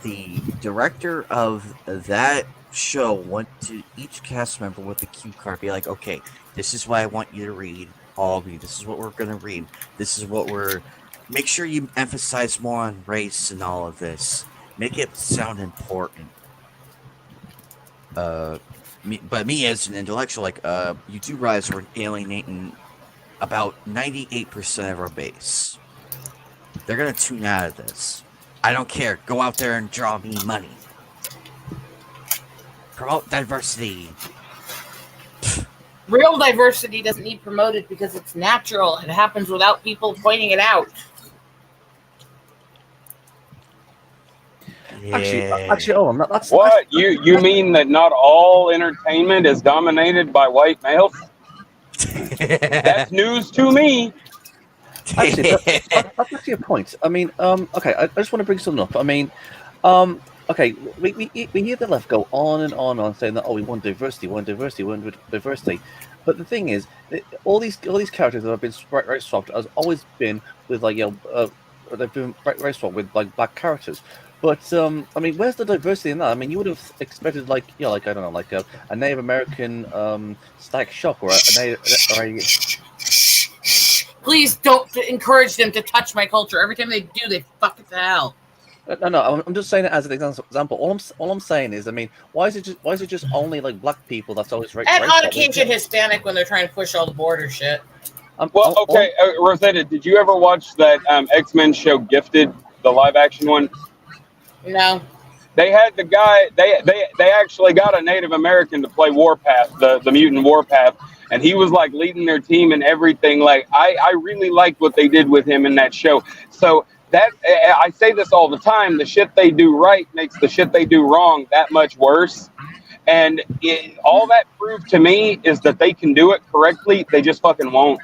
the director of that show went to each cast member with a cue card, be like, okay, this is what I want you to read, all of you. This is what we're gonna read. This is what we're. Make sure you emphasize more on race and all of this. Make it sound important. But me as an intellectual, like, you do realize we're alienating about 98% of our base. They're gonna tune out of this. I don't care. Go out there and draw me money. Promote diversity. Real diversity doesn't need promoted because it's natural. It happens without people pointing it out. Actually, hold on. That's What? You mean that not all entertainment is dominated by white males? That's news to me. actually that's actually a point. I mean, okay, I just want to bring something up. I mean, okay, we hear the left go on and on saying that, oh, we want diversity, we want diversity, we want diversity. But the thing is, all these characters that have been right swapped has always been with like they've been right swapped with like black characters. But I mean, where's the diversity in that? I mean, you would have expected like like I don't know, like a Native American Static Shock or a Native or a, Please don't encourage them to touch my culture. Every time they do, they fuck it to hell. No, I'm just saying it as an example. All I'm saying is, I mean, why is it just only like black people that's always right? And on occasion, Hispanic when they're trying to push all the border shit. Well, okay, Rosetta, did you ever watch that X-Men show Gifted, the live action one? No. They had the guy. They actually got a Native American to play Warpath, the mutant Warpath, and he was like leading their team and everything. Like I really liked what they did with him in that show. So that I say this all the time: the shit they do right makes the shit they do wrong that much worse. And all that proved to me is that they can do it correctly. They just fucking won't.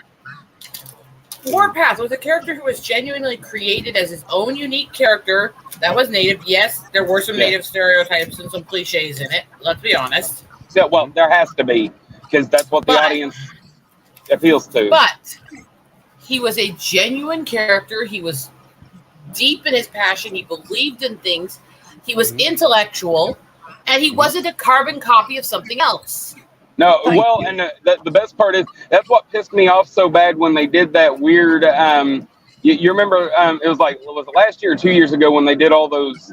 Warpath was a character who was genuinely created as his own unique character that was native. Yes, there were some native stereotypes and some cliches in it. Let's be honest. Yeah, well, there has to be because that's what the audience appeals to. But he was a genuine character. He was deep in his passion. He believed in things. He was intellectual, and he wasn't a carbon copy of something else. No, well, and the best part is that's what pissed me off so bad when they did that weird. You remember? It was like was it last year or 2 years ago when they did all those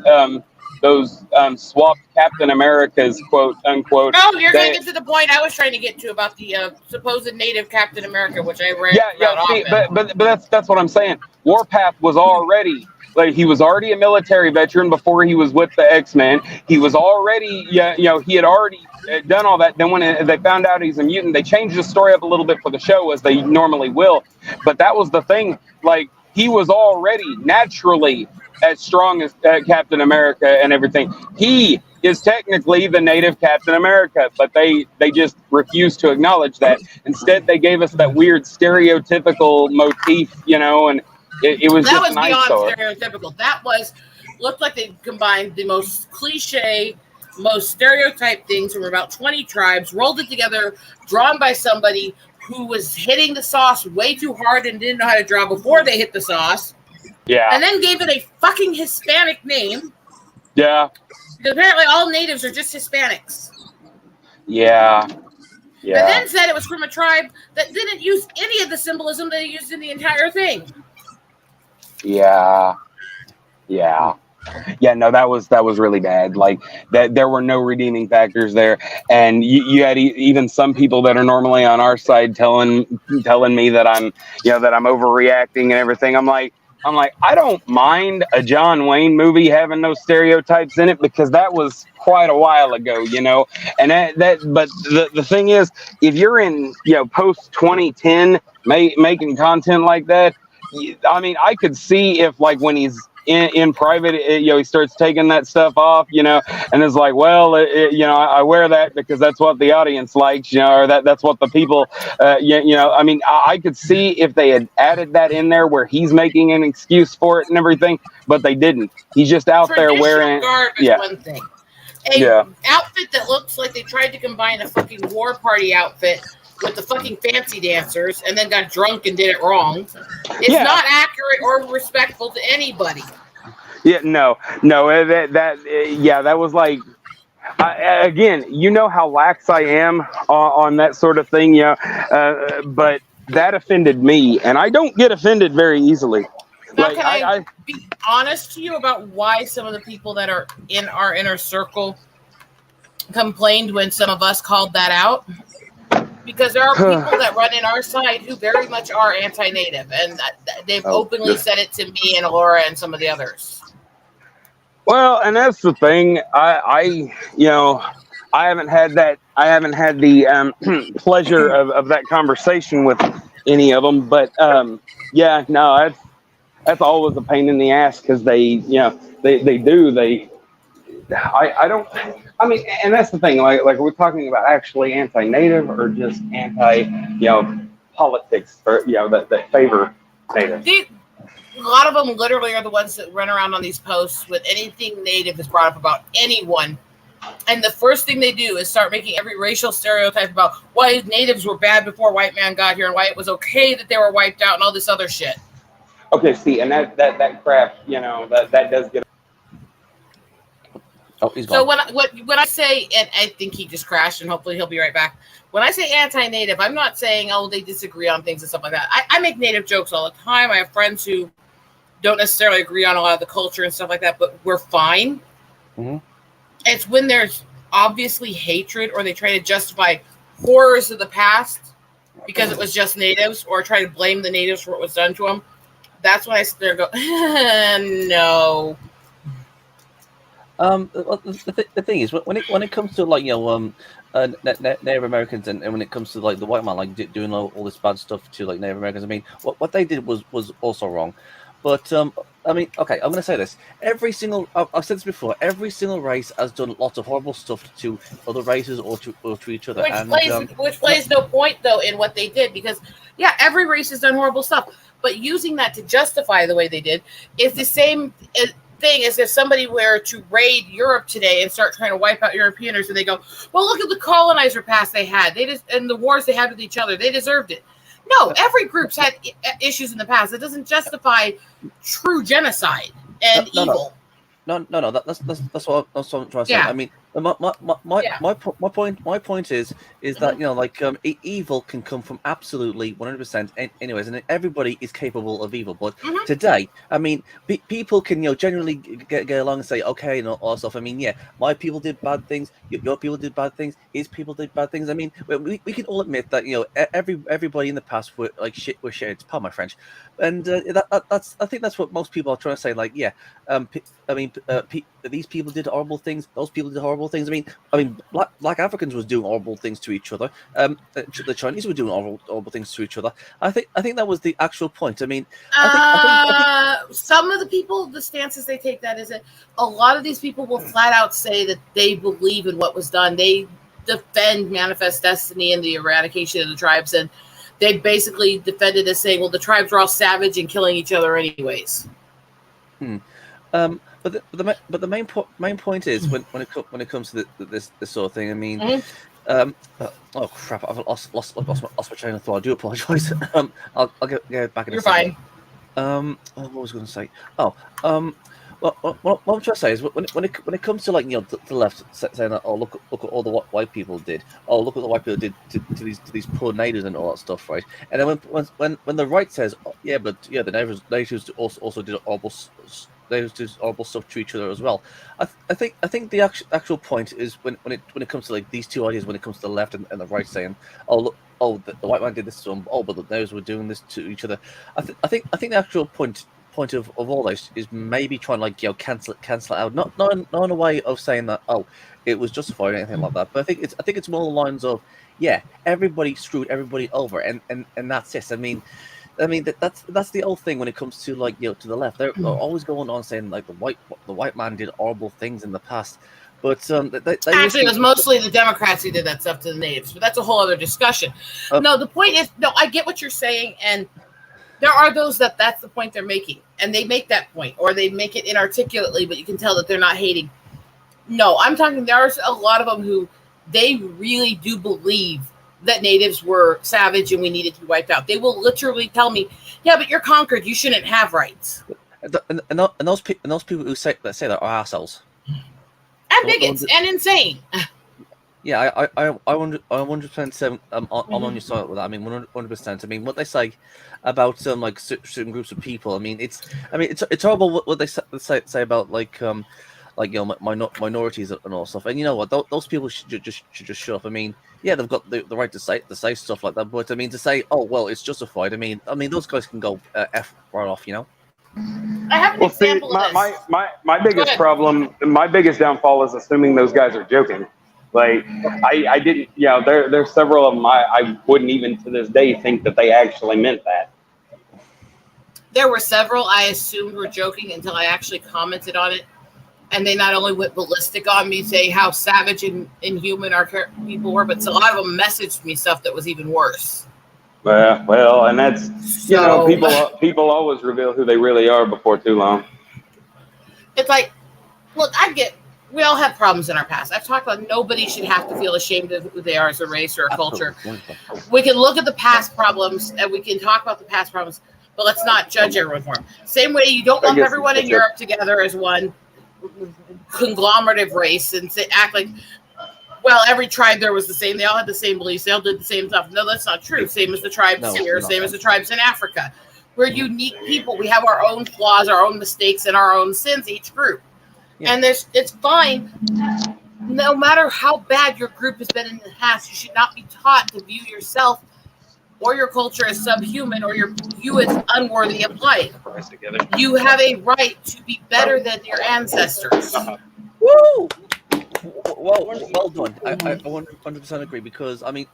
swapped Captain Americas, quote unquote. Oh, you're going to get to the point I was trying to get to about the supposed native Captain America, which I read. Yeah. But that's what I'm saying. Warpath was already. Like he was already a military veteran before he was with the X-Men. He was already, he had already done all that. Then when they found out he's a mutant, they changed the story up a little bit for the show as they normally will. But that was the thing. Like he was already naturally as strong as Captain America and everything. He is technically the native Captain America, but they just refused to acknowledge that. Instead, they gave us that weird stereotypical motif, and it was that just was nice. Beyond stereotypical. That looked like they combined the most cliche, most stereotyped things from about 20 tribes, rolled it together, drawn by somebody who was hitting the sauce way too hard and didn't know how to draw before they hit the sauce. Yeah. And then gave it a fucking Hispanic name. Yeah. Because apparently all natives are just Hispanics. Yeah. But Yeah. then said it was from a tribe that didn't use any of the symbolism they used in the entire thing. Yeah. Yeah. Yeah, no, that was really bad. Like that, there were no redeeming factors there, and you had even some people that are normally on our side telling me that that I'm overreacting and everything. I'm like, I don't mind a John Wayne movie having no stereotypes in it because that was quite a while ago, and but the thing is, if you're in post 2010 making content like that, I mean, I could see if like when he's in private, he starts taking that stuff off, and it's like, well, I wear that because that's what the audience likes, or that's what the people, I mean, I could see if they had added that in there where he's making an excuse for it and everything, but they didn't. He's just out there Traditional wearing, garb is yeah, one thing. A yeah. outfit that looks like they tried to combine a fucking war party outfit with the fucking fancy dancers and then got drunk and did it wrong. It's Yeah. not accurate or respectful to anybody. Yeah, no, that was like, again, you know how lax I am on that sort of thing, but that offended me, and I don't get offended very easily. Now, Like can I be honest to you about why some of the people that are in our inner circle complained when some of us called that out? Because there are people that run in our side who very much are anti-native, and they've openly said it to me and Laura and some of the others. Well, and that's the thing. I haven't had that. I haven't had the pleasure of that conversation with any of them. But yeah, no, that's always a pain in the ass because they I don't. I mean, and that's the thing. Like we're talking about actually anti-native or just anti politics or that favor native. A lot of them literally are the ones that run around on these posts with anything native is brought up about anyone. And the first thing they do is start making every racial stereotype about why natives were bad before white man got here and why it was okay that they were wiped out and all this other shit. Okay, see, and that crap, that does get. Oh, he's gone. So when I say, and I think he just crashed, and hopefully he'll be right back. When I say anti-native, I'm not saying they disagree on things and stuff like that. I make native jokes all the time. I have friends who don't necessarily agree on a lot of the culture and stuff like that, but we're fine. Mm-hmm. It's when there's obviously hatred or they try to justify horrors of the past because it was just natives or try to blame the natives for what was done to them. That's when I sit there and go, no. The thing is, when it comes to like Native Americans and when it comes to like the white man like doing all this bad stuff to like Native Americans, I mean, what they did was also wrong. But I mean, okay, I'm going to say this. I've said this before, every single race has done lots of horrible stuff to other races or to each other. Which plays no point, though, in what they did. Because, yeah, every race has done horrible stuff. But using that to justify the way they did is the same thing as if somebody were to raid Europe today and start trying to wipe out Europeans, and they go, well, look at the colonizer past they had. And the wars they had with each other. They deserved it. No, every group's had issues in the past. It doesn't justify true genocide and evil. No. That's what I'm trying to say. Yeah. I mean, my point is that evil can come from absolutely 100% anyways, and everybody is capable of evil. But today, I mean, people can generally get along and say, okay, and all that stuff. I mean, yeah, my people did bad things, your people did bad things, his people did bad things. I mean, we can all admit that everybody in the past were like shit. Were shit. Pardon my French, and that's I think that's what most people are trying to say. Like, yeah, these people did horrible things. Those people did horrible things. I mean, Black Africans was doing horrible things to each other. The Chinese were doing horrible things to each other. I think that was the actual point. I mean, I think some of the people, the stances they take that is that a lot of these people will flat out say that they believe in what was done. They defend Manifest Destiny and the eradication of the tribes, and they basically defended as saying, well, the tribes were all savage and killing each other anyways. But the main point is when it comes to this sort of thing. I mean, oh crap! I've lost my train of thought. I do apologize. I'll get back in a second. You're fine. What was I going to say? what I'm trying to say is when it comes to like the left saying that, oh look at all the what white people did, oh look what the white people did to these poor natives and all that stuff, right? And then when the right says, oh, yeah, but yeah, the natives also did horrible stuff to each other as well. I think the actual point is when it comes to like these two ideas, when it comes to the left and the right saying, oh look, oh the white man did this to them, oh but the natives were doing this to each other. I think the actual point of all this is maybe trying to like cancel it out, not in a way of saying that it was justified or anything like that, but I think it's more the lines of everybody screwed everybody over and that's it. I mean that's the old thing when it comes to like to the left. They're always going on saying like the white man did horrible things in the past, but actually it was mostly the Democrats who did that stuff to the natives, but that's a whole other discussion. No, the point is, I get what you're saying, and there are those that's the point they're making, and they make that point, or they make it inarticulately, but you can tell that they're not hating. No, I'm talking, there's a lot of them who they really do believe that natives were savage and we needed to be wiped out. They will literally tell me, yeah, but you're conquered, you shouldn't have rights. And those people who say that are assholes. And bigots and insane. Yeah, I 100% I'm on your side with that. I mean, 100%. I mean, what they say about like certain groups of people. I mean, it's horrible what they say about like minorities and all stuff. And you know what? Those people should just shut up. I mean, yeah, they've got the right to say stuff like that. But I mean, to say, oh well, it's justified. I mean, those guys can go f right off. I have an example of this. My biggest problem, my biggest downfall is assuming those guys are joking. Like I didn't, there's several of them I wouldn't even to this day think that they actually meant that. There were several I assumed were joking until I actually commented on it, and they not only went ballistic on me, saying how savage and inhuman our people were, but a lot of them messaged me stuff that was even worse. Well, and that's people always reveal who they really are before too long. It's like, look, we all have problems in our past. I've talked about nobody should have to feel ashamed of who they are as a race or a culture. We can look at the past problems and we can talk about the past problems, but let's not judge everyone for them. Same way you don't lump everyone in Europe together as one conglomerative race and act like, well, every tribe there was the same. They all had the same beliefs. They all did the same stuff. No, that's not true. Same as the tribes here. Same as the tribes in Africa. We're unique people. We have our own flaws, our own mistakes, and our own sins, each group. Yeah. And it's fine. No matter how bad your group has been in the past, you should not be taught to view yourself or your culture as subhuman or you as unworthy of life. You have a right to be better than your ancestors. Woo! Well done. I 100% agree because I mean,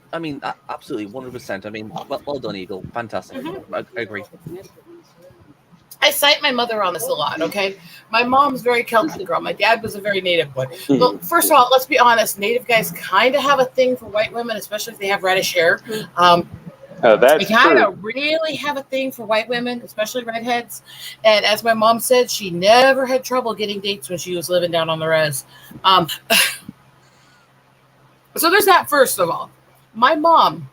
absolutely 100%. I mean, well done, Eagle. Fantastic. Mm-hmm. I agree. I cite my mother on this a lot, okay? My mom's very Celtic girl. My dad was a very native boy. But first of all, let's be honest. Native guys kind of have a thing for white women, especially if they have reddish hair. That's they kind of really have a thing for white women, especially redheads. And as my mom said, she never had trouble getting dates when she was living down on the res. So there's that, first of all. My mom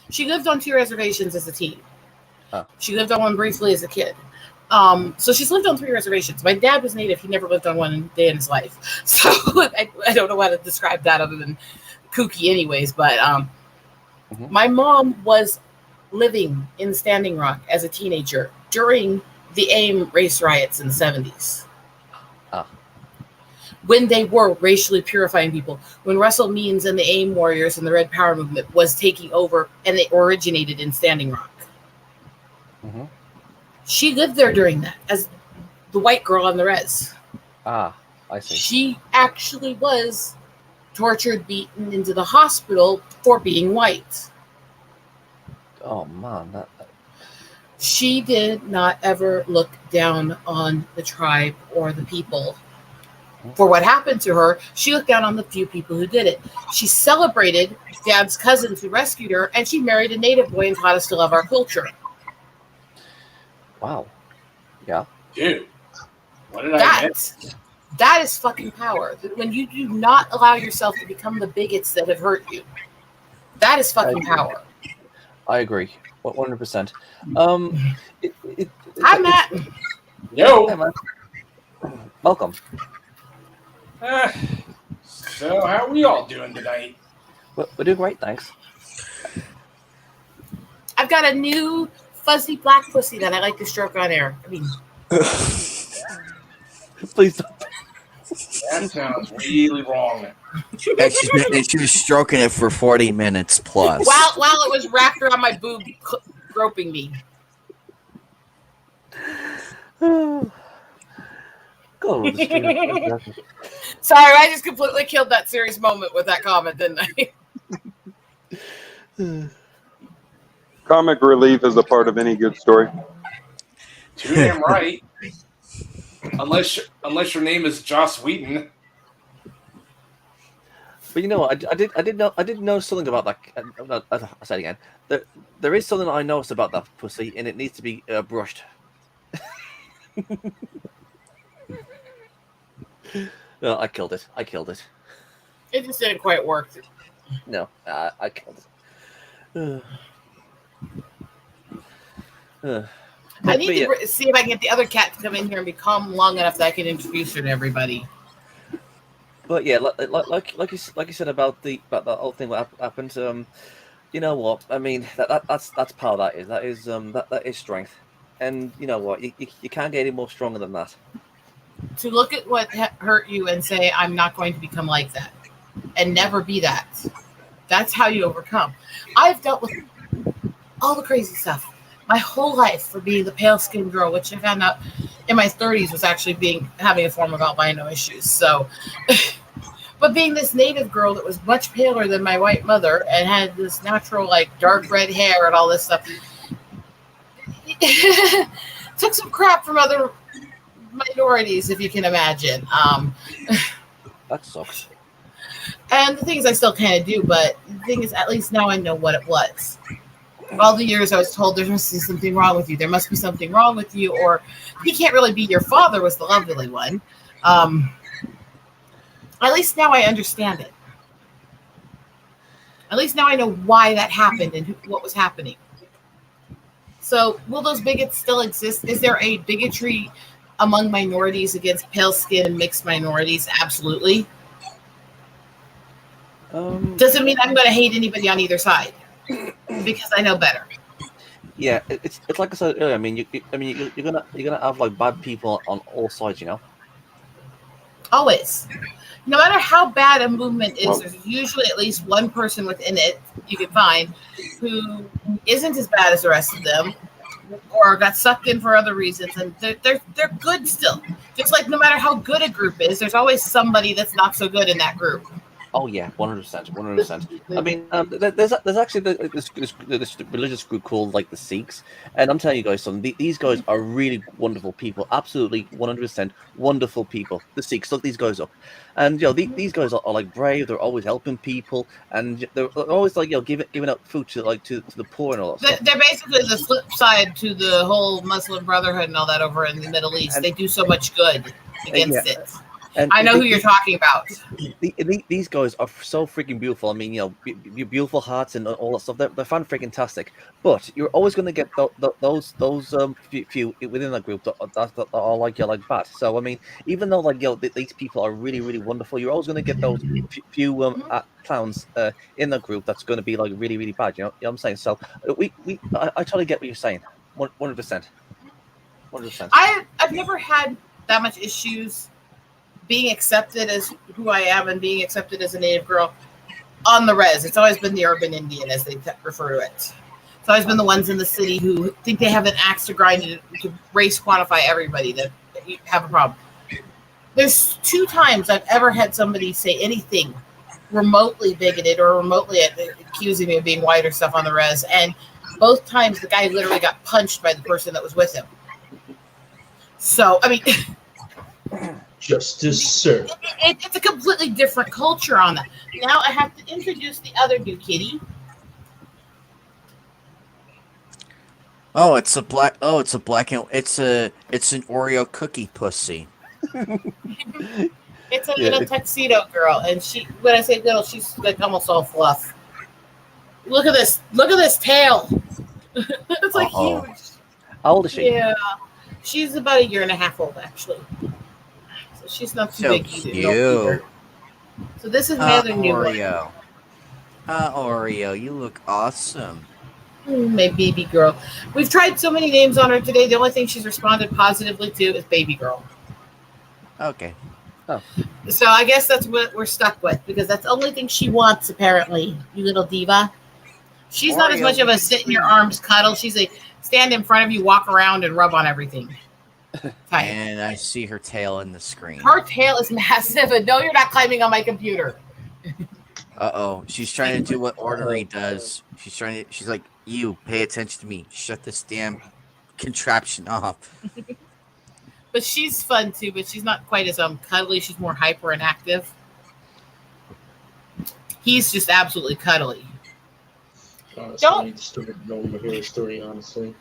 she lived on 2 reservations as a teen. She lived on one briefly as a kid. So she's lived on 3 reservations. My dad was native. He never lived on one day in his life. So I don't know how to describe that other than kooky anyways. But my mom was living in Standing Rock as a teenager during the AIM race riots in the 70s. When they were racially purifying people. When Russell Means and the AIM warriors and the Red Power movement was taking over, and they originated in Standing Rock. Mm-hmm. She lived there during that as the white girl on the res. I see. She actually was tortured, beaten into the hospital for being white. Oh man, she did not ever look down on the tribe or the people for what happened to her. She looked down on the few people who did it. She celebrated Dad's cousins who rescued her, and she married a native boy and taught us to love our culture. Wow. Yeah. Dude. What did that is fucking power. When you do not allow yourself to become the bigots that have hurt you. That is fucking power. I agree. 100%. Hi, Matt. Hey, Yo. man. Welcome. So how are we all doing tonight? We're doing great, thanks. I've got a new fuzzy black pussy that I like to stroke on air. I mean, Please don't. That sounds really wrong. And she was stroking it for 40 minutes plus. while it was wrapped around my boob, groping me. Go on with the stream. Sorry, I just completely killed that serious moment with that comment, didn't I? Comic relief is a part of any good story. Too damn right. Unless your name is Joss Whedon. But you know what? I did know something about that. I'll say it again. There is something that I noticed about that pussy, and it needs to be brushed. No, I killed it. It just didn't quite work. No, I killed it. I need to see if I can get the other cat to come in here and be calm long enough that I can introduce her to everybody. But yeah, like you said about that whole thing that happened. You know what? I mean, that's part of that is that is strength, and you know what? You can't get any more stronger than that. To look at what hurt you and say, I'm not going to become like that, and never be that. That's how you overcome. I've dealt with all the crazy stuff my whole life for being the pale-skinned girl, which I found out in my 30s was actually having a form of albino issues. So, but being this native girl that was much paler than my white mother and had this natural, like, dark red hair and all this stuff, took some crap from other minorities, if you can imagine. That sucks. And the thing is, I still kind of do, but the thing is, at least now I know what it was. All the years I was told there must be something wrong with you. There must be something wrong with you, or he can't really be your father was the lovely one. At least now I understand it. At least now I know why that happened and what was happening. So will those bigots still exist? Is there a bigotry among minorities against pale skin and mixed minorities? Absolutely. Doesn't mean I'm going to hate anybody on either side. Because I know better. Yeah, it's like I said earlier. I mean, you're gonna have like bad people on all sides, you know. Always, no matter how bad a movement is, there's usually at least one person within it you can find who isn't as bad as the rest of them, or got sucked in for other reasons, and they're good still. Just like no matter how good a group is, there's always somebody that's not so good in that group. Oh yeah, 100%. I mean, there's actually this religious group called like the Sikhs, and I'm telling you guys something. These guys are really wonderful people, absolutely 100% wonderful people. The Sikhs, look these guys up, and you know these guys are like brave. They're always helping people, and they're always like giving out food to the poor and all that stuff. They're basically the flip side to the whole Muslim Brotherhood and all that over in the Middle East. They do so much good against it. And I know who you're talking about. These guys are so freaking beautiful. I mean, you know, beautiful hearts and all that stuff. They're fan-freaking-tastic. But you're always going to get those few within that group that are like bad. So I mean, even though like these people are really really wonderful, you're always going to get those few clowns in that group that's going to be like really really bad. You know what I'm saying? So I totally get what you're saying. 100%. I've never had that much issues being accepted as who I am and being accepted as a native girl on the res. It's always been the urban Indian, as they refer to it. It's always been the ones in the city who think they have an axe to grind to race quantify everybody that you have a problem. There's 2 times I've ever had somebody say anything remotely bigoted or remotely accusing me of being white or stuff on the res, and both times the guy literally got punched by the person that was with him. So, I mean... Justice served. It's a completely different culture on that. Now I have to introduce the other new kitty. It's an Oreo cookie pussy. It's a little tuxedo girl, and when I say little, she's like almost all fluff. Look at this tail. It's like huge. How old is she? Yeah, she's about a year and a half old actually. So she's not too So big either. cute. So this is my other new one. Oreo. Oreo, you look awesome. My baby girl. We've tried so many names on her today. The only thing she's responded positively to is baby girl. Okay. So I guess that's what we're stuck with because that's the only thing she wants apparently. You little diva. She's not as Oreo. much of a sit in your arms cuddle. She's a stand in front of you, walk around, and rub on everything. Type. And I see her tail in the screen. Her tail is massive, and no, you're not climbing on my computer. Uh-oh. She's trying to do what Ornery does. She's like, you, pay attention to me. Shut this damn contraption off. But she's fun too, but she's not quite as cuddly. She's more hyper and active. He's just absolutely cuddly. Honestly, Don't- I need to start knowing to hear a story, honestly.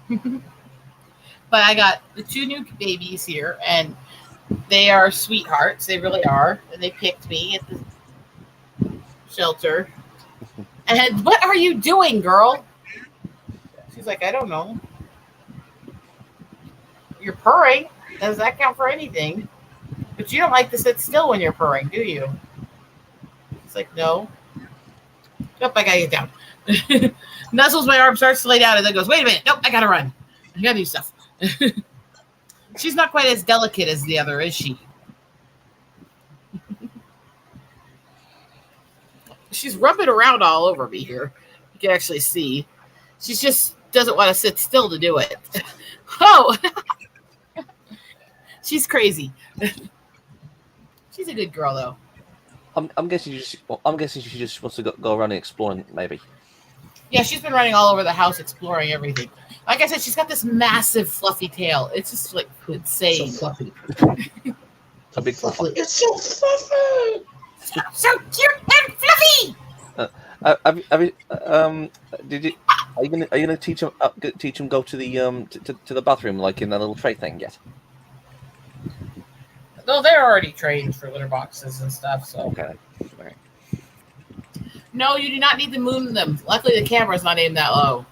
But I got the two new babies here, and they are sweethearts. They really are. And they picked me at the shelter. And what are you doing, girl? She's like, I don't know. You're purring. Does that count for anything? But you don't like to sit still when you're purring, do you? It's like, no. Nope, I gotta get down. Nuzzles my arm, starts to lay down, and then goes, wait a minute. Nope, I gotta run. I gotta do stuff. She's not quite as delicate as the other, is she? She's rubbing around all over me here. You can actually see. She just doesn't want to sit still to do it. Oh! She's crazy. She's a good girl, though. I'm guessing she just wants to go around and exploring, maybe. Yeah, she's been running all over the house exploring everything. Like I said, she's got this massive fluffy tail. It's just like insane. So fluffy. A big Fluffy. It's so fluffy. So cute and fluffy. Are you gonna teach him go to the to the bathroom like in that little tray thing yet? No, they're already trained for litter boxes and stuff. So Okay. Right. no, you do not need to moon them. Luckily, the camera's not aimed that low.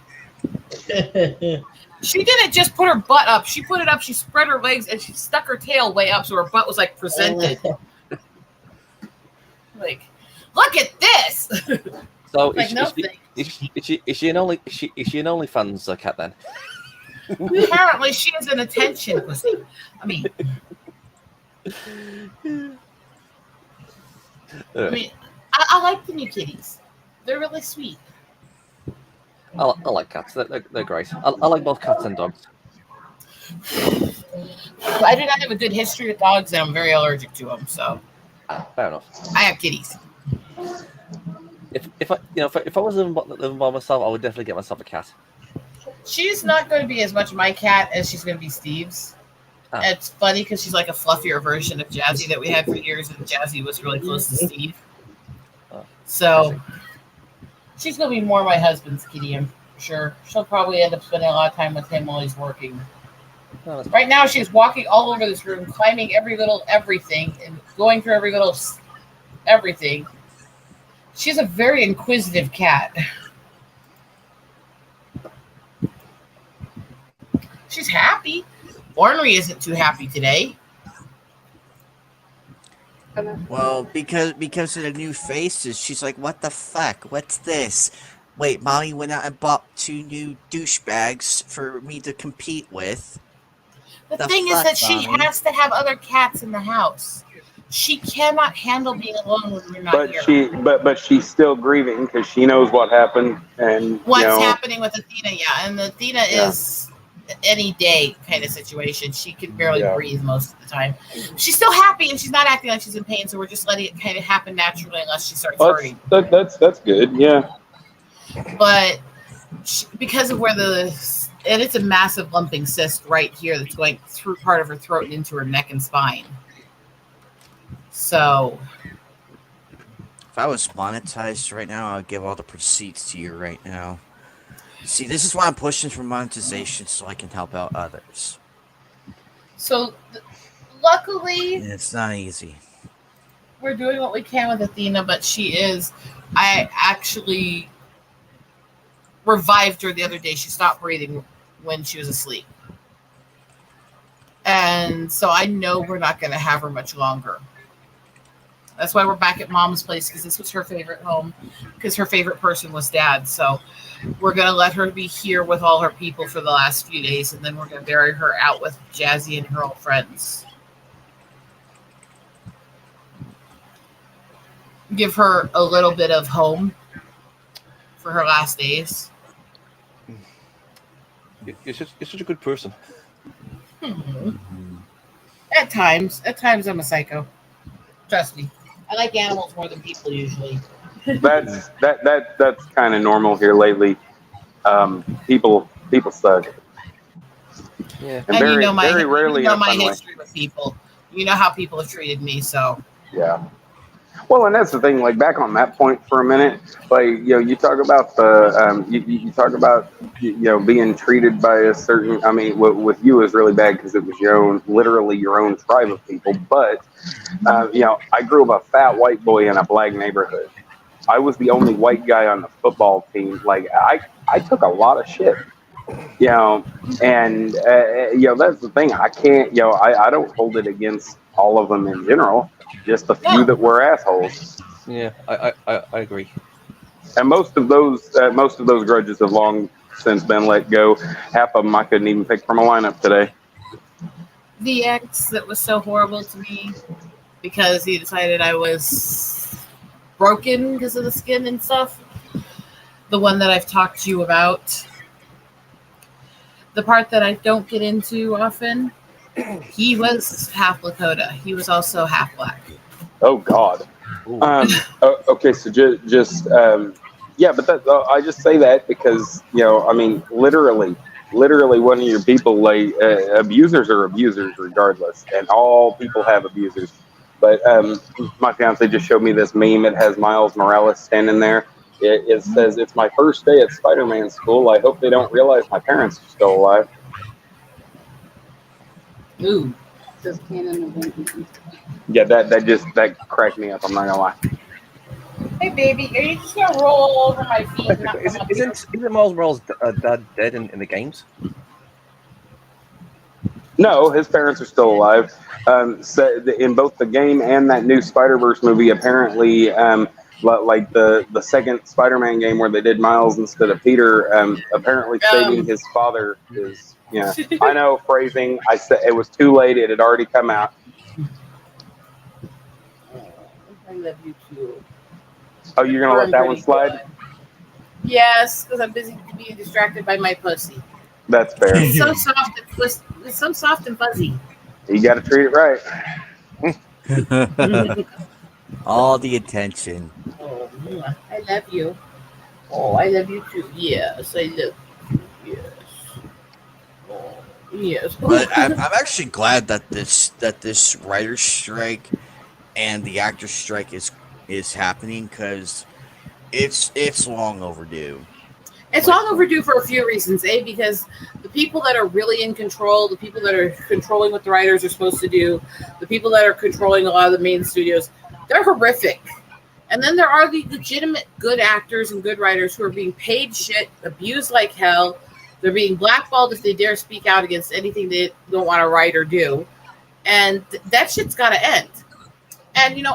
She didn't just put her butt up. She put it up. She spread her legs and she stuck her tail way up so her butt was like presented. Like, look at this. So Like, no is she an OnlyFans cat then? Apparently, she is an attention pussy. I mean, I like the new kitties. They're really sweet. I like cats. They're great. I like both cats and dogs. I do not have a good history with dogs, and I'm very allergic to them. So Fair enough. I have kitties. If I was living by myself, I would definitely get myself a cat. She's not going to be as much my cat as she's going to be Steve's. Ah. It's funny because she's like a fluffier version of Jazzy that we had for years, and Jazzy was really close to Steve. So she's going to be more my husband's kitty, I'm sure. She'll probably end up spending a lot of time with him while he's working. Right now, she's walking all over this room, climbing every little everything, and going through every little everything. She's a very inquisitive cat. She's happy. Ornery isn't too happy today. Well, because of the new faces, she's like, what the fuck? What's this? Wait, mommy went out and bought 2 new douchebags for me to compete with. The thing is that she Mommy? has to have other cats in the house. She cannot handle being alone when we're not But here. but she's still grieving because she knows what happened and What's you know, happening with Athena, yeah. And Athena is any day kind of situation. She can barely breathe most of the time. She's still happy and she's not acting like she's in pain, so we're just letting it kind of happen naturally unless she starts hurting. that's good. Yeah. But because of where and it's a massive lumping cyst right here that's going through part of her throat and into her neck and spine. So If I was monetized right now, I'd give all the proceeds to you right now. See, this is why I'm pushing for monetization so I can help out others. Luckily, And it's not easy. we're doing what we can with Athena, but I actually revived her the other day. She stopped breathing when she was asleep. And so I know we're not going to have her much longer. That's why we're back at Mom's place, because this was her favorite home, because her favorite person was Dad. So we're going to let her be here with all her people for the last few days, and then we're going to bury her out with Jazzy and her old friends. Give her a little bit of home for her last days. You're such a good person. At times I'm a psycho. Trust me. I like animals more than people usually. That's kind of normal here lately. People suck. Yeah. And And very, you know very rarely in a my fun way. history with people. You know how people have treated me, so Yeah. Well, and that's the thing. Like, back on that point for a minute, like, you talk about the you talk about being treated by a certain. I mean, with you is really bad because it was literally your own tribe of people. But I grew up a fat white boy in a black neighborhood. I was the only white guy on the football team. Like, I took a lot of shit. And that's the thing. I can't. I don't hold it against all of them in general. Just a few that were assholes. Yeah, I agree. And most of those grudges have long since been let go. Half of them I couldn't even pick from a lineup today. the ex that was so horrible to me because he decided I was broken because of the skin and stuff. The one that I've talked to you about. The part that I don't get into often, he was half Lakota. He was also half black. Oh God. Okay, so just yeah, but I just say that because I mean, literally, one of your people, like, abusers are abusers regardless, and all people have abusers. But my fiance just showed me this meme. It has Miles Morales standing there. It says, "It's my first day at Spider-Man school. I hope they don't realize my parents are still alive." Ooh. Yeah, that cracked me up. I'm not gonna lie. Hey, baby, are you just gonna roll over my feet? And not come up here? Isn't Miles Morales' dad dead in the games? No, his parents are still alive. So in both the game and that new Spider-Verse movie, apparently, like the second Spider-Man game where they did Miles instead of Peter, apparently saving his father is, I know, phrasing. I said it was too late. It had already come out. I love you too. Oh, you're going to let that one slide? Yes, because I'm busy being distracted by my pussy. That's fair. It's so soft and it's so soft and fuzzy. You got to treat it right. All the attention. Oh, I love you. Oh, I love you too. Yes, I love you. Yes. Oh, yes. But I'm actually glad that this writer's strike and the actor's strike is happening, because it's long overdue. It's long overdue for a few reasons. A, because the people that are really in control, the people that are controlling what the writers are supposed to do, the people that are controlling a lot of the main studios, they're horrific. And then there are the legitimate good actors and good writers who are being paid shit, abused like hell. They're being blackballed if they dare speak out against anything they don't want to write or do. And that shit's got to end. And,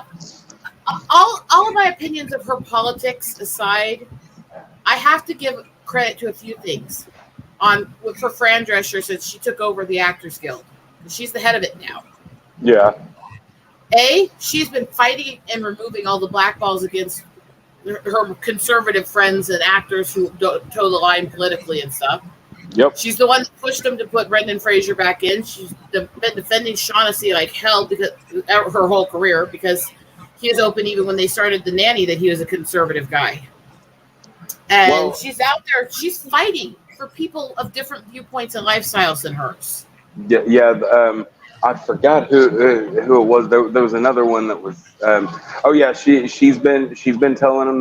all of my opinions of her politics aside, I have to give credit to a few things for Fran Drescher, since she took over the Actors Guild. She's the head of it now. Yeah. A, she's been fighting and removing all the blackballs against her conservative friends and actors who don't toe the line politically and stuff. Yep. She's the one that pushed them to put Brendan Fraser back in. She's been defending Shaughnessy like hell because her whole career, because he was open even when they started The Nanny that he was a conservative guy. And she's out there. She's fighting for people of different viewpoints and lifestyles than hers. Yeah. I forgot who it was. There was another one that was. She's been telling them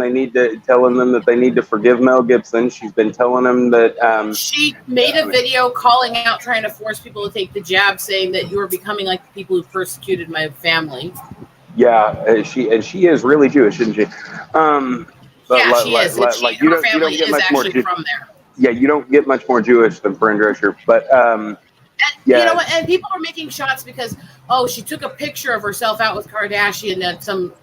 that they need to forgive Mel Gibson. She's been telling them that. She made a video calling out, trying to force people to take the jab, saying that you are becoming like the people who persecuted my family. Yeah, she is really Jewish, isn't she? She is. Like, you don't get much more from there. Yeah, you don't get much more Jewish than Fran Drescher, but And yeah, you know what? And people are making shots because she took a picture of herself out with Kardashian at some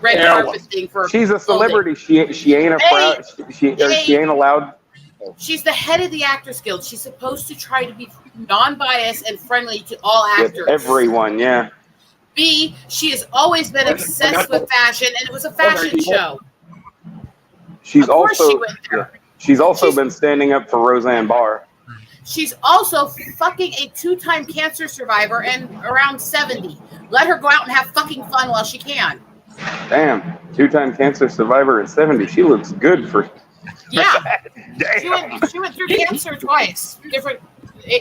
red carpet thing for she's a clothing. celebrity. She ain't a Hey, she ain't allowed. She's the head of the Actors Guild. She's supposed to try to be non-biased and friendly to all actors. Everyone, yeah. B, she has always been obsessed with fashion, and it was a fashion show. She's Of course also she went there. she's also been standing up for Roseanne Barr. She's also fucking a 2-time cancer survivor and around 70. Let her go out and have fucking fun while she can. Damn, 2-time cancer survivor at 70. She looks good for. Yeah. Damn. She went through cancer twice, different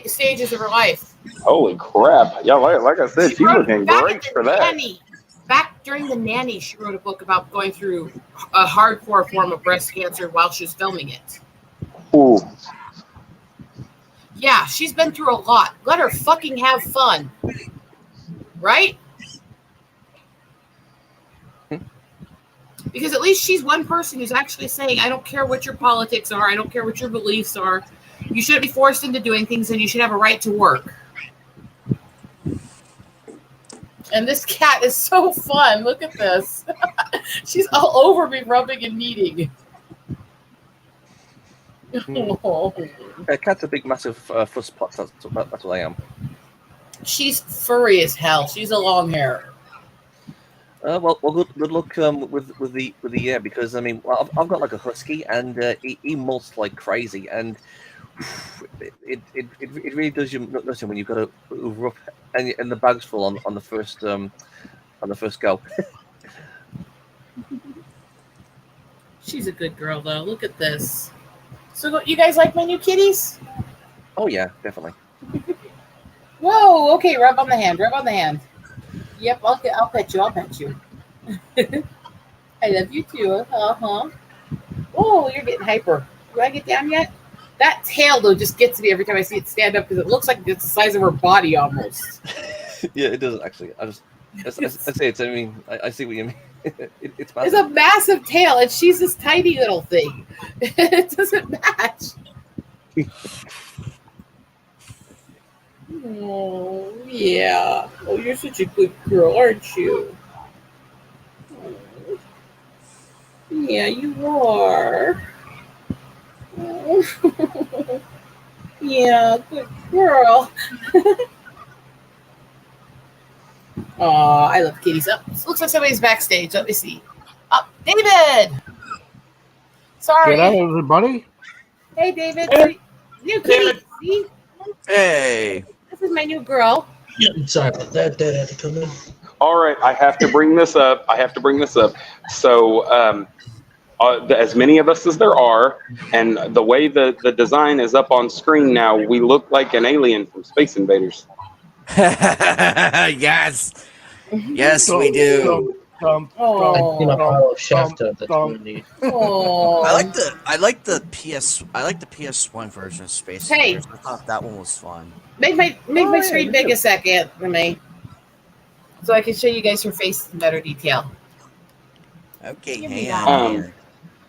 stages of her life. Holy crap! Yeah, like I said, she's looking back great for that. Nanny, back during the Nanny, she wrote a book about going through a hardcore form of breast cancer while she was filming it. Ooh. Yeah, she's been through a lot. Let her fucking have fun. Right? Because at least she's one person who's actually saying, I don't care what your politics are. I don't care what your beliefs are. You shouldn't be forced into doing things, and you should have a right to work. And this cat is so fun. Look at this. She's all over me, rubbing and kneading. Cat's a big, massive fuss pot. That's what I am. She's furry as hell. She's a long hair. Well, good luck with the because I mean, I've got like a husky, and he molts like crazy, and it really does you nothing when you've got a rough and the bag's full on the first go. She's a good girl, though. Look at this. So, you guys like my new kitties? Oh yeah, definitely. Whoa. Okay, rub on the hand. Rub on the hand. Yep, I'll pet you. I'll pet you. I love you too. Uh-huh. Oh, you're getting hyper. Do I get down yet? That tail, though, just gets me every time I see it stand up because it looks like it's the size of her body almost. Yeah, it doesn't actually. I say it's. I mean, I see what you mean. It's massive. It's a massive tail, and she's this tiny little thing. It doesn't match. Oh, yeah. Oh, you're such a good girl, aren't you? Oh. Yeah, you are. Oh. Yeah, good girl. Oh, I love kitties. Oh, looks like somebody's backstage. Let me see. Oh, David! Sorry. G'day, everybody. Hey, David. Hey. New kitty. See? Hey. This is my new girl. Yeah, sorry about that. Dad had to come in. All right, I have to bring this up. So, as many of us as there are, and the way the design is up on screen now, we look like an alien from Space Invaders. Yes. Yes, we do. I like the PS1 version of Space Hey. Invaders. I thought that one was fun. Make my screen big a second for me, so I can show you guys her face in better detail. Okay, Give me hang that. on here.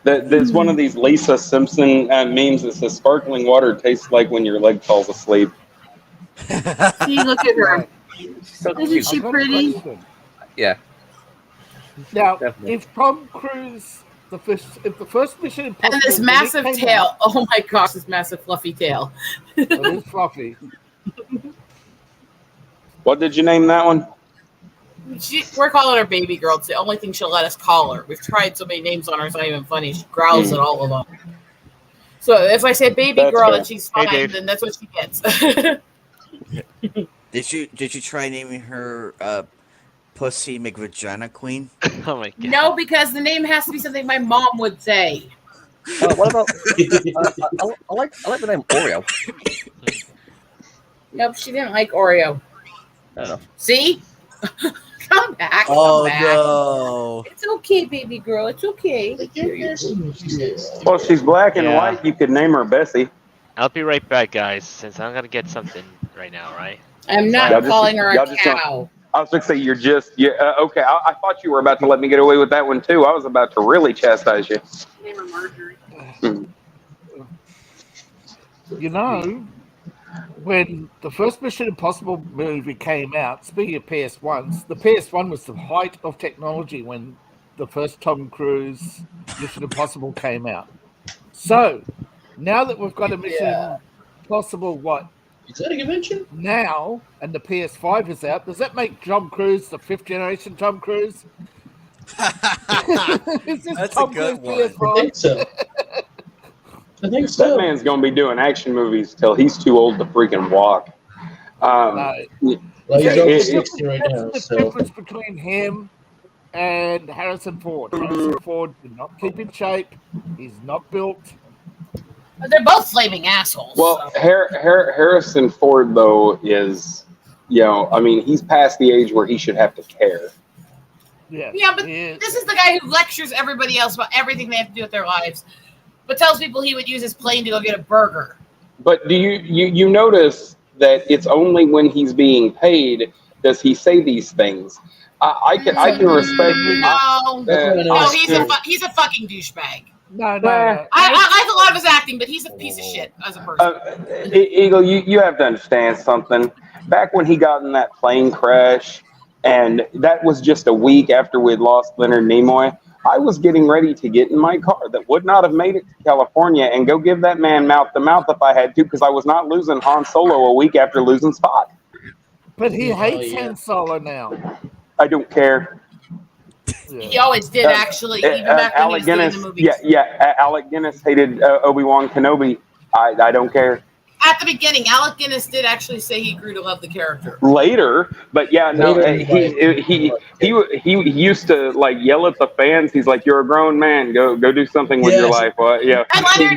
There's one of these Lisa Simpson memes that says sparkling water tastes like when your leg falls asleep. See, look at her. Isn't she I've got a pretty? question. Yeah. Now, Definitely. if Tom Cruise, if the first Mission Impossible, And this when it massive came tail. out, Oh my gosh, this massive fluffy tail. it is fluffy. What did you name that one? We're calling her baby girl. It's the only thing she'll let us call her. We've tried so many names on her, it's not even funny. She growls at all of them. So if I say baby That's girl fair. and she's Hey, fine, Dave. then that's what she gets. Did you try naming her Pussy McVagina Queen? Oh my god. No, because the name has to be something my mom would say. What about? I like the name Oreo. Nope, she didn't like Oreo. I don't know. See? Come back. Oh come back. no! It's okay, baby girl. It's okay. Well, she's black and Yeah. white. You could name her Bessie. I'll be right back, guys, since I'm gonna get something right now, right? I'm not Y'all just- calling her a y'all just don't- cow. I was going to say, okay. I thought you were about to let me get away with that one, too. I was about to really chastise you. Name her Marjorie. You know, when the first Mission Impossible movie came out, speaking of PS1s, the PS1 was the height of technology when the first Tom Cruise Mission Impossible came out. So, now that we've got a Mission Impossible, what, Is that a convention? now, and the PS5 is out, does that make Tom Cruise the fifth generation Tom Cruise? Is this That's Tom a good Cruise one. I think PS5? so. I think That so. man's gonna be doing action movies till he's too old to freaking walk. No. Well, he's See, over the 60 right now, that's the so difference between him and Harrison Ford. Harrison Ford did not keep in shape. He's not built. But they're both flaming assholes. Well, so. Harrison Ford though is, I mean, he's past the age where he should have to care. Yeah, but this is the guy who lectures everybody else about everything they have to do with their lives, but tells people he would use his plane to go get a burger. But do you notice that it's only when he's being paid does he say these things? I can respect. No, he's a fucking douchebag. No. I like a lot of his acting, but he's a piece of shit as a person. Eagle, you have to understand something. Back when he got in that plane crash, and that was just a week after we'd lost Leonard Nimoy, I was getting ready to get in my car that would not have made it to California and go give that man mouth to mouth if I had to, because I was not losing Han Solo a week after losing Spock. But he hates Han Solo now. I don't care. He always did, actually, even back when he was doing the movies. Alec Guinness hated Obi-Wan Kenobi. I don't care. At the beginning, Alec Guinness did actually say he grew to love the character. Later, but he used to like yell at the fans. He's like, "You're a grown man. Go do something with your life." And Leonard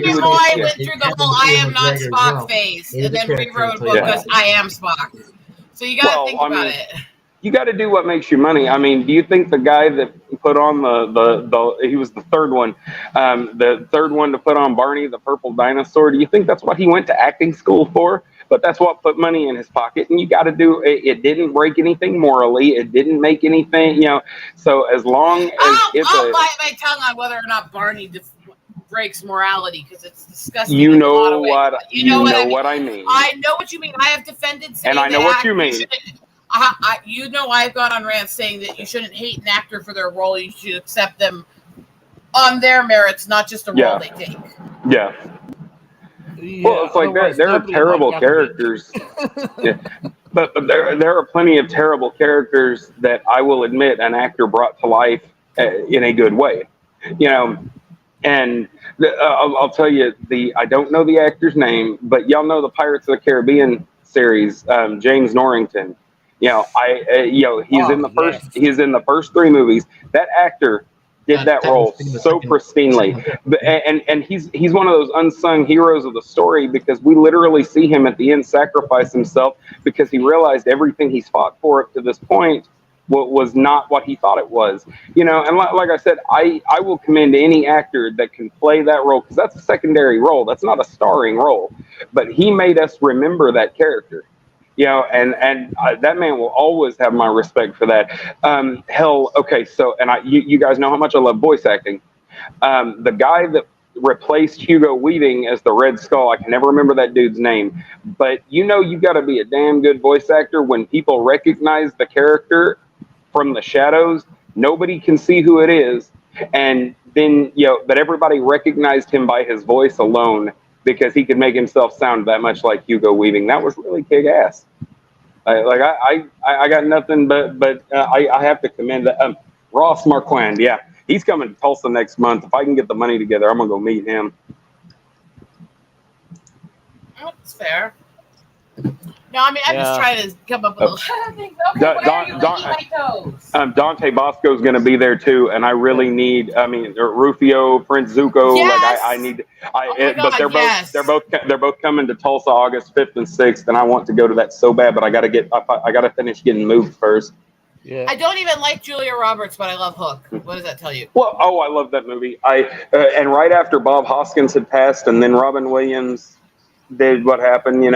Nimoy went through the whole "I am not Spock" phase, and then rewrote because I am Spock. So you got to think about it. You got to do what makes you money. I mean, do you think the guy that put on he was the third one to put on Barney the Purple Dinosaur? Do you think that's what he went to acting school for? But that's what put money in his pocket. And you got to do it. It didn't break anything morally. It didn't make anything, So as long as I'll bite my tongue on whether or not Barney breaks morality, because it's disgusting. You know what I mean. I know what you mean. I have defended saying and I know what you mean. I've gone on rants saying that you shouldn't hate an actor for their role. You should accept them on their merits, not just a role they take. Yeah. Well, it's like there are terrible characters. But there are plenty of terrible characters that I will admit an actor brought to life in a good way. And I'll tell you, I don't know the actor's name, but y'all know the Pirates of the Caribbean series, James Norrington. He's in the first three movies. That actor did that role so pristinely, and he's one of those unsung heroes of the story, because we literally see him at the end sacrifice himself because he realized everything he's fought for up to this point was not what he thought it was. And like I said, I will commend any actor that can play that role, because that's a secondary role. That's not a starring role, but he made us remember that character. And that man will always have my respect for that. Okay, so, and you guys know how much I love voice acting. The guy that replaced Hugo Weaving as the Red Skull, I can never remember that dude's name, but you got to be a damn good voice actor when people recognize the character from the shadows. Nobody can see who it is, and then but everybody recognized him by his voice alone, because he could make himself sound that much like Hugo Weaving. That was really kick-ass. I got nothing but I have to commend that. Ross Marquand, yeah. He's coming to Tulsa next month. If I can get the money together, I'm going to go meet him. That's fair. No, I mean, I'm just trying to come up with things. Okay, where are you licking my toes? Dante Bosco's going to be there too, and I really need. I mean, Rufio, Prince Zuko. Yes! I need. God, they're both coming to Tulsa August 5th and 6th, and I want to go to that so bad, but I got to finish getting moved first. Yeah. I don't even like Julia Roberts, but I love Hook. What does that tell you? Well, I love that movie. And right after Bob Hoskins had passed, and then Robin Williams did what happened, and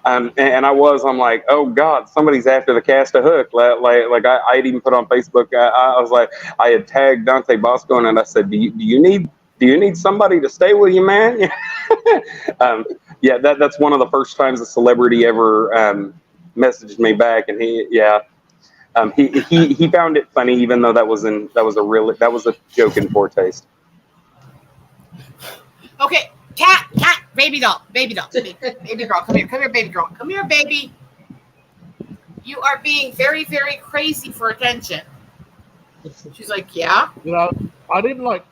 I'm like, oh God, somebody's after the cast of Hook. I'd even put on Facebook. I was like, I had tagged Dante Bosco, and I said, do you need Do you need somebody to stay with you, man? Yeah, that's one of the first times a celebrity ever messaged me back, and he found it funny, even though that was a joke in poor taste. Okay, cat, baby doll, baby girl, come here, baby girl, come here, baby. You are being very, very crazy for attention. She's like, yeah. You know, I didn't like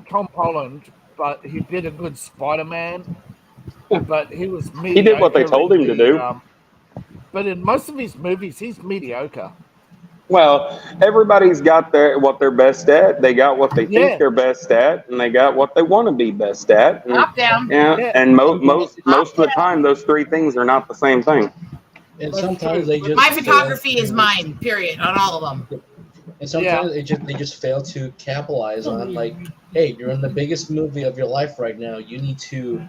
Tom Holland, but he did a good Spider-Man. But he was mediocre. He did what they told him to do. But in most of his movies, he's mediocre. Well, everybody's got what they're best at. They got what they think they're best at, and they got what they want to be best at. And, Up, down. And most of the time, those three things are not the same thing. And sometimes they just my photography is mine. Period on all of them. And sometimes they just fail to capitalize on, like, hey, you're in the biggest movie of your life right now. You need to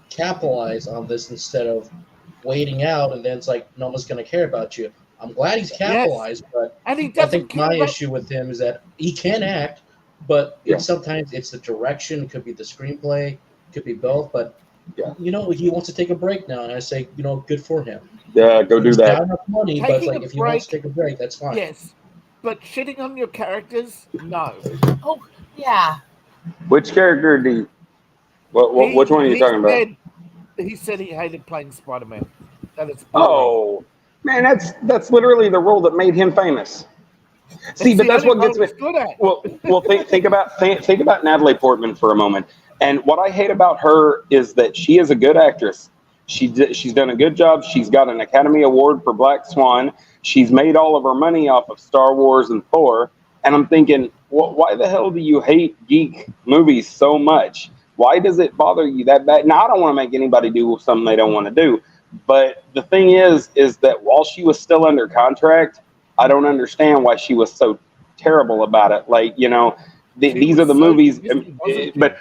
capitalize on this instead of waiting out, and then it's like no one's going to care about you. I'm glad he's capitalized, but and he I think my issue with him is that he can act, but sometimes it's the direction. It could be the screenplay, could be both. But he wants to take a break now, and I say, good for him. Yeah, go do He's that. got enough money, but like if he wants to take a break, that's fine. Yes, but shitting on your characters, no. Oh yeah. Which character do you? Which one are you talking about? He said he hated playing Spider-Man. That is oh. Man, that's literally the role that made him famous. See, but that's what gets me. Well, think about Natalie Portman for a moment. And what I hate about her is that she is a good actress. She's done a good job. She's got an Academy Award for Black Swan. She's made all of her money off of Star Wars and Thor. And I'm thinking, why the hell do you hate geek movies so much? Why does it bother you that bad? Now, I don't want to make anybody do something they don't want to do. But the thing is that while she was still under contract, I don't understand why she was so terrible about it. Like, these are the movies, but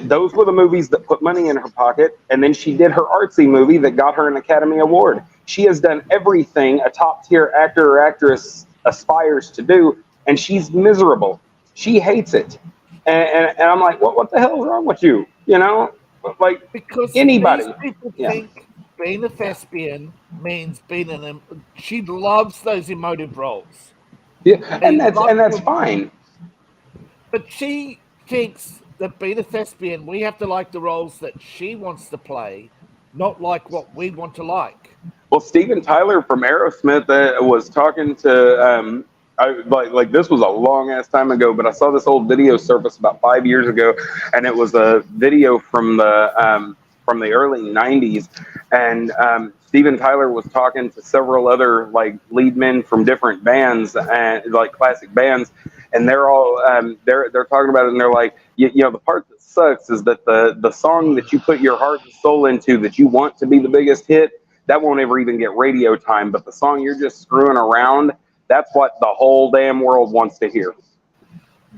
those were the movies that put money in her pocket. And then she did her artsy movie that got her an Academy Award. She has done everything a top tier actor or actress aspires to do, and she's miserable. She hates it. And I'm like, what the hell is wrong with you? Like, because anybody. People think being a thespian means she loves those emotive roles. Yeah, and that's fine. But she thinks that being a thespian, we have to like the roles that she wants to play, not like what we want to like. Well, Steven Tyler from Aerosmith was talking to like this was a long ass time ago, but I saw this old video surface about 5 years ago, and it was a video from the early 90s, and Steven Tyler was talking to several other like lead men from different bands and like classic bands, and they're all they're talking about it, and they're like, the part that sucks is that the song that you put your heart and soul into that you want to be the biggest hit, that won't ever even get radio time, but the song you're just screwing around, that's what the whole damn world wants to hear.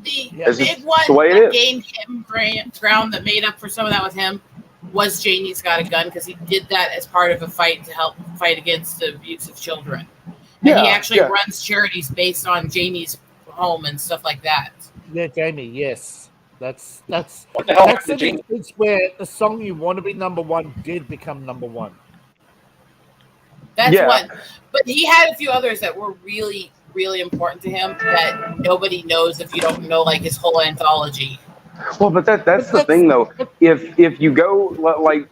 The big one that gained him ground that made up for some of that with him was Janie's Got a Gun, because he did that as part of a fight to help fight against the abuse of children. And he actually runs charities based on Janie's home and stuff like that. Yeah, Jamie, yes. That's an instance where the song You Want to Be Number One did become number one. That's one. But he had a few others that were really, really important to him that nobody knows if you don't know like his whole anthology. Well, but that's the thing though. If you go like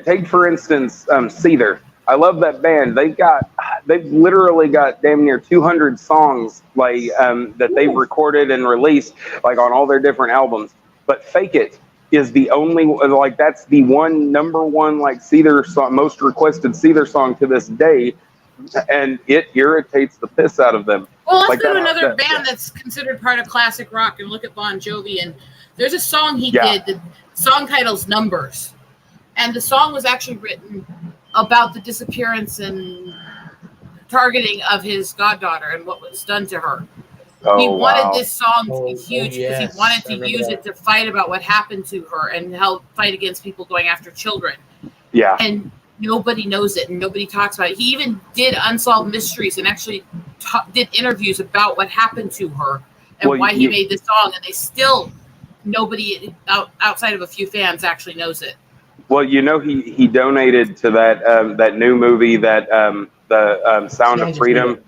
take for instance Seether. I love that band. They've literally got damn near 200 songs like that they've recorded and released like on all their different albums. But Fake It is the only like that's the number one like Seether song, most requested Seether song to this day, and it irritates the piss out of them. Well, let's go to another band that's considered part of classic rock and look at Bon Jovi. And there's a song he did. The song title's Numbers, and the song was actually written about the disappearance and targeting of his goddaughter and what was done to her. He wanted this song to be huge because he wanted to use it to fight about what happened to her and help fight against people going after children. Yeah. And nobody knows it and nobody talks about it. He even did Unsolved Mysteries and actually did interviews about what happened to her and why he made this song. And they still, nobody outside of a few fans actually knows it. Well, you know, he donated to that new movie that the Sound of Freedom.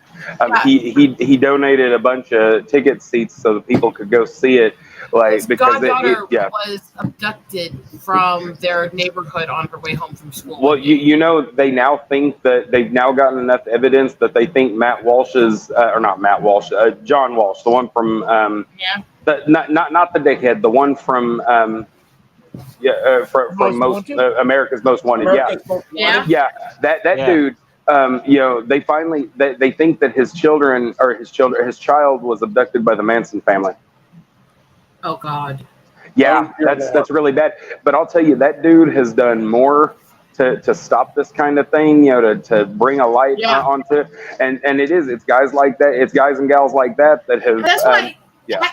He donated a bunch of ticket seats so that people could go see it. Like His because goddaughter was abducted from their neighborhood on her way home from school. Well, you know, they now think that they've now gotten enough evidence that they think Matt Walsh is, or not Matt Walsh, John Walsh, the one from not the dickhead, the one from from America's Most Wanted. That dude. You know, they finally they think that his child was abducted by the Manson family. Oh God. Yeah, that's really bad. But I'll tell you, that dude has done more to stop this kind of thing, you know, to bring a light onto it. And it's guys like that, it's guys and gals like that have. That's why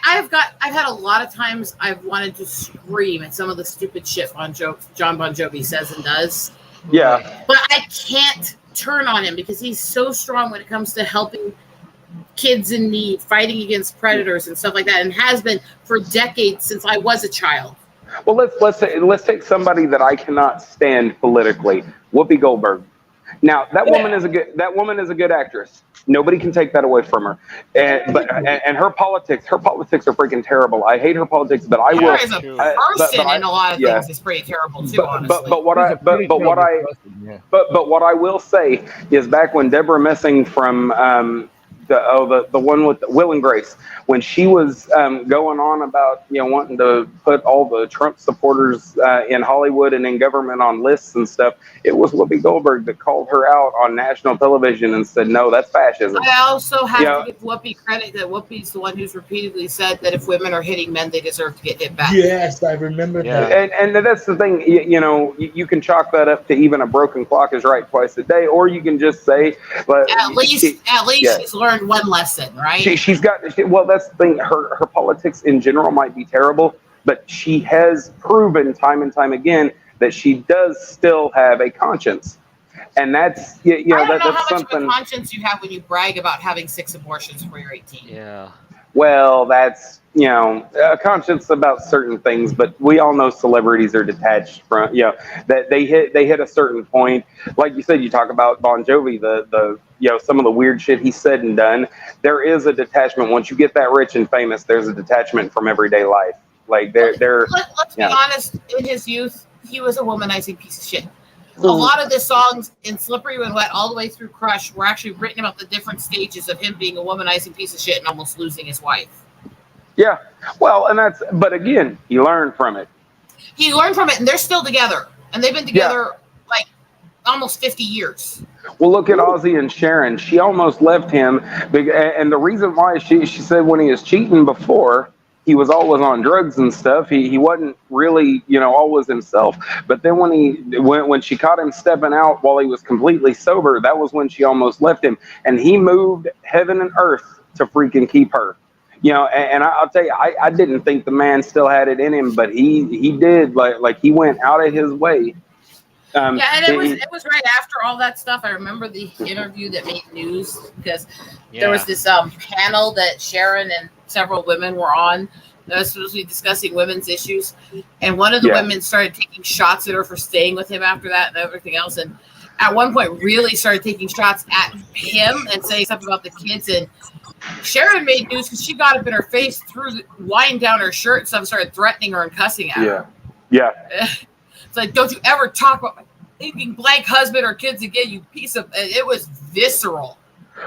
I've had a lot of times I've wanted to scream at some of the stupid shit John Bon Jovi says and does. Yeah. But I can't turn on him because he's so strong when it comes to helping kids in need, fighting against predators and stuff like that, and has been for decades since I was a child. Well, let's take somebody that I cannot stand politically, Whoopi Goldberg. Now that woman is a good actress. Nobody can take that away from her. And her politics are freaking terrible. I hate her politics, but I will. As a person, and a lot of things is pretty terrible too. Honestly, but what I will say is back when Deborah Messing from the one with Will and Grace, when she was going on about, you know, wanting to put all the Trump supporters in Hollywood and in government on lists and stuff, it was Whoopi Goldberg that called her out on national television and said, no, that's fascism. I also have to give Whoopi credit that Whoopi's the one who's repeatedly said that if women are hitting men, they deserve to get hit back. Yes, I remember that. And that's the thing, you know, you can chalk that up to even a broken clock is right twice a day, or you can just say, but at least she's learned one lesson, right? She's got, well, that's the thing, her politics in general might be terrible, but she has proven time and time again that she does still have a conscience. And that's, you know, I don't know that's how much something. of a conscience you have when you brag about having 6 abortions before you're 18. Yeah. Well, that's, you know, a conscience about certain things, but we all know celebrities are detached from, you know, that they hit a certain point. Like you said, you talk about Bon Jovi, the you know, some of the weird shit he said and done. There is a detachment. Once you get that rich and famous, there's a detachment from everyday life. Like let's be honest, in his youth, he was a womanizing piece of shit. A lot of the songs in Slippery When Wet all the way through Crush were actually written about the different stages of him being a womanizing piece of shit and almost losing his wife. Yeah. Well, but again, he learned from it. He learned from it, and they're still together. And they've been together like almost 50 years. Well, look at Ozzy and Sharon. She almost left him. And the reason why she said when he was cheating before, he was always on drugs and stuff. He wasn't really, you know, always himself. But then when she caught him stepping out while he was completely sober, that was when she almost left him. And he moved heaven and earth to freaking keep her. You know, and I'll tell you, I didn't think the man still had it in him, but he did. Like he went out of his way. And it was right after all that stuff. I remember the interview that made news because there was this panel that Sharon and several women were on that was supposed to be discussing women's issues, and one of the women started taking shots at her for staying with him after that and everything else, and at one point really started taking shots at him and saying something about the kids. And Sharon made news because she got up in her face, threw the wine down her shirt and stuff, and started threatening her and cussing at her. Yeah. It's like, don't you ever talk about my thinking blank husband or kids again, you piece of. It was visceral.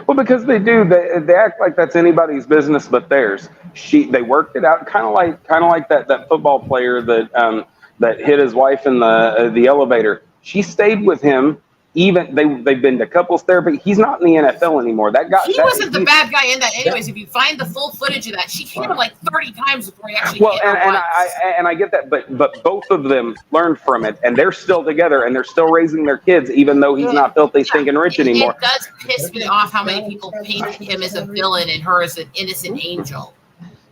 Well, because they do. They act like that's anybody's business but theirs. They worked it out, kind of like that football player that hit his wife in the elevator. She stayed with him. Even they've been to couples therapy. He's not in the NFL anymore. He wasn't the bad guy in that, anyways. If you find the full footage of that, she hit him like 30 times before he actually hit her once. I get that, but both of them learned from it, and they're still together, and they're still raising their kids, even though he's not filthy, stinking rich anymore. It does piss me off how many people painted him as a villain and her as an innocent angel.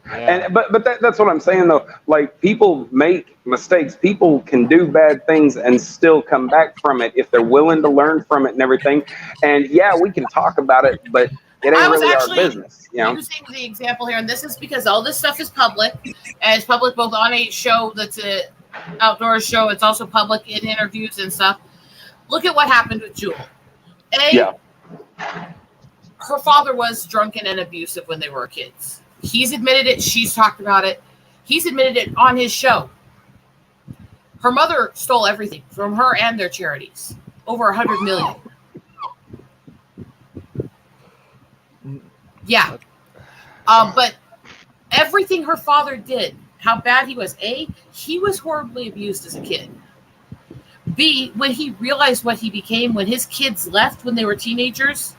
And but that's what I'm saying though. Like, people make mistakes. People can do bad things and still come back from it if they're willing to learn from it and everything. And yeah, we can talk about it, but It ain't I was really our actually business, you know. using the example here, and this is because all this stuff is public, and it's public both on a show that's a outdoor show. It's also public in interviews and stuff. Look at what happened with Jewel. Yeah. Her father was drunken and abusive when they were kids. He's admitted it. She's talked about it. He's admitted it on his show. Her mother stole everything from her and their charities. Over $100 million. Yeah. But everything her father did, how bad he was. A, he was horribly abused as a kid. B, when he realized what he became, when his kids left when they were teenagers,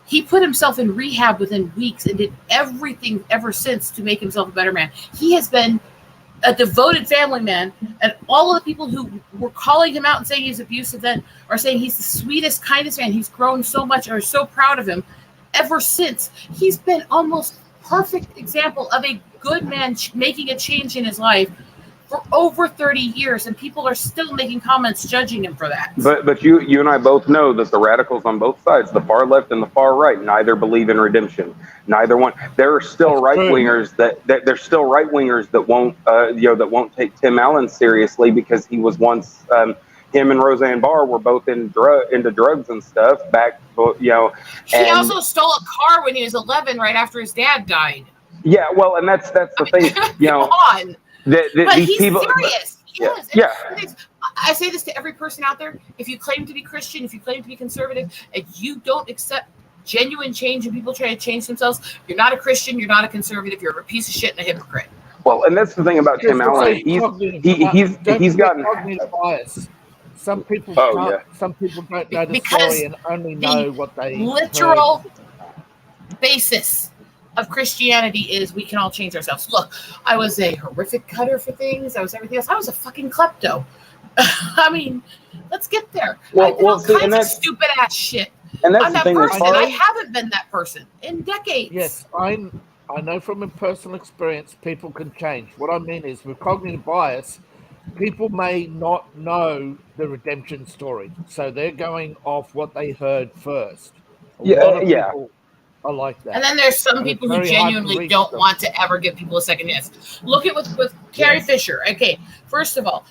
he put himself in rehab within weeks and did everything ever since to make himself a better man. He has been a devoted family man, and all of the people who were calling him out and saying he's abusive then are saying he's the sweetest, kindest man. He's grown so much and are so proud of him ever since. He's been almost perfect example of a good man making a change in his life for over 30 years, and people are still making comments judging him for that. But you and I both know that the radicals on both sides, the far left and the far right, neither believe in redemption. Neither one. There are still right wingers that there's still right wingers that won't that won't take Tim Allen seriously because he was once him and Roseanne Barr were both into drugs and stuff back, He also stole a car when he was 11, right after his dad died. Yeah, well, and that's the thing. Come on. But he's people, serious. Yeah. I say this to every person out there. If you claim to be Christian, if you claim to be conservative, and you don't accept genuine change and people trying to change themselves, you're not a Christian, you're not a conservative, you're a piece of shit and a hypocrite. Well, and that's the thing about Tim Allen. He's gotten cognitive bias. Some people Some people don't know the story and only know what they literal heard. Basis of Christianity is we can all change ourselves. Look, I was a horrific cutter for things. I was everything else. I was a fucking klepto. I mean, let's get there. I did all kinds of stupid ass shit. And that's I'm that person, and I haven't been that person in decades. Yes, I know from a personal experience people can change. What I mean is with cognitive bias, people may not know the redemption story. So they're going off what they heard first. A lot of people are like that. And then there's some people who genuinely don't want to ever give people a second chance. Look at with Carrie Fisher. Okay, first of all,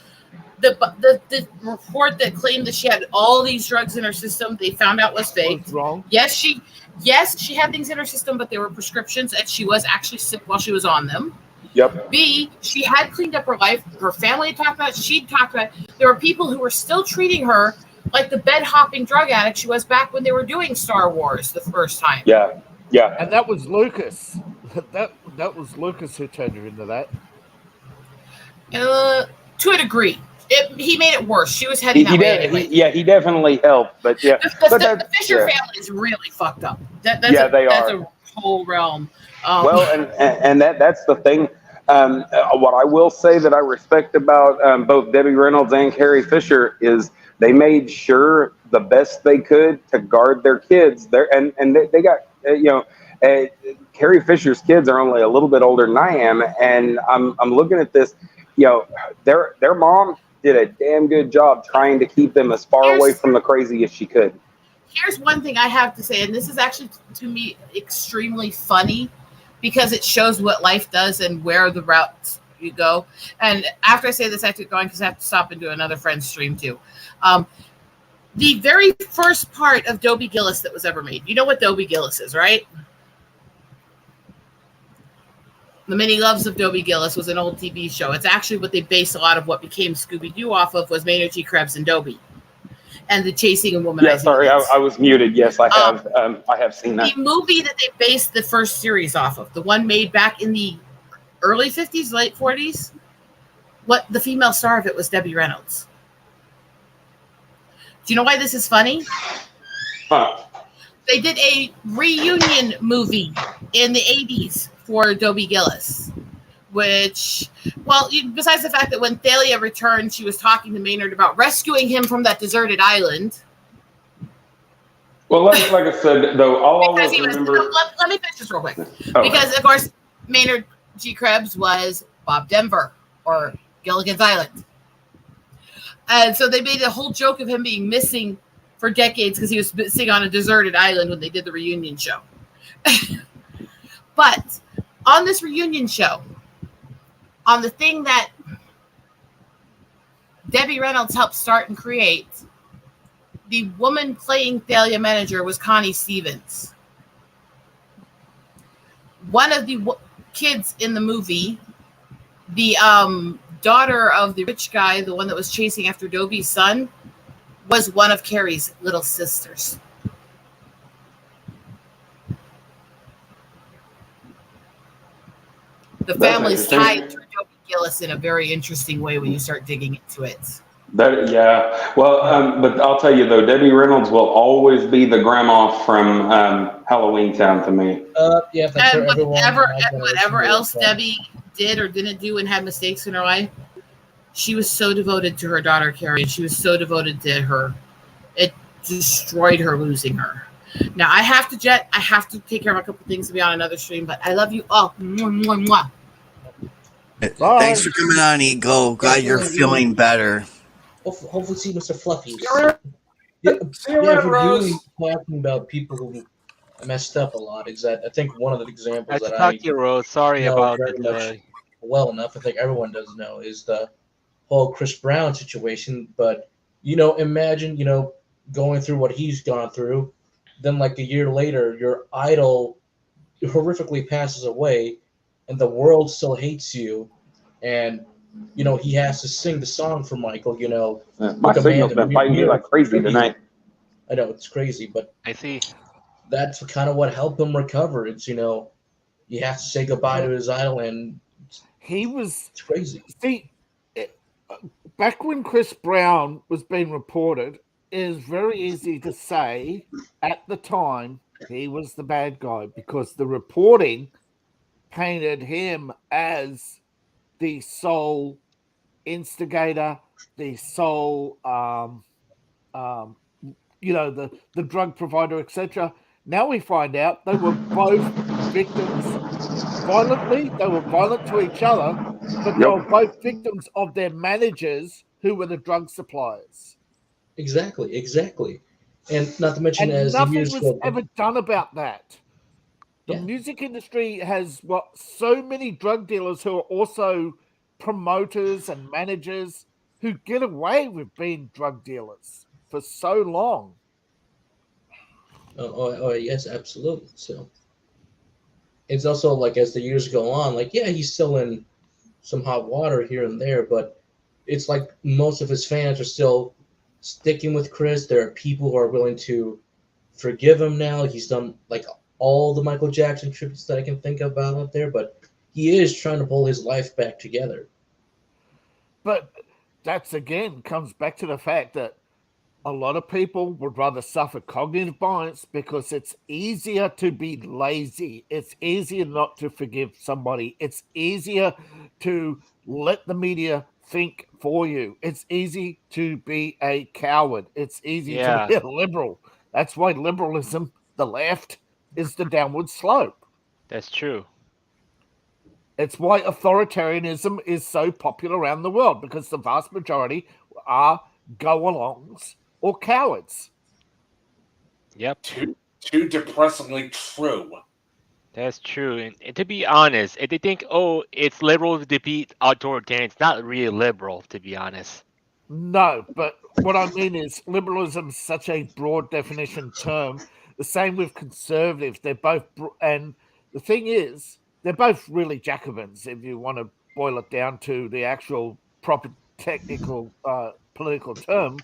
the report that claimed that she had all these drugs in her system, they found out was fake. Wrong. Yes, she had things in her system, but they were prescriptions, and she was actually sick while she was on them. Yep. B, she had cleaned up her life. Her family had talked about it. She'd talked about it. There were people who were still treating her like the bed hopping drug addict she was back when they were doing Star Wars the first time. Yeah. And that was Lucas. That was Lucas who turned her into that. To a degree. He made it worse. She was heading that way anyway. He definitely helped, but yeah. The Fisher family is really fucked up. That's a whole realm. Well, and that's the thing. What I will say that I respect about both Debbie Reynolds and Carrie Fisher is they made sure the best they could to guard their kids. And they got Carrie Fisher's kids are only a little bit older than I am, and I'm looking at this. Their mom did a damn good job trying to keep them as far away from the crazy as she could. Here's one thing I have to say, and this is actually to me extremely funny because it shows what life does and where the routes you go. And after I say this, I have to go on because I have to stop and do another friend's stream too. The very first part of Dobie Gillis that was ever made. You know what Dobie Gillis is, right? The Many Loves of Dobie Gillis was an old TV show. It's actually what they based a lot of what became Scooby-Doo off of was Maynard G. Krebs and Dobie. And the chasing and womanizing. Yeah, sorry, I was muted. Yes, I have seen that. The movie that they based the first series off of, the one made back in the early 50s, late 40s, what the female star of it was Debbie Reynolds. Do you know why this is funny? Huh. They did a reunion movie in the 80s for Dobie Gillis, which, well, besides the fact that when Thalia returned, she was talking to Maynard about rescuing him from that deserted island. Well, like I said, though, all I remember... Let me finish this real quick. Okay. Because, of course, Maynard G. Krebs was Bob Denver, or Gilligan's Island. And so they made a whole joke of him being missing for decades because he was sitting on a deserted island when they did the reunion show. But on this reunion show, on the thing that Debbie Reynolds helped start and create, the woman playing Thalia Manager was Connie Stevens. One of the kids in the movie, the daughter of the rich guy, the one that was chasing after Dobie's son, was one of Carrie's little sisters. The family's tied to Dobie Gillis in a very interesting way when you start digging into it. Yeah. Well, but I'll tell you though, Debbie Reynolds will always be the grandma from Halloween Town to me. Yeah, that's And everyone. whatever else Debbie did or didn't do and had mistakes in her life, she was so devoted to her daughter Carrie. She was so devoted to her. It destroyed her losing her. Now I have to jet. I have to take care of a couple things to be on another stream. But I love you all. Mwah, mwah, mwah. Bye. Thanks for coming on, Ego. Glad you're feeling better. Hopefully, see Mr. Fluffy. See you around, Rose. Talking about people who messed up a lot. I think one of the examples Nice to that talk to you, Rose. Sorry know about very the much delay. well enough, I think everyone does know, is the whole Chris Brown situation. But imagine going through what he's gone through, then like a year later, your idol horrifically passes away, and the world still hates you, and he has to sing the song for Michael. My signal's been fighting me like crazy tonight. I know it's crazy, but I see. that's kind of what helped him recover. It's you have to say goodbye to his idol, and it's crazy. See, back when Chris Brown was being reported, it is very easy to say at the time he was the bad guy because the reporting painted him as the sole instigator, the sole, the drug provider, etc. Now we find out they were both victims violently. They were violent to each other, but they were both victims of their managers who were the drug suppliers. Exactly. And not to mention, and as the nothing years was go, ever done about that. The music industry has so many drug dealers who are also promoters and managers who get away with being drug dealers for so long. Oh yes, absolutely. So it's also like as the years go on, he's still in some hot water here and there, but it's like most of his fans are still sticking with Chris. There are people who are willing to forgive him now. He's done like all the Michael Jackson tributes that I can think about out there, but he is trying to pull his life back together. But that's again comes back to the fact that a lot of people would rather suffer cognitive bias because it's easier to be lazy. It's easier not to forgive somebody. It's easier to let the media think for you. It's easy to be a coward. It's easy to be a liberal. That's why liberalism, the left, is the downward slope. That's true. It's why authoritarianism is so popular around the world, because the vast majority are go-alongs or cowards. Yep. Too depressingly true. That's true. And to be honest, if they think, it's liberal to defeat authoritarian, it's not really liberal, to be honest. No, but what I mean is liberalism is such a broad definition term. The same with conservatives. They're both, and the thing is, they're both really Jacobins, if you want to boil it down to the actual proper technical political term.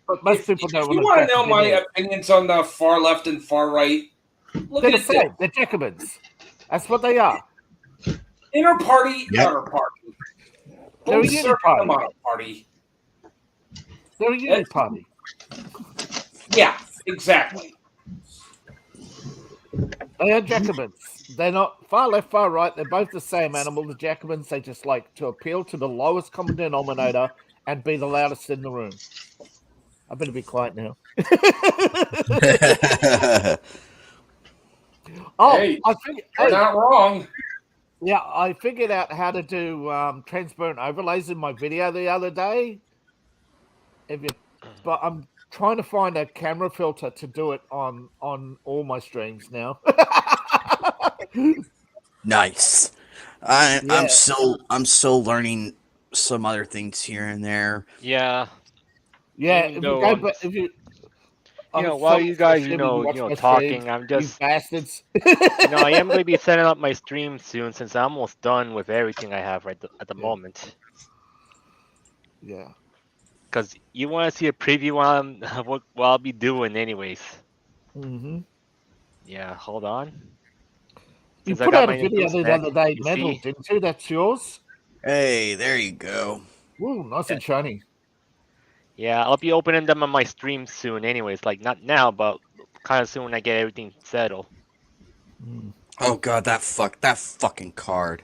But most people don't want to. You want to know my opinions on the far left and far right? They're the same. They're Jacobins. That's what they are. Inner party, outer party. They're a unity party. They're a unity party. Yeah, exactly. They are Jacobins. They're not far left, far right. They're both the same animal. The Jacobins, they just like to appeal to the lowest common denominator and be the loudest in the room. I better be quiet now. Hey, you're not wrong. Yeah, I figured out how to do transparent overlays in my video the other day. But I'm trying to find a camera filter to do it on all my streams now. Nice. Yeah. I'm still learning some other things here and there. Yeah. Yeah, Even if you though go I'm back, just, if you, while you guys, watch my streams, talking, I'm you just, bastards. I am going to be setting up my stream soon since I'm almost done with everything I have at the Yeah. moment. Yeah. Because you want to see a preview on what I'll be doing anyways. Mm-hmm. Yeah, hold on. You Since I put got out a my new video boost the pack, other day, you Metal, see? didn't you? That's yours. Hey, there you go. Ooh, nice and shiny. Yeah, I'll be opening them on my stream soon anyways. Like, not now, but kind of soon when I get everything settled. Mm. Oh god, that fucking card.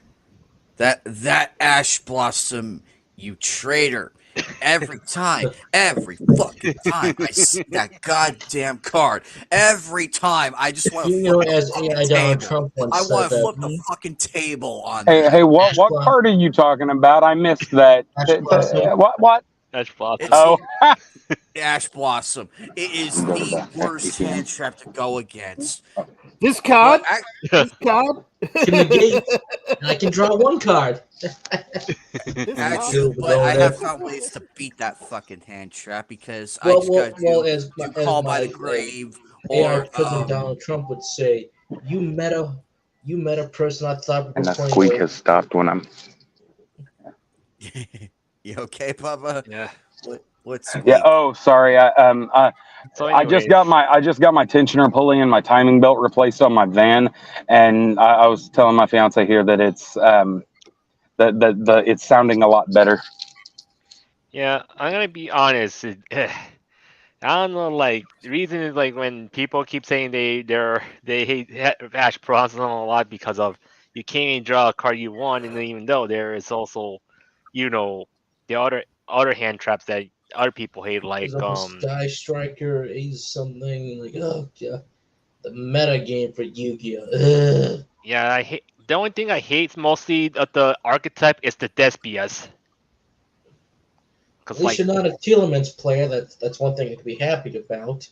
That Ash Blossom, you traitor. Every fucking time I see that goddamn card, every time I just want to You flip know, the as fucking AI Donald table. Trump I once want said, to flip the fucking table on Hey, that. what card are you talking about? I missed that. Ash Blossom. What? That's awesome. It's Oh, Ash Blossom. It is go to the the worst ATM. hand trap to go against. This But card, this card, To negate, and I can draw one card. this You card. two but I going have there. found ways to beat that fucking hand trap because I Well, just well, gotta well. As do as call by the my grave AI or President Donald Trump would say, you meta person. I thought we And were the playing squeak a has stopped when I'm. You okay, Bubba? Yeah. What's Yeah. squeak? Oh, sorry. So I anyways, just got my tensioner pulley and my timing belt replaced on my van, and I was telling my fiance here that it's that it's sounding a lot better. yeah, I'm gonna be honest. I don't know. Like, the reason is like when people keep saying they hate Ash Bronson a lot because of you can't even draw a card you want, and then even though there is also, you know, the other hand traps that other people hate, He's like a Sky Striker. He's something like, oh god, the meta game for Yu-Gi-Oh. Ugh. yeah, I hate the only thing I hate mostly of the archetype is the Despias, At cause least like you're not a Telements player. That's one thing I can be happy about.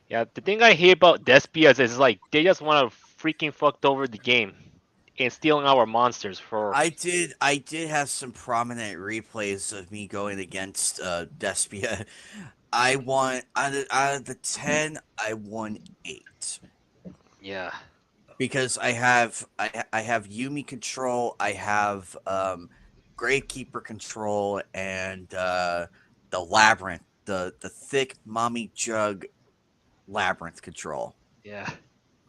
yeah, the thing I hate about Despias is like they just want to freaking fucked over the game and stealing our monsters for. I did have some prominent replays of me going against Despia. I won out of the 10, I won 8. Yeah. Because I have Yumi control, I have Gravekeeper control, and the labyrinth, the thick mommy jug labyrinth control Yeah.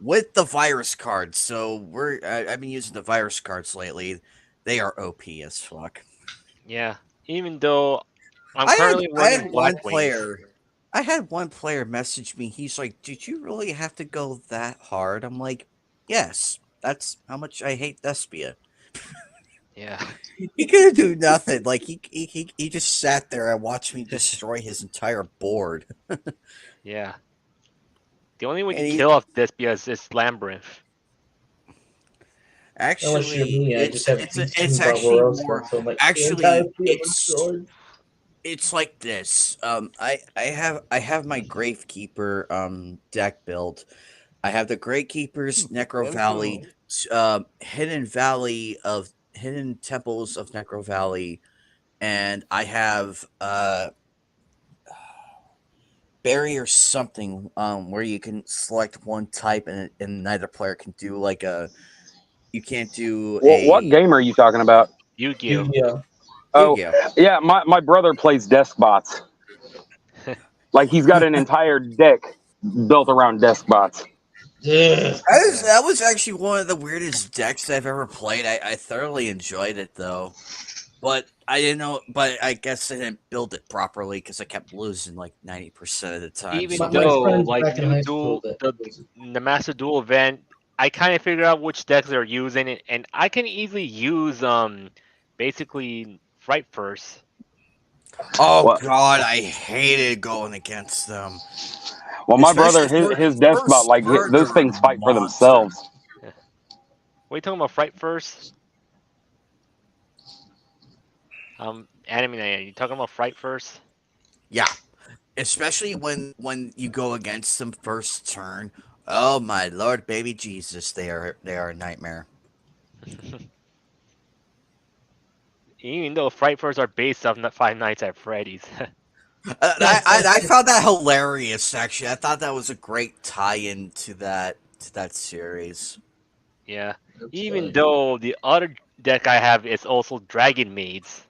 with the virus cards. So I've been using the virus cards lately. They are OP as fuck. Yeah. Even though I'm I had currently I running had one Black Wings. player. I had one player message me. He's like, "Did you really have to go that hard?" I'm like, "Yes. That's how much I hate Despia." Yeah. He couldn't do nothing. Like he just sat there and watched me destroy his entire board. Yeah. The only way to And he kill off Despias is Labyrinth. Unless you're actually me, I just have it's 18 actually Barbarossa, more so I'm like the entire actually field destroyed. it's like this. I have my Gravekeeper deck built. I have the Gravekeepers, Necro Valley, Hidden Temples of Necro Valley, and I have barrier something where you can select one type and neither player can do like a you can't do What a game are you talking about? Yu-Gi-Oh. Yu-Gi-Oh. Oh, Yu-Gi-Oh. yeah, my brother plays desk bots. Like he's got an entire deck built around desk bots. Ugh. That was actually one of the weirdest decks I've ever played. I thoroughly enjoyed it though. But I didn't know. But I guess I didn't build it properly because I kept losing like 90% of the time. Even So My though friends like back in new high school duel that the Master Duel event, I kind of figured out which decks they're using it, and I can easily use basically Fright first. oh Well, god, I hated going against them, my brother, especially his desk bot, first like those burger things fight for monster. themselves. Yeah. What are you talking about? Fright first? Anime, you talking about Fright first? Yeah, especially when you go against them first turn. Oh my Lord, baby Jesus, they are a nightmare. Even though Frightfurs are based off Five Nights at Freddy's. I found that hilarious. Actually, I thought that was a great tie-in to that series. Yeah. That's Even funny. though the other deck I have is also Dragon Maids.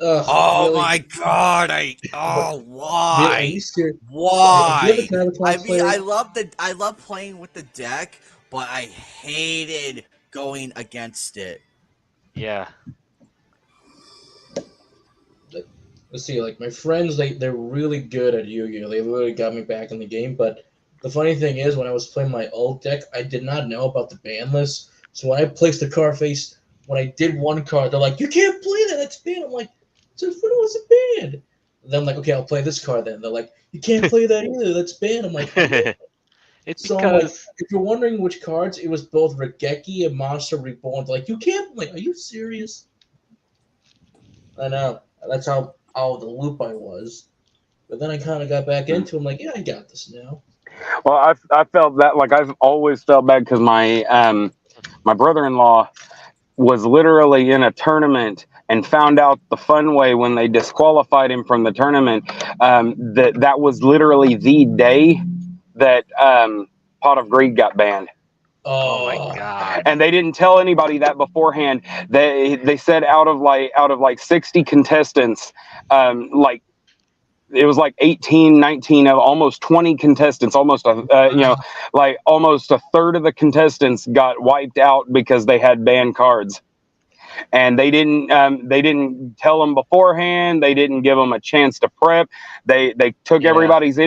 Oh Really? my God! But really, are you Why? serious? Do you have a Why? I Counterclocks mean, player? I love playing with the deck, but I hated going against it. Yeah. Let's see, like my friends, they're really good at Yu-Gi-Oh. They literally got me back in the game. But the funny thing is, when I was playing my old deck, I did not know about the ban list. So when I placed the card face, when I did one card, they're like, "You can't play that. That's banned." I'm like, "So when was it banned?" Then I'm like, "Okay, I'll play this card then." They're like, "You can't play that either. That's banned." I'm like, "What?" It's So I'm like, because if you're wondering which cards, it was both Regeki and Monster Reborn. They're like, "You can't." I'm like, "Are you serious?" I know. That's how out of the loop I was. But then I kind of got back into it. I'm like, yeah, I got this now. Well, I felt that like I've always felt bad because my brother-in-law was literally in a tournament and found out the fun way when they disqualified him from the tournament. That was literally the day that Pot of Greed got banned. oh my Oh, god. And they didn't tell anybody that beforehand. They said out of like 60 contestants, like it was like 18, 19 of almost 20 contestants, almost like almost a third of the contestants got wiped out because they had banned cards. And they didn't tell them beforehand. They didn't give them a chance to prep. They took Yeah. everybody's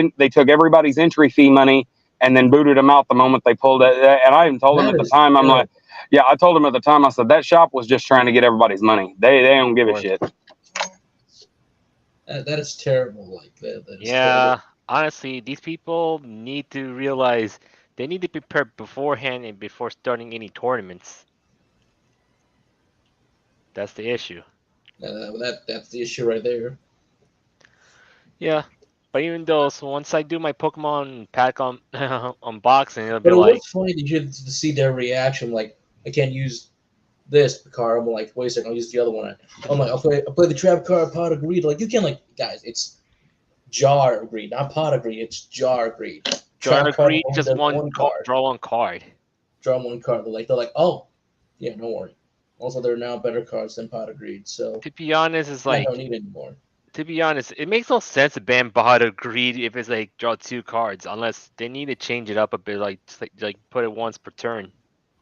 entry fee money and then booted them out the moment they pulled it. And I even told them that at the is time, I'm like, terrible. yeah, I told them at the time, I said that shop was just trying to get everybody's money. They don't give a Or- shit. That is terrible. Like that is terrible. Yeah. Honestly, these people need to realize they need to prepare beforehand and before starting any tournaments. That's the issue. That's the issue right there. Yeah. But even though, so once I do my Pokemon pack on unboxing, it'll be But it like, was funny to see their reaction. Like, I can't use this card. I'm like, wait a second, I'll use the other one. I'm like, I'll play the trap card, Pot of Greed. Like, you can't, like, guys, it's Jar of Greed, not Pot of Greed. It's Jar of Greed. John Trap card agreed, only just does one card. draw one card. Draw one card. They're like, oh, yeah, no worry. Also, there are now better cards than Pot of Greed, so To be honest, it's I don't like, need anymore. to be honest, it makes no sense to ban Bahadur Greed if it's like draw two cards, unless they need to change it up a bit, like put it once per turn.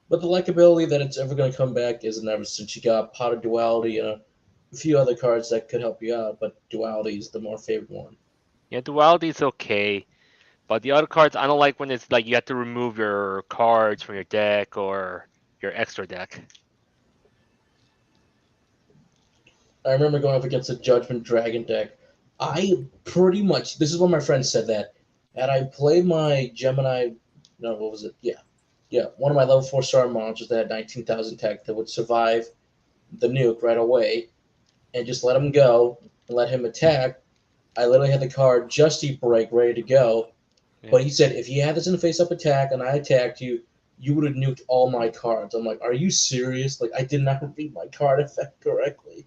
But the likability that it's ever going to come back is never, since you got Pot of Duality and a few other cards that could help you out, but Duality is the more favored one. Yeah, duality is okay, but the other cards I don't like when it's like you have to remove your cards from your deck or your extra deck. I remember going up against a Judgment Dragon deck. I pretty much, this is what my friend said, that had I played my Gemini, no, what was it? Yeah, one of my level 4 star monsters that had 19,000 tech that would survive the nuke right away and just let him go and let him attack. I literally had the card Justy Break ready to go. Yeah. But he said, if you had this in a face up attack and I attacked you, you would have nuked all my cards. I'm like, are you serious? Like, I did not read my card effect correctly.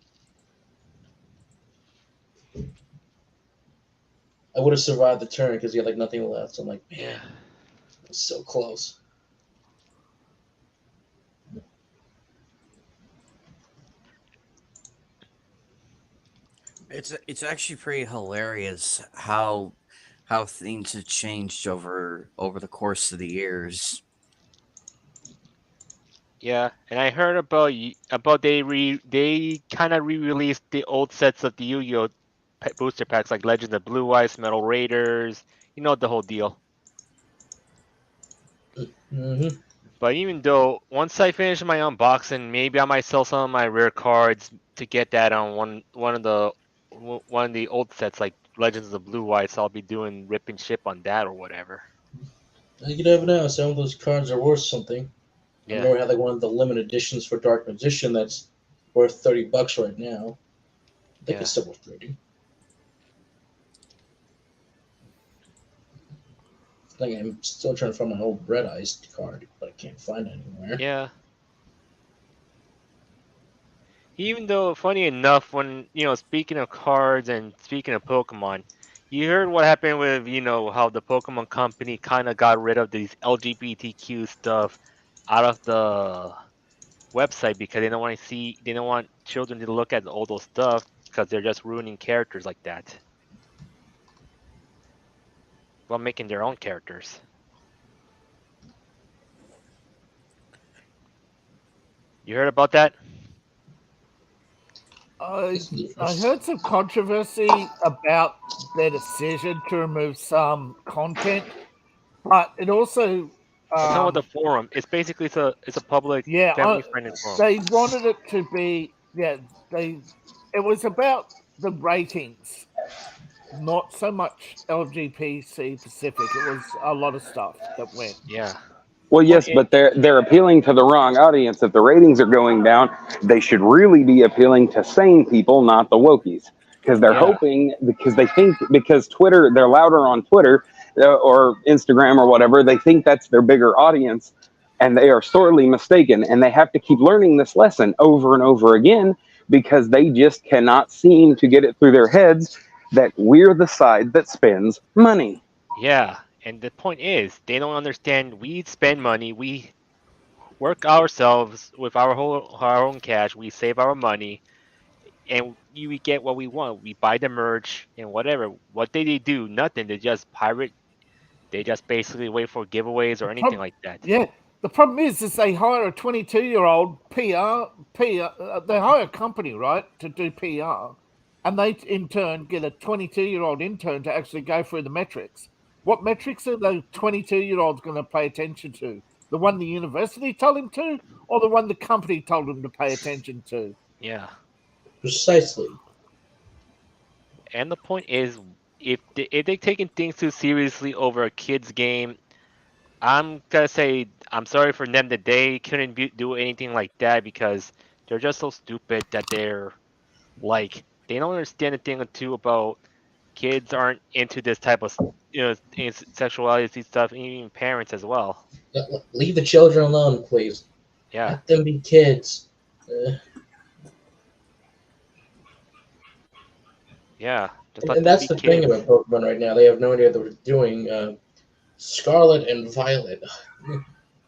I would have survived the turn because he had like nothing left. So I'm like, man, Yeah. it was so close. It's actually pretty hilarious how things have changed over the course of the years. Yeah, and I heard about they kind of re-released the old sets of the Yu-Gi-Oh booster packs like Legends of Blue Eyes, Metal Raiders, you know the whole deal. Mm-hmm. But even though once I finish my unboxing, maybe I might sell some of my rare cards to get that on one of the old sets like Legends of Blue Eyes. So I'll be doing rip and ship on that or whatever. You never know. Some of those cards are worth something. I Yeah, remember how they wanted the limited editions for Dark Magician that's worth $30 right now. I think yeah. it's still worth 30. Like I'm still trying to find my old Red Eyes card, but I can't find it anywhere. Yeah. Even though, funny enough, when speaking of cards and speaking of Pokemon, you heard what happened with how the Pokemon Company kind of got rid of these LGBTQ stuff out of the website because they don't want children to look at all those stuff because they're just ruining characters like that while making their own characters. You heard about that? I heard some controversy about their decision to remove some content, but it also Some of the forum. It's basically it's a public family friendly forum. they wanted it to be it was about the ratings, not so much LGBT specific. It was a lot of stuff that went. Yeah. Well, yes, but they're appealing to the wrong audience. If the ratings are going down, they should really be appealing to sane people, not the wokies, because they're hoping because Twitter, they're louder on Twitter or Instagram or whatever. They think that's their bigger audience, and they are sorely mistaken. And they have to keep learning this lesson over and over again because they just cannot seem to get it through their heads that we're the side that spends money. Yeah. And the point is, they don't understand we spend money, we work ourselves with our own cash, we save our money, and we get what we want. We buy the merch and whatever. What they do? Nothing. They just pirate. They just basically wait for giveaways or anything like that. Yeah. The problem is they hire a 22-year-old PR. They hire a company, right, to do PR, and they in turn get a 22-year-old intern to actually go through the metrics. What metrics are the 22-year-olds going to pay attention to? The one the university told him to, or the one the company told him to pay attention to? Yeah. Precisely. And the point is, if they're taking things too seriously over a kid's game, I'm gonna say I'm sorry for them that they couldn't do anything like that because they're just so stupid that they're like they don't understand a thing or two about kids aren't into this type of sexuality stuff, and even parents as well. Leave the children alone, please. Yeah. Let them be kids. Yeah. And that's the thing about Pokemon right now. They have no idea what they're doing. Scarlet and Violet.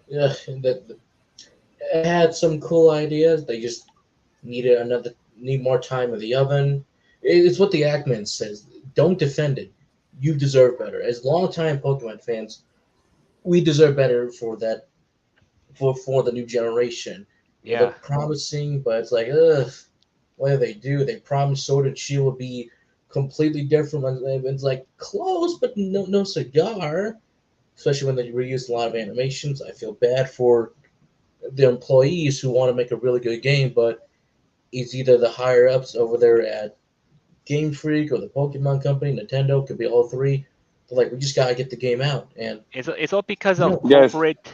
Yeah, that had some cool ideas. They just need more time in the oven. It's what the Ackman says. Don't defend it. You deserve better. As longtime Pokemon fans, we deserve better for that for the new generation. Yeah. They look promising, but it's like, ugh, what do they do? They promise Sword and Shield will be completely different. It's like close, but no cigar. Especially when they reuse a lot of animations. I feel bad for the employees who want to make a really good game, but it's either the higher ups over there at Game Freak or the Pokemon Company, Nintendo, could be all three. They're like, we just gotta get the game out, and it's all because of Yes. corporate.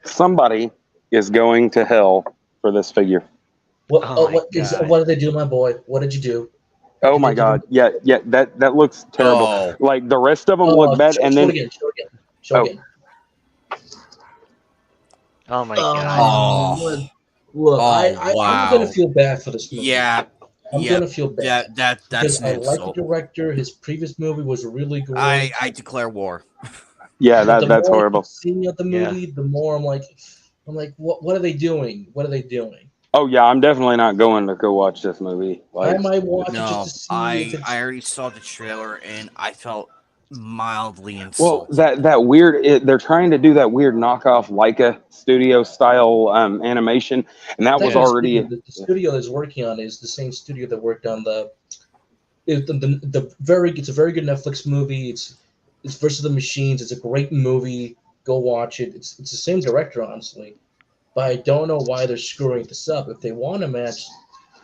Somebody is going to hell for this figure. what did they do, my boy? What did you do? Oh my God! Yeah, that looks terrible. Oh. Like the rest of them look bad, and then Show again. Oh my God! Look, wow. I'm gonna feel bad for this movie. Yeah, I'm gonna feel bad. That's because an I like the insult. director. His previous movie was really great. I declare war. yeah, The that's more I horrible. keep seeing of the movie, the more I'm like, what are they doing? What are they doing? Oh yeah, I'm definitely not going to go watch this movie. I might watch it No, just to see if it's. I already saw the trailer and I felt mildly Well, insulted. that weird. They're trying to do that weird knockoff Leica studio style animation, and that was That's already. the studio that's working on is the same studio that worked on it's a very good Netflix movie. It's versus the Machines. It's a great movie. Go watch it. It's the same director, honestly, but I don't know why they're screwing this up. If they want to match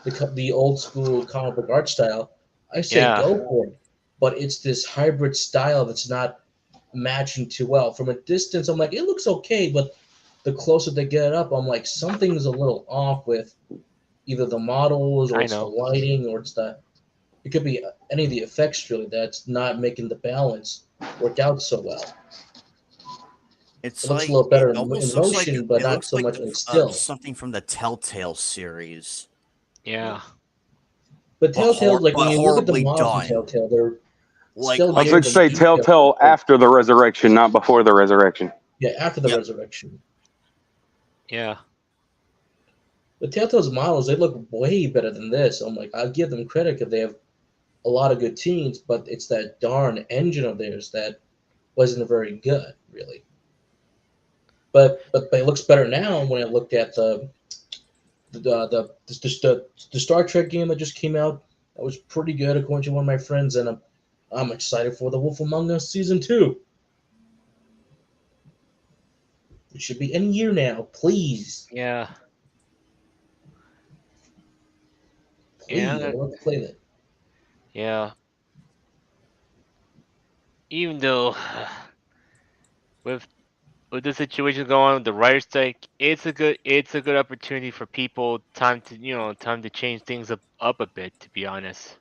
the old school comic book art style, I say go for it. But it's this hybrid style that's not matching too well. From a distance, I'm like, it looks okay, but the closer they get up, I'm like, something's a little off with either the models or it's the lighting or it could be any of the effects really that's not making the balance work out so well. It's It looks a like little it better in almost looks like motion, but it not looks so like much like still. something from the Telltale series, Yeah. But Telltale, like when but you look at the horribly models in done. Telltale, they're Like still I was giving going to say detail. Telltale after the resurrection, not before the resurrection. Yeah, after the Yep. resurrection. Yeah. But Telltale's models, they look way better than this. I'm like, I'll give them credit because they have a lot of good teams, but it's that darn engine of theirs that wasn't very good, really. But it looks better now when I looked at the Star Trek game that just came out. That was pretty good according to one of my friends, and I'm excited for The Wolf Among Us season 2. It should be any year now, please. Yeah. Please, Yeah. I want to play that. Yeah. Even though with the situation going on with the writer's strike, it's a good opportunity for people time to change things up a bit, to be honest.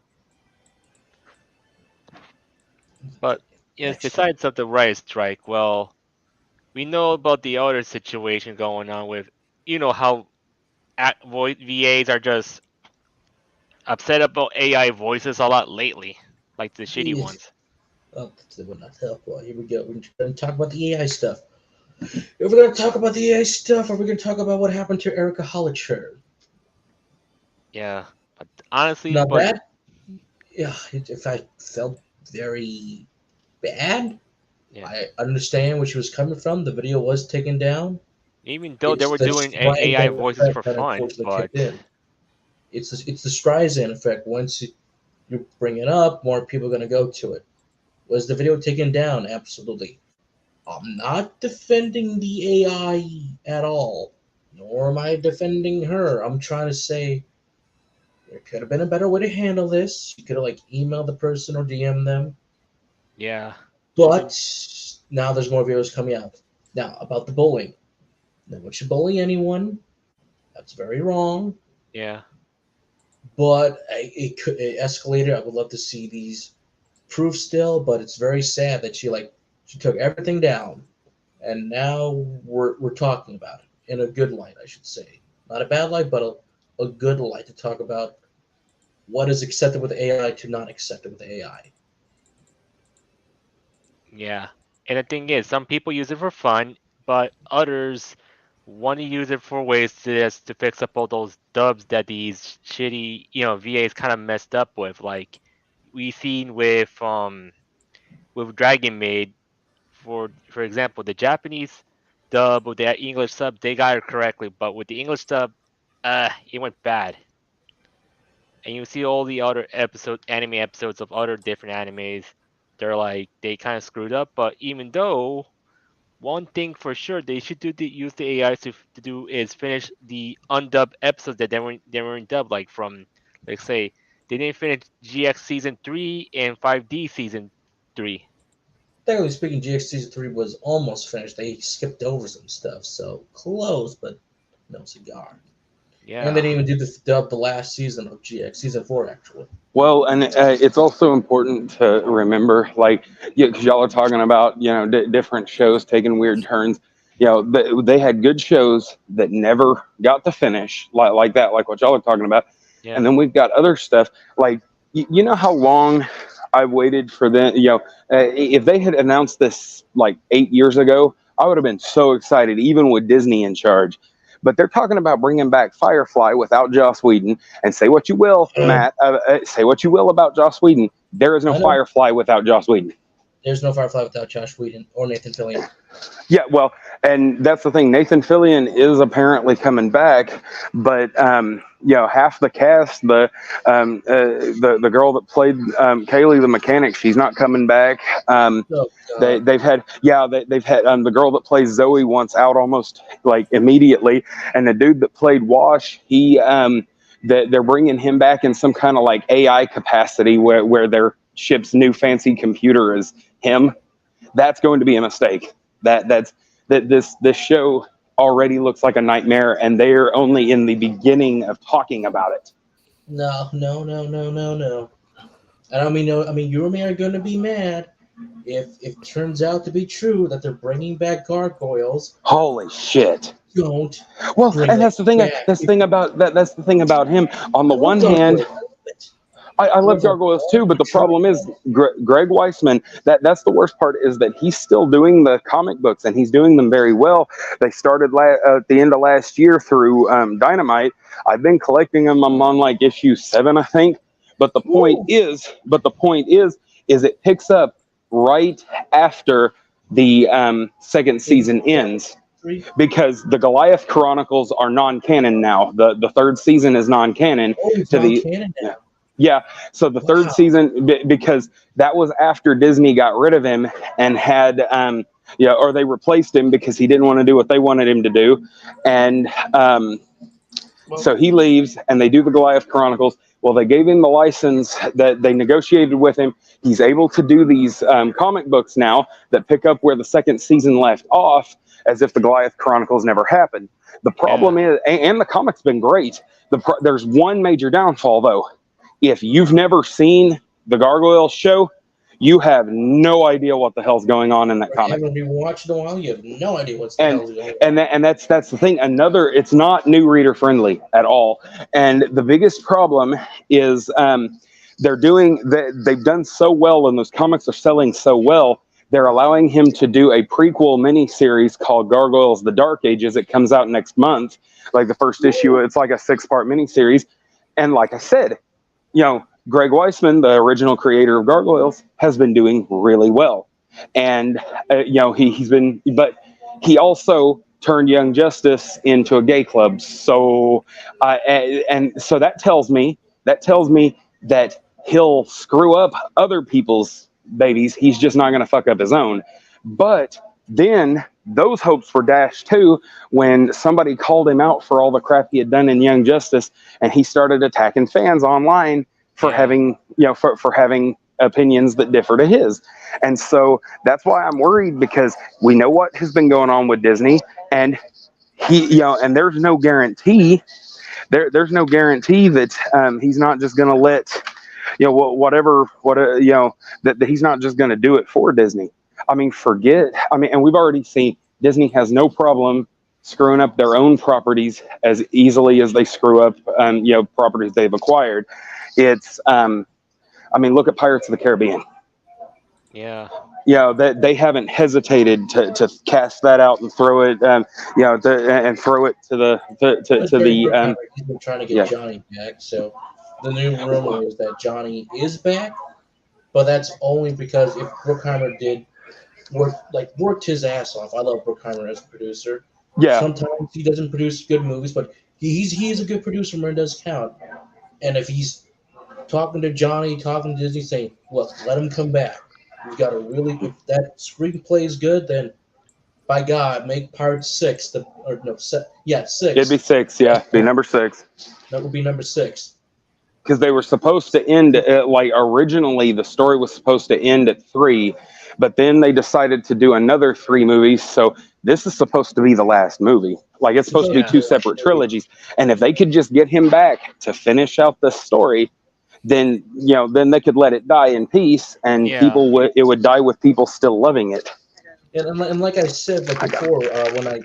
But yes, Actually, besides of the writer's strike, well, we know about the other situation going on with how VAs are just upset about AI voices a lot lately, like the shitty yeah. ones. Oh, that would not help. Well, here we go. We're going to talk about the AI stuff. If we're going to talk about the AI stuff, are we going to talk about what happened to Erica Hollicher? Yeah, but honestly, Now that, yeah, if I felt very bad, yeah. I understand where she was coming from. The video was taken down. Even though they It's were the doing AI Streisand voices effect for that fun, unfortunately but kicked in. It's the Streisand effect. Once you bring it up, more people are going to go to it. Was the video taken down? Absolutely. I'm not defending the AI at all, nor am I defending her. I'm trying to say there could have been a better way to handle this. You could have like emailed the person or DM them. yeah, But now there's more videos coming out. Now about the bullying. No one should bully anyone. That's very wrong. yeah, But it escalated. I would love to see these proofs still, but it's very sad that she took everything down, and now we're talking about it in a good light, I should say, not a bad light, but a good light to talk about what is accepted with AI to not accepted with AI. yeah. And the thing is, some people use it for fun, but others want to use it for ways to fix up all those dubs that these shitty, VAs kind of messed up with. Like we seen with Dragon Maid, for example, the Japanese dub with the English sub, they got it correctly, but with the English dub, it went bad. And you see all the other anime episodes of other different animes, they kind of screwed up. But even though one thing for sure they should use the AI to do is finish the undubbed episodes that they weren't dubbed, like from, let's say, they didn't finish GX season 3 and 5D season 3. Technically speaking, GX Season 3 was almost finished. They skipped over some stuff, so close, but no cigar. And they Yeah, didn't even do the last season of GX, Season 4, actually. Well, and it's also important to remember, like, because y'all are talking about, different shows taking weird turns. They had good shows that never got to finish, like that, like what y'all are talking about. yeah, And then we've got other stuff, like, you know how long I've waited for them. If they had announced this like 8 years ago, I would have been so excited, even with Disney in charge. But they're talking about bringing back Firefly without Joss Whedon. And say what you will, Matt, say what you will about Joss Whedon. There is no I know. Firefly without Joss Whedon. There's no Firefly without Josh Whedon or Nathan Fillion. Yeah, well, and that's the thing. Nathan Fillion is apparently coming back, but half the cast, the girl that played Kaylee the mechanic, she's not coming back. They've had the girl that plays Zoe wants out almost like immediately, and the dude that played Wash, they're bringing him back in some kind of like AI capacity where their ship's new fancy computer is him. That's going to be a mistake. This show already looks like a nightmare, and they're only in the beginning of talking about it. No. I mean, you and me are going to be mad, if it turns out to be true that they're bringing back gargoyles, Holy shit! don't Well, bring and it that's the thing. back. That's the thing about that. That's the thing about him. On the I love one hand, gargoyles. I love it. I love Whatever. Gargoyles too, but the problem is Greg Weisman. That's the worst part is that he's still doing the comic books and he's doing them very well. They started at the end of last year through Dynamite. I've been collecting them. I'm on like issue 7, I think. But the point is it picks up right after the second season ends. Because the Goliath Chronicles are non-canon now. The third season is non-canon Oh, it's to the non-canon now. yeah. So the third Wow. season, because that was after Disney got rid of him and had or they replaced him because he didn't want to do what they wanted him to do, and so he leaves and they do the Goliath Chronicles. Well, they gave him the license that they negotiated with him. He's able to do these comic books now that pick up where the second season left off, as if the Goliath Chronicles never happened. The problem is, and the comic's been great. There's one major downfall, though. If you've never seen the Gargoyles show, you have no idea what the hell's going on in that You comic. haven't been watching in a while. You have no idea what's the hell's going on. And that's the thing. It's not new reader friendly at all. And the biggest problem is they've done so well, and those comics are selling so well. They're allowing him to do a prequel miniseries called Gargoyles: The Dark Ages. It comes out next month. Like the first issue, it's like a 6-part miniseries. And like I said, Greg Weisman, the original creator of Gargoyles, has been doing really well. And, he's been, but he also turned Young Justice into a gay club. So, and so that tells me that he'll screw up other people's babies. He's just not going to fuck up his own. But then those hopes were dashed too when somebody called him out for all the crap he had done in Young Justice, and he started attacking fans online for having, for having opinions that differ to his. And so that's why I'm worried, because we know what has been going on with Disney, and and there's no guarantee. There's no guarantee that he's not just going to let, that he's not just going to do it for Disney. And we've already seen Disney has no problem screwing up their own properties as easily as they screw up, properties they've acquired. It's, look at Pirates of the Caribbean. Yeah. That they haven't hesitated to cast that out and throw it, and throw it to the. He's been trying to get Johnny back, so the new rumor is that Johnny is back, but that's only because if Bruckheimer worked his ass off. I love Bruckheimer as a producer. Yeah. Sometimes he doesn't produce good movies, but he's a good producer when it does count. And if he's talking to Johnny, talking to Disney, saying, "Look, let him come back. We've got if that screenplay is good, then by God, make part 6. 6. It'd be 6, be number 6. That would be number 6. Because they were supposed to end originally the story was supposed to end at 3, but then they decided to do another 3 movies. So this is supposed to be the last movie. Like, it's supposed to be 2 separate trilogies. And if they could just get him back to finish out the story, then they could let it die in peace, and it would die with people still loving it. And like I said before, when I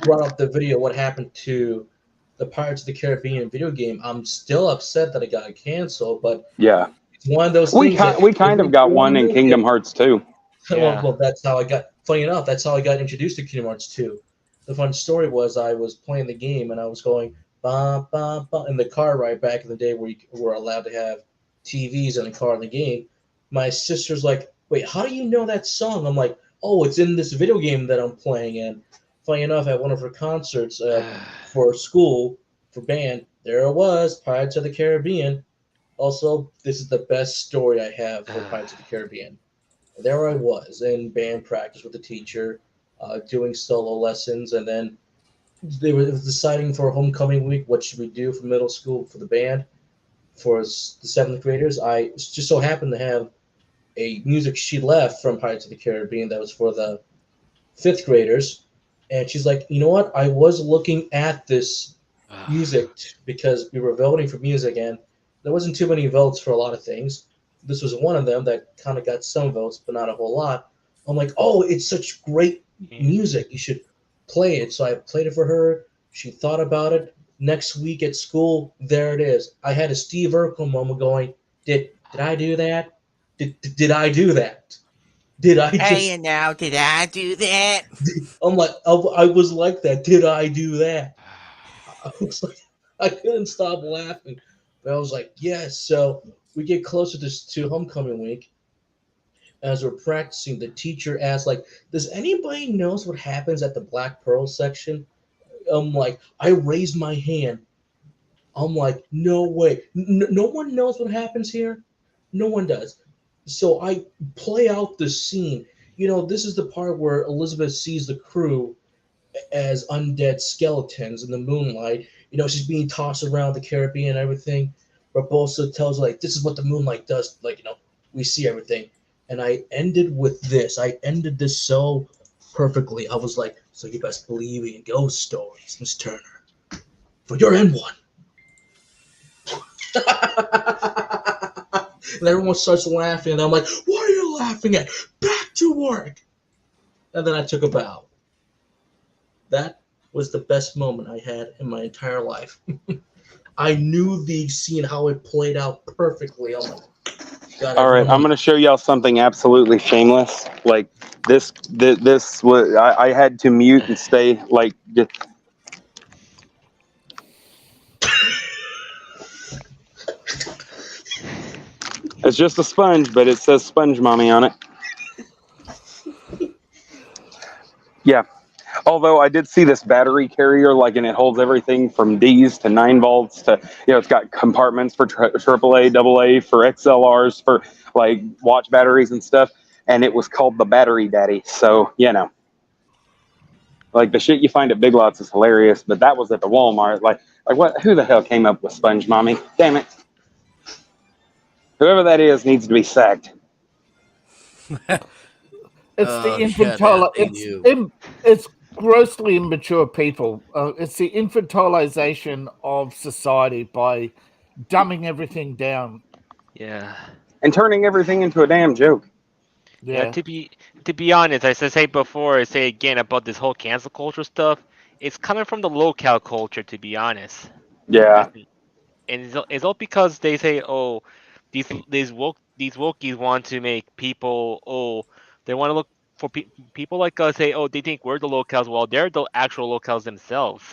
brought up the video, what happened to the Pirates of the Caribbean video game, I'm still upset that it got canceled. But it's one of those things. We kind of got one in Kingdom Hearts 2. Well, that's how I got. Funny enough, that's how I got introduced to Kingdom Hearts 2. The fun story was I was playing the game and I was going bah, bah, bah, in the car ride back in the day where you were allowed to have TVs in the car in the game. My sister's like, "Wait, how do you know that song?" I'm like, "Oh, it's in this video game that I'm playing." And funny enough, at one of her concerts for school, for band, there it was, Pirates of the Caribbean. Also, this is the best story I have for Pirates of the Caribbean. And there I was in band practice with the teacher, doing solo lessons, and then they were deciding for homecoming week, what should we do for middle school for the band for the 7th graders. I just so happened to have a music sheet left from Pirates of the Caribbean that was for the 5th graders. And she's like, "You know what? I was looking at this music because we were voting for music, and there wasn't too many votes for a lot of things. this was one of them that kind of got some votes, but not a whole lot. I'm like, oh, it's such great music. You should play it. So I played it for her. She thought about it. Next week at school, there it is. I had a Steve Urkel moment going, did I do that? Did I do that? Did I just? Hey, now, did I do that? I'm like, I was like that. Did I do that? I was like, I couldn't stop laughing. But I was like, yes. So we get closer to homecoming week. As we're practicing, the teacher asks, like, does anybody knows what happens at the Black Pearl section? I'm like, I raised my hand. I'm like, no way. No one knows what happens here. No one does. So I play out the scene. This is the part where Elizabeth sees the crew as undead skeletons in the moonlight. She's being tossed around the Caribbean and everything. Barbosa tells her, like, this is what the moonlight does. Like, we see everything. And I ended with this. I ended this so perfectly. I was like, so you best believe in ghost stories, Miss Turner. For your end one. And everyone starts laughing. And I'm like, what are you laughing at? Back to work. And then I took a bow. That was the best moment I had in my entire life. I knew the scene, how it played out perfectly. I'm like, God, All right, I'm going to show y'all something absolutely shameless. Like this was I had to mute and stay like. It's just a sponge, but it says Sponge Mommy on it. Yeah. Although I did see this battery carrier, like, and it holds everything from D's to 9 volts to, it's got compartments for AAA, AA, for XLRs, for like watch batteries and stuff. And it was called the Battery Daddy. So, like the shit you find at Big Lots is hilarious, but that was at the Walmart. Like what? Who the hell came up with Sponge Mommy? Damn it! Whoever that is needs to be sacked. It's the infantile. It's grossly immature people. It's the infantilization of society by dumbing everything down. Yeah. And turning everything into a damn joke. Yeah. To be honest, as I said before, I say again about this whole cancel culture stuff. It's coming from the locale culture, to be honest. Yeah. And it's all because they say, oh, these wokies want to make people, they want to look for people like us, say, oh, they think we're the locals, while they're the actual locals themselves.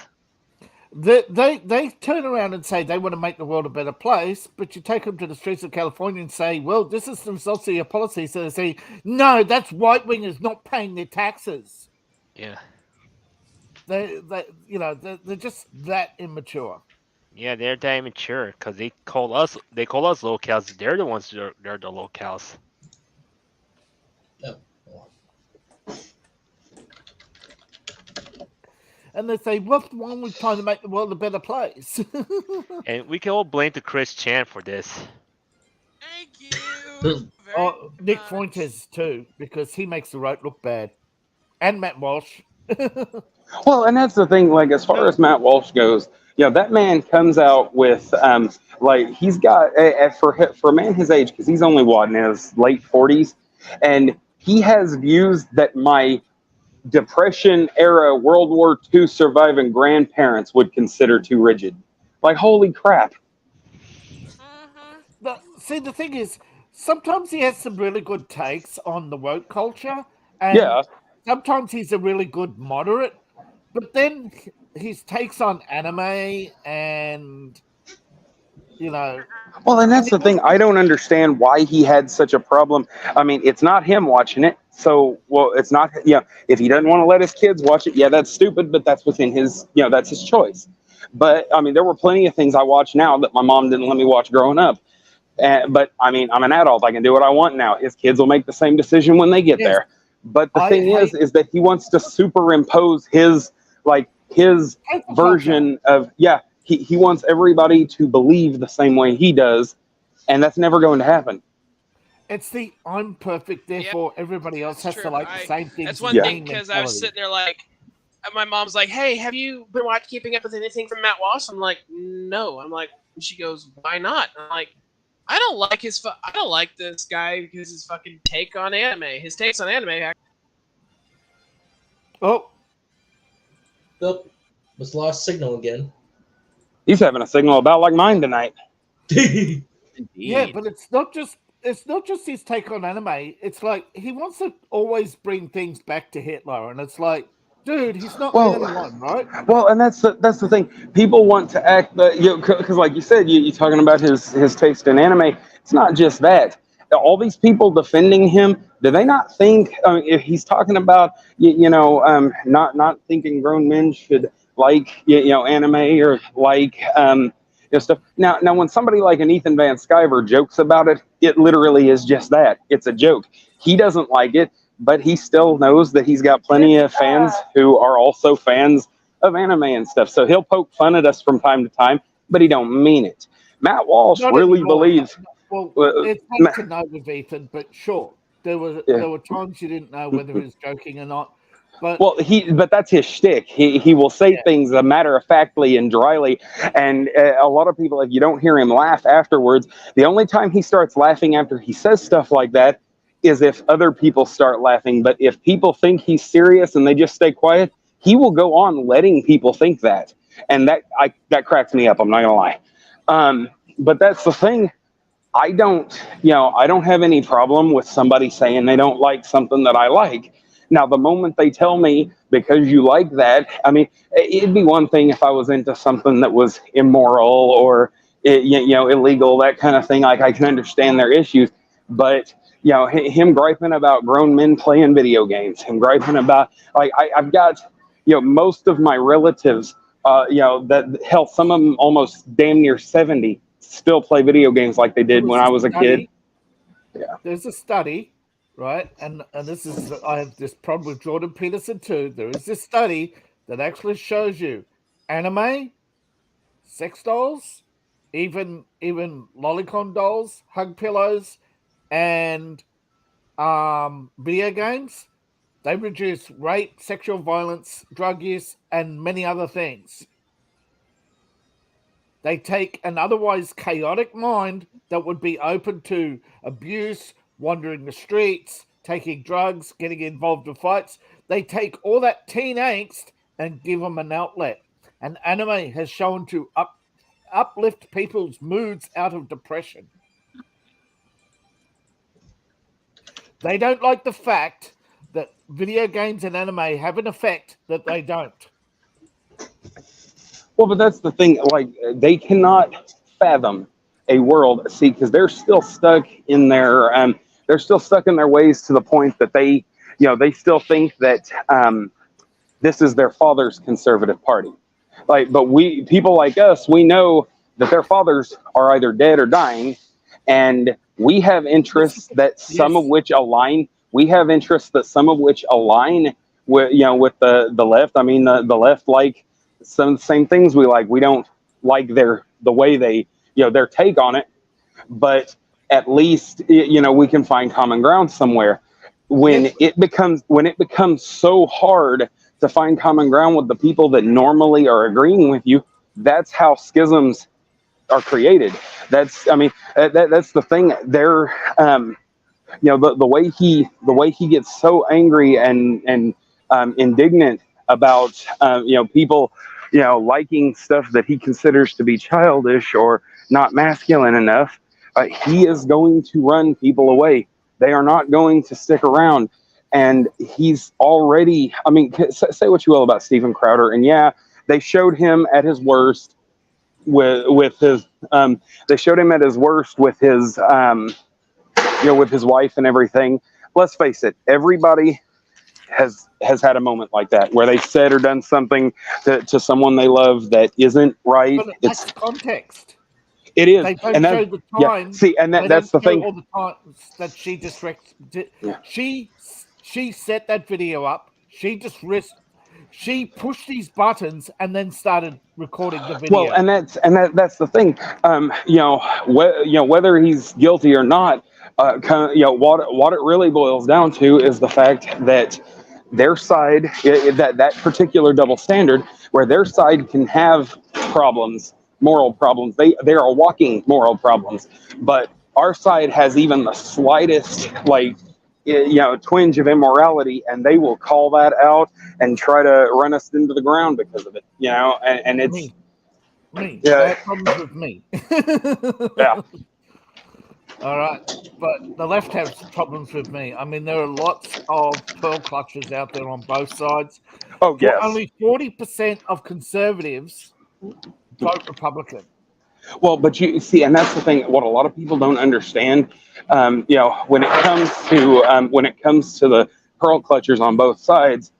They turn around and say they want to make the world a better place, but you take them to the streets of California and say, well, this is the results of your policy. So they say, no, that's right wingers not paying their taxes. Yeah. They're just that immature. Yeah, they're that immature because they call us locals. They're the ones they're the locals. And they say, what's wrong with trying to make the world a better place? And we can all blame the Chris Chan for this. Thank you. Nick Fuentes too, because he makes the road look bad. And Matt Walsh. Well, and that's the thing, like, as far as Matt Walsh goes, that man comes out with, like, he's got, for a man his age, because he's only, in his late 40s, and he has views that my Depression era World War II surviving grandparents would consider too rigid. Like, holy crap. But, see, the thing is, sometimes he has some really good takes on the woke culture, and sometimes he's a really good moderate, but then his takes on anime and, Well, and that's the thing. I don't understand why he had such a problem. I mean, it's not him watching it. So, it's not, if he doesn't want to let his kids watch it, that's stupid, but that's within his, that's his choice. But, I mean, there were plenty of things I watch now that my mom didn't let me watch growing up. But, I mean, I'm an adult. I can do what I want now. His kids will make the same decision when they get there. But the thing is that he wants to superimpose his version of, he wants everybody to believe the same way he does, and that's never going to happen. It's the I'm perfect, therefore everybody else has to like the same things. That's one thing, because I was sitting there like, my mom's like, hey, have you been keeping up with anything from Matt Walsh? I'm like, no. I'm like, and she goes, why not? I'm like, I don't like I don't like this guy because his fucking take on anime. His takes on anime. Oh, Oh, was lost signal again. He's having a signal about like mine tonight. Indeed. yeah, but it's not just his take on anime. It's like he wants to always bring things back to Hitler, and it's like, dude, he's not the only one, right? Well, and that's the thing. People want to act, because like you said, you're talking about his taste in anime. It's not just that. All these people defending him, do they not think? I mean, if he's talking about not thinking grown men should like anime or like stuff. Now, when somebody like an Ethan Van Sciver jokes about it, it literally is just that. It's a joke. He doesn't like it, but he still knows that he's got plenty of fans who are also fans of anime and stuff. So he'll poke fun at us from time to time, but he don't mean it. Matt Walsh Not really anymore. believes. Well, it's hard to know with Ethan, but sure, there were times you didn't know whether he was joking or not. But that's his shtick. He will say things matter of factly and dryly, and a lot of people, if you don't hear him laugh afterwards, the only time he starts laughing after he says stuff like that is if other people start laughing. But if people think he's serious and they just stay quiet, he will go on letting people think that, and that cracks me up. I'm not gonna lie, but that's the thing. I don't have any problem with somebody saying they don't like something that I like. Now, the moment they tell me because you like that, I mean, it'd be one thing if I was into something that was immoral or illegal, that kind of thing. Like, I can understand their issues, but him griping about grown men playing video games, him griping about I've got most of my relatives, that hell, some of them almost damn near 70 still play video games like they did when I was a kid. Yeah, there's a study, right? And this is, I have this problem with Jordan Peterson too. There is this study that actually shows you anime, sex dolls, even lolicon dolls, hug pillows, and video games. They reduce rape, sexual violence, drug use, and many other things. They take an otherwise chaotic mind that would be open to abuse, wandering the streets, taking drugs, getting involved in fights. They take all that teen angst and give them an outlet. And anime has shown to uplift people's moods out of depression. They don't like the fact that video games and anime have an effect that they don't. Well, but that's the thing. Like, they cannot fathom a world. See, because they're still stuck in their ways to the point that they still think that this is their father's conservative party. But people like us, we know that their fathers are either dead or dying, and we have interests that some of which align. We have interests that some of which align with the left. I mean, the left like some same things we like. We don't like the way they their take on it, but at least we can find common ground somewhere. When it becomes so hard to find common ground with the people that normally are agreeing with you, that's how schisms are created. That's the thing. They're the way he gets so angry and indignant about people liking stuff that he considers to be childish or not masculine enough. He is going to run people away. They are not going to stick around. And he's already, I mean, say what you will about Steven Crowder, and yeah, they showed him at his worst with his they showed him at his worst with his with his wife and everything. Let's face it, everybody has had a moment like that where they said or done something to someone they love that isn't right. But that's context. It is, they don't and show the time. Yeah, see, and that's the thing. All the times that she she set that video up. She pushed these buttons and then started recording the video. Well, and that's the thing. Whether he's guilty or not, what it really boils down to is the fact that their side, that particular double standard, where their side can have problems, moral problems. They are walking moral problems, but our side has even the slightest twinge of immorality, and they will call that out and try to run us into the ground because of it. And it's me. Yeah. They have problems with me. Yeah. All right, but the left has problems with me. I mean, there are lots of pearl clutchers out there on both sides. Oh yes. Only 40% of conservatives vote Republican. Well, but you see, and that's the thing. What a lot of people don't understand, when it comes to the pearl clutchers on both sides,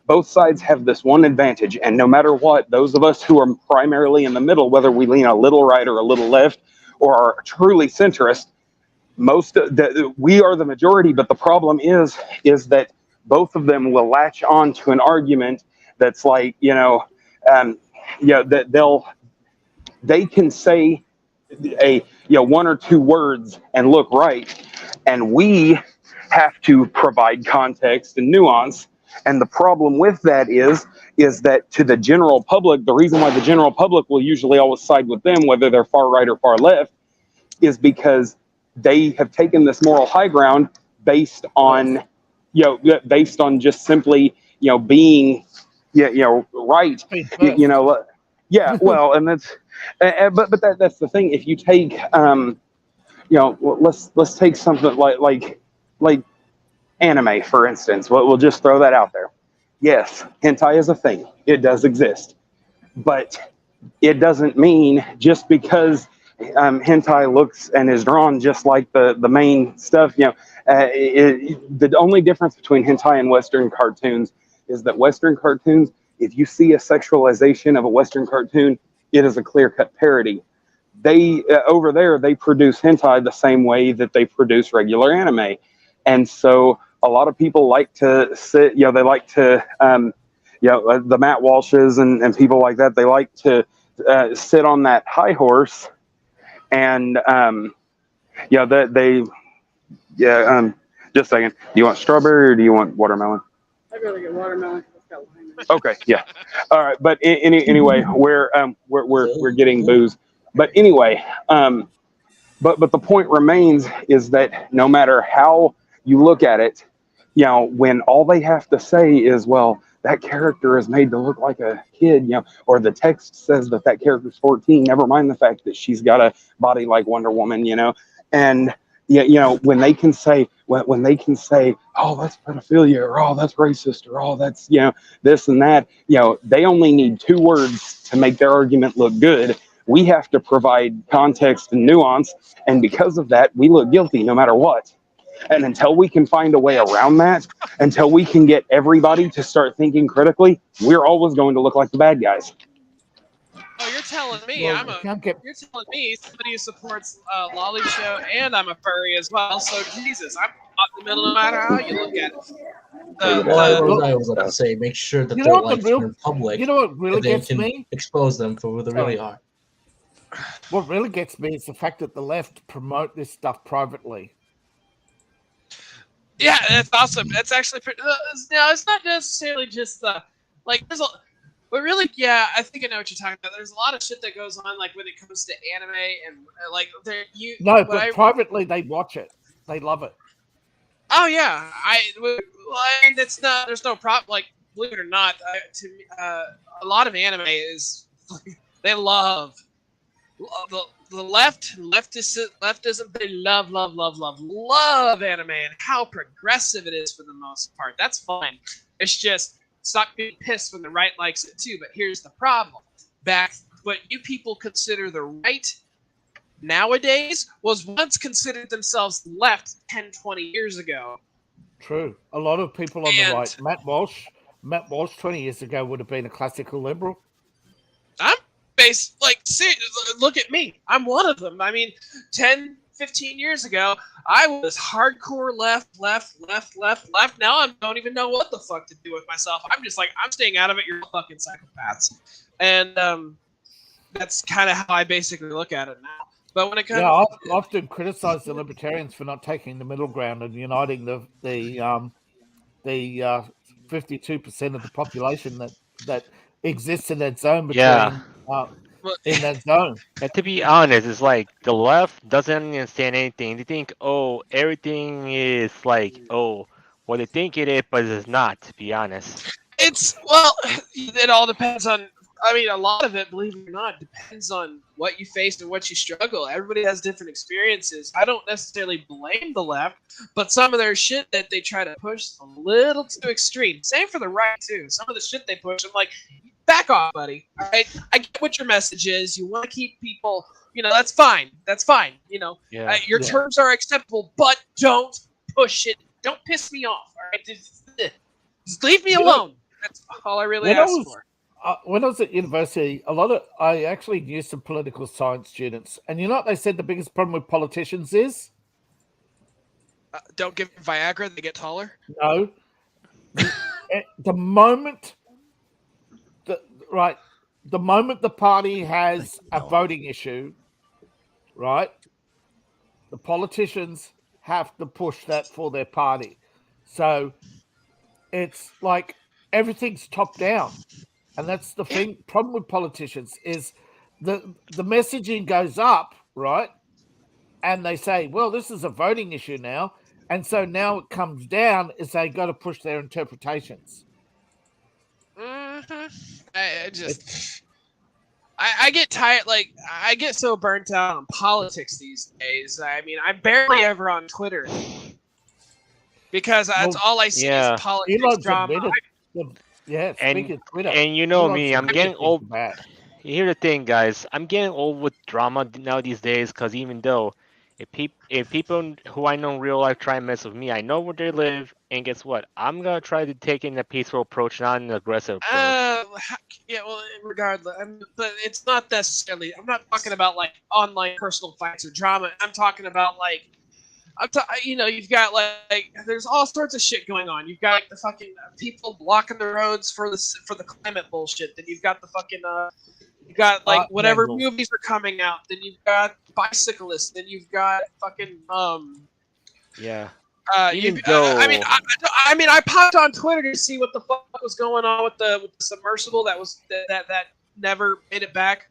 both sides have this one advantage, and no matter what, those of us who are primarily in the middle, whether we lean a little right or a little left, or are truly centrist, we are the majority. But the problem is that both of them will latch on to an argument that's like, that they can say one or two words and look right, and we have to provide context and nuance. And the problem with that is that to the general public, the reason why the general public will usually always side with them, whether they're far right or far left, is because they have taken this moral high ground based on just simply being right. Yeah, well, and that's but that's the thing. If you take let's take something like anime, for instance. We'll just throw that out there. Yes, hentai is a thing. It does exist, but it doesn't mean just because hentai looks and is drawn just like the main stuff. The only difference between hentai and Western cartoons is that Western cartoons, if you see a sexualization of a Western cartoon, it is a clear-cut parody. They over there, they produce hentai the same way that they produce regular anime, and so a lot of people like to sit. They like to, the Matt Walshes and people like that. They like to sit on that high horse, and just a second. Do you want strawberry or do you want watermelon? I'd rather get watermelon. Okay, yeah. All right, but anyway, we're getting booze. But anyway, but the point remains is that no matter how you look at it, when all they have to say is, well, that character is made to look like a kid, or the text says that character's 14. Never mind the fact that she's got a body like Wonder Woman, and when they can say, oh, that's pedophilia, or oh, that's racist, or oh, that's this and that, they only need two words to make their argument look good. We have to provide context and nuance, and because of that, we look guilty no matter what. And until we can find a way around that, until we can get everybody to start thinking critically, we're always going to look like the bad guys. Oh, you're telling me Well, you're telling me somebody who supports Lolly Show, and I'm a furry as well. So Jesus, I'm not in the middle no matter how you look at it. I was going to say, make sure that they're like in public. You know what really gets me? Expose them for who they really are. What really gets me is the fact that the left promote this stuff privately. Yeah, that's awesome. That's actually pretty. No, it's not necessarily just there's a. But really, yeah, I think I know what you're talking about. There's a lot of shit that goes on, like when it comes to anime and but privately they watch it. They love it. Oh yeah, it's not. There's no problem. Like, believe it or not, to me, a lot of anime is they love the leftism. They love anime and how progressive it is for the most part. That's fine. It's just stop being pissed when the right likes it too. But here's the problem: what you people consider the right nowadays was once considered themselves left 10, 20 years ago. True. A lot of people on the right. Matt Walsh 20 years ago would have been a classical liberal. I'm look at me. I'm one of them. I mean, 10, 15 years ago, I was hardcore left. Now I don't even know what the fuck to do with myself. I'm just like, I'm staying out of it. You're fucking psychopaths. And that's kind of how I basically look at it now. But when it comes, I often criticize the libertarians for not taking the middle ground and uniting the 52% of the population that exists in that zone between in that zone. And to be honest, it's like the left doesn't understand anything. They think, oh, everything is like, oh, what they think it is, but it's not. To be honest. It all depends on. I mean, a lot of it, believe it or not, depends on what you faced and what you struggle. Everybody has different experiences. I don't necessarily blame the left, but some of their shit that they try to push is a little too extreme. Same for the right too. Some of the shit they push, I'm like, back off, buddy. All right, I get what your message is. You want to keep people, that's fine. That's fine. Yeah. Your terms are acceptable, but don't push it. Don't piss me off. All right, just leave me alone. That's all I really ask for. When I was at university, I actually knew some political science students, and you know what they said the biggest problem with politicians is? Don't give them Viagra; they get taller. No. The moment the party has a voting issue, right? The politicians have to push that for their party. So it's like everything's top down. And that's the thing. Problem with politicians is the messaging goes up, right? And they say, well, this is a voting issue now. And so now it comes down is they got to push their interpretations. Mm-hmm. I get tired. Like, I get so burnt out on politics these days. I mean, I'm barely ever on Twitter because that's all I see is politics drama. Speaking of Twitter. And you know me, I'm getting old. Here's the thing, guys. I'm getting old with drama now these days because even though if people who I know in real life try and mess with me, I know where they live, and guess what? I'm gonna try to take in a peaceful approach, not an aggressive approach. Regardless, but it's not necessarily. I'm not talking about like online personal fights or drama. I'm talking about like. You've got like there's all sorts of shit going on. You've got like the fucking people blocking the roads for the climate bullshit. Then you've got the fucking you've got like whatever movies are coming out. Then you've got bicyclists. Then you've got fucking Yeah. I popped on Twitter to see what the fuck was going on with the submersible that never made it back.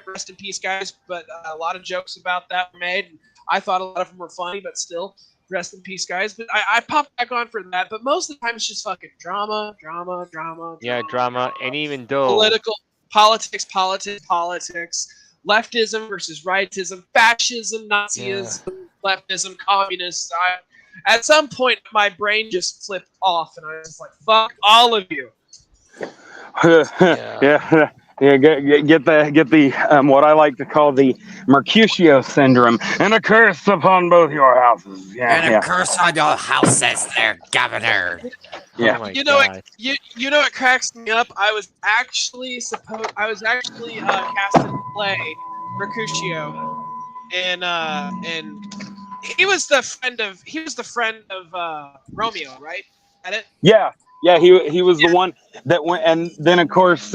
Rest in peace, guys. But a lot of jokes about that were made. I thought a lot of them were funny, but still, rest in peace, guys. But I popped back on for that. But most of the time, it's just fucking drama. Yeah, drama. And even though politics, leftism versus rightism, fascism, Nazism, leftism, communists. At some point, my brain just flipped off, and I was like, "Fuck all of you." Yeah, get the what I like to call the Mercutio syndrome, and a curse upon both your houses. A curse on your houses, there, Governor. Yeah. Oh you know what cracks me up? I was actually cast to play Mercutio, and he was the friend of Romeo, right? At it. Yeah, he was the one that went, and then of course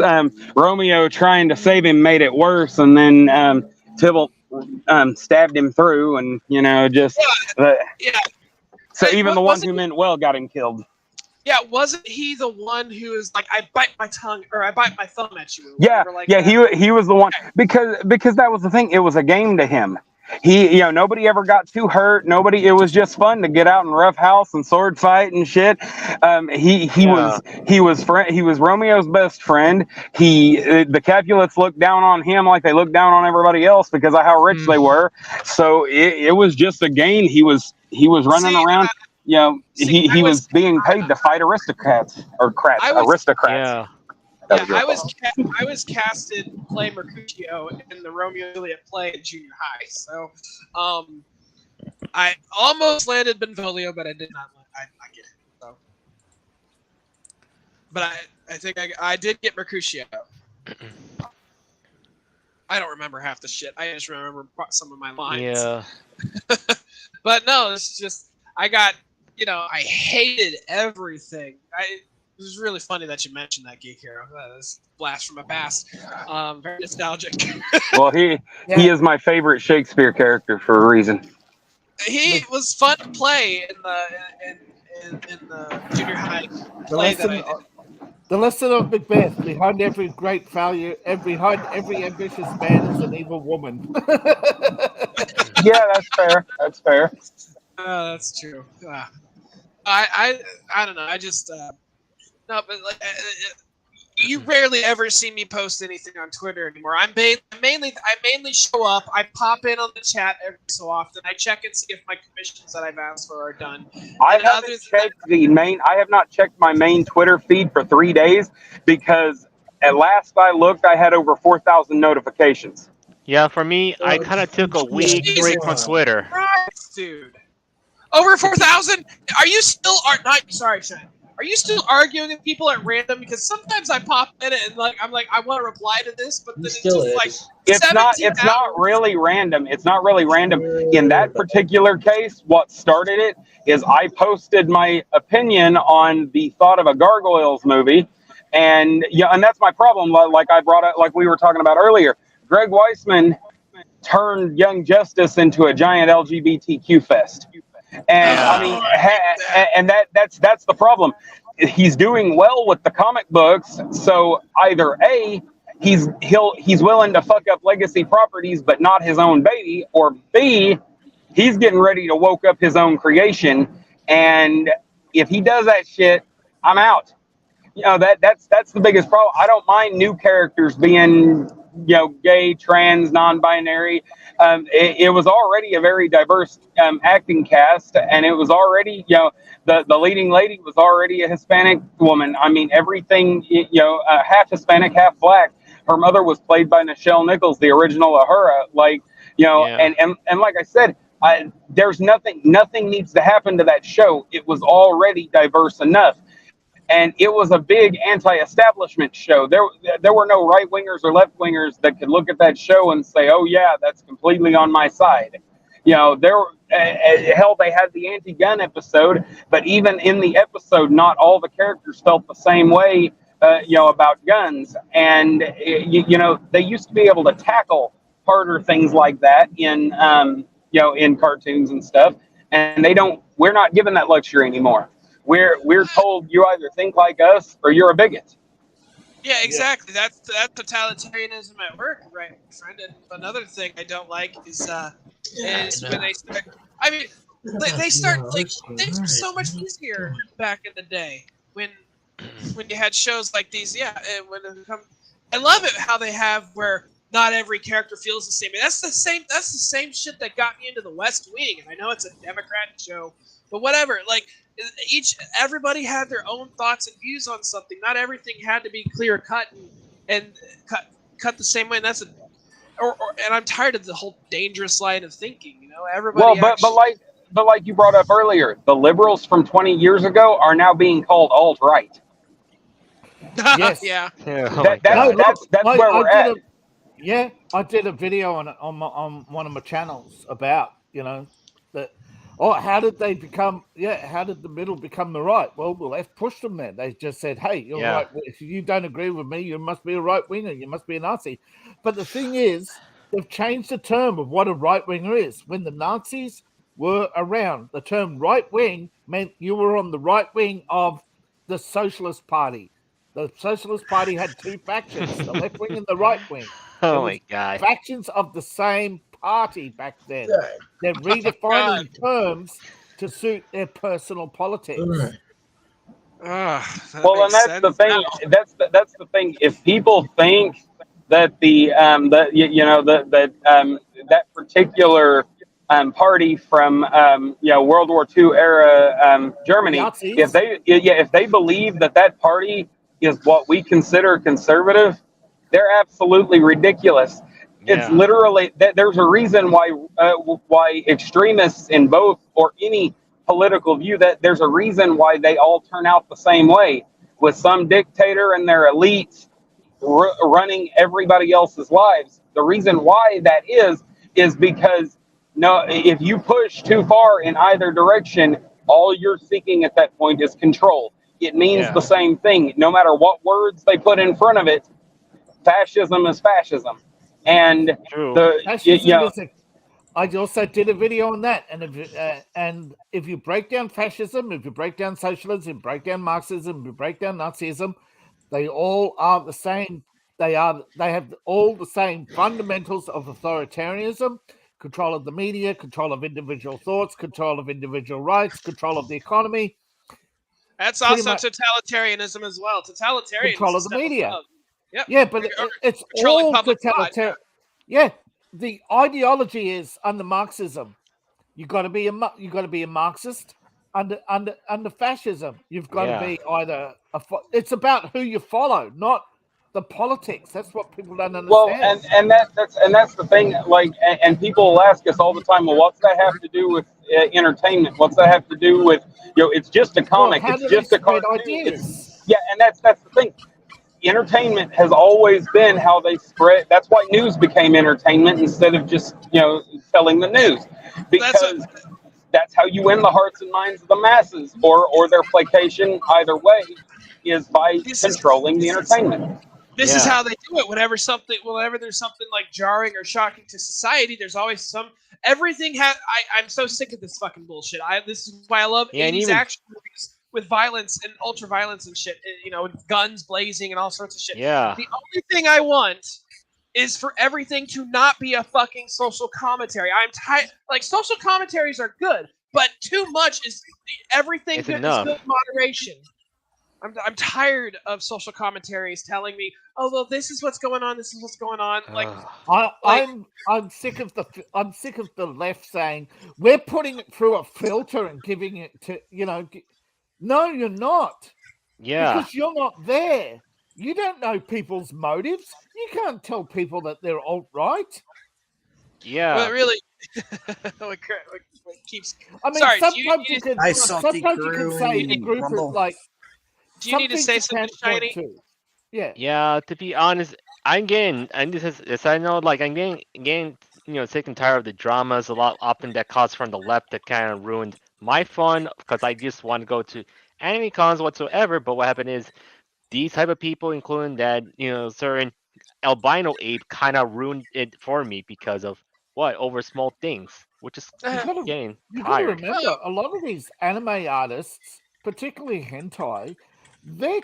Romeo trying to save him made it worse, and then Tybalt stabbed him through, and So even the one who meant well got him killed. Yeah, wasn't he the one who was like, I bite my tongue or I bite my thumb at you? He was the one because that was the thing. It was a game to him. Nobody ever got too hurt. It was just fun to get out and rough house and sword fight and shit. He was Romeo's best friend. The Capulets looked down on him like they looked down on everybody else because of how rich they were. So it was just a game. He was running around. He was being paid to fight aristocrats. Yeah. I was casted to play Mercutio in the Romeo and Juliet play in junior high. So, I almost landed Benvolio, but I did not. I get it. So, but I think I did get Mercutio. I don't remember half the shit. I just remember some of my lines. Yeah. But no, it's just I got. I hated everything. It was really funny that you mentioned that Geek Hero. That is a blast from my past. Very nostalgic. Well, he is my favorite Shakespeare character for a reason. He was fun to play in the junior high play that I did. The lesson of Macbeth: behind every great failure, behind every ambitious man is an evil woman. Yeah, that's fair. That's fair. That's true. I don't know. I just no, but like you rarely ever see me post anything on Twitter anymore. I mainly show up. I pop in on the chat every so often. I check and see if my commissions that I've asked for are done. I And other haven't than checked the main. I have not checked my main Twitter feed for 3 days because at last I looked, I had over 4,000 notifications. Yeah, for me, I kind of took a week break from Jesus Twitter. Christ, dude. Over 4,000? Are you still not sorry, Shane. Are you still arguing with people at random? Because sometimes I pop in it and I'm like, I want to reply to this, but then it's still just like is. It's not. 17 It's not hours. really random. It's not really random. In that particular case, what started it is I posted my opinion on the thought of a Gargoyles movie, and yeah, and that's my problem. Like I brought it, like we were talking about earlier. Greg Weisman turned Young Justice into a giant LGBTQ fest. And I mean, and that's the problem. He's doing well with the comic books, so either A, he's willing to fuck up legacy properties, but not his own baby, or B, he's getting ready to woke up his own creation. And if he does that shit, I'm out. That's the biggest problem. I don't mind new characters being gay, trans, non-binary. It was already a very diverse acting cast, and it was already the leading lady was already a Hispanic woman. I mean, everything half Hispanic, half black. Her mother was played by Nichelle Nichols, the original Uhura. And like I said, there's nothing needs to happen to that show. It was already diverse enough. And it was a big anti-establishment show. There were no right wingers or left wingers that could look at that show and say, "Oh yeah, that's completely on my side." Hell, they had the anti-gun episode, but even in the episode, not all the characters felt the same way, about guns. And they used to be able to tackle harder things like that in cartoons and stuff, and they don't. We're not given that luxury anymore. We're told you either think like us or you're a bigot. Yeah, exactly. That's totalitarianism at work, right, friend? And another thing I don't like is when they start. I mean, they start things were so much easier back in the day when you had shows like these. Yeah, and when it come, I love it how they have where not every character feels the same. And that's the same shit that got me into the West Wing. And I know it's a Democrat show, but whatever. Like everybody had their own thoughts and views on something. Not everything had to be clear cut and cut the same way. And that's and I'm tired of the whole dangerous line of thinking. Everybody. Well, but like you brought up earlier, the liberals from 20 years ago are now being called alt-right. Yes. Yeah. That's where we're at. I did a video on one of my channels about that. Oh, how did they become? Yeah, how did the middle become the right? Well, the left pushed them there. They just said, "Hey, you're right. If you don't agree with me, you must be a right winger. You must be a Nazi." But the thing is, they've changed the term of what a right winger is. When the Nazis were around, the term right wing meant you were on the right wing of the Socialist Party. The Socialist Party had two factions, the left wing and the right wing. Oh my God. Factions of the same party back then. They're redefining terms to suit their personal politics. Well, and that's the thing. That's the thing. If people think that that particular party from World War II era Germany, Nazis. if they believe that party is what we consider conservative, they're absolutely ridiculous. It's literally there's a reason why extremists in both or any political view, that there's a reason why they all turn out the same way, with some dictator and their elites running everybody else's lives. The reason why that is because if you push too far in either direction, all you're seeking at that point is control. It means the same thing, no matter what words they put in front of it. Fascism is fascism. And I also did a video on that, and if you break down fascism, if you break down socialism, if you break down Marxism, if you break down Nazism, They all are the same. They have all the same fundamentals of authoritarianism: control of the media, control of individual thoughts, control of individual rights, control of the economy. That's Pretty also much totalitarianism as well. Totalitarian control is of a the step media. above. Yep. Yeah, but it's Controlling all public thought. totalitarian. Yeah, the ideology is under Marxism. You got to be a Marxist. Under fascism, you've got to Yeah. be either it's about who you follow, not the politics. That's what people don't Well, understand. and that's the thing. Like, and people will ask us all the time, well, what's that have to do with entertainment? What's that have to do with, it's just a Well, comic, how it's do they just a spread cartoon. ideas? Yeah, and that's the thing. Entertainment has always been how they spread. That's why news became entertainment instead of just telling the news, because that's how you win the hearts and minds of the masses, or their placation. Either way, is by controlling the entertainment. This is how they do it. Whenever there's something like jarring or shocking to society, there's always everything has. I'm so sick of this fucking bullshit. This is why I love 80s action movies with violence and ultra violence and shit. With guns blazing and all sorts of shit. Yeah. The only thing I want is for everything to not be a fucking social commentary. I'm tired. Like, social commentaries are good, but too much is everything. Good is good moderation. I'm tired of social commentaries telling me, oh well, this is what's going on. This is what's going on. I'm sick of the left saying we're putting it through a filter and giving it to No, you're not. Yeah. Because you're not there. You don't know people's motives. You can't tell people that they're alt-right. Yeah. Well, really, what keeps. I mean, Sorry, sometimes you can say the group is like. Do you need to say something shiny? Yeah. Yeah. To be honest, I'm getting, and this is, as I know, like I'm getting, sick and tired of the dramas a lot often that comes from the left that kind of ruined my fun because I just want to go to anime cons whatsoever. But what happened is these type of people, including that, certain albino ape, kind of ruined it for me because of over small things, which is getting You got to tired. remember, a lot of these anime artists, particularly hentai, they're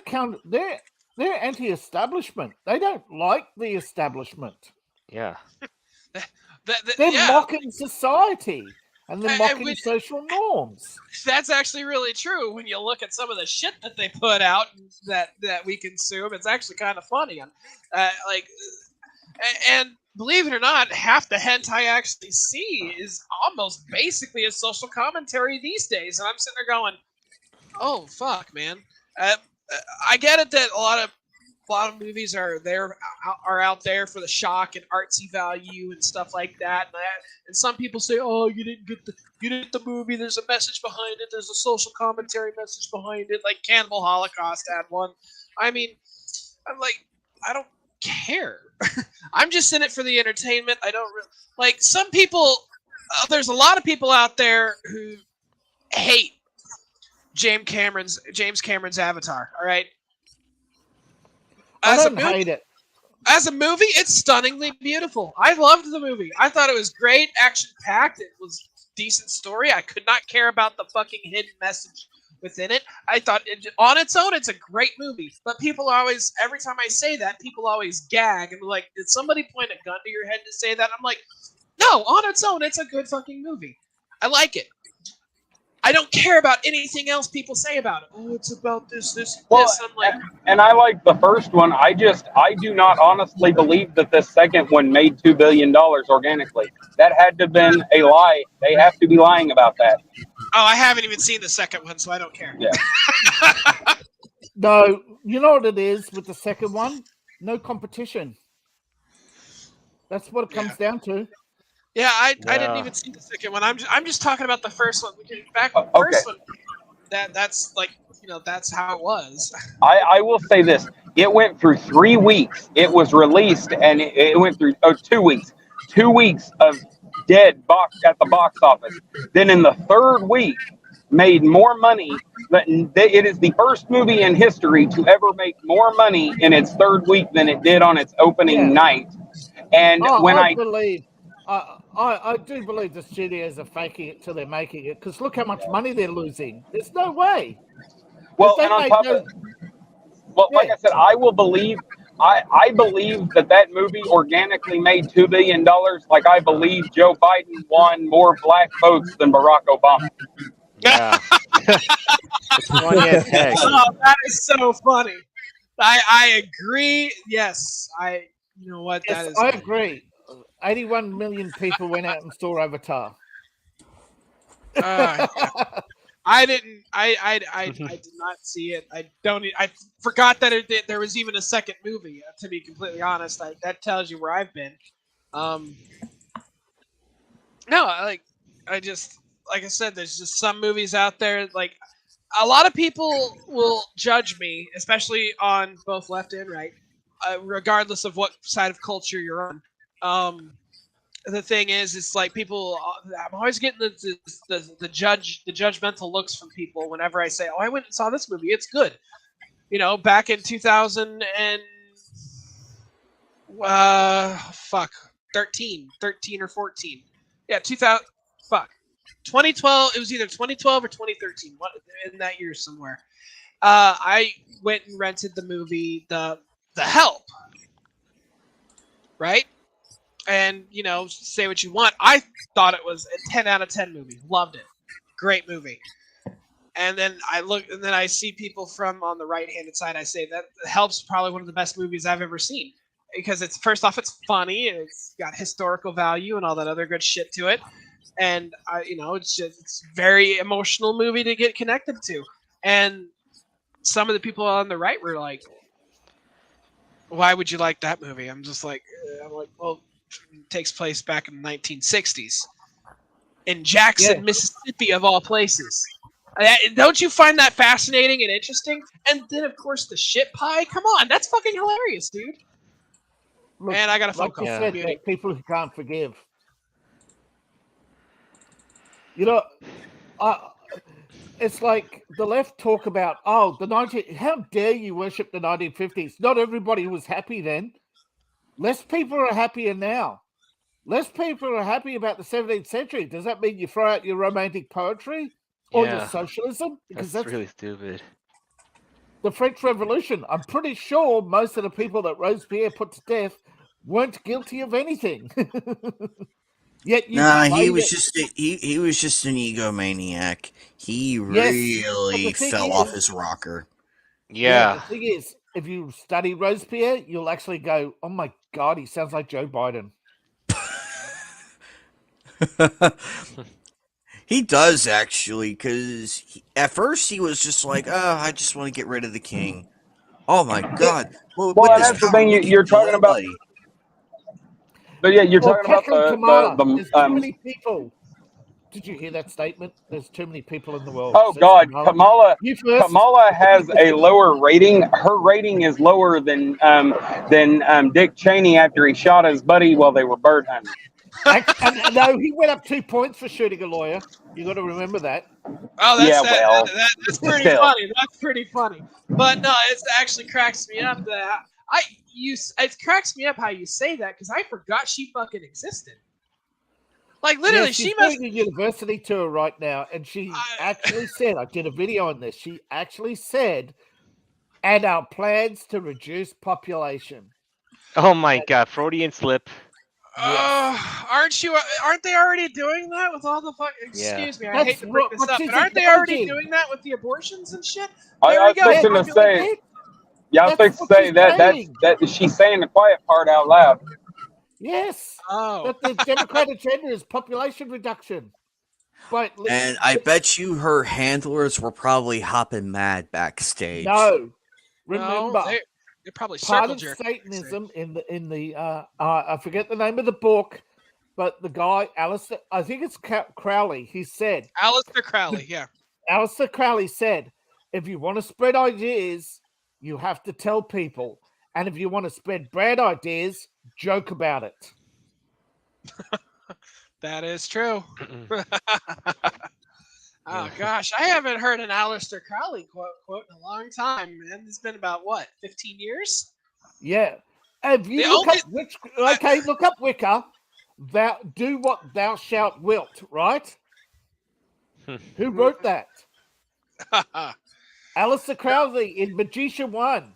anti-establishment. They don't like the establishment. Yeah. They're mocking society and they're mocking social norms. That's actually really true when you look at some of the shit that they put out that we consume. It's actually kind of funny. And believe it or not, half the hentai I actually see is almost basically a social commentary these days. And I'm sitting there going, oh, fuck, man. I get it that a lot of movies are out there for the shock and artsy value and stuff like that. And some people say, "Oh, you didn't get the movie. There's a message behind it. There's a social commentary message behind it." Like Cannibal Holocaust had one. I mean, I'm like, I don't care. I'm just in it for the entertainment. I don't really like some people. There's a lot of people out there who hate James Cameron's Avatar. All right. I don't hate it. As a movie, it's stunningly beautiful. I loved the movie. I thought it was great, action-packed. It was a decent story. I could not care about the fucking hidden message within it. I thought, on its own, it's a great movie. But people always, every time I say that, people always gag and be like, did somebody point a gun to your head to say that? I'm like, no, on its own, it's a good fucking movie. I like it. I don't care about anything else people say about it. Oh, it's about this. I'm like, and I like the first one. I do not honestly believe that the second one made $2 billion organically. That had to have been a lie. They have to be lying about that. Oh, I haven't even seen the second one, so I don't care. Yeah. No, you know what it is with the second one? No competition. That's what it comes down to. Yeah, I didn't even see the second one. I'm just talking about the first one. Back the first one, that's like, that's how it was. I will say this: it went through 3 weeks. It was released, and it went through 2 weeks. 2 weeks of dead box at the box office. Then in the third week, made more money. It is the first movie in history to ever make more money in its third week than it did on its opening night. And I do believe the studios are faking it till they're making it, because look how much money they're losing. There's no way. Well, and on top of Well, like Yeah. I said, I believe that movie organically made $2 billion. Like I believe Joe Biden won more black votes than Barack Obama. Yeah. It's funny as heck. Oh, that is so funny. I agree. Yes, You know what? Yes, That is. I agree. 81 million people went out and saw Avatar. Yeah. I didn't. I did not see it. I don't. I forgot that there was even a second movie. To be completely honest, that tells you where I've been. No, I just like I said, there's just some movies out there. Like a lot of people will judge me, especially on both left and right, regardless of what side of culture you're on. The thing is, it's like people. I'm always getting the judgmental looks from people whenever I say, "Oh, I went and saw this movie. It's good." You know, back in 2000 and fuck 13 or 14. Yeah, 2000. Fuck 2012. It was either 2012 or 2013. What in that year somewhere. I went and rented the movie The Help. Right. And say what you want. I thought it was a 10 out of 10 movie. Loved it. Great movie. And then I see people from on the right-handed side. I say that Help's probably one of the best movies I've ever seen because it's first off it's funny and it's got historical value and all that other good shit to it, and it's very emotional movie to get connected to. And some of the people on the right were like, "Why would you like that movie?" I'm like, well. Takes place back in the 1960s in Jackson, Mississippi, of all places. Don't you find that fascinating and interesting? And then, of course, the shit pie. Come on, that's fucking hilarious, dude. Look, And I got a phone call. Like you said, there are people who can't forgive. It's like the left talk about, how dare you worship the 1950s? Not everybody was happy then. Less people are happier now. Less people are happy about the 17th century. Does that mean you throw out your romantic poetry or your socialism? Because that's really stupid. The French Revolution. I'm pretty sure most of the people that Robespierre put to death weren't guilty of anything. Yet he was just he was just an egomaniac. He really fell off his rocker. Yeah. The thing is, if you study Robespierre, you'll actually go, "Oh my God, he sounds like Joe Biden." He does actually, because at first he was just like, "Oh, I just want to get rid of the king." Oh my God! Well, that's the thing you're talking about. But yeah, you're talking about the too many people. Did you hear that statement? There's too many people in the world. Oh God, Kamala has a lower rating. Her rating is lower than Dick Cheney after he shot his buddy while they were bird hunting. And no, he went up 2 points for shooting a lawyer. You got to remember that. Oh, that's pretty funny. That's pretty funny. But no, it actually cracks me up that it cracks me up how you say that because I forgot she fucking existed. Like literally, she's doing a university tour right now, and she actually said, "I did a video on this." She actually said, "And our plans to reduce population." Oh my God, Freudian slip. Aren't they already doing that with all the fucking? Excuse me, I hate to bring this up, but aren't they already doing that with the abortions and shit? I was fixing to say. Yeah, I was fixing to say that she's saying the quiet part out loud. Yes. Oh. But the Democrat agenda is population reduction. And I bet you her handlers were probably hopping mad backstage. No. Remember, they're probably part of Satanism in the I forget the name of the book, but the guy, Alistair, I think it's Crowley, he said. Alistair Crowley, yeah. Alistair Crowley said, if you want to spread ideas, you have to tell people. And if you want to spread bad ideas, joke about it. That is true. Oh gosh, I haven't heard an Aleister Crowley quote in a long time, man. It's been about 15 years? Yeah. If you look up Wicca, do what thou shalt wilt, right? Who wrote that? Aleister Crowley in Magician 1.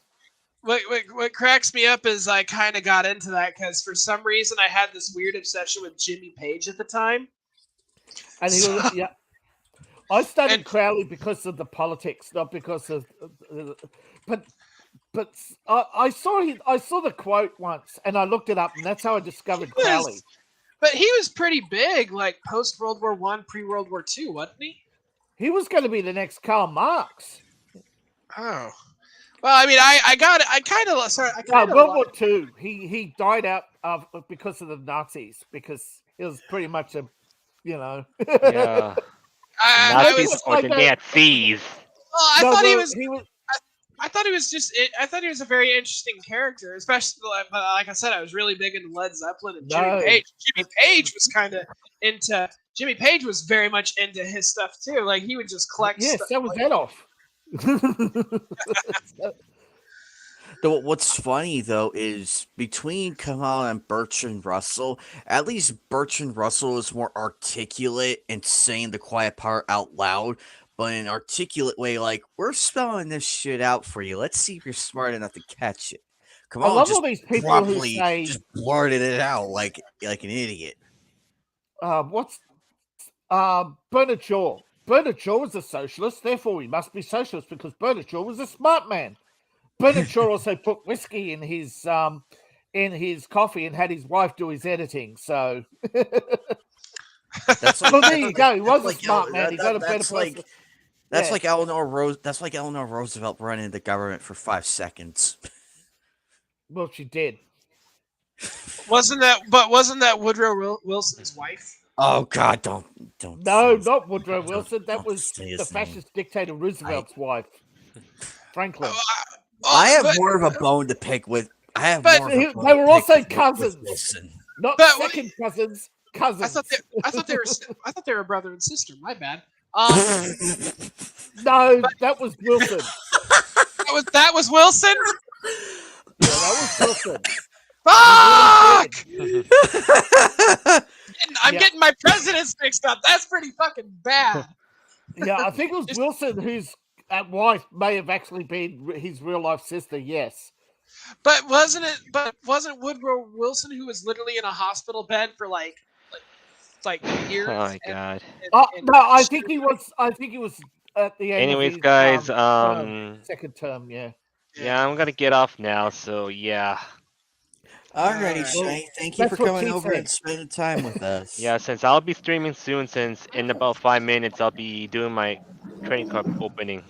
what cracks me up is I kind of got into that because for some reason I had this weird obsession with Jimmy Page at the time. And he was, yeah. I studied Crowley because of the politics, not because of, but I saw the quote once, and I looked it up, and that's how I discovered Crowley. But he was pretty big, like post World War I, pre World War II, wasn't he? He was going to be the next Karl Marx. Oh. Well, I mean, I got it. I kind of sorry. World War II. He died out of because of the Nazis, because it was pretty much a, Yeah. I Nazis or the Nazis. Well, I thought he was. I thought he was just. I thought he was a very interesting character, especially like I said, I was really big into Led Zeppelin and Jimmy Page. Jimmy Page was kind of into. Jimmy Page was very much into his stuff too. Like he would just collect. Yes, stuff that was like, Adolf. What's funny though is between Kamala and Bertrand Russell, at least Bertrand Russell is more articulate and saying the quiet part out loud, but in an articulate way, like, we're spelling this shit out for you. Let's see if you're smart enough to catch it. Kamala I love just all these people who promptly say, just blurted it out like an idiot. Bernard Shaw? Bernard Shaw was a socialist, therefore he must be socialist because Bernard Shaw was a smart man. Bernard Shaw also put whiskey in his coffee and had his wife do his editing. So, That's like, well, there you go. He was a like smart man. He got a better person. That's like Eleanor Roosevelt running the government for 5 seconds. Well, she did. Wasn't that Woodrow Wilson's wife? Oh God, don't. No, not Woodrow Wilson. That was the fascist dictator Roosevelt's wife, Franklin. I have more of a bone to pick with. I have more. They were also cousins, not second cousins. Cousins. I thought they were brother and sister. My bad. No, that was Wilson. that was Wilson. Yeah, that was Wilson. Fuck! I'm getting my presidents mixed up. That's pretty fucking bad. Yeah, I think it was Wilson whose wife may have actually been his real life sister. Yes, but wasn't Woodrow Wilson who was literally in a hospital bed for like years? Oh my God. No, I think he was at the end. Anyways, of his, guys, second term. Yeah, I'm gonna get off now. So yeah. Alrighty, Shay. Thank you for coming over and spending time with us. Yeah, since I'll be streaming soon, since in about 5 minutes I'll be doing my trading card opening.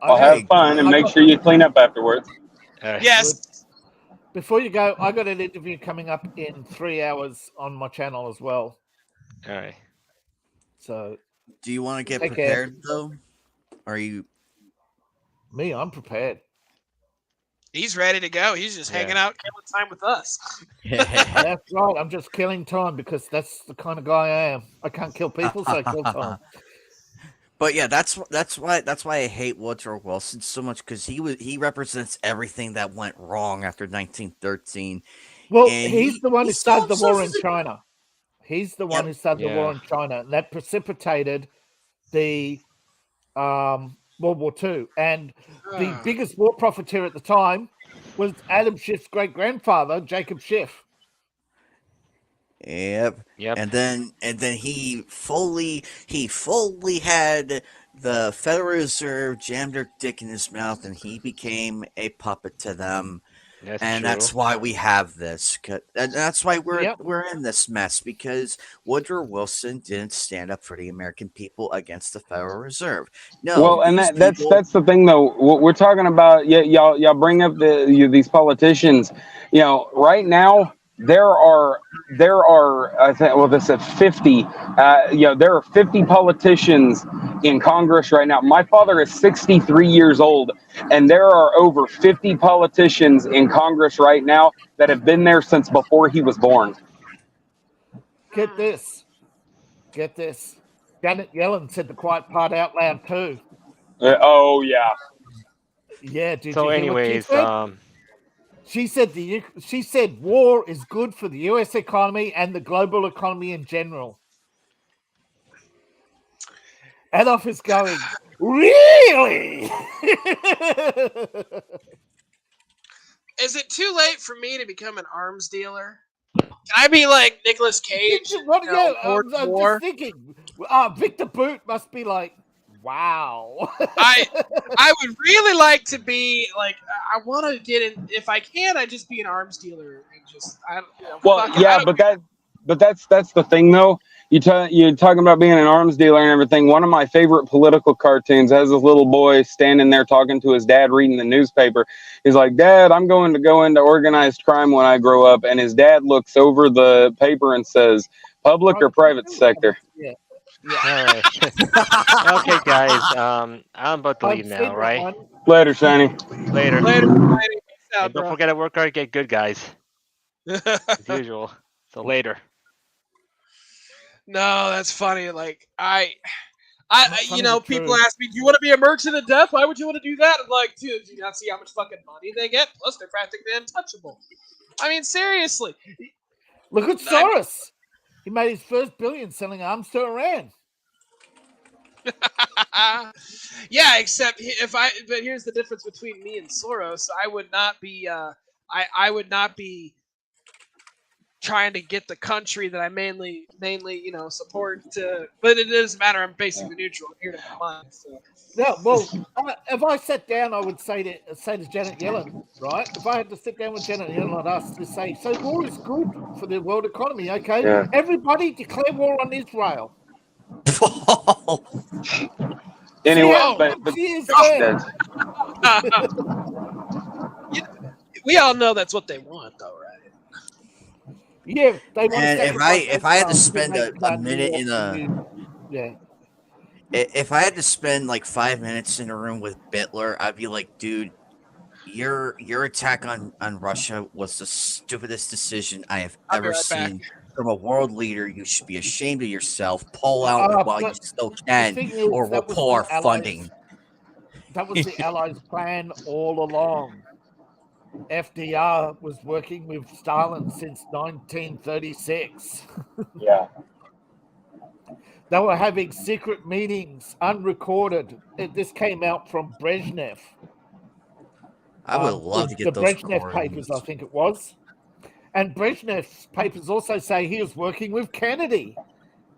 Well, have fun and make sure you clean up afterwards. Yes. Before you go, I got an interview coming up in 3 hours on my channel as well. All right. So, do you want to get prepared though? Are you? Me, I'm prepared. He's ready to go. He's just hanging out, killing time with us. That's right. I'm just killing time because that's the kind of guy I am. I can't kill people, so I kill time. But yeah, that's why I hate Woodrow Wilson so much, because he represents everything that went wrong after 1913. Well, he's the one who started the war in China. He's the one who started the war in China, and that precipitated the World War II. And the biggest war profiteer at the time was Adam Schiff's great-grandfather, Jacob Schiff. Yep. And then he fully had the Federal Reserve jam their dick in his mouth, and he became a puppet to them. That's why we have this. And that's why we're in this mess, because Woodrow Wilson didn't stand up for the American people against the Federal Reserve. No. Well, and that's the thing, though. What we're talking about, y'all bring up these politicians. You know, right now there are I think, well, they said 50. There are 50 politicians in Congress right now. My father is 63 years old, and there are over 50 politicians in Congress right now that have been there since before he was born. Get this. Janet Yellen said the quiet part out loud too. Oh yeah. Yeah. Did so, you anyways, she said war is good for the U.S. economy and the global economy in general. Adolf is going, really? is it too late for me to become an arms dealer? Can I be like Nicolas Cage? What? Yeah, Lord I'm War? just thinking. Victor Boot must be like, wow. I would really like to be like I want to get in if I can. I just be an arms dealer and just Well, fuck it. yeah, but that's the thing though. You're talking about being an arms dealer and everything. One of my favorite political cartoons has this little boy standing there talking to his dad, reading the newspaper. He's like, "Dad, I'm going to go into organized crime when I grow up." And his dad looks over the paper and says, "Public or private sector?" Yeah. All right. Okay, guys. I'm about to leave now, right? Later, Shiny. Later. Later. Peace out, And don't bro. forget to work hard, get good, guys. As usual. So later. No, that's funny. Like people true. ask me, "Do you want to be a merchant of death? Why would you want to do that?" I'm like, dude, do you not see how much fucking money they get? Plus, they're practically untouchable. I mean, seriously. Look at Soros. He made his first billion selling arms to Iran. Yeah, except but here's the difference between me and Soros. I would not be. I would not be trying to get the country that I mainly support to. But it doesn't matter. I'm basically neutral. I'm here to make money. So. Yeah, well, if I sat down, I would say to Janet Yellen, right? If I had to sit down with Janet Yellen and us to say, so war is good for the world economy, okay? Yeah. Everybody declare war on Israel. Anyway, but but she is we all know that's what they want, though, right? Yeah, they want And to if I had to spend a minute in if I had to spend like 5 minutes in a room with Bitler, I'd be like, dude, your attack on Russia was the stupidest decision I have ever seen from a world leader. You should be ashamed of yourself. Pull out while you still can, or we'll pull our funding. That was the Allies' plan all along. FDR was working with Stalin since 1936. Yeah. They were having secret meetings, unrecorded. This came out from Brezhnev. I would love to get the those Brezhnev papers, I think it was. And Brezhnev's papers also say he was working with Kennedy.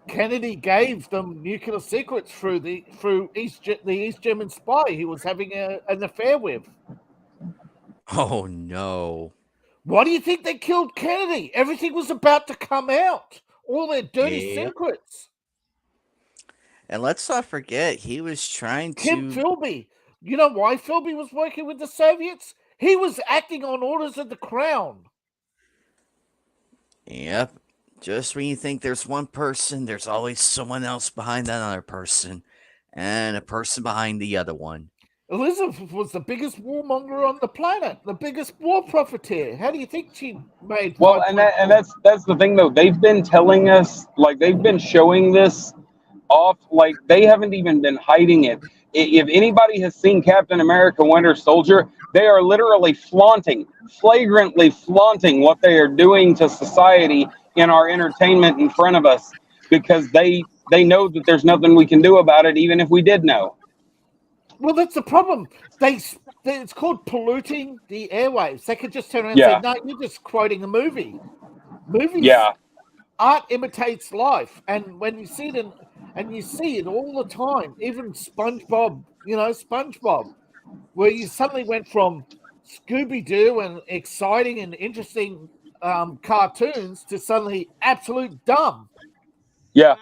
Kennedy gave them nuclear secrets through the East German spy he was having an affair with. Oh no! Why do you think they killed Kennedy? Everything was about to come out. All their dirty secrets. And let's not forget, he was trying to. Tim Philby. You know why Philby was working with the Soviets? He was acting on orders of the Crown. Yep. Just when you think there's one person, there's always someone else behind that other person. And a person behind the other one. Elizabeth was the biggest warmonger on the planet, the biggest war profiteer. How do you think she made? Well, and that's the thing though. They've been telling us, like they've been showing this off, like they haven't even been hiding it. If anybody has seen Captain America: Winter Soldier, they are literally flagrantly flaunting what they are doing to society in our entertainment in front of us, because they know that there's nothing we can do about it, even if we did know. Well, that's the problem. It's called polluting the airwaves. They could just turn around and say, "No, you're just quoting a movie." Movies, art imitates life, and when you see it, and you see it all the time, even SpongeBob, SpongeBob, where you suddenly went from Scooby-Doo and exciting and interesting cartoons to suddenly absolute dumb. Yeah.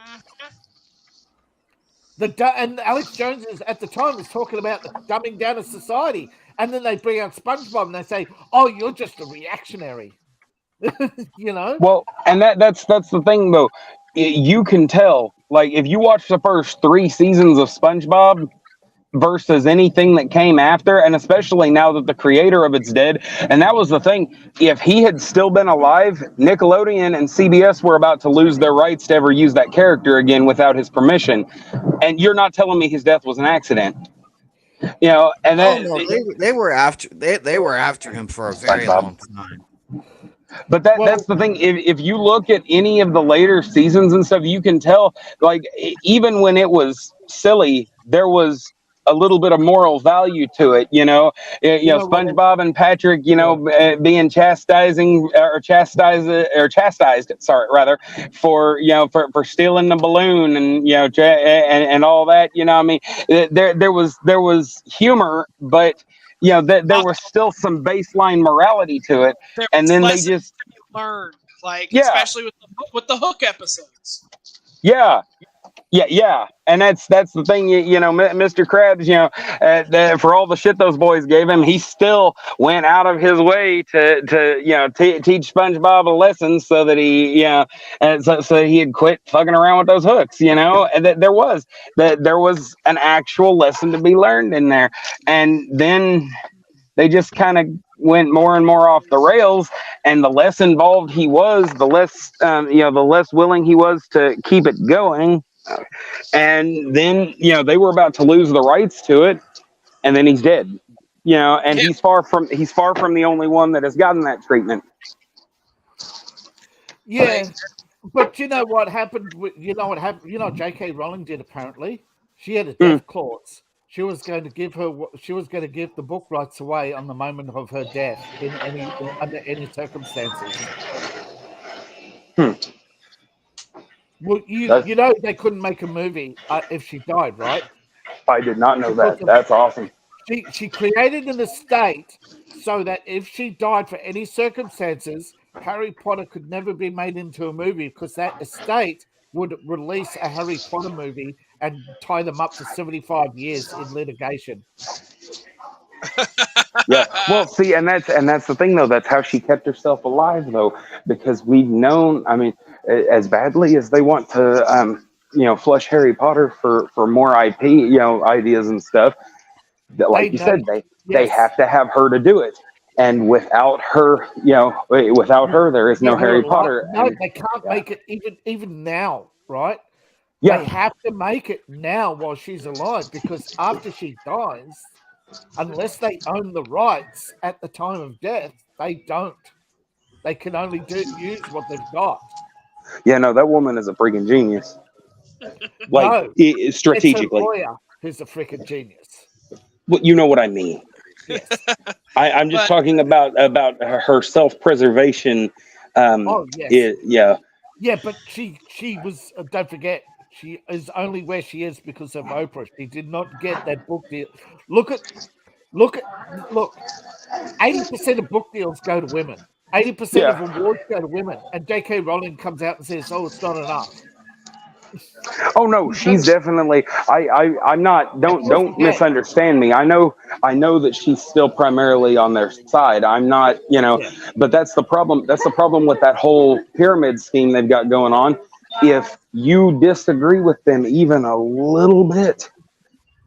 And Alex Jones at the time was talking about the dumbing down of society, and then they bring out SpongeBob and they say, "Oh, you're just a reactionary." Well, and that's the thing though. You can tell, like if you watch the first 3 seasons of SpongeBob versus anything that came after, and especially now that the creator of it's dead. And that was the thing. If he had still been alive, Nickelodeon and CBS were about to lose their rights to ever use that character again without his permission. And you're not telling me his death was an accident. And they were after him for a very long time. But that's the thing. If you look at any of the later seasons and stuff, you can tell, like, even when it was silly, there was a little bit of moral value to it. You know what? SpongeBob and Patrick, being chastised. Sorry, rather, for stealing the balloon and and all that. I mean, there was humor, but there was still some baseline morality to it, There and was then they lessons just to be learned, like yeah especially with the Hook episodes. yeah. Yeah, and that's the thing. Mr. Krabs. For all the shit those boys gave him, he still went out of his way to teach SpongeBob a lesson so that so he'd quit fucking around with those hooks. And that there was an actual lesson to be learned in there, and then they just kind of went more and more off the rails, and the less involved he was, the less the less willing he was to keep it going. And then they were about to lose the rights to it, and then he's dead. And Yeah. he's far from the only one that has gotten that treatment. Yeah, but you know what happened? You know what happened? You know what J.K. Rowling did apparently? She had a death clause. She was going to give the book rights away on the moment of her death under any circumstances. Well, you know they couldn't make a movie if she died, right? I did not know that. That's awesome. She created an estate so that if she died for any circumstances, Harry Potter could never be made into a movie because that estate would release a Harry Potter movie and tie them up for 75 years in litigation. Yeah. Well, see, and that's the thing, though. That's how she kept herself alive, though, because we've known. I mean, as badly as they want to, flush Harry Potter for more IP, ideas and stuff. Like you said, they have to have her to do it, and without her, there is no Harry Potter. No, they can't make it even now, right? Yeah. They have to make it now while she's alive, because after she dies, unless they own the rights at the time of death, they don't. They can only use what they've got. Yeah, no, that woman is a freaking genius. Like, no, strategically. It's a lawyer who's a freaking genius. Well, you know what I mean. Yes. I'm just talking about her self-preservation. Yes. Yeah, but she was. Don't forget, she is only where she is because of Oprah. She did not get that book deal. Look. 80% of book deals go to women. 80% of awards go to women, and J.K. Rowling comes out and says, "Oh, it's not enough." Oh no, she's definitely. I'm not. Don't misunderstand me. I know that she's still primarily on their side. I'm not. But that's the problem. That's the problem with that whole pyramid scheme they've got going on. If you disagree with them even a little bit,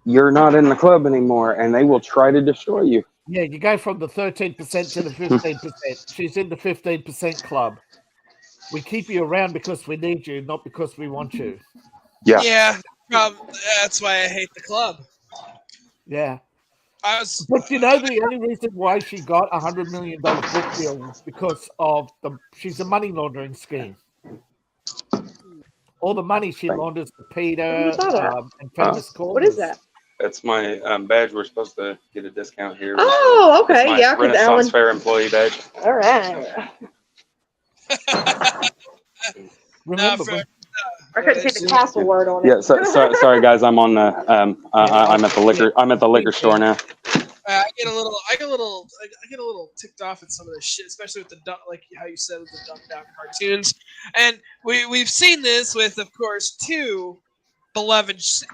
you're not in the club anymore, and they will try to destroy you. Yeah, you go from the 13% to the 15%. She's in the 15% club. We keep you around because we need you, not because we want you. Yeah. Yeah. That's why I hate the club. Yeah. But you know the only reason why she got $100 million book deal was because of she's a money laundering scheme. All the money she launders to Peter and famous causes. What is that? That's my badge. We're supposed to get a discount here. Oh, okay. My Yeah, Renaissance Fair employee badge. All right. Remember, I couldn't see the castle word on it. Yeah, sorry guys. I'm on the I'm at the liquor. I'm at the liquor store now. I get a little ticked off at some of this shit, especially with like how you said with the dumbed down cartoons. And we've seen this with, of course, two beloved shows.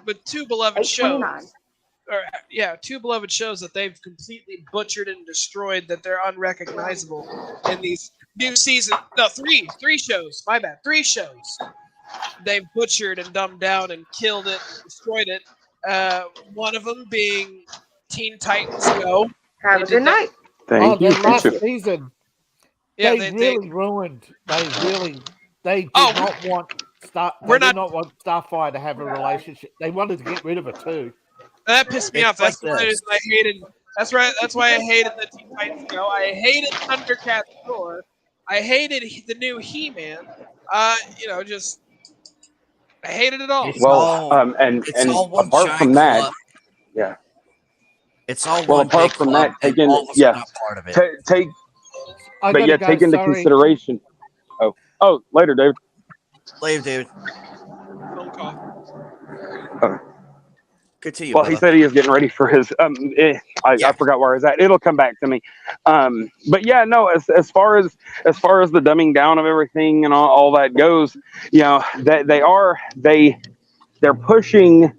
Two beloved shows that they've completely butchered and destroyed, that they're unrecognizable in these new seasons. No, three shows. My bad. 3 shows. They've butchered and dumbed down and killed it, and destroyed it. One of them being Teen Titans Go. Have a good night. Thank you. Last season, Yeah, they really ruined. They did not want Starfire to have a relationship. They wanted to get rid of it too. That pissed me off. That's the reason I hated. That's right. That's why I hated the Teen Titans Go. I hated Thundercats Roar. I hated the new He-Man. I hated it all. Well, and apart from that, Yeah. It's all Well, one apart big from club, that, and all of us are not part of it. take I but gotta yeah, go. take into Sorry. consideration. Oh, later, David. Later, David. Phone call. Continue, Well, he brother. said he is getting ready for his. I forgot where I was at. It'll come back to me. But yeah, no. As far as the dumbing down of everything and all that goes, you know, that they're pushing,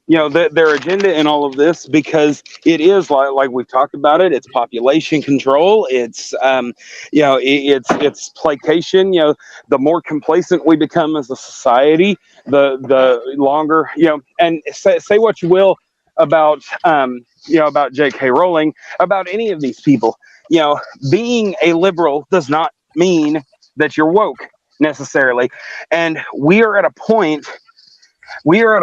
you know, their agenda in all of this, because it is like we've talked about it. It's population control. It's you know, it's placation. You know, the more complacent we become as a society, the longer, you know. And say what you will about you know, about J.K. Rowling, about any of these people. You know, being a liberal does not mean that you're woke necessarily, and we are at a point where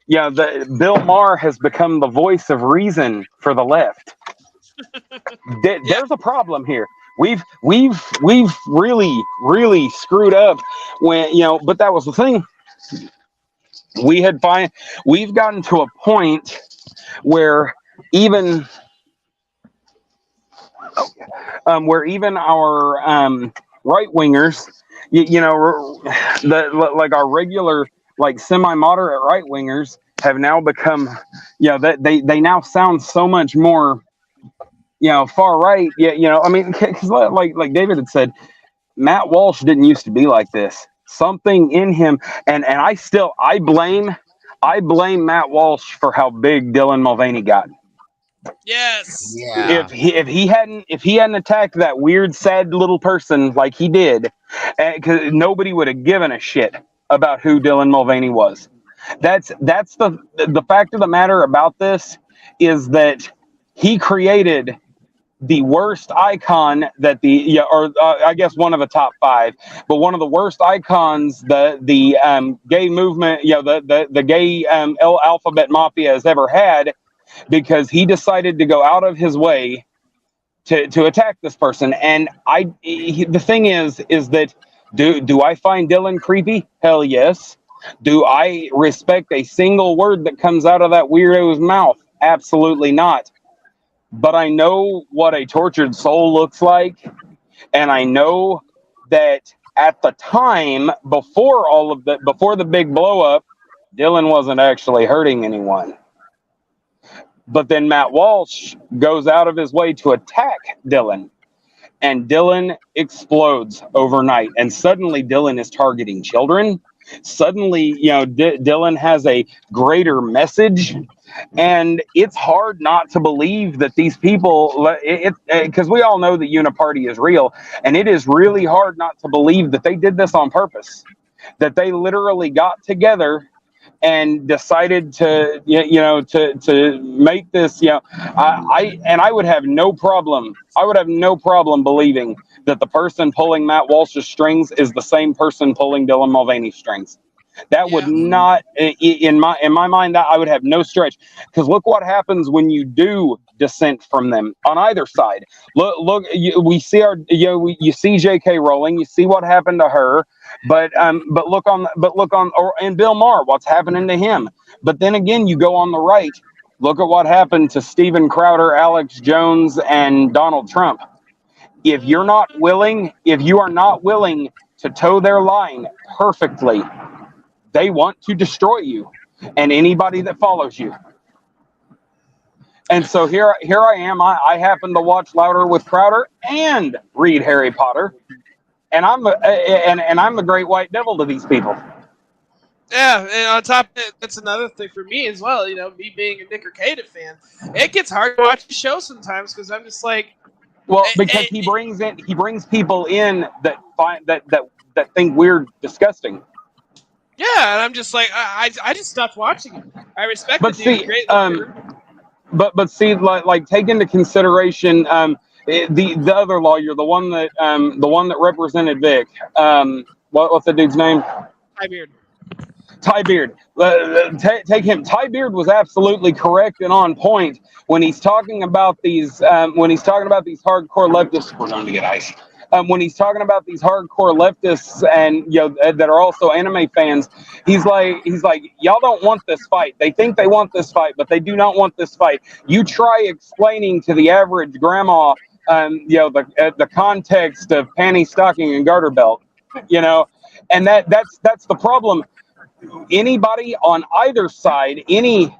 yeah, Bill Maher has become the voice of reason for the left. There's a problem here. We've really screwed up when, you know, but that was the thing. We've gotten to a point where even our right wingers, you know, like our regular, like semi-moderate right wingers have now become, you know, that they now sound so much more, you know, far right. Yeah, you know, I mean, because like David had said, Matt Walsh didn't used to be like this. Something in him, and I blame Matt Walsh for how big Dylan Mulvaney got. Yes. Yeah. If he hadn't attacked that weird sad little person like he did, because nobody would have given a shit about who Dylan Mulvaney was. That's the fact of the matter about this, is that he created the worst icon that I guess one of the top 5, but one of the worst icons the gay movement, you know, the gay alphabet mafia has ever had, because he decided to go out of his way to attack this person. And the thing is that, do I find Dylan creepy? Hell yes. Do I respect a single word that comes out of that weirdo's mouth? Absolutely not. But I know what a tortured soul looks like, and I know that at the time, before the big blow up, Dylan wasn't actually hurting anyone. But then Matt Walsh goes out of his way to attack Dylan, and Dylan explodes overnight. And suddenly Dylan is targeting children. Suddenly, you know, Dylan has a greater message. And it's hard not to believe that these people, because we all know the uniparty is real, and it is really hard not to believe that they did this on purpose, that they literally got together and decided to, you know, to make this, you know, I would have no problem believing that the person pulling Matt Walsh's strings is the same person pulling Dylan Mulvaney's strings. That would not, in my mind, that I would have no stretch, because look what happens when you do dissent from them on either side. Look, we see you see J.K. Rowling, you see what happened to her, but look on, and Bill Maher, what's happening to him. But then again, you go on the right, look at what happened to Steven Crowder, Alex Jones, and Donald Trump. If you are not willing to toe their line perfectly, they want to destroy you and anybody that follows you. And so here I am. I happen to watch Louder with Crowder and read Harry Potter, and I'm the great white devil to these people. Yeah, and on top of it, that's another thing for me as well. You know, me being a Nick Arcada fan, it gets hard to watch the show sometimes, because I'm just like, well, because he brings people in that find that think we're disgusting. Yeah, and I'm just like, I just stopped watching it. I respect But the dude, see, great lawyer. but see, like take into consideration the other lawyer, the one that represented Vic. What's the dude's name? Ty Beard. Take him. Ty Beard was absolutely correct and on point when he's talking about these hardcore leftists. We're going to get ice. when he's talking about these hardcore leftists and that are also anime fans. He's like y'all don't want this fight. They think they want this fight, but they do not want this fight. You try explaining to the average grandma, the context of panty, stocking, and garter belt, and that's the problem. Anybody on either side, any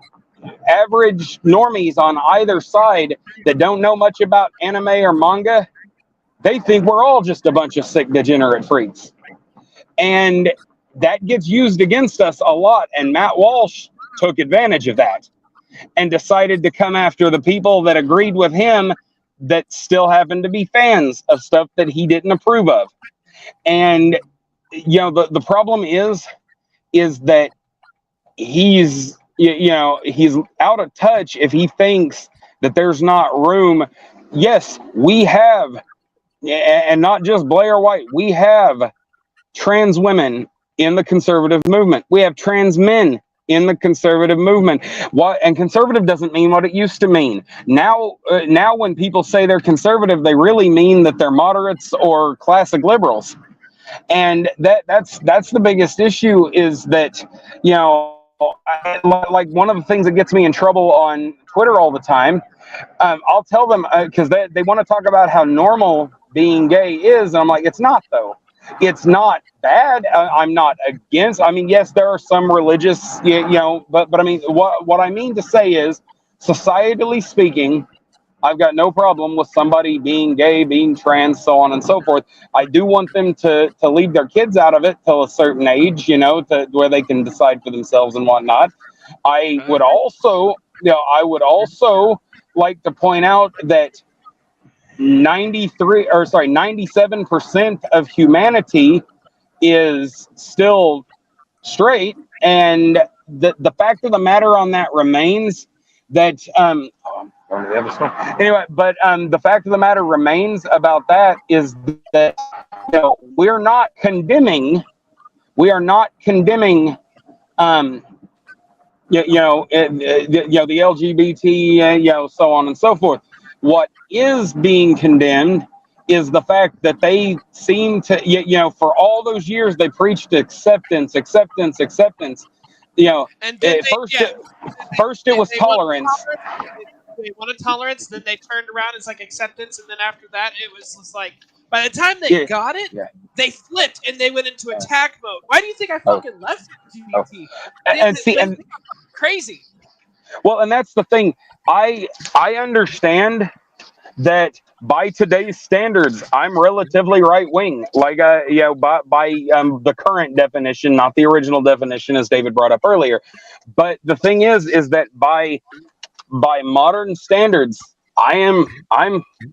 average normies on either side that don't know much about anime or manga, they think we're all just a bunch of sick, degenerate freaks. And that gets used against us a lot. And Matt Walsh took advantage of that and decided to come after the people that agreed with him that still happened to be fans of stuff that he didn't approve of. And, the problem is that he's out of touch if he thinks that there's not room. Yes, we have, and not just Blair White, we have trans women in the conservative movement. We have trans men in the conservative movement. And conservative doesn't mean what it used to mean. Now when people say they're conservative, they really mean that they're moderates or classic liberals. And that's the biggest issue, is that, like one of the things that gets me in trouble on Twitter all the time, I'll tell them, because they want to talk about how normal being gay is, and I'm like, it's not, though. It's not bad. I'm not against. I mean, yes, there are some religious, but I mean, what I mean to say is, societally speaking, I've got no problem with somebody being gay, being trans, so on and so forth. I do want them to leave their kids out of it till a certain age, to where they can decide for themselves and whatnot. I would also like to point out that 97% of humanity is still straight, and the fact of the matter on that remains that anyway, but the fact of the matter remains about that is that we're not condemning the LGBT, so on and so forth. What is being condemned is the fact that they seem to, for all those years they preached acceptance. And then first it was tolerance. They wanted tolerance, then they turned around, it's like acceptance, and then after that it was just like, by the time they got it, they flipped and they went into attack mode. Why do you think I fucking left LGBT? And crazy. Well, and that's the thing. I understand that by today's standards, I'm relatively right wing, like by the current definition, not the original definition, as David brought up earlier. But the thing is that by modern standards, I'm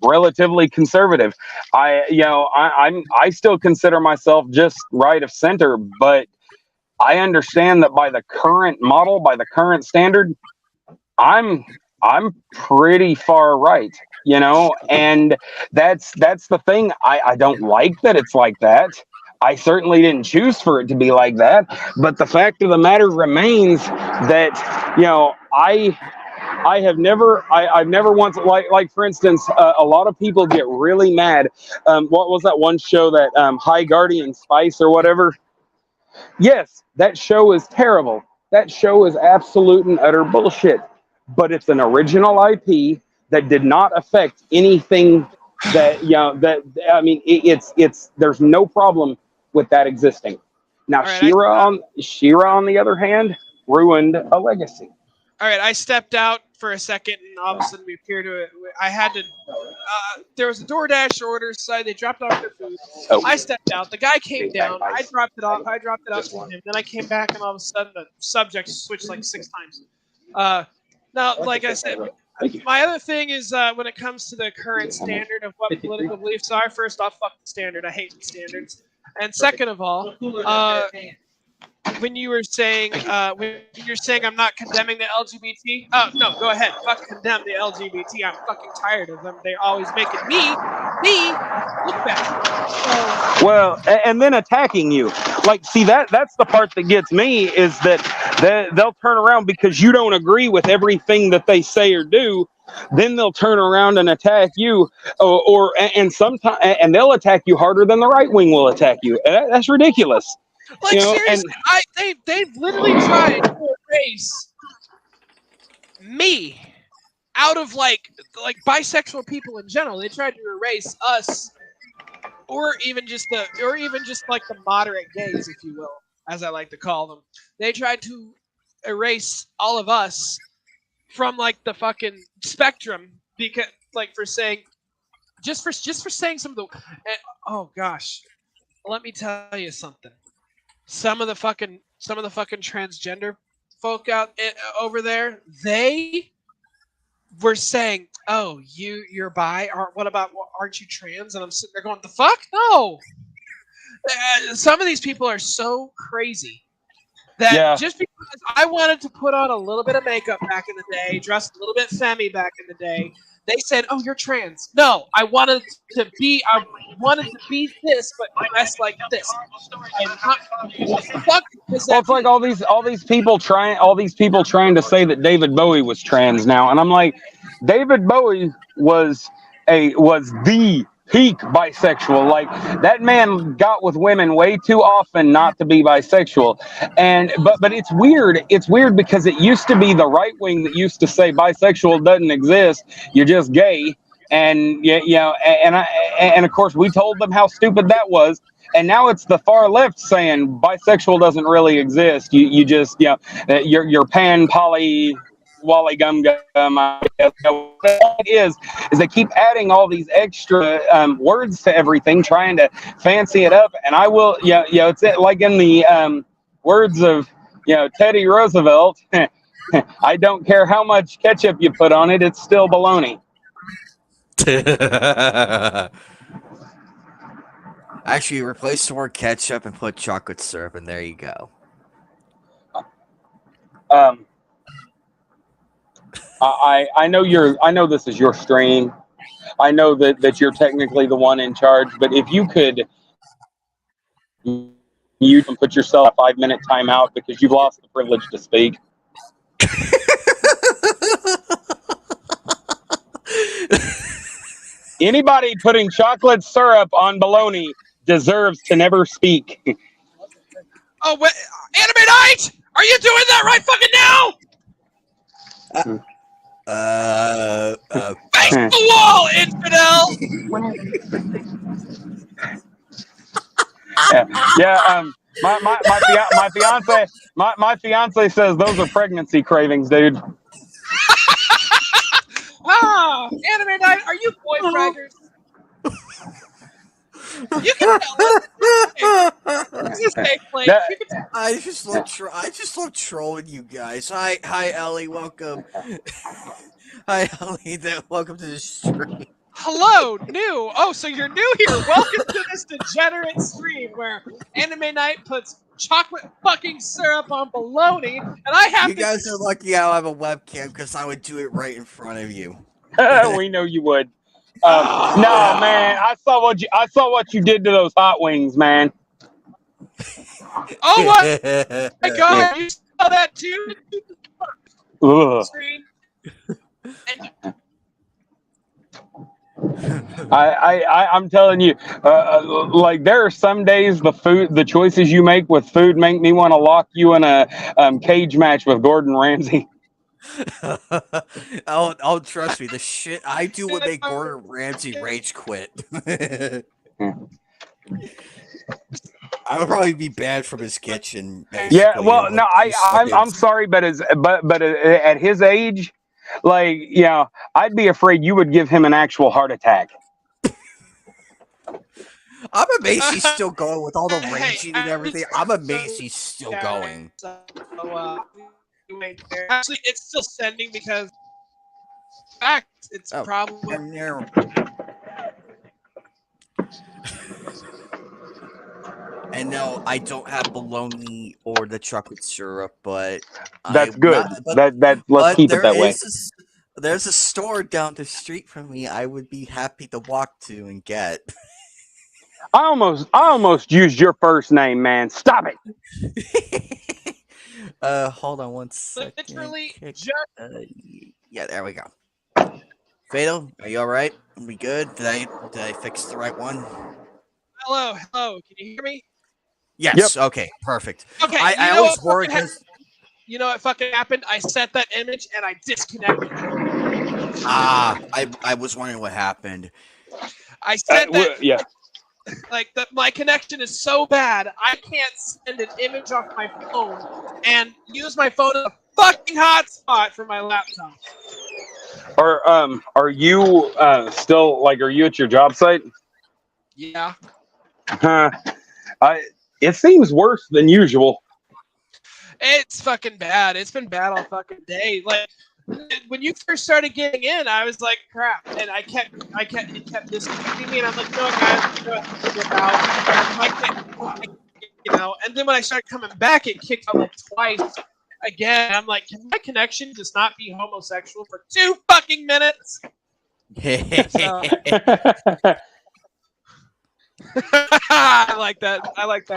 relatively conservative. I still consider myself just right of center, but I understand that by the current model, by the current standard, I'm pretty far right, and that's the thing. I don't like that it's like that. I certainly didn't choose for it to be like that, but the fact of the matter remains that, I've never once, like for instance, a lot of people get really mad. What was that one show that High Guardian Spice or whatever? Yes, that show is terrible. That show is absolute and utter bullshit. But it's an original IP that did not affect anything that, it's there's no problem with that existing. Now, right, She-Ra on the other hand, ruined a legacy. All right, I stepped out for a second, and all of a sudden we appear to. I had to. There was a DoorDash order, so they dropped off their food. Oh. I stepped out. The guy came down. I dropped it off. I dropped it off to him. Then I came back, and all of a sudden the subject switched like 6 times. Now, like I said, my other thing is when it comes to the current standard of what political beliefs are. First off, fuck the standard. I hate the standards. And second of all, when you were saying I'm not condemning the LGBT. Oh no, go ahead. Fuck condemn the LGBT. I'm fucking tired of them. They're always making me look bad. So, Well, and then attacking you. Like, see, that's the part that gets me is that they'll turn around because you don't agree with everything that they say or do. Then they'll turn around and attack you, and sometimes and they'll attack you harder than the right wing will attack you. That's ridiculous. like, You know, seriously, they've literally tried to erase me out of like bisexual people in general. They tried to erase us, or even just like the moderate gays, if you will, as I like to call them. They tried to erase all of us from like the fucking spectrum because like for saying just for saying some of the oh gosh, let me tell you something. Some of the fucking transgender folk over there, they were saying, "Oh, you're bi? Or what about? Aren't you trans?" And I'm sitting there going, "The fuck? No!" Some of these people are so crazy that yeah. just because I wanted to put on a little bit of makeup back in the day, dressed a little bit femmy back in the day, they said, "Oh, you're trans." No, I wanted to be this, but dressed like this. I'm not. Fuck does Well, that it's like mean? all these people trying to say that David Bowie was trans now, and I'm like, David Bowie was the peak bisexual. Like, that man got with women way too often not to be bisexual. And but it's weird. It's weird because it used to be the right wing that used to say bisexual doesn't exist. You're just gay. And and of course we told them how stupid that was. And now it's the far left saying bisexual doesn't really exist. You just you're pan poly wally gum gum. I guess. What it is they keep adding all these extra words to everything, trying to fancy it up. And I will it's like in the words of Teddy Roosevelt. I don't care how much ketchup you put on it, it's still baloney. Actually, replace the word ketchup and put chocolate syrup, and there you go. I know this is your stream. I know that you're technically the one in charge, but if you could you can put yourself a 5-minute timeout because you've lost the privilege to speak. Anybody putting chocolate syrup on bologna deserves to never speak. Oh, wait, Anime Night! Are you doing that right fucking now? Face the wall, infidel! My fiance says those are pregnancy cravings, dude. Anime Night, are you boy fraggers? You can tell us. This is a safe place. I just love trolling you guys. Hi, Ellie. Welcome. Hi, Ellie. Welcome to the stream. Hello, new. Oh, so you're new here. Welcome to this degenerate stream where Anime Night puts chocolate fucking syrup on bologna, and I have. You guys are lucky I don't have a webcam because I would do it right in front of you. We know you would. No, man, I saw what you did to those hot wings, man. Oh my god, you saw that too? Screen. I'm telling you, like there are some days the choices you make with food make me want to lock you in a cage match with Gordon Ramsay. Oh, trust me, the shit I do would make Gordon Ramsay rage quit. I would probably be banned from his kitchen. Yeah, well, no, I'm sorry, but at his age, like, I'd be afraid you would give him an actual heart attack. I'm amazed he's still going with all the raging and everything. I'm amazed he's still going. Actually, it's still sending because fact it's probably And no, I don't have bologna or the chocolate syrup, but That's I'm good. not. But Let's keep it there that way. is there's a store down the street from me. I would be happy to walk to and get. I almost used your first name, man. Stop it. Hold on one second. Literally Kick. just Yeah, there we go. Fatal, are you all right? Are we good? Did I fix the right one? hello. Can you hear me? Yes. Okay. Perfect. Okay. I always worry because you know what fucking happened? I set that image and I disconnected. I was wondering what happened. I said that. Yeah. Like my connection is so bad, I can't send an image off my phone and use my phone as a fucking hotspot for my laptop. Are you still like? Are you at your job site? Yeah. It seems worse than usual. It's fucking bad. It's been bad all fucking day. Like when you first started getting in, I was like, crap, and it kept disconnecting me, and I'm like, no, guys, you know. And then when I started coming back, it kicked out like twice again. I'm like, can my connection just not be homosexual for 2 fucking minutes? So, I like that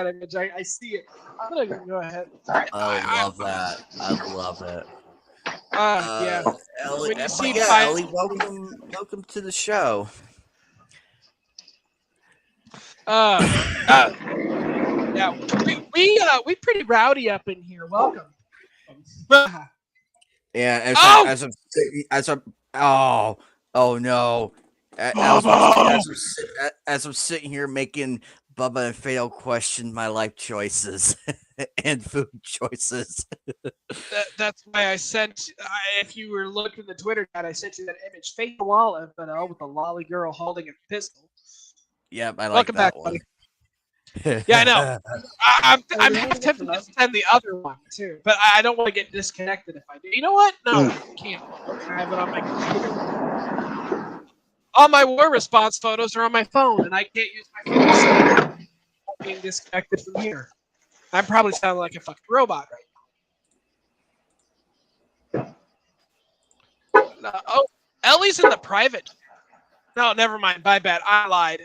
image. I see it. I'm gonna go ahead. I love that. I love it. Yeah. Ellie, When you see Ellie, welcome to the show. Yeah, we pretty rowdy up in here. Welcome. Yeah, oh no. As I'm sitting here making Bubba and Fatal question my life choices and food choices. That's why I sent. If you were looking at the Twitter chat, I sent you that image. Fatal Walla, but with a lolly girl holding a pistol. Yep, I like Welcome that back, one. Buddy. Yeah, I know. I'm half tempted to send the other one too, but I don't want to get disconnected if I do. You know what? No, I can't. I have it on my computer. All my war response photos are on my phone, and I can't use my phone. So I'm being disconnected from here. I'm probably sounding like a fucking robot right now. Oh, Ellie's in the private. No, never mind. My bad. I lied.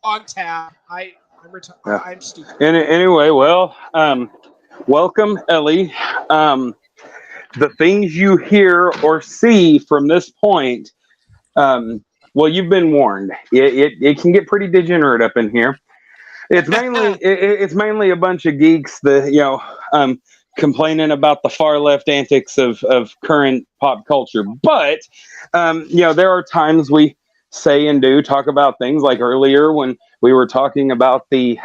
Wrong tab. I'm stupid. Anyway, well, welcome, Ellie. The things you hear or see from this point, well, you've been warned. It can get pretty degenerate up in here. It's mainly a bunch of geeks that complaining about the far left antics of current pop culture. But there are times we say and do talk about things like earlier when we were talking about the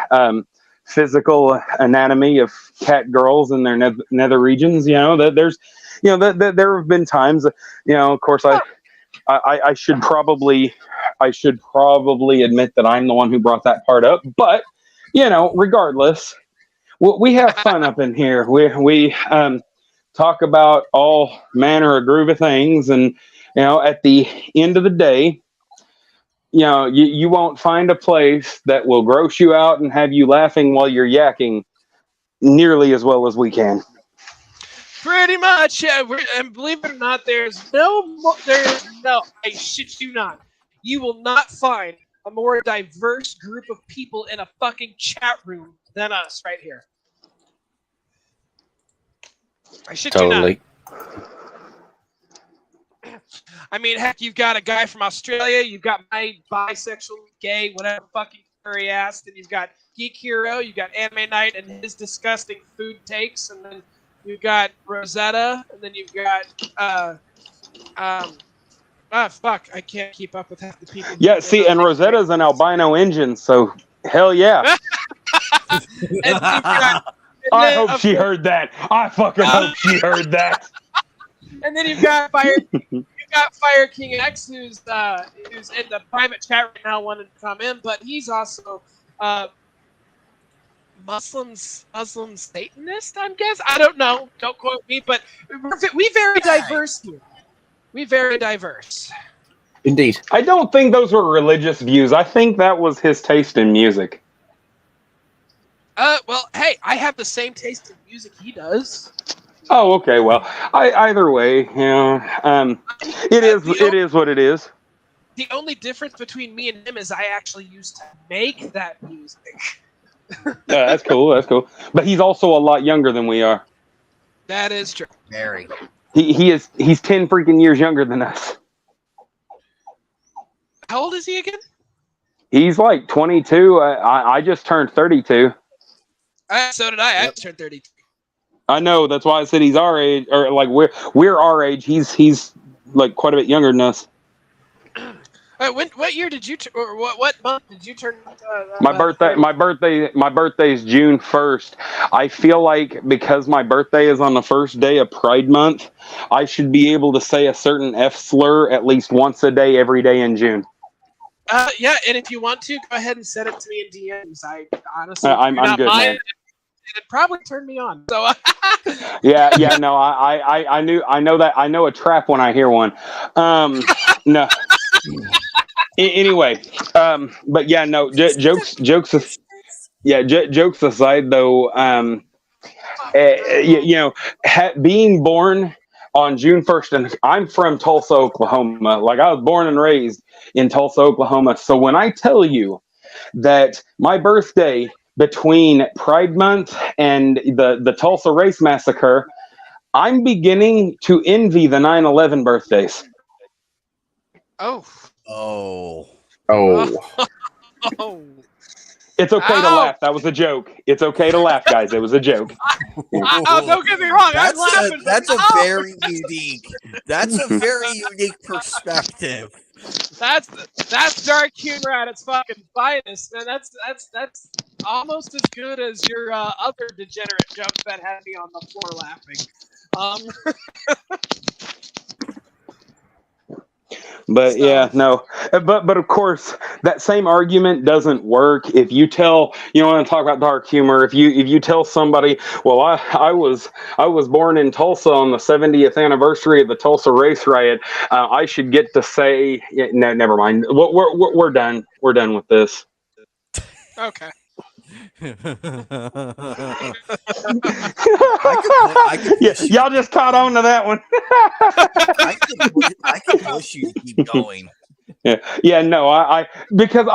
physical anatomy of cat girls in their nether regions. That there's that there have been times. Of course, I should probably admit that I'm the one who brought that part up. But regardless, we have fun up in here. We talk about all manner of groovy things, and at the end of the day, you won't find a place that will gross you out and have you laughing while you're yakking nearly as well as we can. Pretty much, yeah. And believe it or not, there's no. I shit you not. You will not find a more diverse group of people in a fucking chat room than us right here. I shit you not. I mean, heck, you've got a guy from Australia, you've got my bisexual, gay, whatever fucking furry ass, and you've got Geek Hero, you've got Anime Night and his disgusting food takes, and then you've got Rosetta, and then you've got fuck, I can't keep up with half the people. Yeah, see, and Rosetta's an albino engine, so hell yeah. I hope she heard that. I fucking hope she heard that. And then you've got Fire King X, who's in the private chat right now, wanted to come in, but he's also Muslim Satanist, I guess. I don't know. Don't quote me, but we very diverse here. We very diverse. Indeed. I don't think those were religious views. I think that was his taste in music. Well, hey, I have the same taste in music he does. Oh, okay. Well, either way, it is what it is. The only difference between me and him is I actually used to make that music. Yeah, that's cool. That's cool. But he's also a lot younger than we are. That is true. Very. He's 10 freaking years younger than us. How old is he again? He's like 22. I just turned 32. So did I. I just turned 32. I know. That's why I said he's our age, or like we're our age. He's like quite a bit younger than us. What year did you or what month did you turn? My birthday is June 1st. I feel like because my birthday is on the first day of Pride Month, I should be able to say a certain F slur at least once a day every day in June. Yeah, and if you want to, go ahead and send it to me in DMs. I honestly, I'm good, man. It probably turned me on. So yeah, no, I know a trap when I hear one. No. Anyway, but yeah, no, jokes aside, though, being born on June 1st, and I'm from Tulsa, Oklahoma. Like, I was born and raised in Tulsa, Oklahoma. So when I tell you that my birthday between Pride Month and the Tulsa Race Massacre, I'm beginning to envy the 9/11 birthdays. Oh. It's okay to laugh. That was a joke. It's okay to laugh, guys. It was a joke. Don't get me wrong. I'm laughing. That's a very unique perspective. That's dark humor at its fucking finest, and that's almost as good as your other degenerate jokes that had me on the floor laughing. But yeah, no. But of course, that same argument doesn't work if you tell, you want to talk about dark humor. If you tell somebody, well, I was born in Tulsa on the 70th anniversary of the Tulsa race riot, I should get to say, no, never mind. We're done. We're done with this. Okay. Y'all just caught on to that one. I can push you to keep going. Yeah, no, because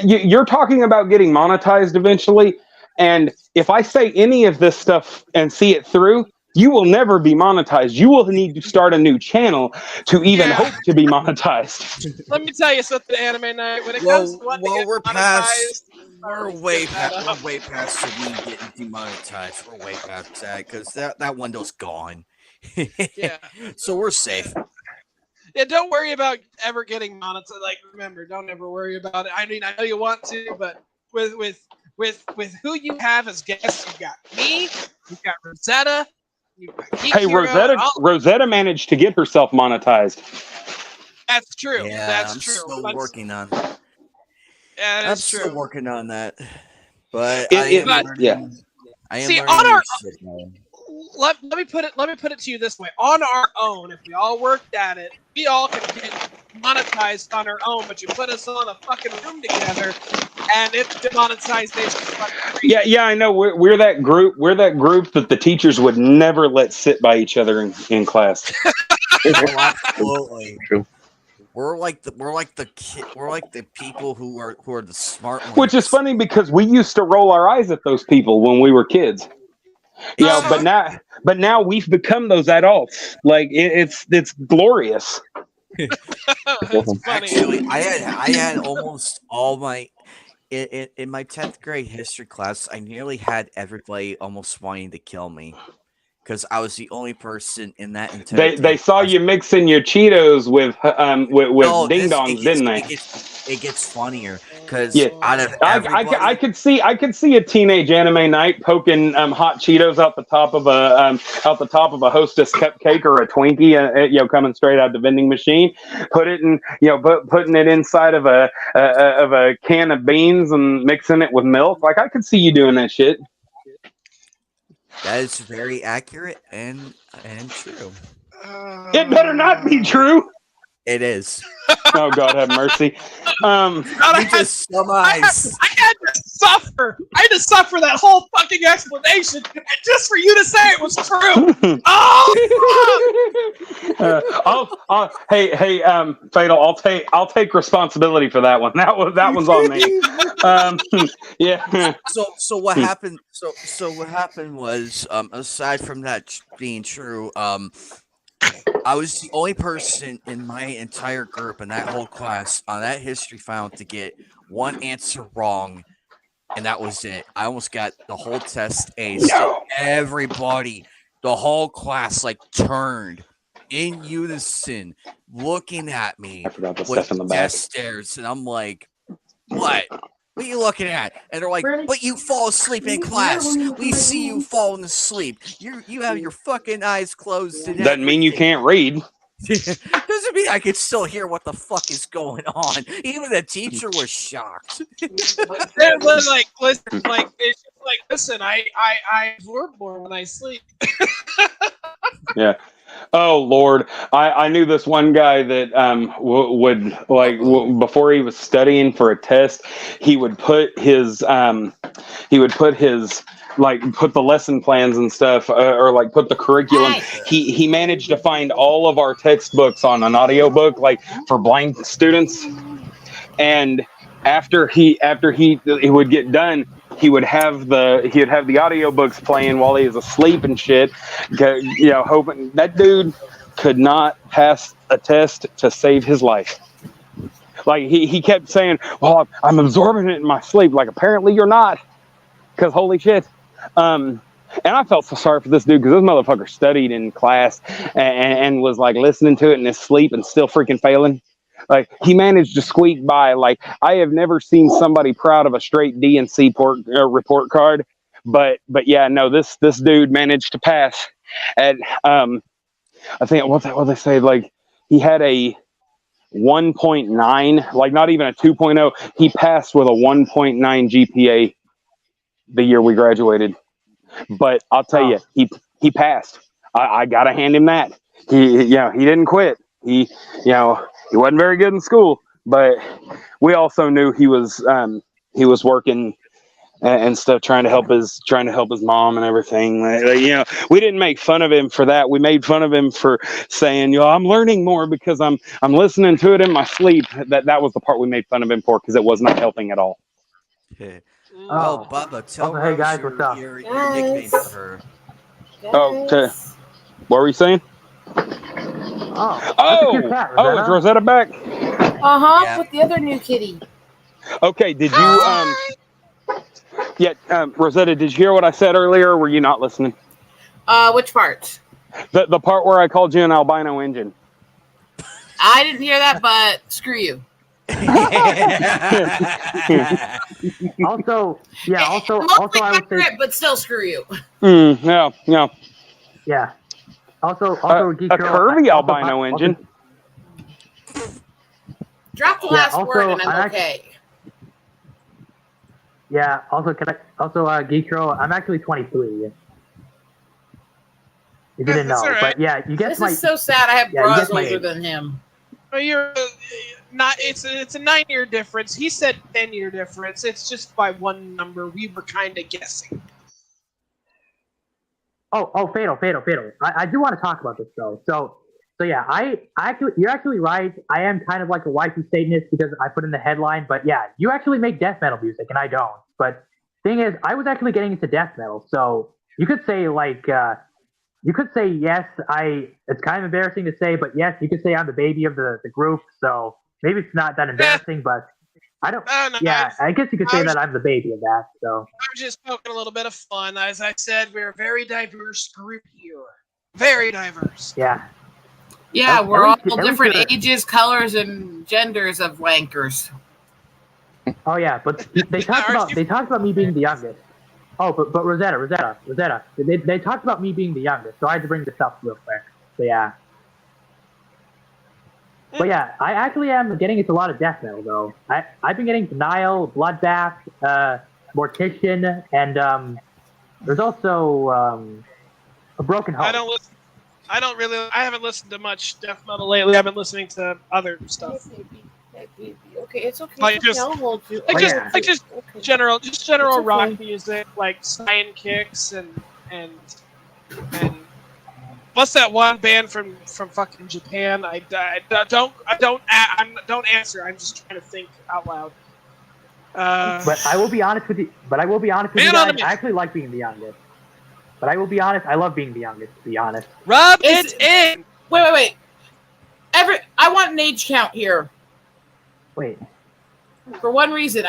you're talking about getting monetized eventually, and if I say any of this stuff and see it through, you will never be monetized. You will need to start a new channel to even hope to be monetized. Let me tell you something, Anime Night. When it comes to we're way past the getting demonetized. We're way past that because that window's gone. Yeah. So we're safe. Yeah, don't worry about ever getting monetized. Like, remember, don't ever worry about it. I mean, I know you want to, but with who you have as guests, you've got me, you've got Rosetta. Hey, Rosetta managed to get herself monetized. That's true. Yeah, that's I'm true. still working on. Yeah, that's true. Still working on that, but I am learning on our. Let me put it to you this way: on our own, if we all worked at it, we all can get monetized on our own. But you put us on a fucking room together, and it's demonetized. Yeah, I know. We're that group. We're that group that the teachers would never let sit by each other in class. Absolutely. True. We're like the people who are the smart ones. Which is funny because we used to roll our eyes at those people when we were kids. Yeah, but now we've become those adults. Like it's glorious. Actually, I had almost all my in my 10th grade history class. I nearly had everybody almost wanting to kill me because I was the only person in that entire. They saw you mixing your Cheetos with ding dongs, didn't they? It gets funnier because out of everybody, I could see a teenage anime night poking hot Cheetos out the top of a Hostess cupcake or a Twinkie, coming straight out the vending machine, putting it inside of a can of beans and mixing it with milk. Like I could see you doing that shit. That is very accurate and true. It better not be true. It is. Oh God, have mercy. We just some eyes. I had to suffer. I had to suffer that whole fucking explanation just for you to say it was true. Hey, Fatal, I'll take responsibility for that one. That one's on me. Yeah. So what happened? So what happened was, aside from that being true, I was the only person in my entire group in that whole class on that history found to get one answer wrong, and that was it. I almost got the whole test A. So everybody, the whole class, like turned in unison, looking at me I forgot the with stuff in the death back. stares, and I'm like, "What? What are you looking at?" And they're like, "But you fall asleep in class. We see you falling asleep. You have your fucking eyes closed and Doesn't mean you everything." can't read. Doesn't mean I could still hear what the fuck is going on. Even the teacher was shocked. It was like, listen, like it's just like, listen, I absorb more when I sleep. Yeah. Oh Lord, I knew this one guy that would like before he was studying for a test, he would put his like put the lesson plans and stuff, or like put the curriculum. He managed to find all of our textbooks on an audiobook, like for blind students. And after he would get done, he would have the audiobooks playing while he was asleep and shit. You know, hoping that dude could not pass a test to save his life. Like he kept saying, "Well, I'm absorbing it in my sleep." Like apparently you're not, because holy shit. And I felt so sorry for this dude, because this motherfucker studied in class and was like listening to it in his sleep and still freaking failing. Like he managed to squeak by. Like I have never seen somebody proud of a straight D and C report card, but yeah, no, this dude managed to pass. And I think what they say, like he had a 1.9, like not even a 2.0. He passed with a 1.9 GPA the year we graduated. But I'll tell you, he passed. I gotta hand him that. He didn't quit. He wasn't very good in school, but we also knew he was working and stuff, trying to help his mom and everything. We didn't make fun of him for that. We made fun of him for saying, I'm learning more because I'm listening to it in my sleep. That was the part we made fun of him for, because it was not helping at all. Oh, Bubba, tell hey Rose guys, what's up? your nickname for her. Oh, okay. What were you saying? Is Rosetta back? Yeah. With the other new kitty. Okay, did you Rosetta, did you hear what I said earlier, or were you not listening? Which part? The part where I called you an albino Indian. I didn't hear that, but screw you. Also, I would say, but still screw you. Yeah. Yeah. Also, a curvy albino Indian. Drop the last word and I'm okay. Yeah. Also, Geek Girl, I'm actually 23. You didn't know, right. but yeah, you guess this is so sad. I have bras older than him. Well, you're not. It's a 9-year difference. He said 10-year difference. It's just by one number. We were kind of guessing. Oh, fatal. I do want to talk about this though. So yeah, you're actually right. I am kind of like a wifey Satanist because I put in the headline, but yeah, you actually make death metal music and I don't. But thing is, I was actually getting into death metal, so you could say yes. It's kind of embarrassing to say, but yes, you could say I'm the baby of the group. So maybe it's not that embarrassing, but I don't. I guess you could say that I'm the baby of that. So I'm just poking a little bit of fun. As I said, we're a very diverse group here. Very diverse. Yeah. Yeah, we're all different ages, colors, and genders of wankers. Oh yeah, but they talked about me being the youngest. Oh, but Rosetta. They talked about me being the youngest, so I had to bring this up real quick. So yeah. But yeah, I actually am getting into a lot of death metal though. I've been getting Denial, Bloodbath, Mortician, and there's also a Broken Heart. I haven't listened to much death metal lately. I've been listening to other stuff. Okay, it's okay. Like It's okay. just, I'll hold you. like I'll just, hold like you. just Okay. general It's rock okay. music, like Cyan Kicks and what's that one band from fucking Japan? Don't answer. I'm just trying to think out loud. But I will be honest with you. But I will be honest with you Man on guys. the I Mission. actually like being the youngest. But I will be honest. I love being the youngest. To be honest. Rub it in. Wait. I want an age count here. Wait. For one reason,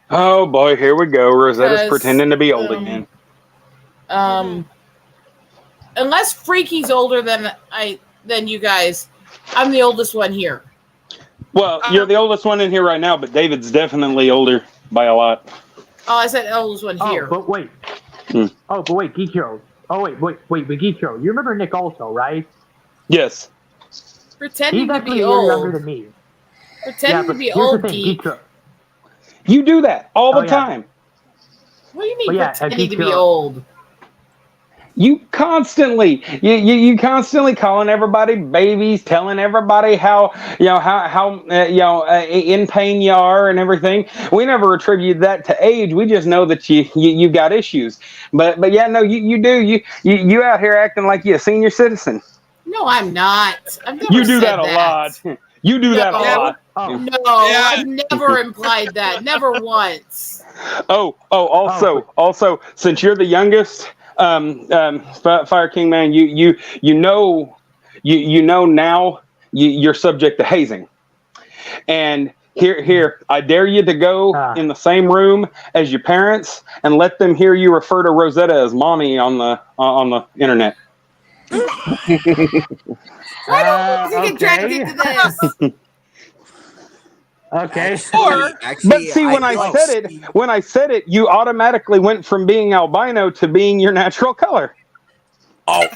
Oh boy, here we go. Rosetta's Because, pretending to be old again. Unless Freaky's older than you guys, I'm the oldest one here. Well, you're the oldest one in here right now, but David's definitely older by a lot. Oh, I said oldest one here. Oh, but wait. Hmm. Oh, but wait, Geekro. Oh, wait, but Geekro. You remember Nick also, right? Yes. Pretending He's to actually be a year old. younger than me. Pretending but to be here's old, the thing, geek. Geekro. You do that all the yeah. time. What do you mean But yeah, pretending to be Geekro. old? You constantly calling everybody babies, telling everybody how in pain you are and everything. We never attribute that to age. We just know that you got issues. But yeah, no, you do. You out here acting like you're a senior citizen. No, I'm not. I've never You do said that a lot. You do that a lot. No, I've never implied that. Never once. Also, since you're the youngest, Fire King man, you know now you're subject to hazing. And here, I dare you to go in the same room as your parents and let them hear you refer to Rosetta as mommy on the internet. Why don't we get dragged into this? Okay. But see, when I said it, you automatically went from being albino to being your natural color. Oh.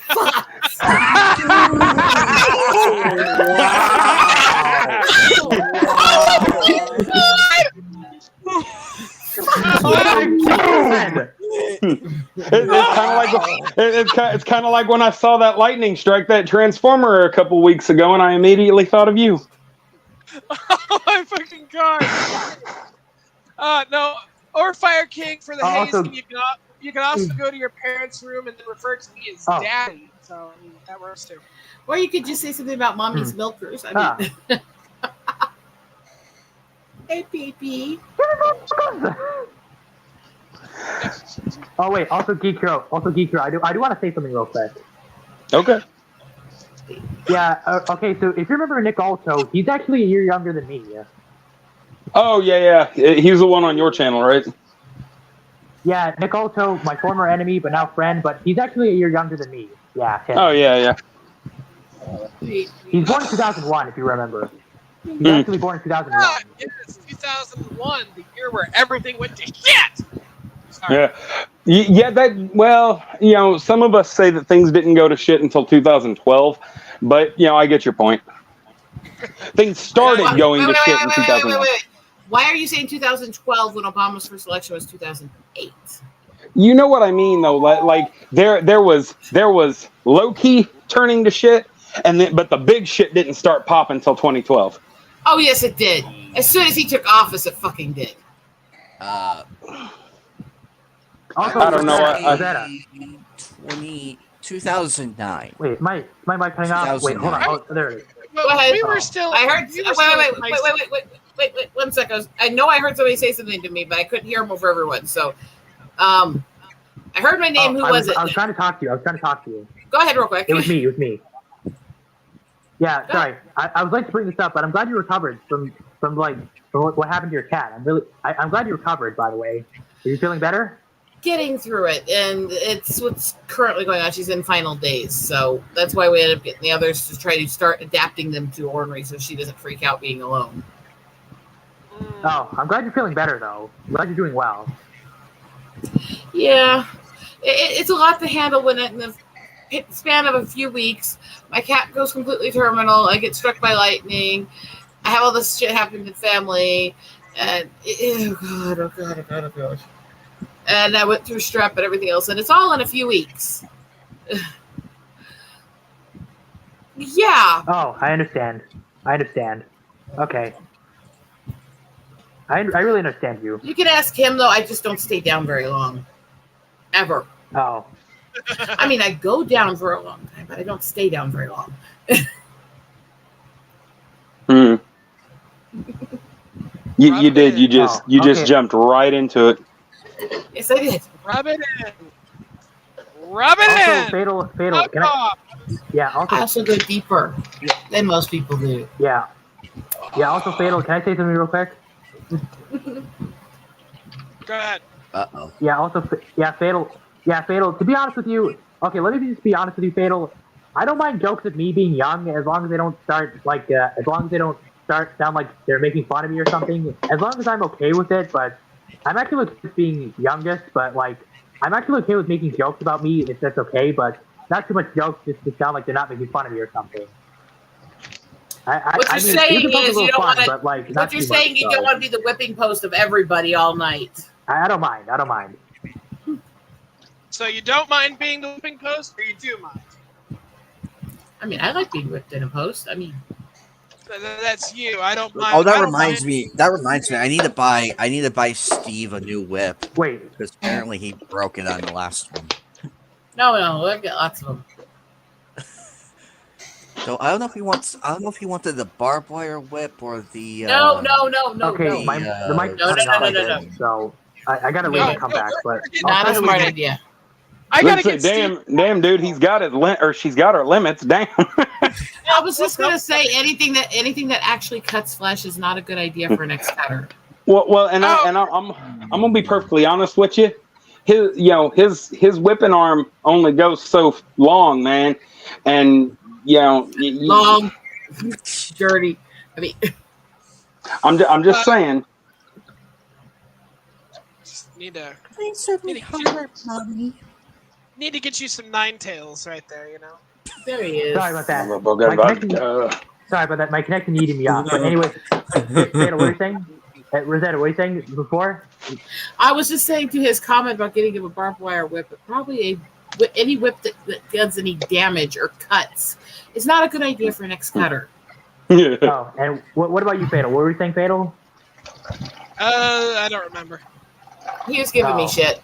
It's kind of like when I saw that lightning strike that transformer a couple weeks ago, and I immediately thought of you. Oh my fucking god! No, or Fire King for the hazing. You can also go to your parents' room and then refer to me as daddy. So I mean, that works too. Or you could just say something about mommy's milkers. I mean, hey, pee. Oh wait, also Geekro. I do want to say something real quick. Okay. Yeah. Okay. So if you remember Nick also, he's actually a year younger than me. Yeah. Oh yeah. He was the one on your channel, right? Yeah, Nick also, my former enemy, but now friend. But he's actually a year younger than me. Yeah. Him. Oh yeah. He's born in 2001, if you remember. He's actually born in 2001. It's 2001, the year where everything went to shit. Sorry. Yeah. Some of us say that things didn't go to shit until 2012, but I get your point. Things started going to shit in 2001. Wait. Why are you saying 2012 when Obama's first election was 2008? You know what I mean, though. Like there was low key turning to shit, but the big shit didn't start popping until 2012. Oh yes, it did. As soon as he took office, it fucking did. Also, I don't know. 2009. Wait, is my mic cutting off? Wait, hold on. Oh, there it is. Go ahead. We were still. I heard. Wait. 1 second. I know I heard somebody say something to me, but I couldn't hear them over everyone. So, I heard my name. Who was it? I was trying to talk to you. Go ahead, real quick. It was me. Yeah, sorry. I was like to bring this up, but I'm glad you recovered from what happened to your cat. I'm glad you recovered. By the way, are you feeling better? Getting through it, and it's what's currently going on. She's in final days, so that's why we ended up getting the others to try to start adapting them to Ornery so she doesn't freak out being alone. Oh, I'm glad you're feeling better, though. I'm glad you're doing well. Yeah, it's a lot to handle when in the span of a few weeks, my cat goes completely terminal. I get struck by lightning. I have all this shit happen to family, and oh god. And I went through strep and everything else, and it's all in a few weeks. Yeah. Oh, I understand. Okay. I really understand you. You can ask him though. I just don't stay down very long, ever. Oh. I mean, I go down for a long time, but I don't stay down very long. Hmm. You did. You Oh, just okay. jumped right into it. Yes, I did. Rub it in. Rub it Also, in. fatal. Can I? Yeah. I Also, also go deeper than most people do. yeah. Also, fatal. Can I say something real quick? Go ahead. Uh-oh. Yeah. Also, fatal. Yeah, fatal. To be honest with you, okay. Let me just be honest with you, fatal. I don't mind jokes of me being young as long as they don't start like as long as they don't sound like they're making fun of me or something. As long as I'm okay with it, but I'm actually okay with being youngest. But like, I'm actually okay with making jokes about me if that's okay. But not too much jokes just to sound like they're not making fun of me or something. What you're I mean, saying you can poke is a you little don't fun, want but like to. not What you're too much, saying, you so. don't want to be the whipping post of everybody all night. I don't mind. I don't mind. So you don't mind being the whipping post, or you do mind? I mean, I like being whipped in a post. I mean, That's you. I don't mind. Oh, that I don't reminds mind. me. That reminds me. I need to buy Steve a new whip Wait. because apparently he broke it on the last one. no, I've got lots of them. So I don't know if he wants. I don't know if he wanted the barbed wire whip or the. No. Okay, no. the mic's cutting out a bit, so I gotta leave and come back. But Not I'll a try to smart leave- idea. I Let's gotta say, get Steve. damn, dude, she's got her limits. Damn. I was just gonna say anything that actually cuts flesh is not a good idea for an ex-cutter. Well, and I'm gonna be perfectly honest with you. His whipping arm only goes so long, man, and Long, dirty. I mean, I'm just saying. Need to mommy. need to get you some nine tails right there. You know. there he is. Sorry about that. Sorry about that. My connection needed me off. But anyway, Rosetta, what are you saying? Rosetta, what are you saying before? I was just saying to his comment about getting him a barbed wire whip, but probably any whip that does any damage or cuts is not a good idea for an ex-cutter. Oh, and what about you, Fatal? What were you saying, Fatal? I don't remember. He was giving me shit.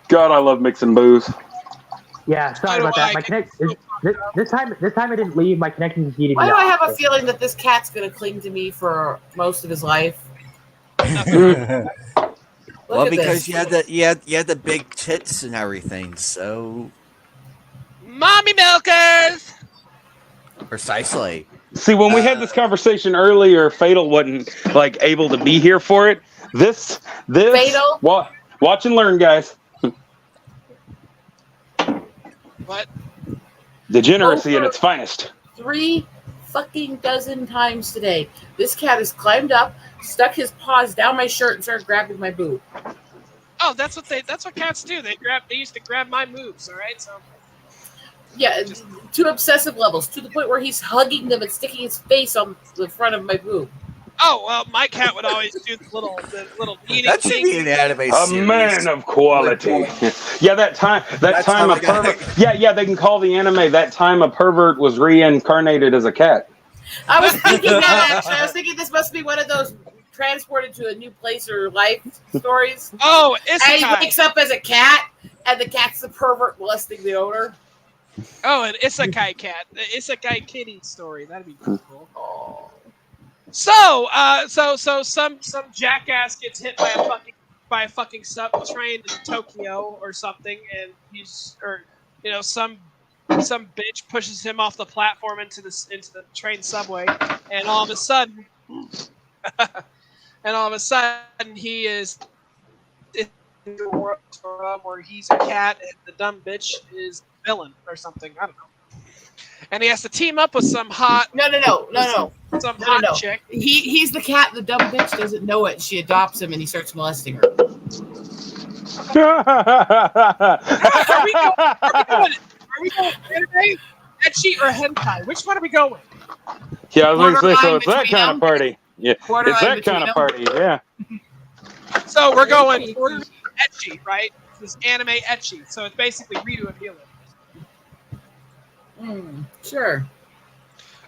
God, I love mixing booze. Yeah, sorry about that. My this time I didn't leave. My connection was needed me Why do off. I have a feeling that this cat's going to cling to me for most of his life? Well, at because this. you had the big tits and everything, so Mommy milkers. precisely. See, when we had this conversation earlier, Fatal wasn't like able to be here for it. This, Fatal? Watch and learn, guys. What? Degeneracy at its finest. 3 fucking dozen times today. This cat has climbed up, stuck his paws down my shirt, and started grabbing my boob. Oh, that's what cats do. They used to grab my moves. All right, so. Yeah, to obsessive levels, to the point where he's hugging them and sticking his face on the front of my boob. Oh well, my cat would always do the little eating. That should be an anime A series. man of quality. Yeah, that time a pervert. Yeah, they can call the anime that time a pervert was reincarnated as a cat. I was thinking that actually. I was thinking this must be one of those transported to a new place or life stories. Oh, and isekai. he wakes up as a cat, and the cat's the pervert molesting the owner. Oh, an isekai cat, the isekai kitty story. That'd be cool. Oh. So some jackass gets hit by a fucking subtrain in Tokyo or something, and some bitch pushes him off the platform into the train subway, and all of a sudden, he is in the world where he's a cat and the dumb bitch is a villain or something. I don't know. And he has to team up with some hot. No. Some hot chick. He's the cat. The dumb bitch doesn't know it. She adopts him, and he starts molesting her. Are we going anime, ecchi, or hentai? Which one are we going? Yeah, I was going to say, so it's that between kind them. of party. Yeah, Borderline it's that between kind of them. party. Yeah. So we're going ecchi, right? This anime ecchi. So it's basically Ryu and Mila. Sure.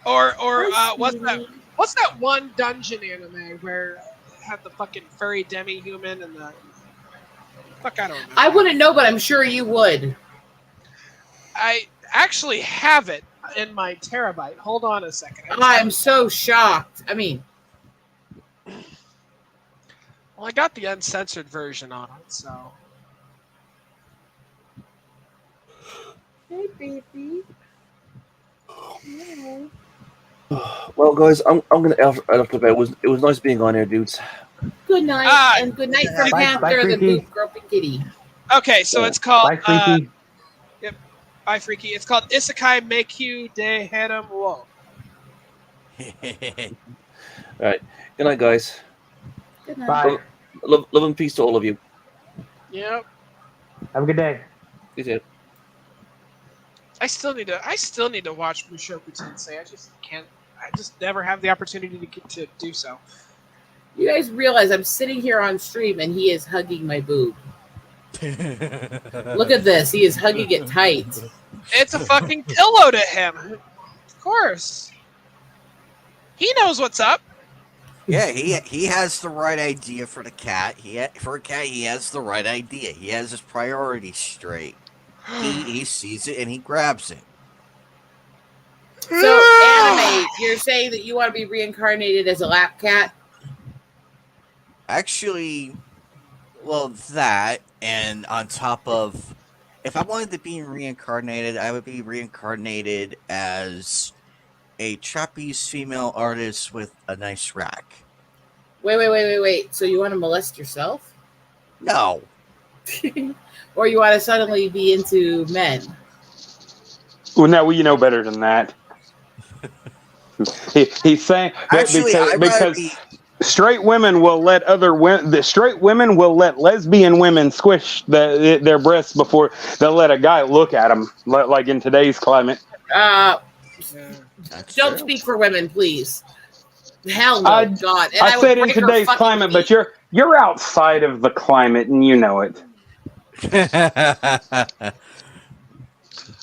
Or Hi, what's that one dungeon anime where it had the fucking furry demi-human and the fuck, I don't remember. I wouldn't know, but I'm sure you would. I actually have it in my terabyte. Hold on a second. I'm so shocked. I mean, well, I got the uncensored version on it, so. Hey, baby. Yeah. Well, guys, I'm gonna out to bed. It was nice being on here, dudes. good night, and good night from Bye, Panther, the Freaky. boob groping kitty. Okay, so it's called. Bye, Freaky. Yep. Bye, Freaky. It's called Isekai Meikyu de Harem wo. All right. Good night, guys. Good night. Bye. Love and peace to all of you. Yep. Have a good day. You too. I still need to watch Mushoku Tensei. I just can't. I just never have the opportunity to get to do so. You guys realize I'm sitting here on stream and he is hugging my boob. Look at this. He is hugging it tight. It's a fucking pillow to him. Of course. He knows what's up. Yeah, he has the right idea for the cat. For a cat, he has the right idea. He has his priorities straight. He sees it and he grabs it. So, Anime, you're saying that you want to be reincarnated as a lap cat? Actually, well, that, and on top of, if I wanted to be reincarnated, I would be reincarnated as a trapeze female artist with a nice rack. Wait. So you want to molest yourself? No. Or you want to suddenly be into men? Well, no, you know better than that. He's saying that Actually, because straight women will let lesbian women squish their breasts before they'll let a guy look at them, like in today's climate. Don't speak for women, please. Hell no, God. And I said in break her today's fucking climate, feet. but you're outside of the climate and you know it.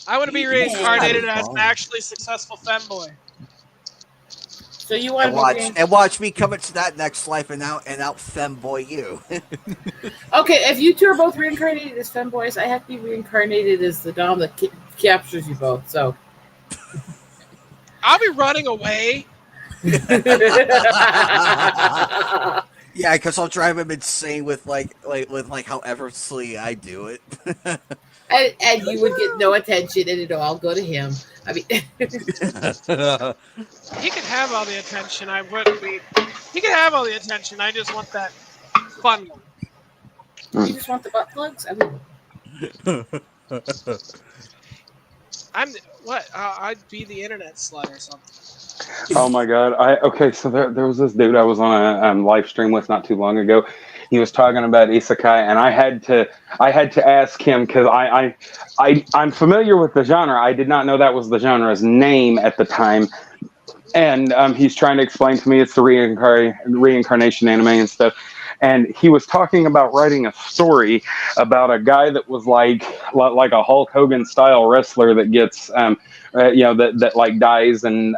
I want to be reincarnated as an actually successful femboy. So you want and watch me come into that next life and out femboy you. Okay, if you two are both reincarnated as femboys, I have to be reincarnated as the dom that captures you both. So I'll be running away. Yeah, because I'll drive him insane with like how effortlessly I do it. and you would get no attention, and it'll all go to him. I mean, he could have all the attention. I wouldn't be. He could have all the attention. I just want that fun one. You just want the butt plugs? I mean, I'd be the internet slut or something. Oh my god! So there was this dude I was on a live stream with not too long ago. He was talking about isekai, and I had to ask him because I'm familiar with the genre. I did not know that was the genre's name at the time, and he's trying to explain to me it's the reincarnation anime and stuff. And he was talking about writing a story about a guy that was like a Hulk Hogan style wrestler that gets that like dies and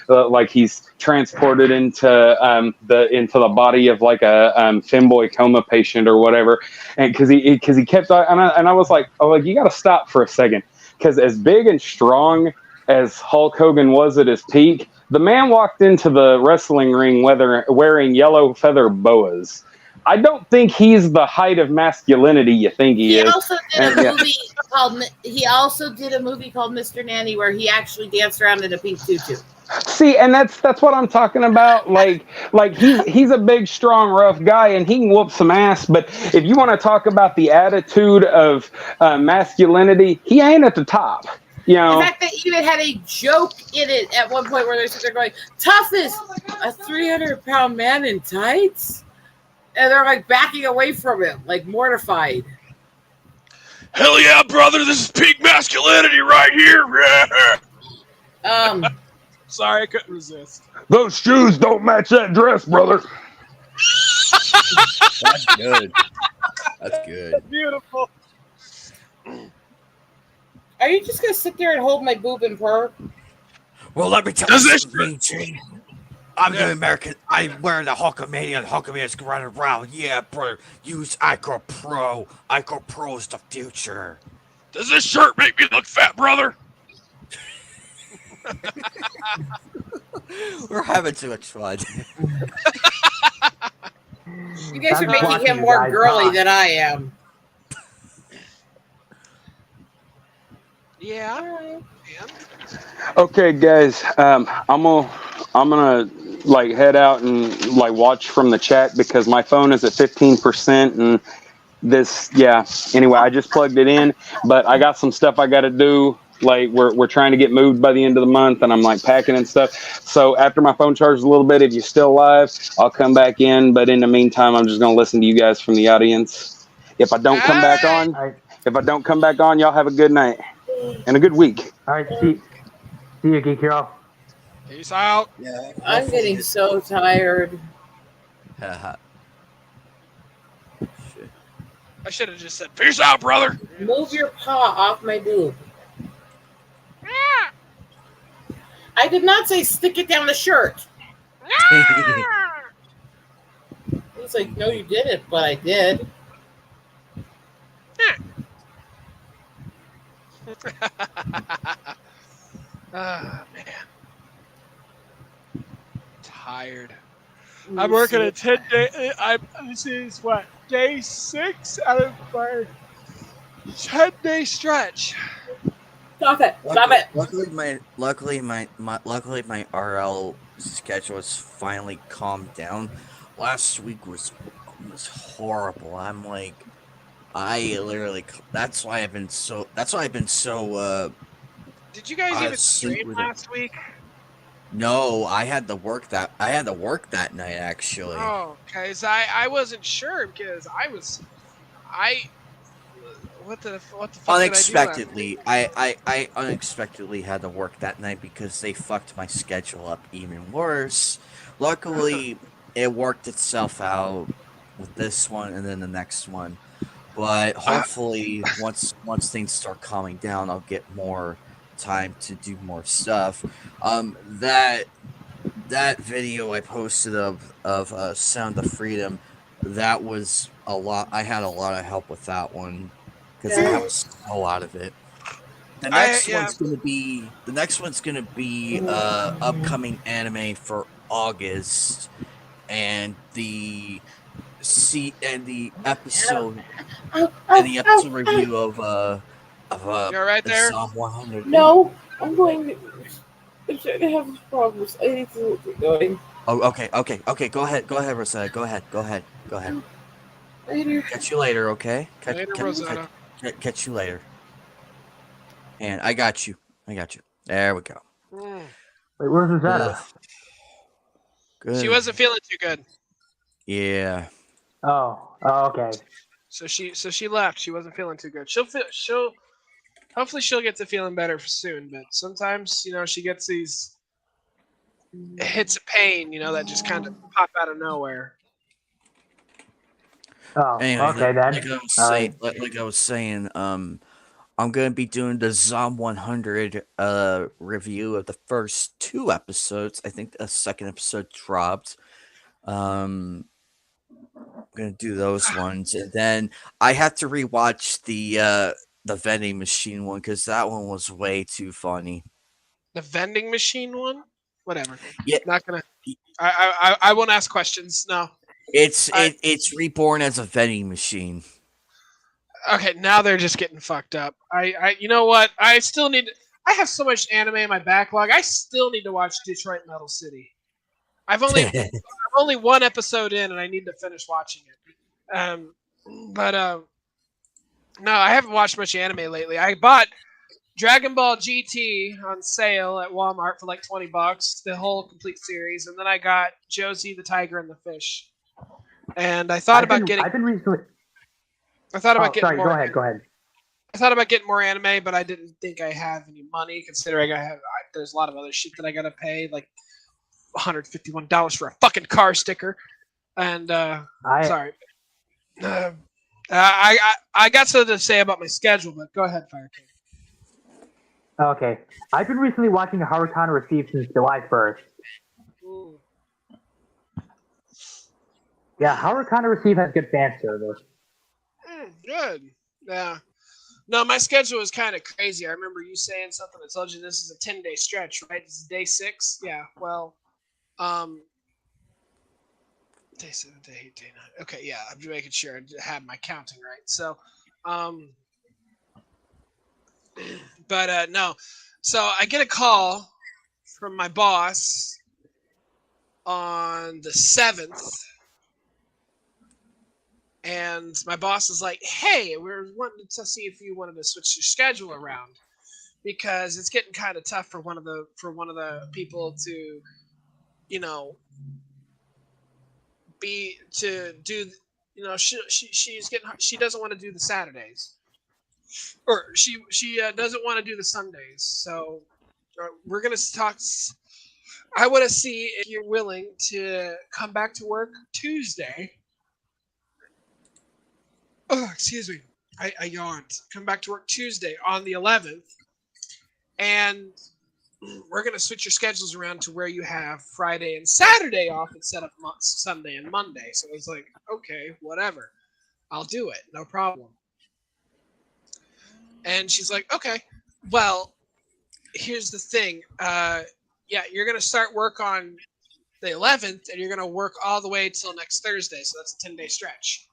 like he's transported into the body of like a femboy coma patient or whatever, and because he kept and I was like, you got to stop for a second, because as big and strong as Hulk Hogan was at his peak, the man walked into the wrestling ring wearing yellow feather boas. I don't think he's the height of masculinity you think he is. He also did a movie called Mr. Nanny where he actually danced around in a pink tutu. See, and that's what I'm talking about. Like he's a big, strong, rough guy, and he can whoop some ass. But if you want to talk about the attitude of masculinity, he ain't at the top. You know. In fact, they even had a joke in it at one point where they're going, "Toughest, a 300-pound man in tights." And they're like backing away from him, like mortified. Hell yeah, brother! This is peak masculinity right here. Sorry, I couldn't resist. Those shoes don't match that dress, brother. That's good. That's good. Beautiful. Are you just gonna sit there and hold my boob and purr? Well, let me tell Does you this something, Mean Gene. I'm the American. I'm wearing the Hulkamania. Hulkamania's running around. Yeah, brother. Use Ico Pro. Ico Pro is the future. Does this shirt make me look fat, brother? We're having too much fun. You guys I'm are making watching him you more guys girly talk. than I am. Yeah. Okay, guys. I'm gonna like head out and like watch from the chat because my phone is at 15% and this. Yeah. Anyway, I just plugged it in, but I got some stuff I got to do. Like we're trying to get moved by the end of the month, and I'm like packing and stuff. So after my phone charges a little bit, if you're still live, I'll come back in. But in the meantime, I'm just gonna listen to you guys from the audience. If I don't come back on, All right. y'all have a good night and a good week. All right. See you, Geek Hero. Peace out. Yeah, I'm getting so tired. Haha. Shit. I should have just said, peace out, brother. Move your paw off my boob. I did not say stick it down the shirt. He's like, no, you didn't, but I did. Ah, man. Tired. I'm working a 10-day. This is what, day 6 out of my 10-day stretch. Stop it! Stop it! Luckily my RL schedule has finally calmed down. Last week was horrible. I'm like, I literally. That's why I've been so. Did you guys out even of sync stream with it. last week? No, I had to work that night actually. Oh, because I wasn't sure because what the fuck Unexpectedly, I unexpectedly had to work that night because they fucked my schedule up even worse. Luckily, it worked itself out with this one and then the next one. But hopefully, once things start calming down, I'll get more time to do more stuff. That video I posted of Sound of Freedom, that was a lot. I had a lot of help with that one because I was so out of it. The next one's gonna be upcoming anime for August, and the episode review of You're right there. Psalm 100. No, I'm going. I'm trying to have problems. I need to get going. Oh, okay. Go ahead, Rosetta. Go ahead. Later. Catch you later, okay? Later, Rosetta. Catch you later. And I got you. There we go. Mm. Wait, where's Rosetta? Good. She wasn't feeling too good, Yeah. Oh, okay. so she left. She wasn't feeling too good. Hopefully she'll get to feeling better soon. But sometimes she gets these hits of pain, that just kind of pop out of nowhere. Oh, Anyway, okay then. like I was saying, I'm gonna be doing the Zom 100 review of the first 2 episodes. I think the second episode dropped. I'm gonna do those ones, and then I have to rewatch the vending machine one because that one was way too funny. The vending machine one, whatever. Yeah, Not gonna. I won't ask questions. No. it's reborn as a vending machine. Okay, now they're just getting fucked up. You know what? I still need. I have so much anime in my backlog. I still need to watch Detroit Metal City. I'm only 1 episode in, and I need to finish watching it. No, I haven't watched much anime lately. I bought Dragon Ball GT on sale at Walmart for like $20, the whole complete series, and then I got Josie the Tiger and the Fish. And I thought about getting. I've been recently. I thought about getting sorry, more. Go ahead. I thought about getting more anime, but I didn't think I have any money, considering there's a lot of other shit that I gotta pay, like $151 for a fucking car sticker. And sorry, I got something to say about my schedule, but go ahead, Fire King. Okay. I've been recently watching Hurricane Receive since July 1st. Ooh. Yeah, Hurricane Receive has good fan service. Good. Yeah. No, my schedule is kind of crazy. I remember you saying something that told you this is a 10-day stretch, right? This is day 6. Yeah. Well, day 7, day 8, day 9. Okay. Yeah. I'm just making sure I have my counting right. So, but no. So I get a call from my boss on the 7th. And my boss is like, "Hey, we're wanting to see if you wanted to switch your schedule around because it's getting kind of tough for one of the people to, you know, she doesn't want to do the Saturdays, or she doesn't want to do the Sundays. So we're gonna talk. I want to see if you're willing to come back to work Tuesday." Oh, excuse me. I yawned. Come back to work Tuesday on the 11th, and we're going to switch your schedules around to where you have Friday and Saturday off instead of Sunday and Monday. So I was like, okay, whatever. I'll do it. No problem. And she's like, okay, well, here's the thing. Yeah, you're going to start work on the 11th, and you're going to work all the way till next Thursday. So that's a 10-day stretch.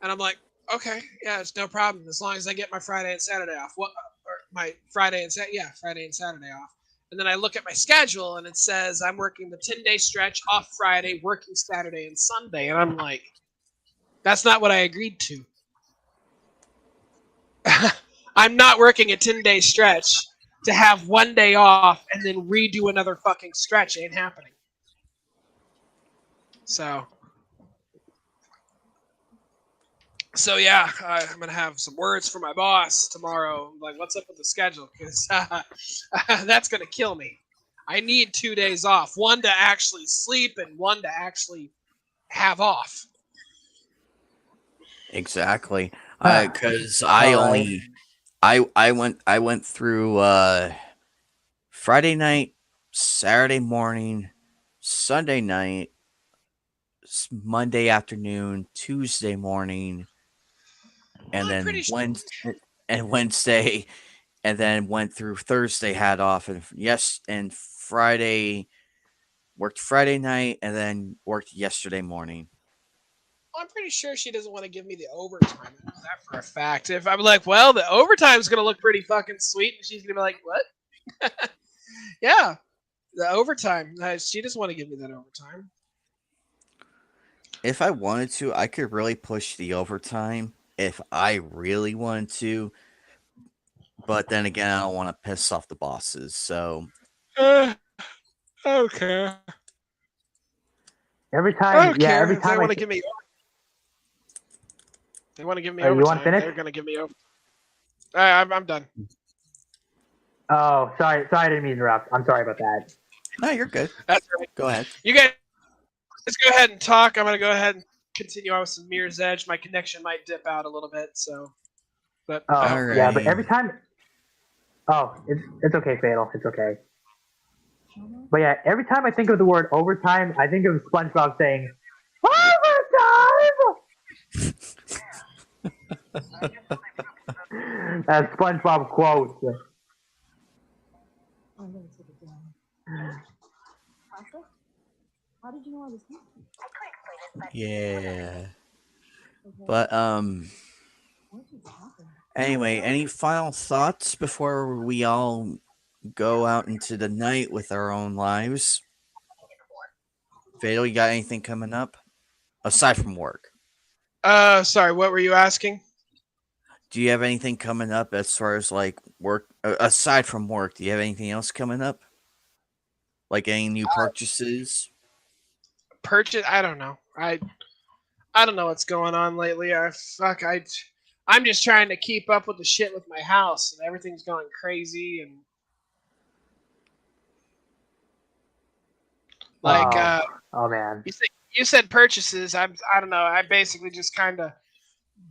And I'm like, okay, yeah, it's no problem as long as I get my Friday and Saturday off. What? Or my Friday and Saturday off. And then I look at my schedule and it says I'm working the 10-day stretch off Friday, working Saturday and Sunday, and I'm like, that's not what I agreed to. I'm not working a 10-day stretch to have one day off and then redo another fucking stretch. It ain't happening. So yeah, I'm gonna have some words for my boss tomorrow. Like, what's up with the schedule? Because that's gonna kill me. I need 2 days off, one to actually sleep and one to actually have off. Exactly. Huh. Because Alright. I went through Friday night, Saturday morning, Sunday night, Monday afternoon, Tuesday morning, and Well, I'm then pretty sure. Wednesday, and then went through Thursday, had off, and Friday worked Friday night, and then worked yesterday morning. Well, I'm pretty sure she doesn't want to give me the overtime. I know that for a fact. If I'm like, well, the overtime's gonna look pretty fucking sweet, and she's gonna be like, what? Yeah, the overtime. She doesn't want to give me that overtime. If I wanted to, I could really push the overtime if I really wanted to. But then again, I don't want to piss off the bosses. So Okay. Every I time, don't yeah, care. every If they time want to give me, you want to overtime. finish? They're gonna give me over. I'm done. Oh, sorry, I didn't mean to interrupt. I'm sorry about that. no, you're good. That's right. Go ahead. You guys, let's go ahead and talk. I'm gonna go ahead and continue on with some Mirror's Edge. My connection might dip out a little bit, so. But Oh, Alrighty. yeah, but every time. Oh, it's okay, Fatal. It's okay. But yeah, every time I think of the word overtime, I think of SpongeBob saying, "Overtime!" That's SpongeBob quote. I'm gonna take it down. Pasta? How did you know I was here? Yeah. Okay. But What just happened? anyway, any final thoughts before we all go out into the night with our own lives? Fatal, you got anything coming up aside from work? sorry, what were you asking? Do you have anything coming up as far as like work aside from work? Do you have anything else coming up? Like any new purchases? Purchase? I don't know. I don't know what's going on lately. I'm just trying to keep up with the shit with my house, and everything's going crazy. And like, Oh man. you said purchases. I don't know. I basically just kind of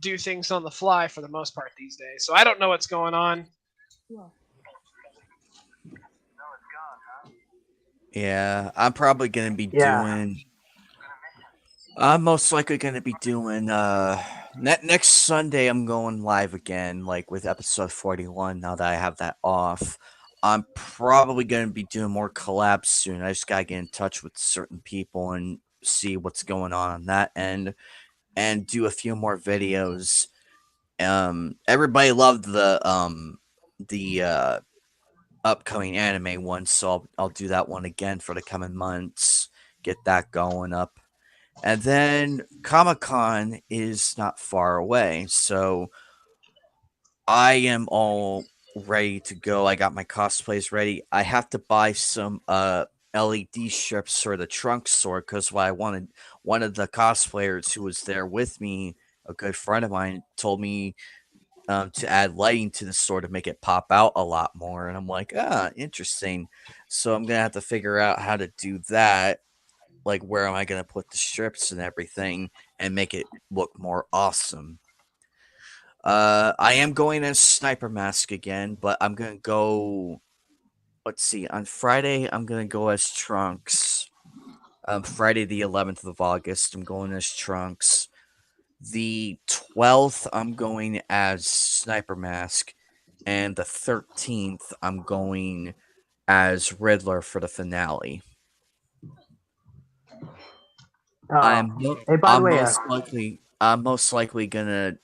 do things on the fly for the most part these days. So I don't know what's going on. Yeah. Yeah, I'm probably gonna be Yeah. doing. I'm most likely gonna be doing. Next Sunday, I'm going live again, like with episode 41. Now that I have that off, I'm probably gonna be doing more collabs soon. I just gotta get in touch with certain people and see what's going on that end, and do a few more videos. Everybody loved the upcoming anime one, so I'll do that one again for the coming months. Get that going up. And then Comic Con is not far away, so I am all ready to go. I got my cosplays ready. I have to buy some LED strips for the trunk store because what I wanted, one of the cosplayers who was there with me, a good friend of mine, told me to add lighting to the store to make it pop out a lot more. And I'm like, interesting. So I'm gonna have to figure out how to do that. Like, where am I gonna put the strips and everything and make it look more awesome? I am going as Sniper Mask again, but I'm gonna go. Let's see. On Friday, I'm gonna go as Trunks. Friday the 11th of August, I'm going as Trunks. The 12th, I'm going as Sniper Mask, and the 13th, I'm going as Riddler for the finale. Hey, by the way, I'm most likely gonna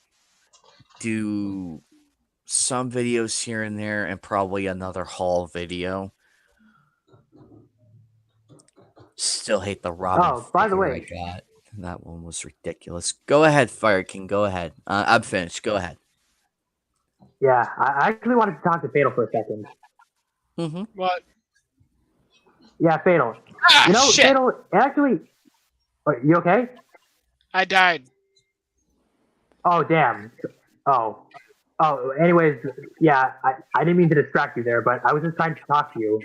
do some videos here and there, and probably another haul video. Still hate the Robin by the figure I way, got. That one was ridiculous. Go ahead, Fire King. Go ahead. I'm finished. Go ahead. yeah, I actually wanted to talk to Fatal for a second. Mm-hmm. What? Yeah, Fatal. Shit! Fatal, actually, you okay? I died. Oh, damn. Oh. Anyways, yeah, I didn't mean to distract you there, but I was just trying to talk to you.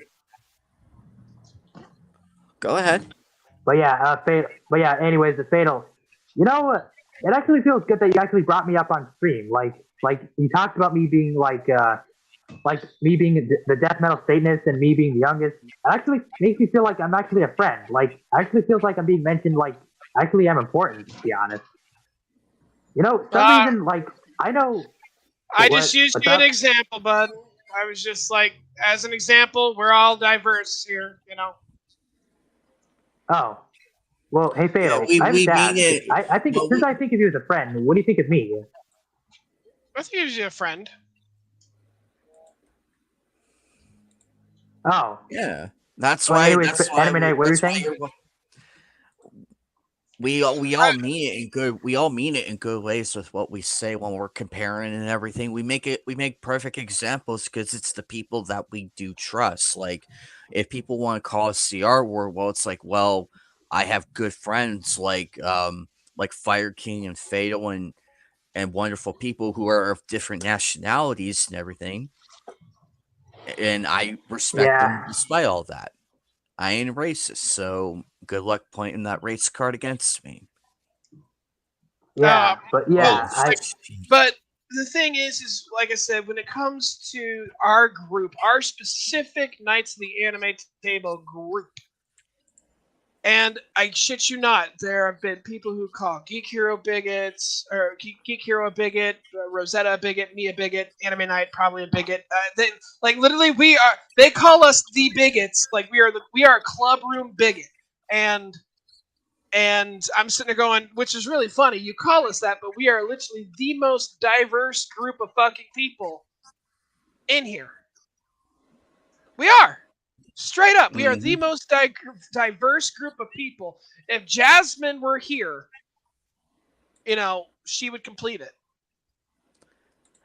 Go ahead. But yeah, anyways, the Fatal. It actually feels good that you actually brought me up on stream. Like you talked about me being like me being the death metal Satanist and me being the youngest. It actually makes me feel like I'm actually a friend. Like, it actually feels like I'm being mentioned. Like, actually, I'm important, to be honest. Some reason, like, I know. I just used what's you an up? example, bud. I was just like, as an example, we're all diverse here, Oh, well, hey, Fatal. Yeah, I have we to mean ask. it. I think Well, since I think of you as a friend, what do you think of me? I think you're a friend. Oh, yeah. That's well, why. anyways, That's why. Anime Night, what were you That's why saying? we all mean it in good. We all mean it in good ways with what we say when we're comparing and everything. We make perfect examples because it's the people that we do trust. Like, if people want to call us the R word, well, it's like, well, I have good friends like Fire King and Fatal and wonderful people who are of different nationalities and everything, and I respect them Yeah. despite all that. I ain't racist, so good luck pointing that race card against me. Yeah, but yeah, But the thing is like I said, when it comes to our group, our specific Knights of the Anime Table group, and I shit you not, there have been people who call Geek Hero bigots, or Geek Hero a bigot, Rosetta a bigot, me a bigot, Anime Night probably a bigot. They like literally they call us the bigots. Like we are a club room bigot, and I'm sitting there going, which is really funny. You call us that, but we are literally the most diverse group of fucking people in here. We are. Straight up, we are the most diverse group of people. If Jasmine were here, she would complete it.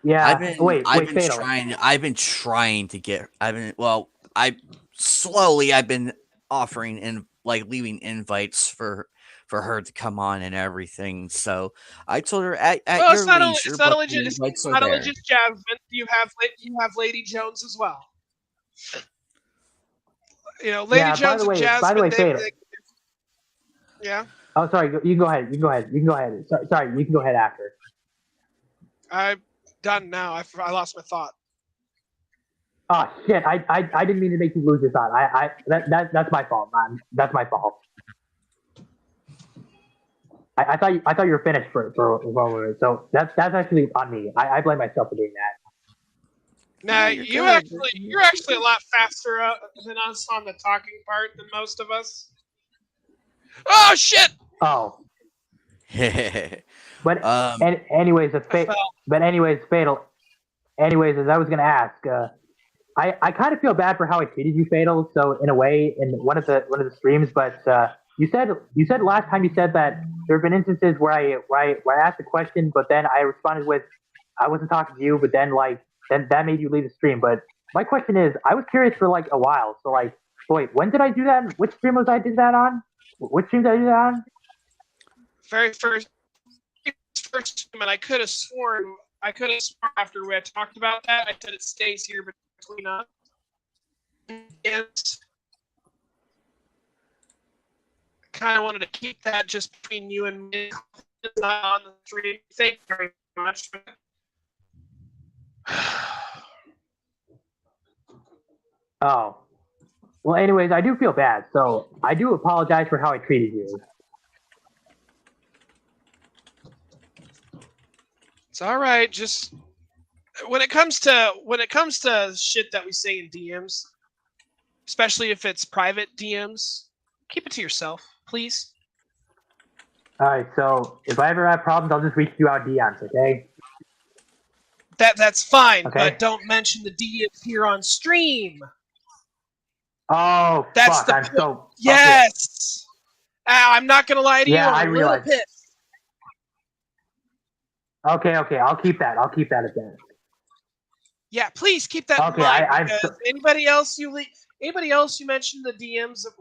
Yeah. I've been Fatal. trying to get. I've been offering and like leaving invites for her to come on and everything. So I told her at Well, your leisure, it's not but only the just invites are there. Jasmine. You have Lady Jones as well. Lady Jones and Jasmine. By the way, Fatal. Yeah. Oh, sorry. You can go ahead. Sorry, you can go ahead after. I'm done now. I lost my thought. Oh shit! I didn't mean to make you lose your thought. That's my fault, man. That's my fault. I thought you were finished for a moment. So that's actually on me. I blame myself for doing that. Nah, you're you're good. actually a lot faster than us on the talking part than most of us. Oh shit! Oh, but um, anyways, I fell. fatal. Anyways, as I was gonna ask, I kind of feel bad for how I treated you, Fatal. So in a way, in one of the streams, but you said last time you said that there have been instances where I asked a question, but then I responded with I wasn't talking to you, but then then that made you leave the stream. But my question is, I was curious for like a while. So like, wait, when did I do that? Which stream was I did that on? Which stream did I do that on? Very first time, and I could have sworn after we had talked about that, I said it stays here between us. And kind of wanted to keep that just between you and me, not on the stream. Thank you very much. Oh, well. Anyways, I do feel bad, so I do apologize for how I treated you. It's all right. Just when it comes to shit that we say in DMs, especially if it's private DMs, keep it to yourself, please. All right, so if I ever have problems, I'll just reach you out DMs, okay? That's fine, Okay. but don't mention the DMs here on stream. Oh, That's fuck, the I'm so... Yes. I'm not gonna lie to you. Yeah, I'm I a little realize. pissed. Okay, I'll keep that. I'll keep that at that. Yeah, please keep that in Okay, mind. I'm Because anybody else you mention the DMs of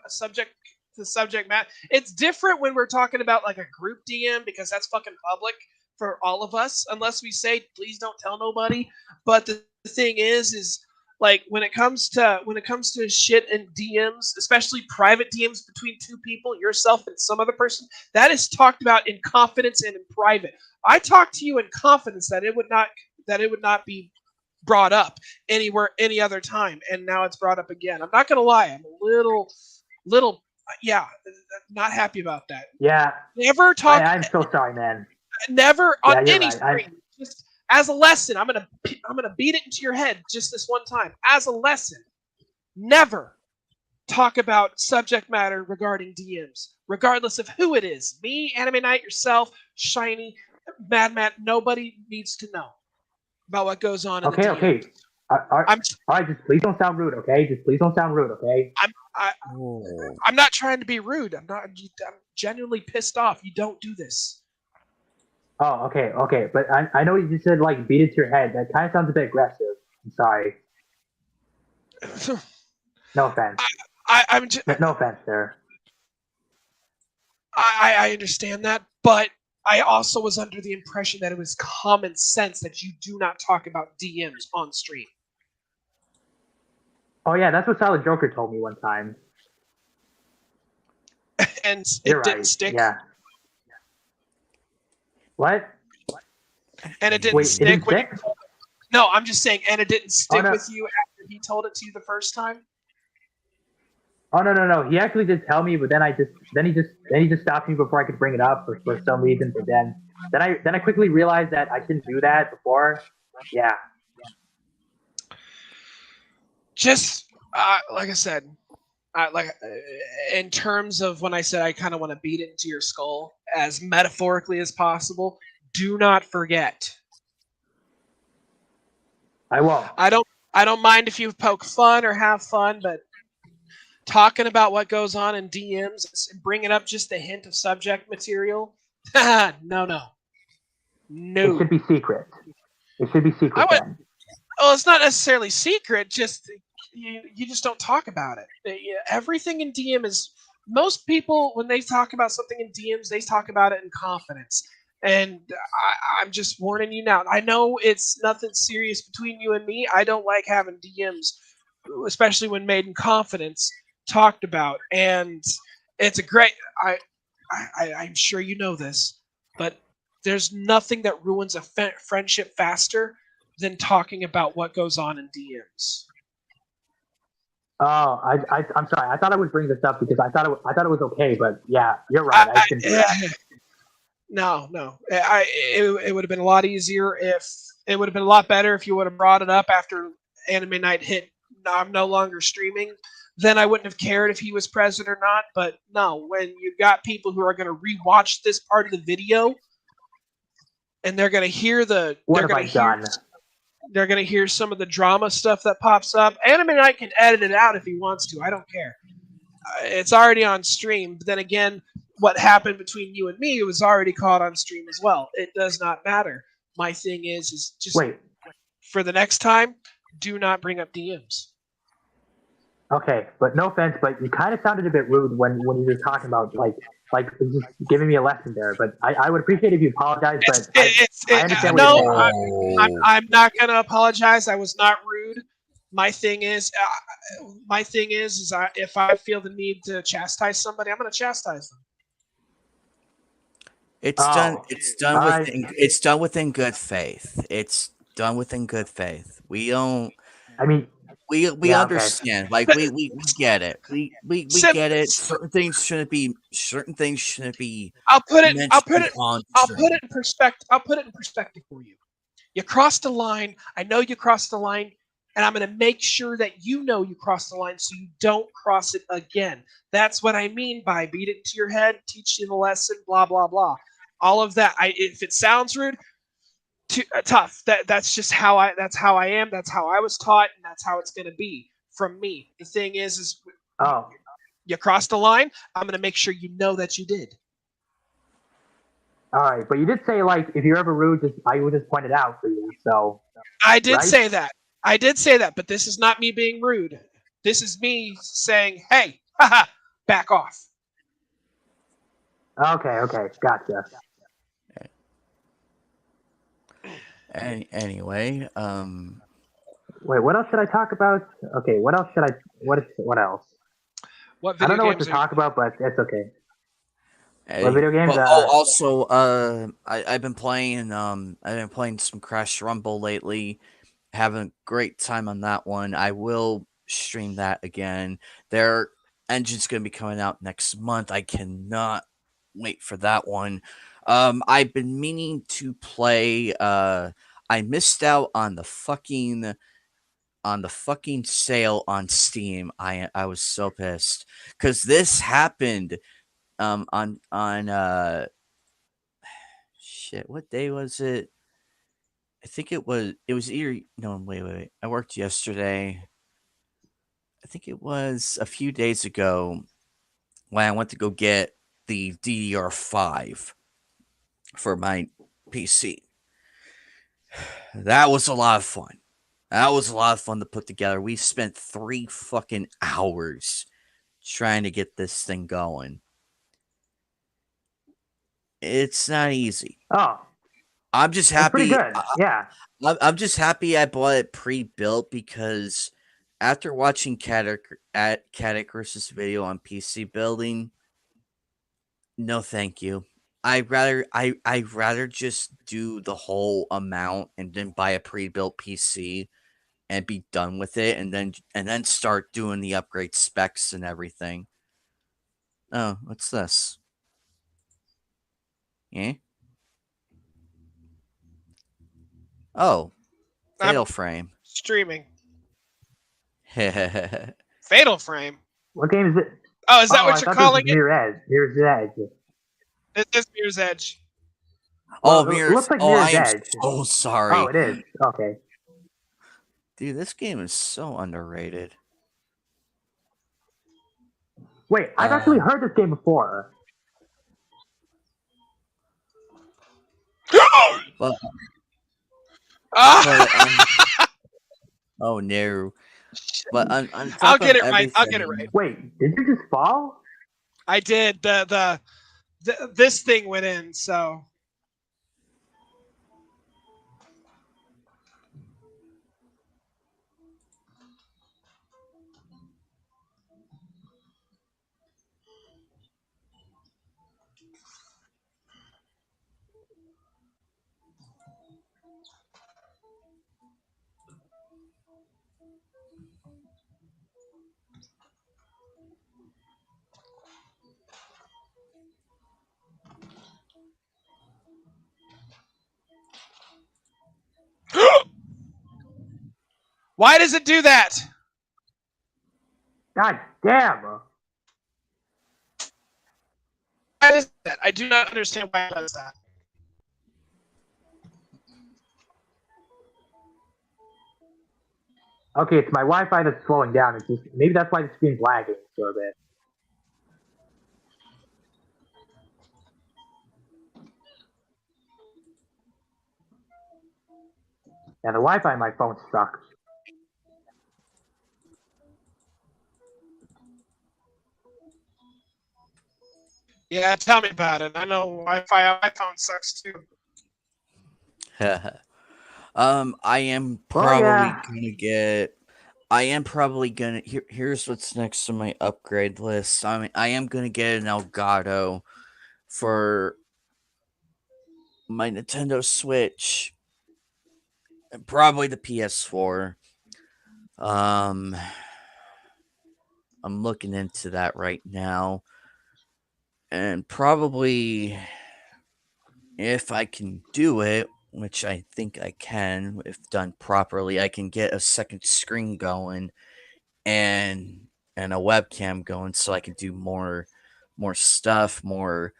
a subject matter. It's different when we're talking about like a group DM because that's fucking public for all of us, unless we say please don't tell nobody. But the thing is like when it comes to shit and DMs, especially private DMs between two people, yourself and some other person, that is talked about in confidence and in private. I talk to you in confidence that it would not be brought up anywhere any other time, and now it's brought up again. I'm not gonna lie, I'm a little yeah, not happy about that. Yeah. Never talk. I'm so sorry, man. Never on Yeah, you're any right. stream. Just as a lesson, I'm gonna beat it into your head just this one time. As a lesson, never talk about subject matter regarding DMs, regardless of who it is. Me, Anime Knight, yourself, Shiny, Mad Matt. Nobody needs to know about what goes on in the DMs. Okay. All right, just please don't sound rude, okay? Just please don't sound rude, okay? I'm not trying to be rude. I'm genuinely pissed off. You don't do this. Oh, okay. But I know you just said like beat it to your head. That kind of sounds a bit aggressive. I'm sorry. No offense. No offense there. I understand that, but I also was under the impression that it was common sense that you do not talk about DMs on stream. Oh yeah, that's what Silent Joker told me one time. And You're it didn't right. stick. Yeah. What? And it didn't Wait, stick. It didn't stick? No, I'm just saying, and it didn't stick no. with you after he told it to you the first time. Oh no. He actually did tell me, but then he just stopped me before I could bring it up for some reason. But then I quickly realized that I shouldn't do that before. Yeah. Just like I said, in terms of when I said I kind of want to beat it into your skull as metaphorically as possible, do not forget. I won't. I don't mind if you poke fun or have fun, but talking about what goes on in DMs and bringing up just a hint of subject material, no. It should be secret. It should be secret then. Well, it's not necessarily secret. Just you just don't talk about it. Everything in DM is most people when they talk about something in DMs, they talk about it in confidence. And I'm just warning you now. I know it's nothing serious between you and me. I don't like having DMs, especially when made in confidence, talked about. And it's a great. I'm sure you know this, but there's nothing that ruins a friendship faster than talking about what goes on in DMs. Oh, I'm sorry. I thought I would bring this up because I thought it was okay, but yeah, you're right. I shouldn't do that. No. It would have been a lot easier if it would have been a lot better if you would have brought it up after Anime Night hit. I'm no longer streaming. Then I wouldn't have cared if he was present or not. But no, when you've got people who are going to rewatch this part of the video and they're going to hear What have I done? They're going to hear some of the drama stuff that pops up. Anime Night can edit it out if he wants to. I don't care. It's already on stream. But then again, what happened between you and me was already caught on stream as well. It does not matter. My thing is just Wait. For the next time, do not bring up DMs. Okay, but no offense, but you kind of sounded a bit rude when you were talking about like just giving me a lesson there. But I would appreciate if you apologize. But I understand what you're saying. I'm not gonna apologize. I was not rude. My thing is, if I feel the need to chastise somebody, I'm gonna chastise them. It's done. It's done within good faith. It's done within good faith. We don't. I mean, we yeah, understand. okay. Like we get it. We get it. Certain things shouldn't be. I'll put it on in perspective. I'll put it in perspective for you. You crossed a line. I know you crossed the line, and I'm going to make sure that you know you crossed the line so you don't cross it again. That's what I mean by beat it to your head, teach you the lesson, blah blah blah. All of that. If it sounds rude, tough. That's just how I. That's how I am. That's how I was taught, and that's how it's going to be from me. The thing is you crossed the line. I'm going to make sure you know that you did. All right, but you did say like if you're ever rude, I would just point it out for you. So I did say that. I did say that, but this is not me being rude. This is me saying, "Hey, haha, back off." Okay, gotcha. Anyway, Wait, what else should I talk about? Okay, what else should I? What else? What I don't know what games to talk about, but it's okay. Hey, What video games? also, I've been playing some Crash Rumble lately. Having a great time on that one. I will stream that again. Their engine's gonna be coming out next month. I cannot wait for that one. I've been meaning to play. I missed out on the fucking sale on Steam. I was so pissed because this happened on shit, what day was it? I think it was either no, wait. I worked yesterday. I think it was a few days ago when I went to go get the DDR5 for my PC. That was a lot of fun. That was a lot of fun to put together. We spent 3 fucking hours trying to get this thing going. It's not easy. Oh, I'm just that's pretty happy. good. Yeah. I'm just happy I bought it pre-built because after watching Catacris's video on PC building, no thank you. I'd rather just do the whole amount and then buy a pre-built PC and be done with it and then start doing the upgrade specs and everything. Oh, what's this? Yeah. Oh, Fatal Frame. Streaming. Fatal Fatal Frame. What game is it? Oh, is that what you're calling it? Mirror's Edge. It is Mirror's Edge. Oh, Mirror's. It looks like Mirror's Edge. So sorry. Oh, it is. Okay. Dude, this game is so underrated. Wait, I've actually heard this game before. But, oh no. But on top I'll get of it right. I'll get it right. Wait, did you just fall? I did. This thing went in, so. Why does it do that? God damn. Why does that? I do not understand why it does that. Okay, it's my Wi-Fi that's slowing down. It's just maybe that's why the screen's lagging for a bit. Yeah, the Wi-Fi on my phone sucks. Yeah, tell me about it. I know Wi-Fi on my phone sucks too. I am Well, probably yeah. gonna get. I am probably gonna. Here's what's next on my upgrade list. I am gonna get an Elgato for my Nintendo Switch and probably the PS4. Um, I'm looking into that right now, and probably if I can do it, which I think I can, if done properly, I can get a second screen going and a webcam going so I can do more stuff, more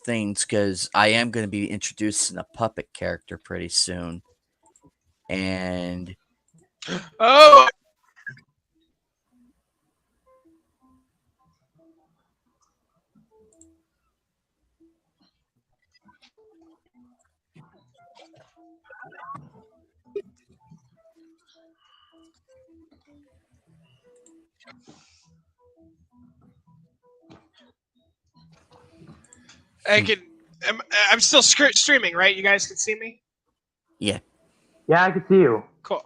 things cuz I am going to be introducing a puppet character pretty soon. And Oh, I can. I'm still streaming, right? You guys can see me. yeah. Yeah, I can see you. Cool.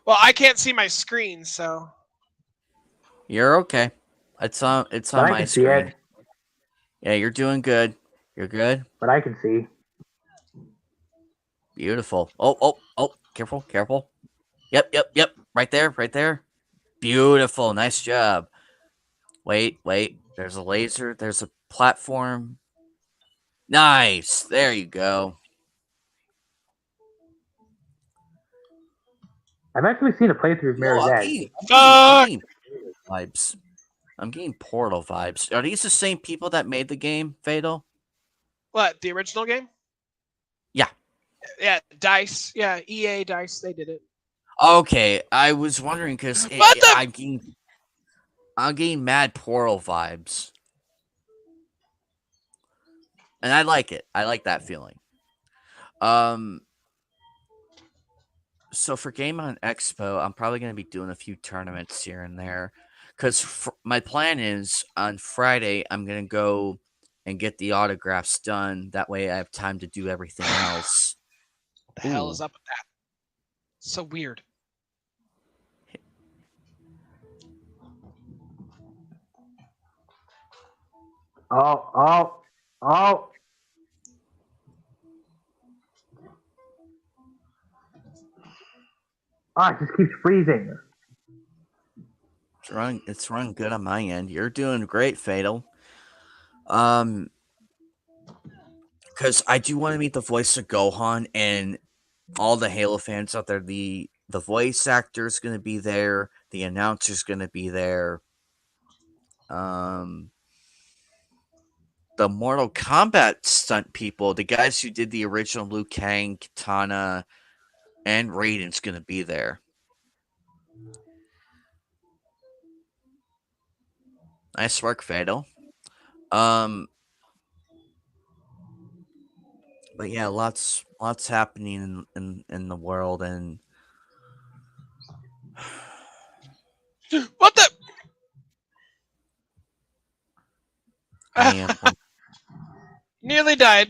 Well, I can't see my screen, so. You're okay. It's But on I my can see screen. it. Yeah, you're doing good. You're good. But I can see. Beautiful. Oh, careful, careful. Yep. Right there, right there. Beautiful. Nice job. Wait. There's a laser. There's a platform. Nice. There you go. I've actually seen a playthrough of No, Mirror's I'm Edge. getting, I'm getting, I'm Fuck. getting vibes. I'm getting Portal vibes. Are these the same people that made the game, Fatal? What? The original game? Yeah. Yeah, Dice. Yeah, EA Dice. They did it. Okay, I was wondering because What the? I'm getting mad Portal vibes, and I like it. I like that feeling. Um, so for Game on Expo, I'm probably going to be doing a few tournaments here and there. Because my plan is on Friday, I'm going to go and get the autographs done. That way I have time to do everything else. What the hell is up with that? So weird. Oh. Oh, it just keeps freezing. It's running good on my end. You're doing great, Fatal. Because I do want to meet the voice of Gohan and all the Halo fans out there. The voice actor is going to be there. The announcer is going to be there. The Mortal Kombat stunt people, the guys who did the original Liu Kang, Katana, and Raiden's going to be there. Nice work, Fatal. But yeah, lots happening in the world, and What the? I am. Nearly died.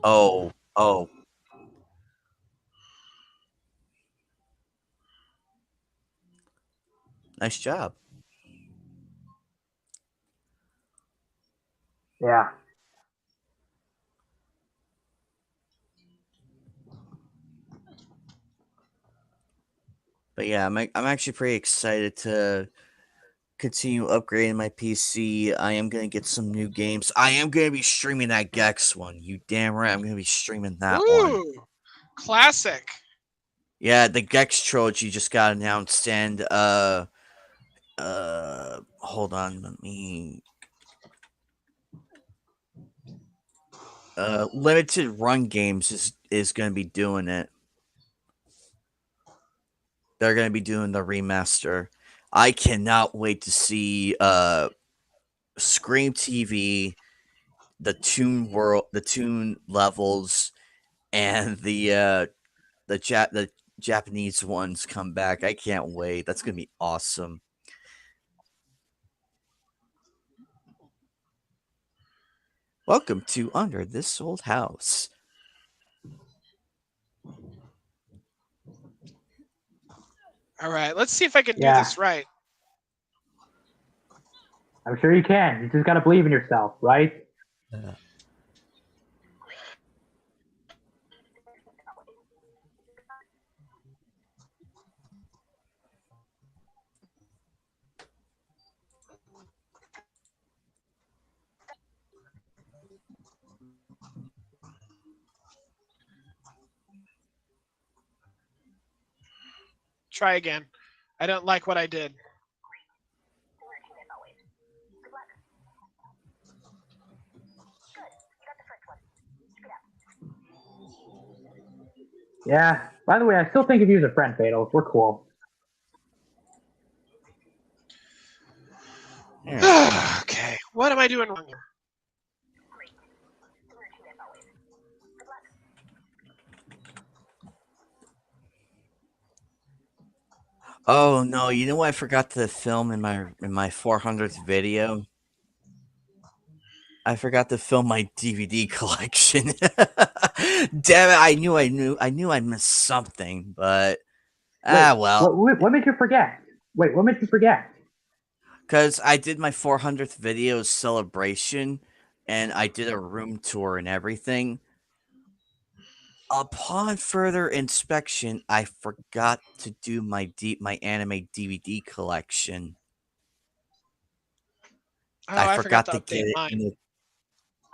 Oh. Nice job. Yeah. But yeah, I'm actually pretty excited to continue upgrading my PC. I am gonna get some new games. I am gonna be streaming that Gex one. You damn right, I'm gonna be streaming that one. Ooh, classic. Yeah, the Gex trilogy just got announced, and hold on, let me. Limited Run Games is gonna be doing it. They're gonna be doing the remaster. I cannot wait to see Scream TV, the Toon levels, and the Japanese ones come back. I can't wait. That's gonna be awesome. Welcome to Under This Old House. All right, let's see if I can do Yeah. this right. I'm sure you can. You just gotta believe in yourself, right? Try again. I don't like what I did. Yeah. By the way, I still think of you as a friend, Fatal. We're cool. Okay, what am I doing wrong here? Oh no, you know what I forgot to film in my 400th video? I forgot to film my DVD collection. Damn it, I knew I missed something, but well. What made you forget? Wait, what made you forget? Cuz I did my 400th video celebration and I did a room tour and everything. Upon further inspection, I forgot to do my anime DVD collection. Oh, I I forgot forgot to to update get it mine.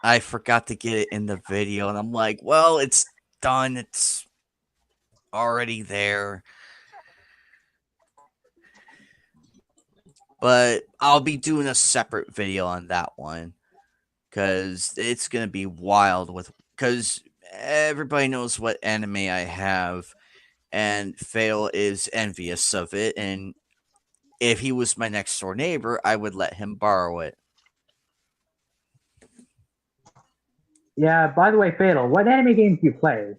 I forgot to get it in the video, and I'm like, well, it's done. It's already there. But I'll be doing a separate video on that one because it's gonna be wild because everybody knows what anime I have, and Fail is envious of it, and if he was my next door neighbor, I would let him borrow it. Yeah, by the way, Fatal, what anime games do you play?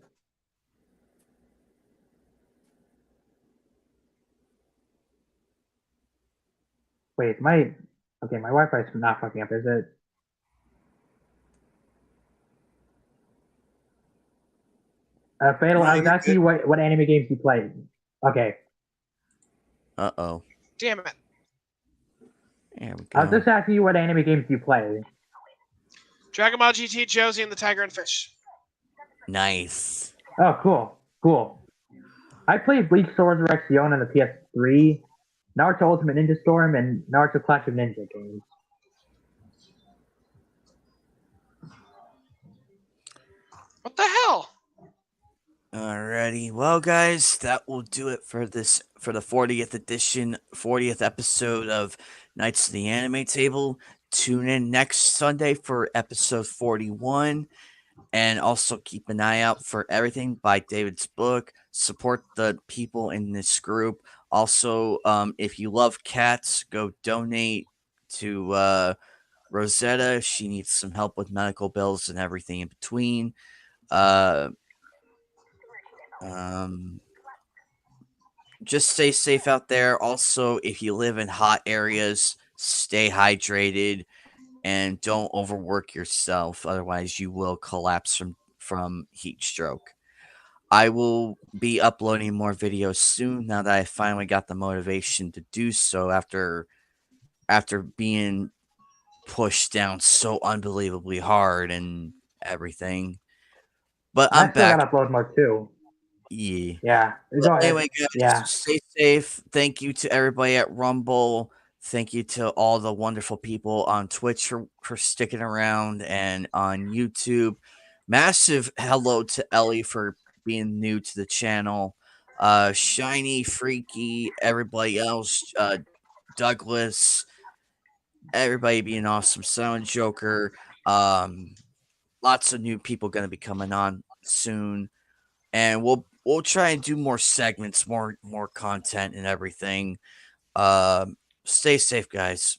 Wait, my Wi-Fi is not fucking up, is it? Fatal, No, I was you're asking good. you what anime games you play. Okay. Uh-oh. Damn it. There we I was go. just asking you what anime games you play. Dragon Ball GT, Josie, and the Tiger and Fish. Nice. Oh, cool. I played Bleach Swords Rexion on the PS3, Naruto Ultimate Ninja Storm, and Naruto Clash of Ninja games. What the hell? Alrighty. Well, guys, that will do it for the 40th episode of Knights of the Anime Table. Tune in next Sunday for episode 41. And also keep an eye out for everything by David's book. Support the people in this group. Also, if you love cats, go donate to Rosetta. She needs some help with medical bills and everything in between. Just stay safe out there. Also, if you live in hot areas, stay hydrated and don't overwork yourself. Otherwise, you will collapse from heat stroke. I will be uploading more videos soon now that I finally got the motivation to do so after being pushed down so unbelievably hard and everything. But And I'm I still back. gotta upload more too. Yeah. Yeah. Go Well, ahead. anyway, guys, Yeah. stay safe. Thank you to everybody at Rumble. Thank you to all the wonderful people on Twitch for sticking around and on YouTube. Massive hello to Ellie for being new to the channel. Shiny, Freaky, everybody else, Douglas, everybody being awesome. Silent Joker. Lots of new people going to be coming on soon, and we'll try and do more segments, more content, and everything. Stay safe, guys.